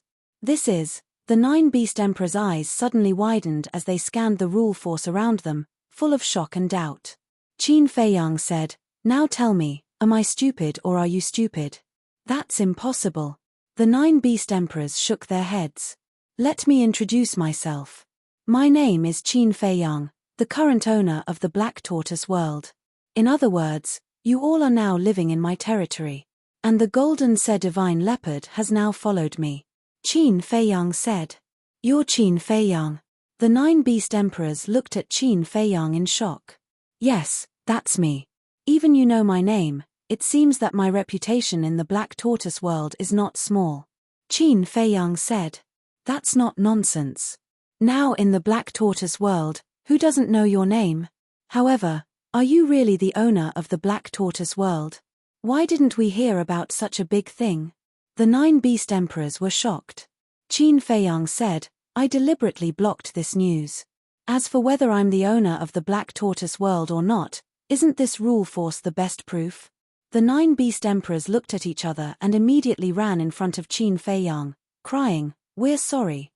The 9 beast emperors' eyes suddenly widened as they scanned the rule force around them, full of shock and doubt. Qin Feiyang said, now tell me, am I stupid or are you stupid? That's impossible. The 9 beast emperors shook their heads. Let me introduce myself. My name is Qin Feiyang, the current owner of the Black Tortoise world. In other words, you all are now living in my territory. And the golden divine leopard has now followed me. Qin Feiyang said. You're Qin Feiyang. The 9 beast emperors looked at Qin Feiyang in shock. Yes, that's me. Even you know my name, it seems that my reputation in the Black Tortoise world is not small. Qin Feiyang said. That's not nonsense. Now in the Black Tortoise world, who doesn't know your name? However, are you really the owner of the Black Tortoise world? Why didn't we hear about such a big thing? The 9 beast emperors were shocked. Qin Feiyang said, I deliberately blocked this news. As for whether I'm the owner of the Black Tortoise world or not, isn't this rule force the best proof? The 9 beast emperors looked at each other and immediately ran in front of Qin Feiyang, crying, we're sorry.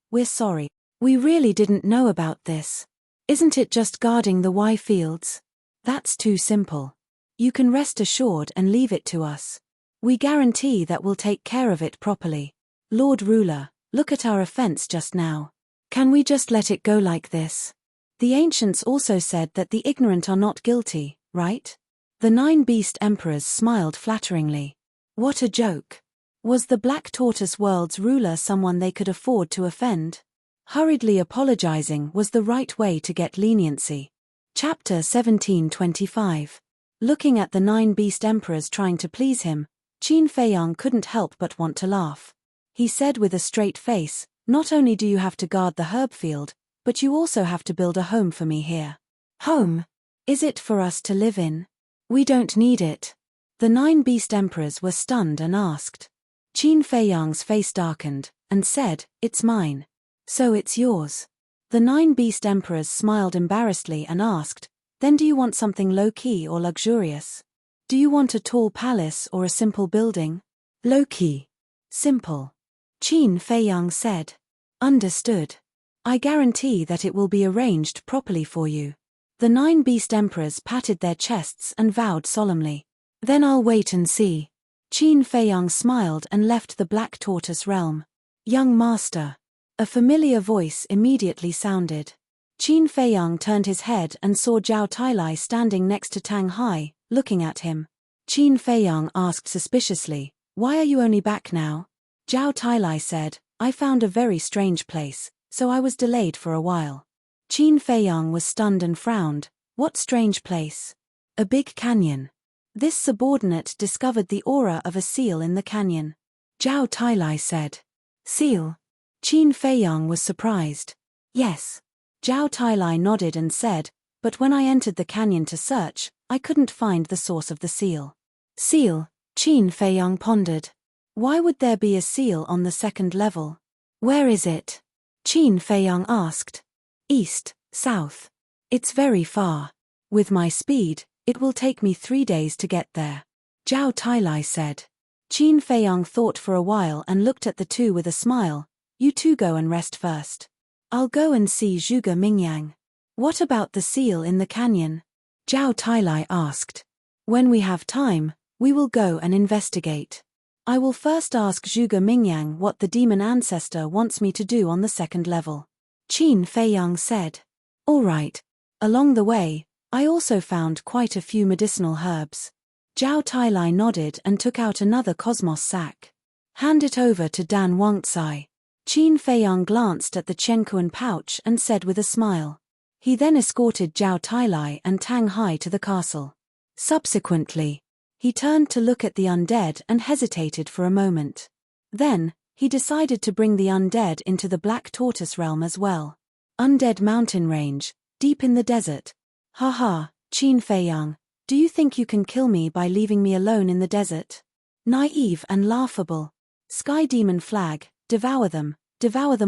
We really didn't know about this. Isn't it just guarding the Y fields? That's too simple. You can rest assured and leave it to us. We guarantee that we'll take care of it properly. Lord Ruler, look at our offense just now. Can we just let it go like this? The ancients also said that the ignorant are not guilty, right? The 9 beast emperors smiled flatteringly. What a joke. Was the Black Tortoise world's ruler someone they could afford to offend? Hurriedly apologizing was the right way to get leniency. Chapter 1725. Looking at the 9 beast emperors trying to please him, Qin Feiyang couldn't help but want to laugh. He said with a straight face, not only do you have to guard the herb field, but you also have to build a home for me here. Home? Is it for us to live in? We don't need it. The 9 beast emperors were stunned and asked. Qin Feiyang's face darkened, and said, it's mine. So it's yours. The 9 beast emperors smiled embarrassedly and asked, then do you want something low-key or luxurious? Do you want a tall palace or a simple building? Low-key. Simple. Qin Feiyang said. Understood. I guarantee that it will be arranged properly for you. The 9 beast emperors patted their chests and vowed solemnly. Then I'll wait and see. Qin Feiyang smiled and left the Black Tortoise realm. Young master. A familiar voice immediately sounded. Qin Feiyang turned his head and saw Zhao Tailai standing next to Tang Hai, looking at him. Qin Feiyang asked suspiciously, "Why are you only back now?" Zhao Tailai said, "I found a very strange place, so I was delayed for a while." Qin Feiyang was stunned and frowned. "What strange place?" "A big canyon. This subordinate discovered the aura of a seal in the canyon." Zhao Tailai said. "Seal?" Qin Feiyang was surprised. "Yes." Zhao Tailai nodded and said, "But when I entered the canyon to search, I couldn't find the source of the seal." "Seal?" Qin Feiyang pondered. "Why would there be a seal on the second level?" "Where is it?" Qin Feiyang asked. "East, south. It's very far. With my speed, it will take me 3 days to get there," Zhao Tailai said. Qin Feiyang thought for a while and looked at the two with a smile. "You two go and rest first. I'll go and see Zhuge Mingyang." "What about the seal in the canyon?" Zhao Tailai asked. "When we have time, we will go and investigate. I will first ask Zhuge Mingyang what the demon ancestor wants me to do on the second level," Qin Feiyang said. "All right. Along the way, I also found quite a few medicinal herbs." Zhao Tailai nodded and took out another cosmos sack. "Hand it over to Dan Wangcai." Qin Feiyang glanced at the Chenkuan pouch and said with a smile. He then escorted Zhao Tailai and Tang Hai to the castle. Subsequently, he turned to look at the undead and hesitated for a moment. Then, he decided to bring the undead into the Black Tortoise realm as well. Undead mountain range, deep in the desert. "Haha, Qin Feiyang, do you think you can kill me by leaving me alone in the desert? Naive and laughable. Sky demon flag, devour them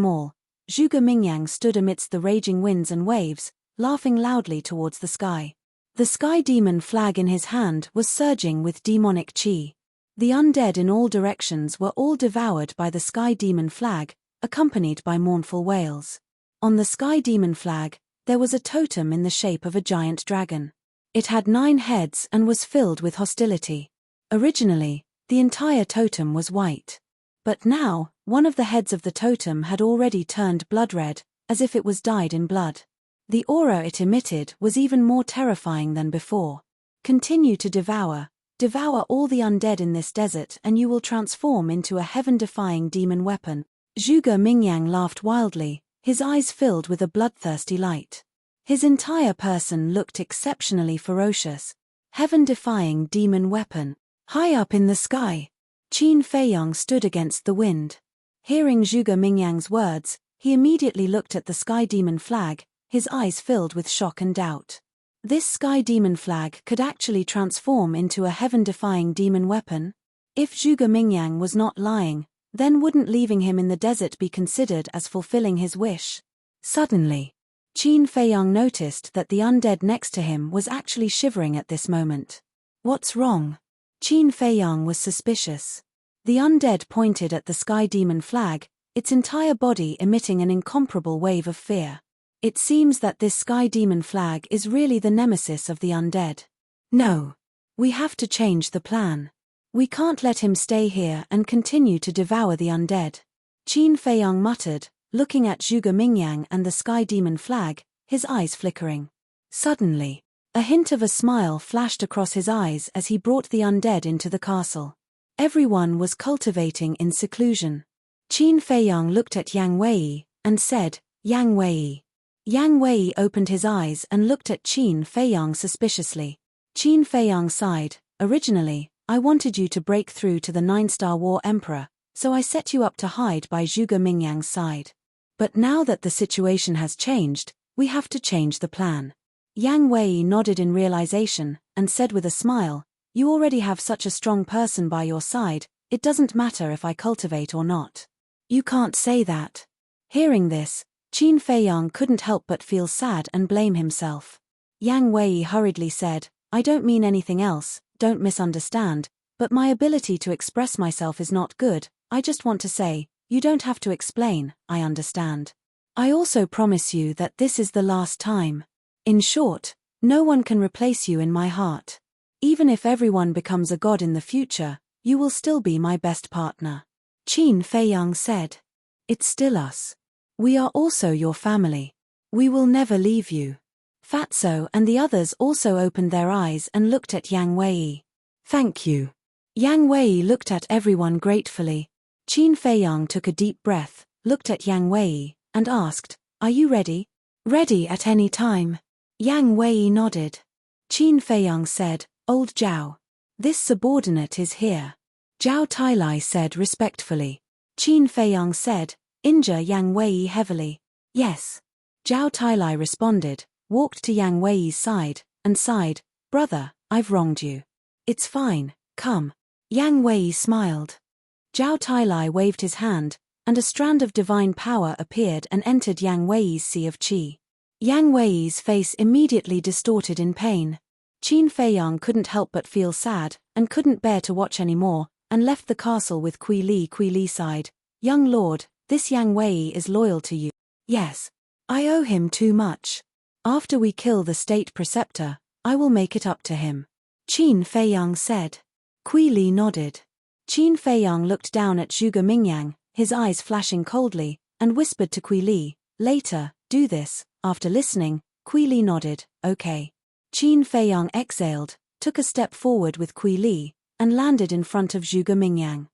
all." Zhuge Mingyang stood amidst the raging winds and waves, laughing loudly towards the sky. The sky demon flag in his hand was surging with demonic qi. The undead in all directions were all devoured by the sky demon flag, accompanied by mournful wails. On the sky demon flag, there was a totem in the shape of a giant dragon. It had 9 heads and was filled with hostility. Originally, the entire totem was white. But now, one of the heads of the totem had already turned blood red, as if it was dyed in blood. The aura it emitted was even more terrifying than before. "Continue to devour all the undead in this desert and you will transform into a heaven-defying demon weapon." Zhuge Mingyang laughed wildly, his eyes filled with a bloodthirsty light. His entire person looked exceptionally ferocious. Heaven-defying demon weapon. High up in the sky, Qin Feiyang stood against the wind. Hearing Zhuge Mingyang's words, he immediately looked at the sky demon flag, his eyes filled with shock and doubt. This sky demon flag could actually transform into a heaven-defying demon weapon? If Zhuge Mingyang was not lying, then wouldn't leaving him in the desert be considered as fulfilling his wish? Suddenly, Qin Feiyang noticed that the undead next to him was actually shivering at this moment. "What's wrong?" Qin Feiyang was suspicious. The undead pointed at the sky demon flag, its entire body emitting an incomparable wave of fear. "It seems that this sky demon flag is really the nemesis of the undead. No. We have to change the plan. We can't let him stay here and continue to devour the undead." Qin Feiyang muttered, looking at Zhuge Mingyang and the sky demon flag, his eyes flickering. Suddenly, a hint of a smile flashed across his eyes as he brought the undead into the castle. Everyone was cultivating in seclusion. Qin Feiyang looked at Yang Wei and said, "Yang Wei." Yang Wei opened his eyes and looked at Qin Feiyang suspiciously. Qin Feiyang sighed. "Originally, I wanted you to break through to the 9-star War Emperor, so I set you up to hide by Zhuge Mingyang's side. But now that the situation has changed, we have to change the plan." Yang Wei nodded in realization, and said with a smile, "You already have such a strong person by your side, it doesn't matter if I cultivate or not." "You can't say that." Hearing this, Qin Feiyang couldn't help but feel sad and blame himself. Yang Wei hurriedly said, "I don't mean anything else, don't misunderstand, but my ability to express myself is not good. I just want to say, you don't have to explain, I understand. I also promise you that this is the last time. In short, no one can replace you in my heart. Even if everyone becomes a god in the future, you will still be my best partner." Qin Feiyang said, "It's still us. We are also your family. We will never leave you." Fatso and the others also opened their eyes and looked at Yang Wei. Thank you. Yang Wei looked at everyone gratefully. Qin Feiyang took a deep breath, looked at Yang Wei, and asked, "Are you ready?" "Ready at any time." Yang Wei nodded. Qin Feiyang said, "Old Zhao. This subordinate is here." Zhao Tailai said respectfully. Qin Feiyang said, "Injure Yang Wei heavily." "Yes." Zhao Tailai responded, walked to Yang Wei's side, and sighed, "Brother, I've wronged you." "It's fine, come." Yang Wei smiled. Zhao Tailai waved his hand, and a strand of divine power appeared and entered Yang Wei's sea of qi. Yang Wei's face immediately distorted in pain. Qin Feiyang couldn't help but feel sad, and couldn't bear to watch anymore, and left the castle with Kui Li. Kui Li sighed, "Young lord, this Yang Wei is loyal to you." "Yes. I owe him too much. After we kill the state preceptor, I will make it up to him." Qin Feiyang said. Kui Li nodded. Qin Feiyang looked down at Zhuge Mingyang, his eyes flashing coldly, and whispered to Kui Li, "Later, do this." After listening, Kui Li nodded, "Okay." Qin Feiyang exhaled, took a step forward with Kui Li, and landed in front of Zhuge Mingyang.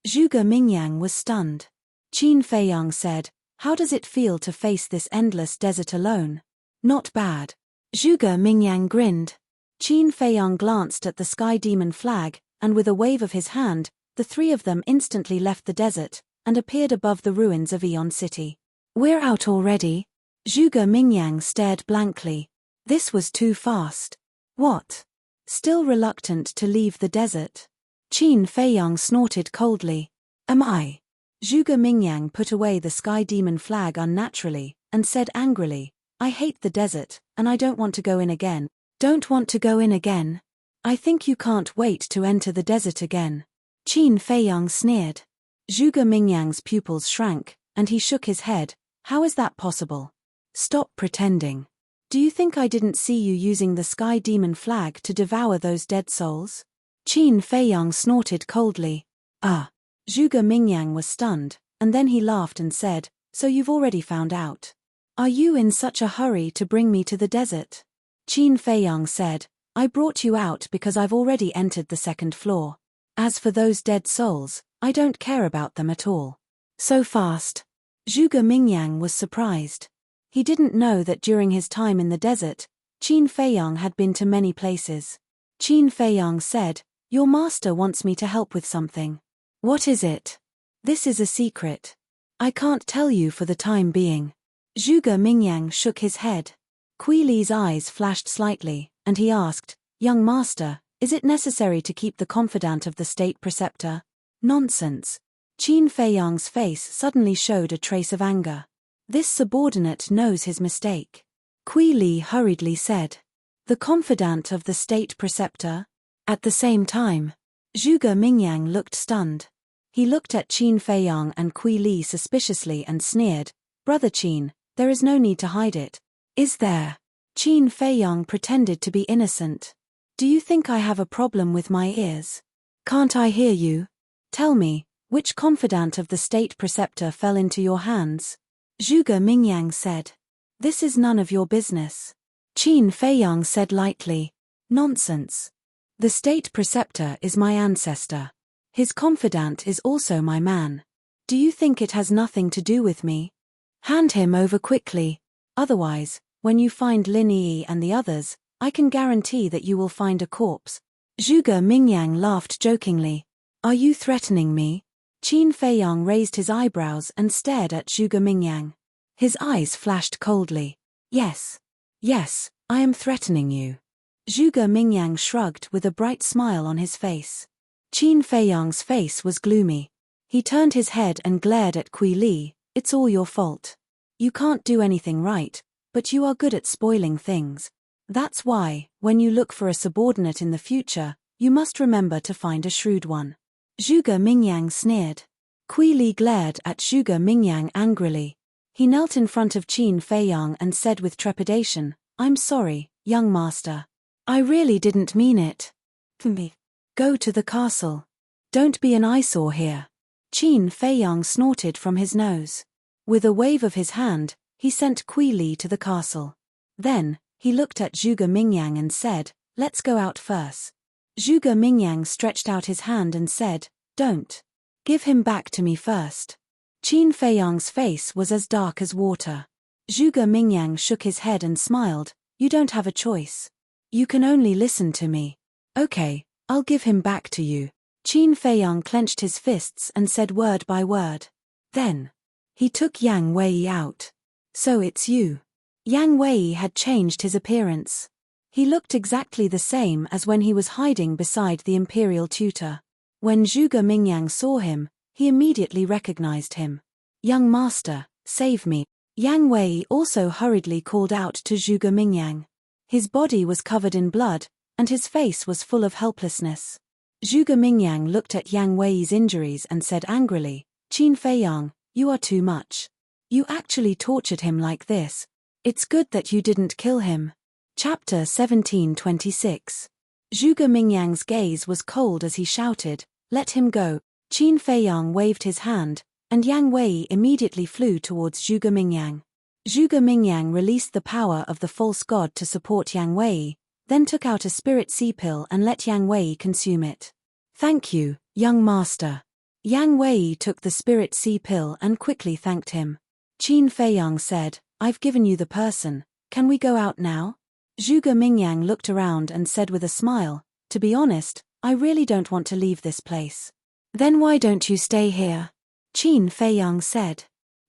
Zhuge Mingyang was stunned. Qin Feiyang said, "How does it feel to face this endless desert alone?" "Not bad." Zhuge Mingyang grinned. Qin Feiyang glanced at the sky demon flag, and with a wave of his hand, the three of them instantly left the desert, and appeared above the ruins of Eon City. "We're out already?" Zhuge Mingyang stared blankly. This was too fast. "What? Still reluctant to leave the desert?" Qin Feiyang snorted coldly. "Am I?" Zhuge Mingyang put away the sky demon flag unnaturally, and said angrily, "I hate the desert, and I don't want to go in again." "Don't want to go in again? I think you can't wait to enter the desert again." Qin Feiyang sneered. Zhuge Mingyang's pupils shrank, and he shook his head. "How is that possible? Stop pretending. Do you think I didn't see you using the sky demon flag to devour those dead souls?" Qin Feiyang snorted coldly. "Ah." Zhuge Mingyang was stunned, and then he laughed and said, "So you've already found out? Are you in such a hurry to bring me to the desert?" Qin Feiyang said, "I brought you out because I've already entered the second floor. As for those dead souls, I don't care about them at all." "So fast?" Zhuge Mingyang was surprised. He didn't know that during his time in the desert, Qin Feiyang had been to many places. Qin Feiyang said, "Your master wants me to help with something." "What is it?" "This is a secret. I can't tell you for the time being." Zhuge Mingyang shook his head. Kui Li's eyes flashed slightly, and he asked, "Young master, is it necessary to keep the confidant of the state preceptor?" "Nonsense." Qin Feiyang's face suddenly showed a trace of anger. "This subordinate knows his mistake." Kui Li hurriedly said, "The confidant of the state preceptor?" At the same time, Zhuge Mingyang looked stunned. He looked at Qin Feiyang and Kui Li suspiciously and sneered, "Brother Qin, there is no need to hide it." "Is there?" Qin Feiyang pretended to be innocent. "Do you think I have a problem with my ears? Can't I hear you? Tell me, which confidant of the state preceptor fell into your hands?" Zhuge Mingyang said, "This is none of your business." Qin Feiyang said lightly, "Nonsense. The state preceptor is my ancestor. His confidant is also my man. Do you think it has nothing to do with me? Hand him over quickly. Otherwise, when you find Lin Yi and the others, I can guarantee that you will find a corpse." Zhuge Mingyang laughed jokingly. "Are you threatening me?" Qin Feiyang raised his eyebrows and stared at Zhuge Mingyang. His eyes flashed coldly. Yes, I am threatening you." Zhuge Mingyang shrugged with a bright smile on his face. Qin Feiyang's face was gloomy. He turned his head and glared at Kui Li. "It's all your fault. You can't do anything right, but you are good at spoiling things. That's why, when you look for a subordinate in the future, you must remember to find a shrewd one." Zhuge Mingyang sneered. Kui Li glared at Zhuge Mingyang angrily. He knelt in front of Qin Feiyang and said with trepidation, "I'm sorry, young master. I really didn't mean it. Go to the castle. Don't be an eyesore here." Qin Feiyang snorted from his nose. With a wave of his hand, he sent Kui Li to the castle. Then, he looked at Zhuge Mingyang and said, "Let's go out first." Zhuge Mingyang stretched out his hand and said, "Don't. Give him back to me first." Qin Feiyang's face was as dark as water. Zhuge Mingyang shook his head and smiled, "You don't have a choice. You can only listen to me." "Okay, I'll give him back to you." Qin Feiyang clenched his fists and said word by word. Then he took Yang Wei out. "So it's you." Yang Wei had changed his appearance. He looked exactly the same as when he was hiding beside the imperial tutor. When Zhuge Mingyang saw him, he immediately recognized him. "Young master, save me." Yang Wei also hurriedly called out to Zhuge Mingyang. His body was covered in blood, and his face was full of helplessness. Zhuge Mingyang looked at Yang Wei's injuries and said angrily, "Qin Feiyang, you are too much. You actually tortured him like this. It's good that you didn't kill him." Chapter 17:26. Zhuge Mingyang's gaze was cold as he shouted, "Let him go." Qin Feiyang waved his hand, and Yang Wei immediately flew towards Zhuge Mingyang. Zhuge Mingyang released the power of the false god to support Yang Wei, then took out a spirit sea pill and let Yang Wei consume it. "Thank you, young master." Yang Wei took the spirit sea pill and quickly thanked him. Qin Feiyang said, "I've given you the person, can we go out now?" Zhuge Mingyang looked around and said with a smile, "To be honest, I really don't want to leave this place." "Then why don't you stay here?" Qin Feiyang said.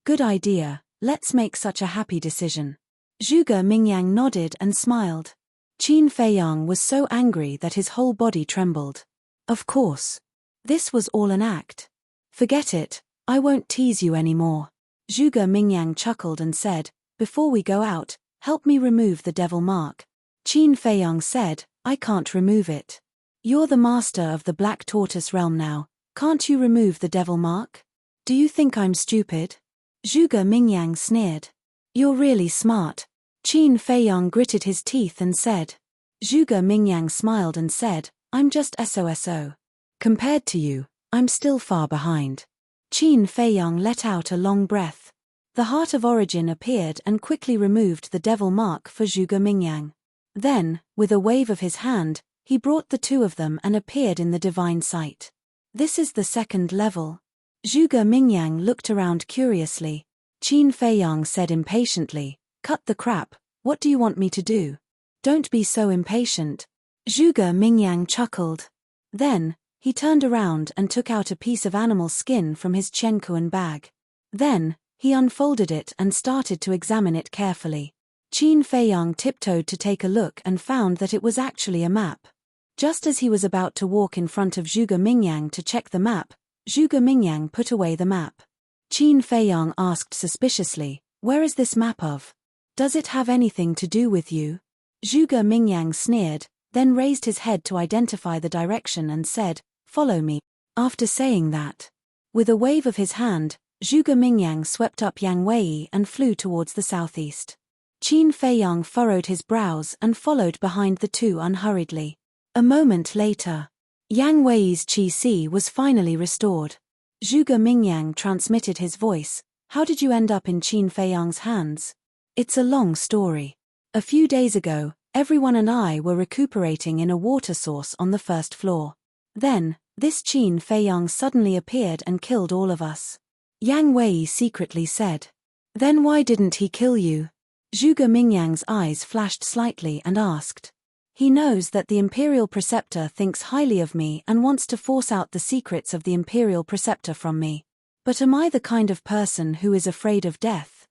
"Good idea, let's make such a happy decision." Zhuge Mingyang nodded and smiled. Qin Feiyang was so angry that his whole body trembled. Of course. This was all an act. "Forget it, I won't tease you anymore." Zhuge Mingyang chuckled and said, "Before we go out, help me remove the devil mark." Qin Feiyang said, "I can't remove it. You're the master of the Black Tortoise realm now, can't you remove the devil mark? Do you think I'm stupid?" Zhuge Mingyang sneered. "You're really smart." Qin Feiyang gritted his teeth and said. Zhuge Mingyang smiled and said, "I'm just SOSO. Compared to you, I'm still far behind." Qin Feiyang let out a long breath. The Heart of Origin appeared and quickly removed the devil mark for Zhuge Mingyang. Then, with a wave of his hand, he brought the two of them and appeared in the divine sight. "This is the second level." Zhuge Mingyang looked around curiously. Qin Feiyang said impatiently, "Cut the crap, what do you want me to do?" "Don't be so impatient." Zhuge Mingyang chuckled. Then, he turned around and took out a piece of animal skin from his Qiankuan bag. Then, he unfolded it and started to examine it carefully. Qin Feiyang tiptoed to take a look and found that it was actually a map. Just as he was about to walk in front of Zhuge Mingyang to check the map, Zhuge Mingyang put away the map. Qin Feiyang asked suspiciously, "Where is this map of? Does it have anything to do with you?" Zhuge Mingyang sneered, then raised his head to identify the direction and said, "Follow me." After saying that, with a wave of his hand, Zhuge Mingyang swept up Yang Wei and flew towards the southeast. Qin Feiyang furrowed his brows and followed behind the two unhurriedly. A moment later, Yang Wei's qi was finally restored. Zhuge Mingyang transmitted his voice, "How did you end up in Qin Feiyang's hands?" "It's a long story. A few days ago, everyone and I were recuperating in a water source on the first floor. Then, this Qin Feiyang suddenly appeared and killed all of us." Yang Wei secretly said. "Then why didn't he kill you?" Zhuge Mingyang's eyes flashed slightly and asked. "He knows that the Imperial Preceptor thinks highly of me and wants to force out the secrets of the Imperial Preceptor from me. But am I the kind of person who is afraid of death?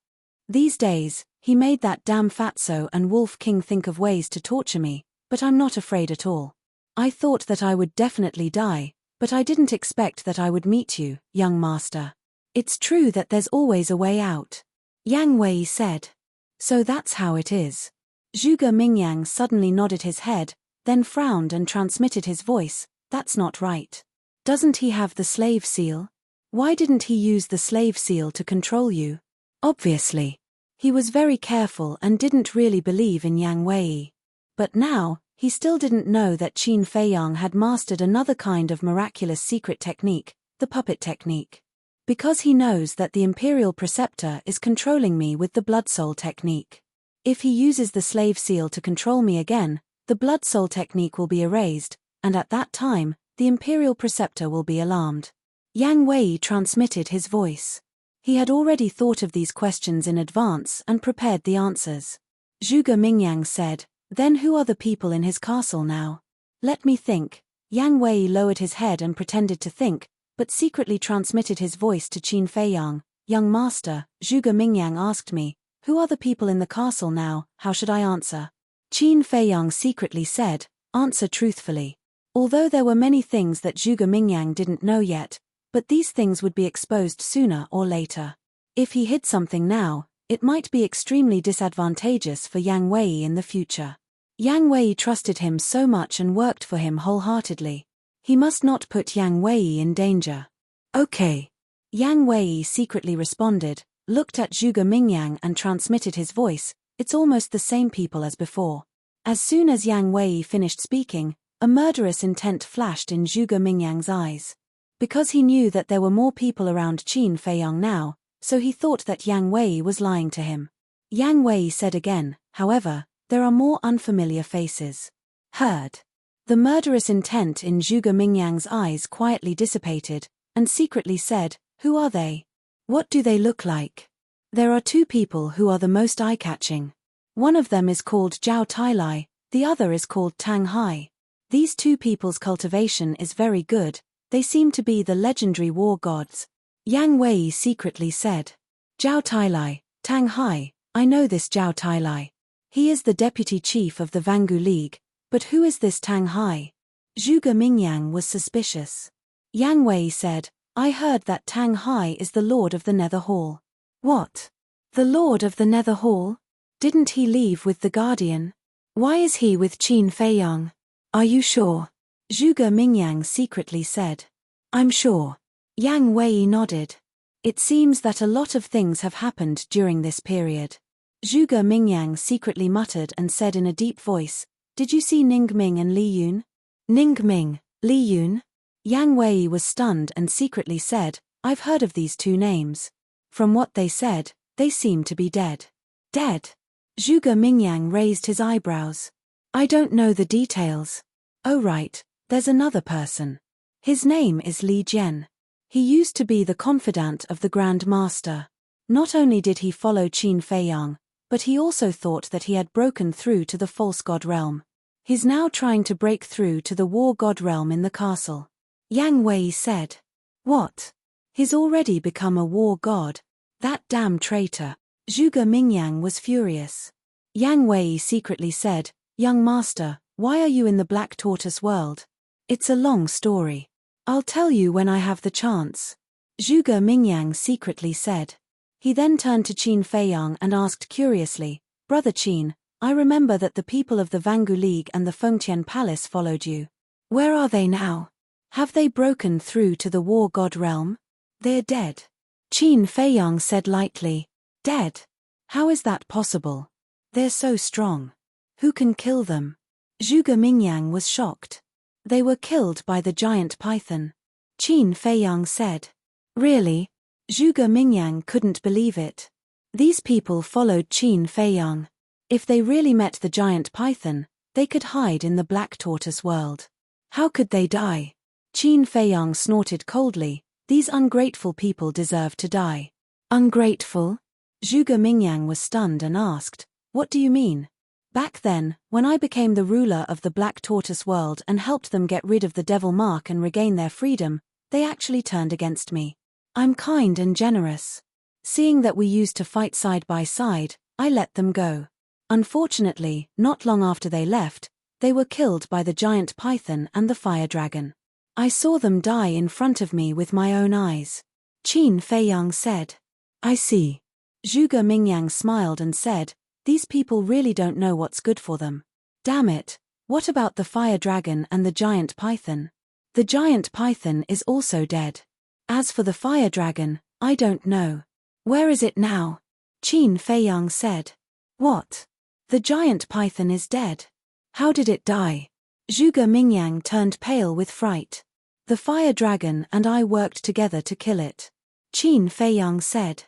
These days, he made that damn Fatso and Wolf King think of ways to torture me, but I'm not afraid at all. I thought that I would definitely die, but I didn't expect that I would meet you, young master. It's true that there's always a way out." Yang Wei said. "So that's how it is." Zhuge Mingyang suddenly nodded his head, then frowned and transmitted his voice, "That's not right. Doesn't he have the slave seal? Why didn't he use the slave seal to control you?" Obviously. He was very careful and didn't really believe in Yang Wei. But now, he still didn't know that Qin Feiyang had mastered another kind of miraculous secret technique, the puppet technique. Because he knows that the Imperial Preceptor is controlling me with the Blood Soul technique. If he uses the slave seal to control me again, the Blood Soul technique will be erased, and at that time, the imperial preceptor will be alarmed. Yang Wei transmitted his voice. He had already thought of these questions in advance and prepared the answers. Zhuge Mingyang said, "Then who are the people in his castle now? Let me think." Yang Wei lowered his head and pretended to think, but secretly transmitted his voice to Qin Feiyang. "Young master," Zhuge Mingyang asked me, "who are the people in the castle now? How should I answer?" Qin Feiyang secretly said, "Answer truthfully." Although there were many things that Zhuge Mingyang didn't know yet, but these things would be exposed sooner or later. If he hid something now, it might be extremely disadvantageous for Yang Wei in the future. Yang Wei trusted him so much and worked for him wholeheartedly. He must not put Yang Wei in danger. "Okay." Yang Wei secretly responded, looked at Zhuge Mingyang and transmitted his voice. "It's almost the same people as before." As soon as Yang Wei finished speaking, a murderous intent flashed in Zhuge Mingyang's eyes. Because he knew that there were more people around Qin Feiyang now, so he thought that Yang Wei was lying to him. Yang Wei said again, "However, there are more unfamiliar faces." Heard. The murderous intent in Zhuge Mingyang's eyes quietly dissipated, and secretly said, "Who are they? What do they look like?" "There are two people who are the most eye-catching. One of them is called Zhao Tailai, the other is called Tang Hai. These two people's cultivation is very good, they seem to be the legendary war gods." Yang Wei secretly said, "Zhao Tailai, Tang Hai, I know this Zhao Tailai. He is the deputy chief of the Vangu League, but who is this Tang Hai?" Zhuge Mingyang was suspicious. Yang Wei said, "I heard that Tang Hai is the lord of the Nether Hall." "What? The lord of the Nether Hall? Didn't he leave with the Guardian? Why is he with Qin Feiyang? Are you sure?" Zhuge Mingyang secretly said. "I'm sure." Yang Wei nodded. It seems that a lot of things have happened during this period. Zhuge Mingyang secretly muttered and said in a deep voice, "Did you see Ning Ming and Li Yun?" "Ning Ming, Li Yun?" Yang Wei was stunned and secretly said, "I've heard of these two names. From what they said, they seem to be dead." "Dead?" Zhuge Mingyang raised his eyebrows. "I don't know the details." "Oh right, there's another person. His name is Li Jian. He used to be the confidant of the Grand Master. Not only did he follow Qin Feiyang, but he also thought that he had broken through to the false god realm. He's now trying to break through to the war god realm in the castle." Yang Wei said. "What? He's already become a war god? That damn traitor." Zhuge Mingyang was furious. Yang Wei secretly said, "Young master, why are you in the Black Tortoise world? It's a long story. I'll tell you when I have the chance." Zhuge Mingyang secretly said. He then turned to Qin Feiyang and asked curiously, "Brother Qin, I remember that the people of the Vangu League and the Fengtian Palace followed you. Where are they now? Have they broken through to the war god realm?" "They're dead." Qin Feiyang said lightly. "Dead? How is that possible? They're so strong. Who can kill them?" Zhuge Mingyang was shocked. "They were killed by the giant python." Qin Feiyang said. "Really?" Zhuge Mingyang couldn't believe it. These people followed Qin Feiyang. If they really met the giant python, they could hide in the Black Tortoise world. How could they die? Qin Feiyang snorted coldly. "These ungrateful people deserve to die." "Ungrateful?" Zhuge Mingyang was stunned and asked, "What do you mean?" "Back then, when I became the ruler of the Black Tortoise world and helped them get rid of the devil mark and regain their freedom, they actually turned against me. I'm kind and generous. Seeing that we used to fight side by side, I let them go. Unfortunately, not long after they left, they were killed by the giant python and the fire dragon. I saw them die in front of me with my own eyes." Qin Feiyang said. "I see." Zhuge Mingyang smiled and said, "These people really don't know what's good for them. Damn it, what about the fire dragon and the giant python?" "The giant python is also dead. As for the fire dragon, I don't know. Where is it now?" Qin Feiyang said. "What? The giant python is dead? How did it die?" Zhuge Mingyang turned pale with fright. "The fire dragon and I worked together to kill it," Qin Feiyang said.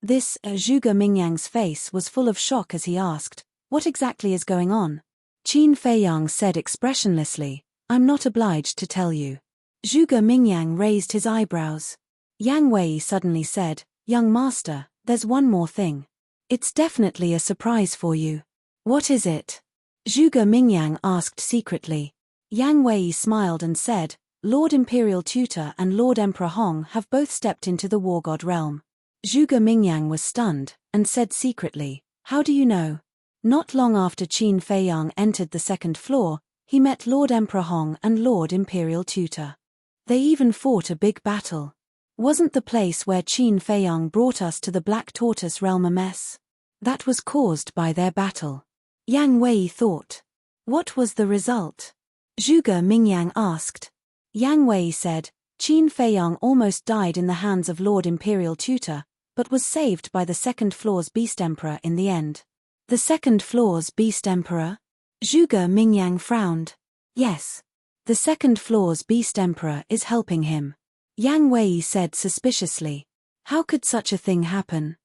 Zhuge Mingyang's face was full of shock as he asked, "What exactly is going on?" Qin Feiyang said expressionlessly, I'm not obliged to tell you. Zhuge Mingyang raised his eyebrows. Yang Wei suddenly said, Young master, there's one more thing. It's definitely a surprise for you. What is it? Zhuge Mingyang asked secretly. Yang Wei smiled and said, Lord Imperial Tutor and Lord Emperor Hong have both stepped into the War God realm. Zhuge Mingyang was stunned, and said secretly, How do you know? Not long after Qin Feiyang entered the second floor, he met Lord Emperor Hong and Lord Imperial Tutor. They even fought a big battle. Wasn't the place where Qin Feiyang brought us to the Black Tortoise realm a mess? That was caused by their battle. Yang Wei thought. What was the result? Zhuge Mingyang asked. Yang Wei said, Qin Feiyang almost died in the hands of Lord Imperial Tutor, but was saved by the second floor's Beast Emperor in the end. The second floor's Beast Emperor? Zhuge Mingyang frowned. Yes. The second floor's Beast Emperor is helping him. Yang Wei said suspiciously. How could such a thing happen?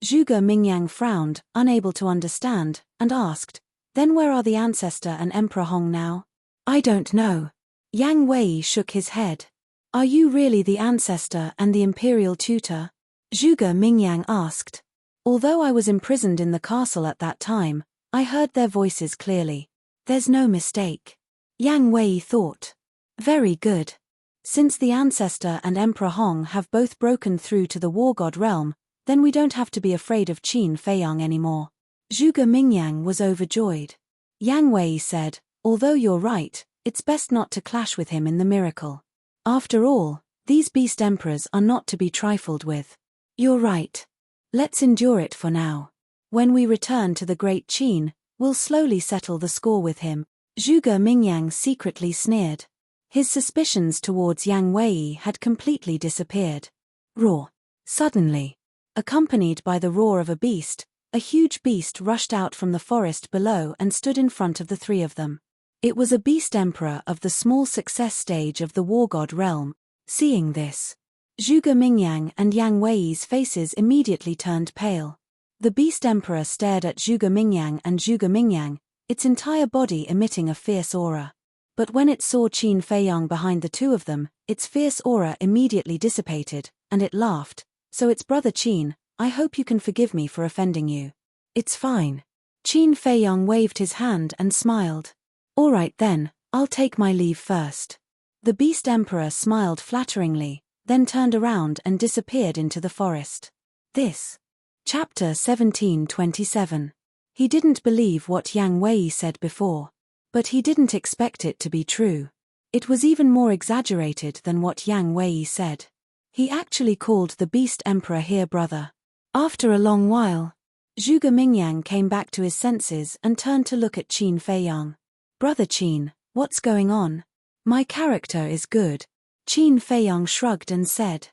Zhuge Mingyang frowned, unable to understand, and asked, Then where are the ancestor and Emperor Hong now? I don't know. Yang Wei shook his head. Are you really the ancestor and the Imperial Tutor? Zhuge Mingyang asked. Although I was imprisoned in the castle at that time, I heard their voices clearly. There's no mistake. Yang Wei thought. Very good. Since the ancestor and Emperor Hong have both broken through to the War God realm, then we don't have to be afraid of Qin Feiyang anymore. Zhuge Mingyang was overjoyed. Yang Wei said, Although you're right, it's best not to clash with him in the miracle. After all, these beast emperors are not to be trifled with. You're right. Let's endure it for now. When we return to the Great Qin, we'll slowly settle the score with him. Zhuge Mingyang secretly sneered. His suspicions towards Yang Wei had completely disappeared. Roar. Suddenly, accompanied by the roar of a huge beast rushed out from the forest below and stood in front of the three of them. It was a beast emperor of the small success stage of the War God realm. Seeing this, Zhuge Mingyang and Yang Wei's faces immediately turned pale. The beast emperor stared at Zhuge Mingyang, its entire body emitting a fierce aura. But when it saw Qin Feiyang behind the two of them, its fierce aura immediately dissipated, and it laughed. So it's brother Qin, I hope you can forgive me for offending you. It's fine. Qin Feiyang waved his hand and smiled. All right then, I'll take my leave first. The beast emperor smiled flatteringly, then turned around and disappeared into the forest. This. Chapter 1727. He didn't believe what Yang Wei said before. But he didn't expect it to be true. It was even more exaggerated than what Yang Wei said. He actually called the beast emperor here brother. After a long while, Zhuge Mingyang came back to his senses and turned to look at Qin Feiyang. Brother Qin, what's going on? My character is good. Qin Feiyang shrugged and said.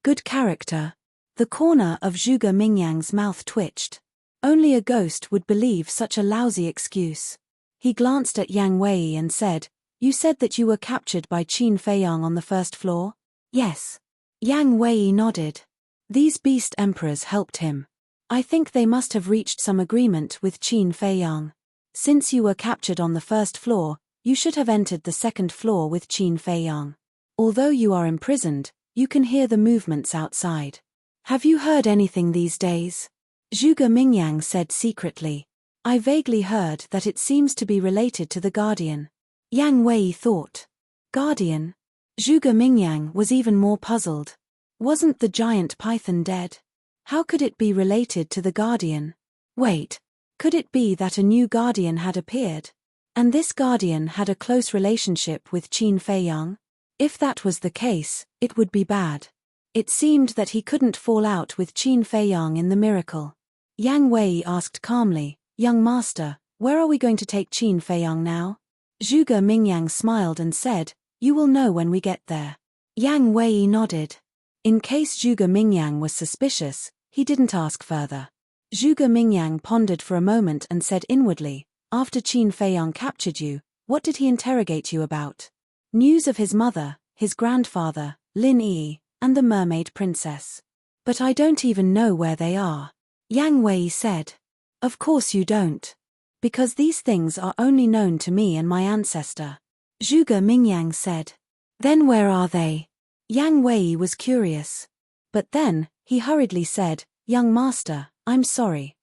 Good character. The corner of Zhuge Mingyang's mouth twitched. Only a ghost would believe such a lousy excuse. He glanced at Yang Wei and said, You said that you were captured by Qin Feiyang on the first floor? Yes. Yang Wei nodded. These beast emperors helped him. I think they must have reached some agreement with Qin Feiyang. Since you were captured on the first floor, you should have entered the second floor with Qin Feiyang. Although you are imprisoned, you can hear the movements outside. Have you heard anything these days? Zhuge Mingyang said secretly. I vaguely heard that it seems to be related to the Guardian. Yang Wei thought. Guardian? Zhuge Mingyang was even more puzzled. Wasn't the giant python dead? How could it be related to the Guardian? Wait, could it be that a new Guardian had appeared? And this Guardian had a close relationship with Qin Feiyang? If that was the case, it would be bad. It seemed that he couldn't fall out with Qin Feiyang in the miracle. Yang Wei asked calmly, Young master, where are we going to take Qin Feiyang now? Zhuge Mingyang smiled and said, You will know when we get there. Yang Wei nodded. In case Zhuge Mingyang was suspicious, he didn't ask further. Zhuge Mingyang pondered for a moment and said inwardly, After Qin Feiyang captured you, what did he interrogate you about? News of his mother, his grandfather, Lin Yi, and the mermaid princess. But I don't even know where they are. Yang Wei said. Of course you don't. Because these things are only known to me and my ancestor. Zhuge Mingyang said. Then where are they? Yang Wei was curious. But then, he hurriedly said, Young master, I'm sorry.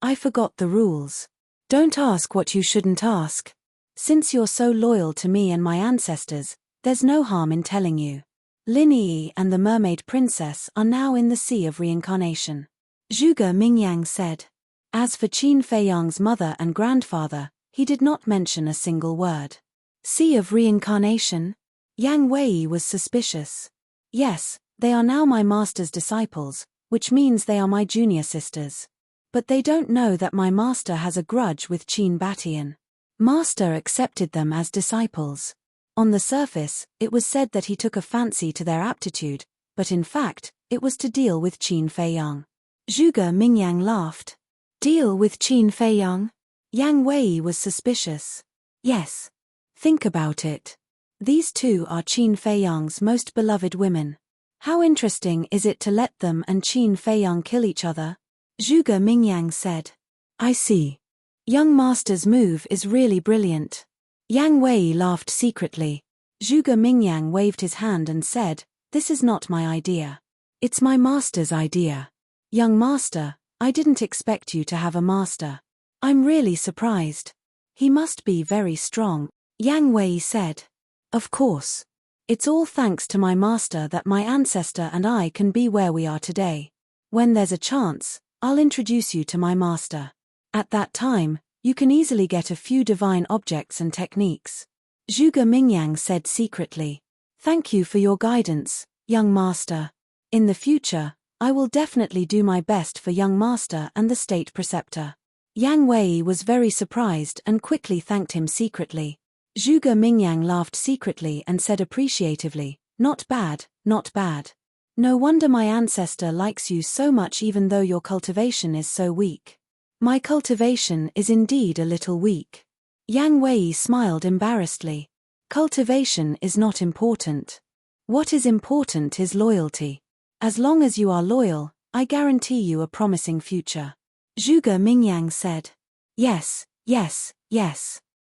I forgot the rules. Don't ask what you shouldn't ask. Since you're so loyal to me and my ancestors, there's no harm in telling you. Lin Yi and the mermaid princess are now in the sea of reincarnation. Zhuge Mingyang said. As for Qin Feiyang's mother and grandfather, he did not mention a single word. Sea of reincarnation? Yang Wei was suspicious. Yes, they are now my master's disciples, which means they are my junior sisters. But they don't know that my master has a grudge with Qin Batian. Master accepted them as disciples. On the surface, it was said that he took a fancy to their aptitude, but in fact, it was to deal with Qin Feiyang. Zhuge Mingyang laughed. Deal with Qin Feiyang? Yang Wei was suspicious. Yes. Think about it. These two are Qin Feiyang's most beloved women. How interesting is it to let them and Qin Feiyang kill each other? Zhuge Mingyang said. I see. Young master's move is really brilliant. Yang Wei laughed secretly. Zhuge Mingyang waved his hand and said, This is not my idea. It's my master's idea. Young master, I didn't expect you to have a master. I'm really surprised. He must be very strong. Yang Wei said. Of course. It's all thanks to my master that my ancestor and I can be where we are today. When there's a chance, I'll introduce you to my master. At that time, you can easily get a few divine objects and techniques. Zhuge Mingyang said secretly. Thank you for your guidance, young master. In the future, I will definitely do my best for young master and the state preceptor. Yang Wei was very surprised and quickly thanked him secretly. Zhuge Mingyang laughed secretly and said appreciatively, Not bad, not bad. No wonder my ancestor likes you so much even though your cultivation is so weak. My cultivation is indeed a little weak. Yang Wei smiled embarrassedly. Cultivation is not important. What is important is loyalty. As long as you are loyal, I guarantee you a promising future. Zhuge Mingyang said. Yes.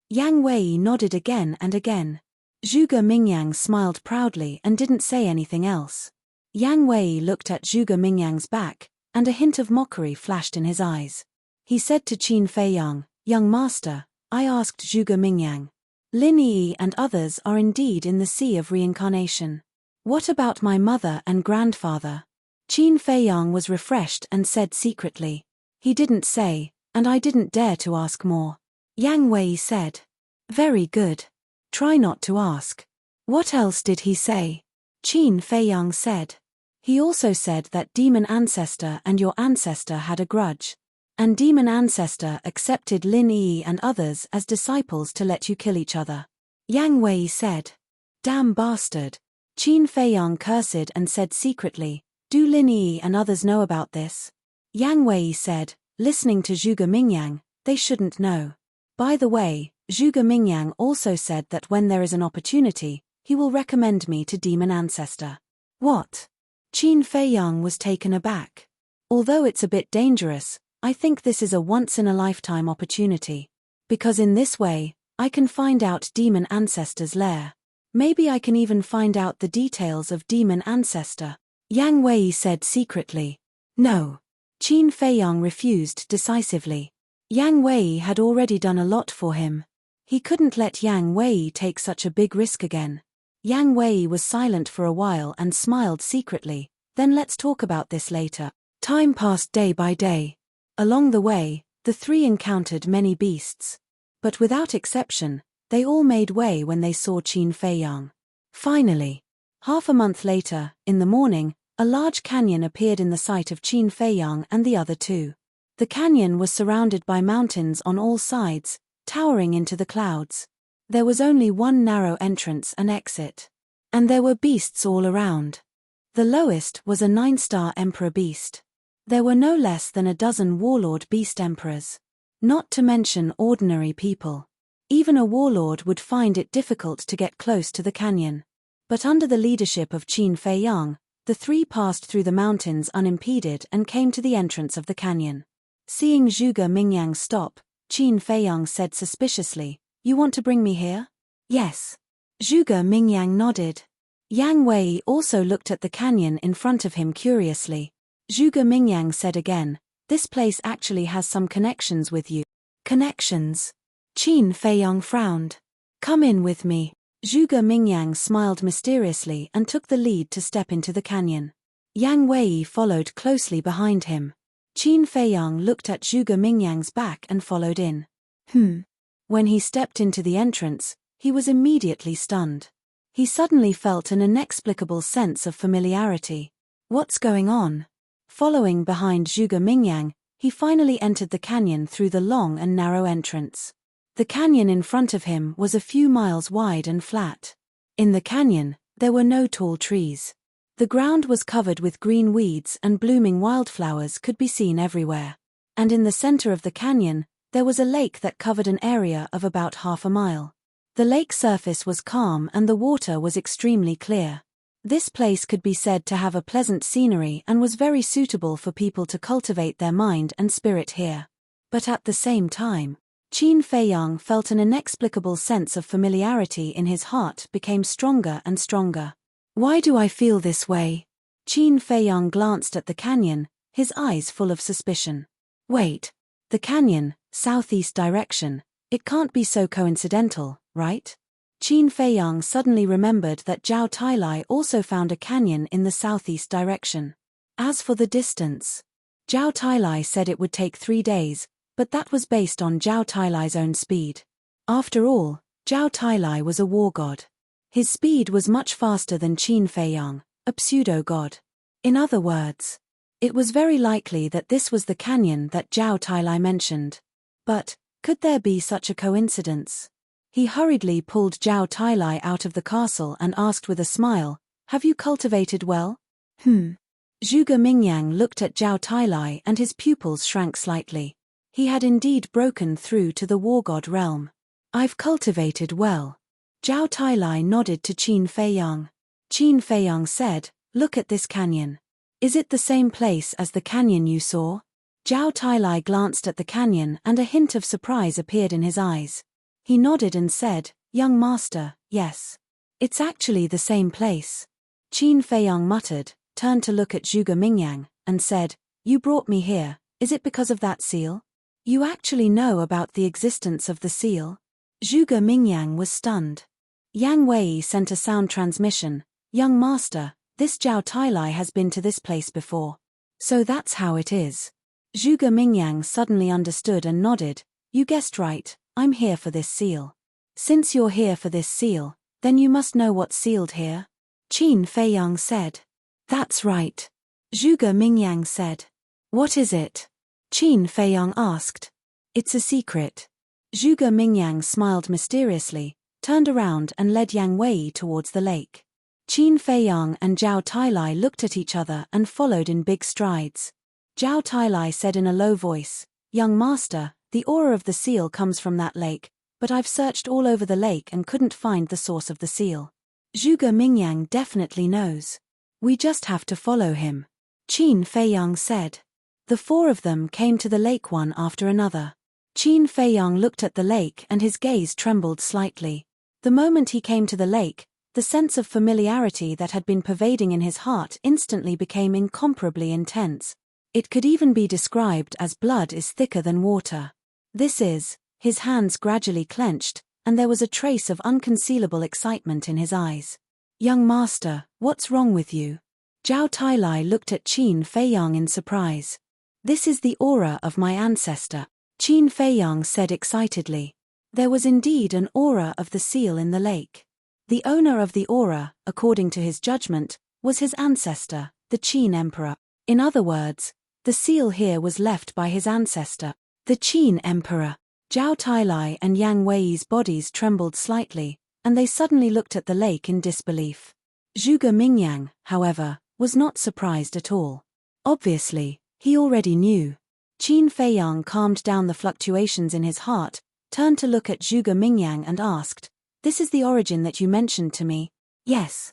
Yang Wei nodded again and again. Zhuge Mingyang smiled proudly and didn't say anything else. Yang Wei looked at Zhuge Mingyang's back, and a hint of mockery flashed in his eyes. He said to Qin Feiyang, Young master, I asked Zhuge Mingyang. Lin Yi and others are indeed in the sea of reincarnation. What about my mother and grandfather? Qin Feiyang was refreshed and said secretly. He didn't say, and I didn't dare to ask more. Yang Wei said. Very good. Try not to ask. What else did he say? Qin Feiyang said. He also said that demon ancestor and your ancestor had a grudge. And demon ancestor accepted Lin Yi and others as disciples to let you kill each other. Yang Wei said. Damn bastard. Qin Feiyang cursed and said secretly, Do Lin Yi and others know about this? Yang Wei said, listening to Zhuge Mingyang, they shouldn't know. By the way, Zhuge Mingyang also said that when there is an opportunity, he will recommend me to demon ancestor. What? Qin Feiyang was taken aback. Although it's a bit dangerous, I think this is a once-in-a-lifetime opportunity. Because in this way, I can find out demon ancestor's lair. Maybe I can even find out the details of demon ancestor. Yang Wei said secretly. No. Qin Feiyang refused decisively. Yang Wei had already done a lot for him. He couldn't let Yang Wei take such a big risk again. Yang Wei was silent for a while and smiled secretly. Then let's talk about this later. Time passed day by day. Along the way, the three encountered many beasts. But without exception, they all made way when they saw Qin Feiyang. Finally, half a month later, in the morning, a large canyon appeared in the sight of Qin Feiyang and the other two. The canyon was surrounded by mountains on all sides, towering into the clouds. There was only one narrow entrance and exit. And there were beasts all around. The lowest was a 9-star emperor beast. There were no less than a dozen warlord beast emperors. Not to mention ordinary people. Even a warlord would find it difficult to get close to the canyon. But under the leadership of Qin Feiyang, the three passed through the mountains unimpeded and came to the entrance of the canyon. Seeing Zhuge Mingyang stop, Qin Feiyang said suspiciously, You want to bring me here? Yes. Zhuge Mingyang nodded. Yang Wei also looked at the canyon in front of him curiously. Zhuge Mingyang said again, "This place actually has some connections with you." Connections? Qin Feiyong frowned. "Come in with me." Zhuge Mingyang smiled mysteriously and took the lead to step into the canyon. Yang Wei followed closely behind him. Qin Feiyong looked at Zhuge Mingyang's back and followed in. When he stepped into the entrance, he was immediately stunned. He suddenly felt an inexplicable sense of familiarity. What's going on? Following behind Zhuge Mingyang, he finally entered the canyon through the long and narrow entrance. The canyon in front of him was a few miles wide and flat. In the canyon, there were no tall trees. The ground was covered with green weeds and blooming wildflowers could be seen everywhere. And in the center of the canyon, there was a lake that covered an area of about half a mile. The lake surface was calm and the water was extremely clear. This place could be said to have a pleasant scenery and was very suitable for people to cultivate their mind and spirit here. But at the same time, Qin Feiyong felt an inexplicable sense of familiarity in his heart became stronger and stronger. Why do I feel this way? Qin Feiyong glanced at the canyon, his eyes full of suspicion. Wait. The canyon, southeast direction. It can't be so coincidental, right? Qin Feiyong suddenly remembered that Zhao Tailai also found a canyon in the southeast direction. As for the distance, Zhao Tailai said it would take 3 days, but that was based on Zhao Tailai's own speed. After all, Zhao Tailai was a war god. His speed was much faster than Qin Feiyong, a pseudo-god. In other words, it was very likely that this was the canyon that Zhao Tailai mentioned. But, could there be such a coincidence? He hurriedly pulled Zhao Tailai out of the castle and asked with a smile, "Have you cultivated well?" Zhuge Mingyang looked at Zhao Tailai and his pupils shrank slightly. He had indeed broken through to the war god realm. "I've cultivated well." Zhao Tailai nodded to Qin Feiyong. Qin Feiyong said, "Look at this canyon. Is it the same place as the canyon you saw?" Zhao Tailai glanced at the canyon and a hint of surprise appeared in his eyes. He nodded and said, "Young master, yes. It's actually the same place." Qin Feiyong muttered, turned to look at Zhuge Mingyang, and said, "You brought me here, is it because of that seal? You actually know about the existence of the seal?" Zhuge Mingyang was stunned. Yang Wei sent a sound transmission, "Young master, this Zhao Tailai has been to this place before. So that's how it is." Zhuge Mingyang suddenly understood and nodded, "You guessed right, I'm here for this seal." "Since you're here for this seal, then you must know what's sealed here," Qin Feiyong said. "That's right," Zhuge Mingyang said. "What is it?" Qin Feiyong asked. "It's a secret." Zhuge Mingyang smiled mysteriously, turned around and led Yang Wei towards the lake. Qin Feiyong and Zhao Tailai looked at each other and followed in big strides. Zhao Tailai said in a low voice, "Young master, the aura of the seal comes from that lake, but I've searched all over the lake and couldn't find the source of the seal." "Zhuge Mingyang definitely knows. We just have to follow him," Qin Feiyong said. The 4 of them came to the lake one after another. Qin Feiyong looked at the lake and his gaze trembled slightly. The moment he came to the lake, the sense of familiarity that had been pervading in his heart instantly became incomparably intense. It could even be described as blood is thicker than water. His hands gradually clenched, and there was a trace of unconcealable excitement in his eyes. "Young master, what's wrong with you?" Zhao Tailai looked at Qin Feiyong in surprise. "This is the aura of my ancestor," Qin Feiyong said excitedly. There was indeed an aura of the seal in the lake. The owner of the aura, according to his judgment, was his ancestor, the Qin Emperor. In other words, the seal here was left by his ancestor, the Qin Emperor. Zhao Tailai and Yang Wei's bodies trembled slightly, and they suddenly looked at the lake in disbelief. Zhuge Mingyang, however, was not surprised at all. Obviously, he already knew. Qin Feiyong calmed down the fluctuations in his heart, turned to look at Zhuge Mingyang and asked, "This is the origin that you mentioned to me?" "Yes."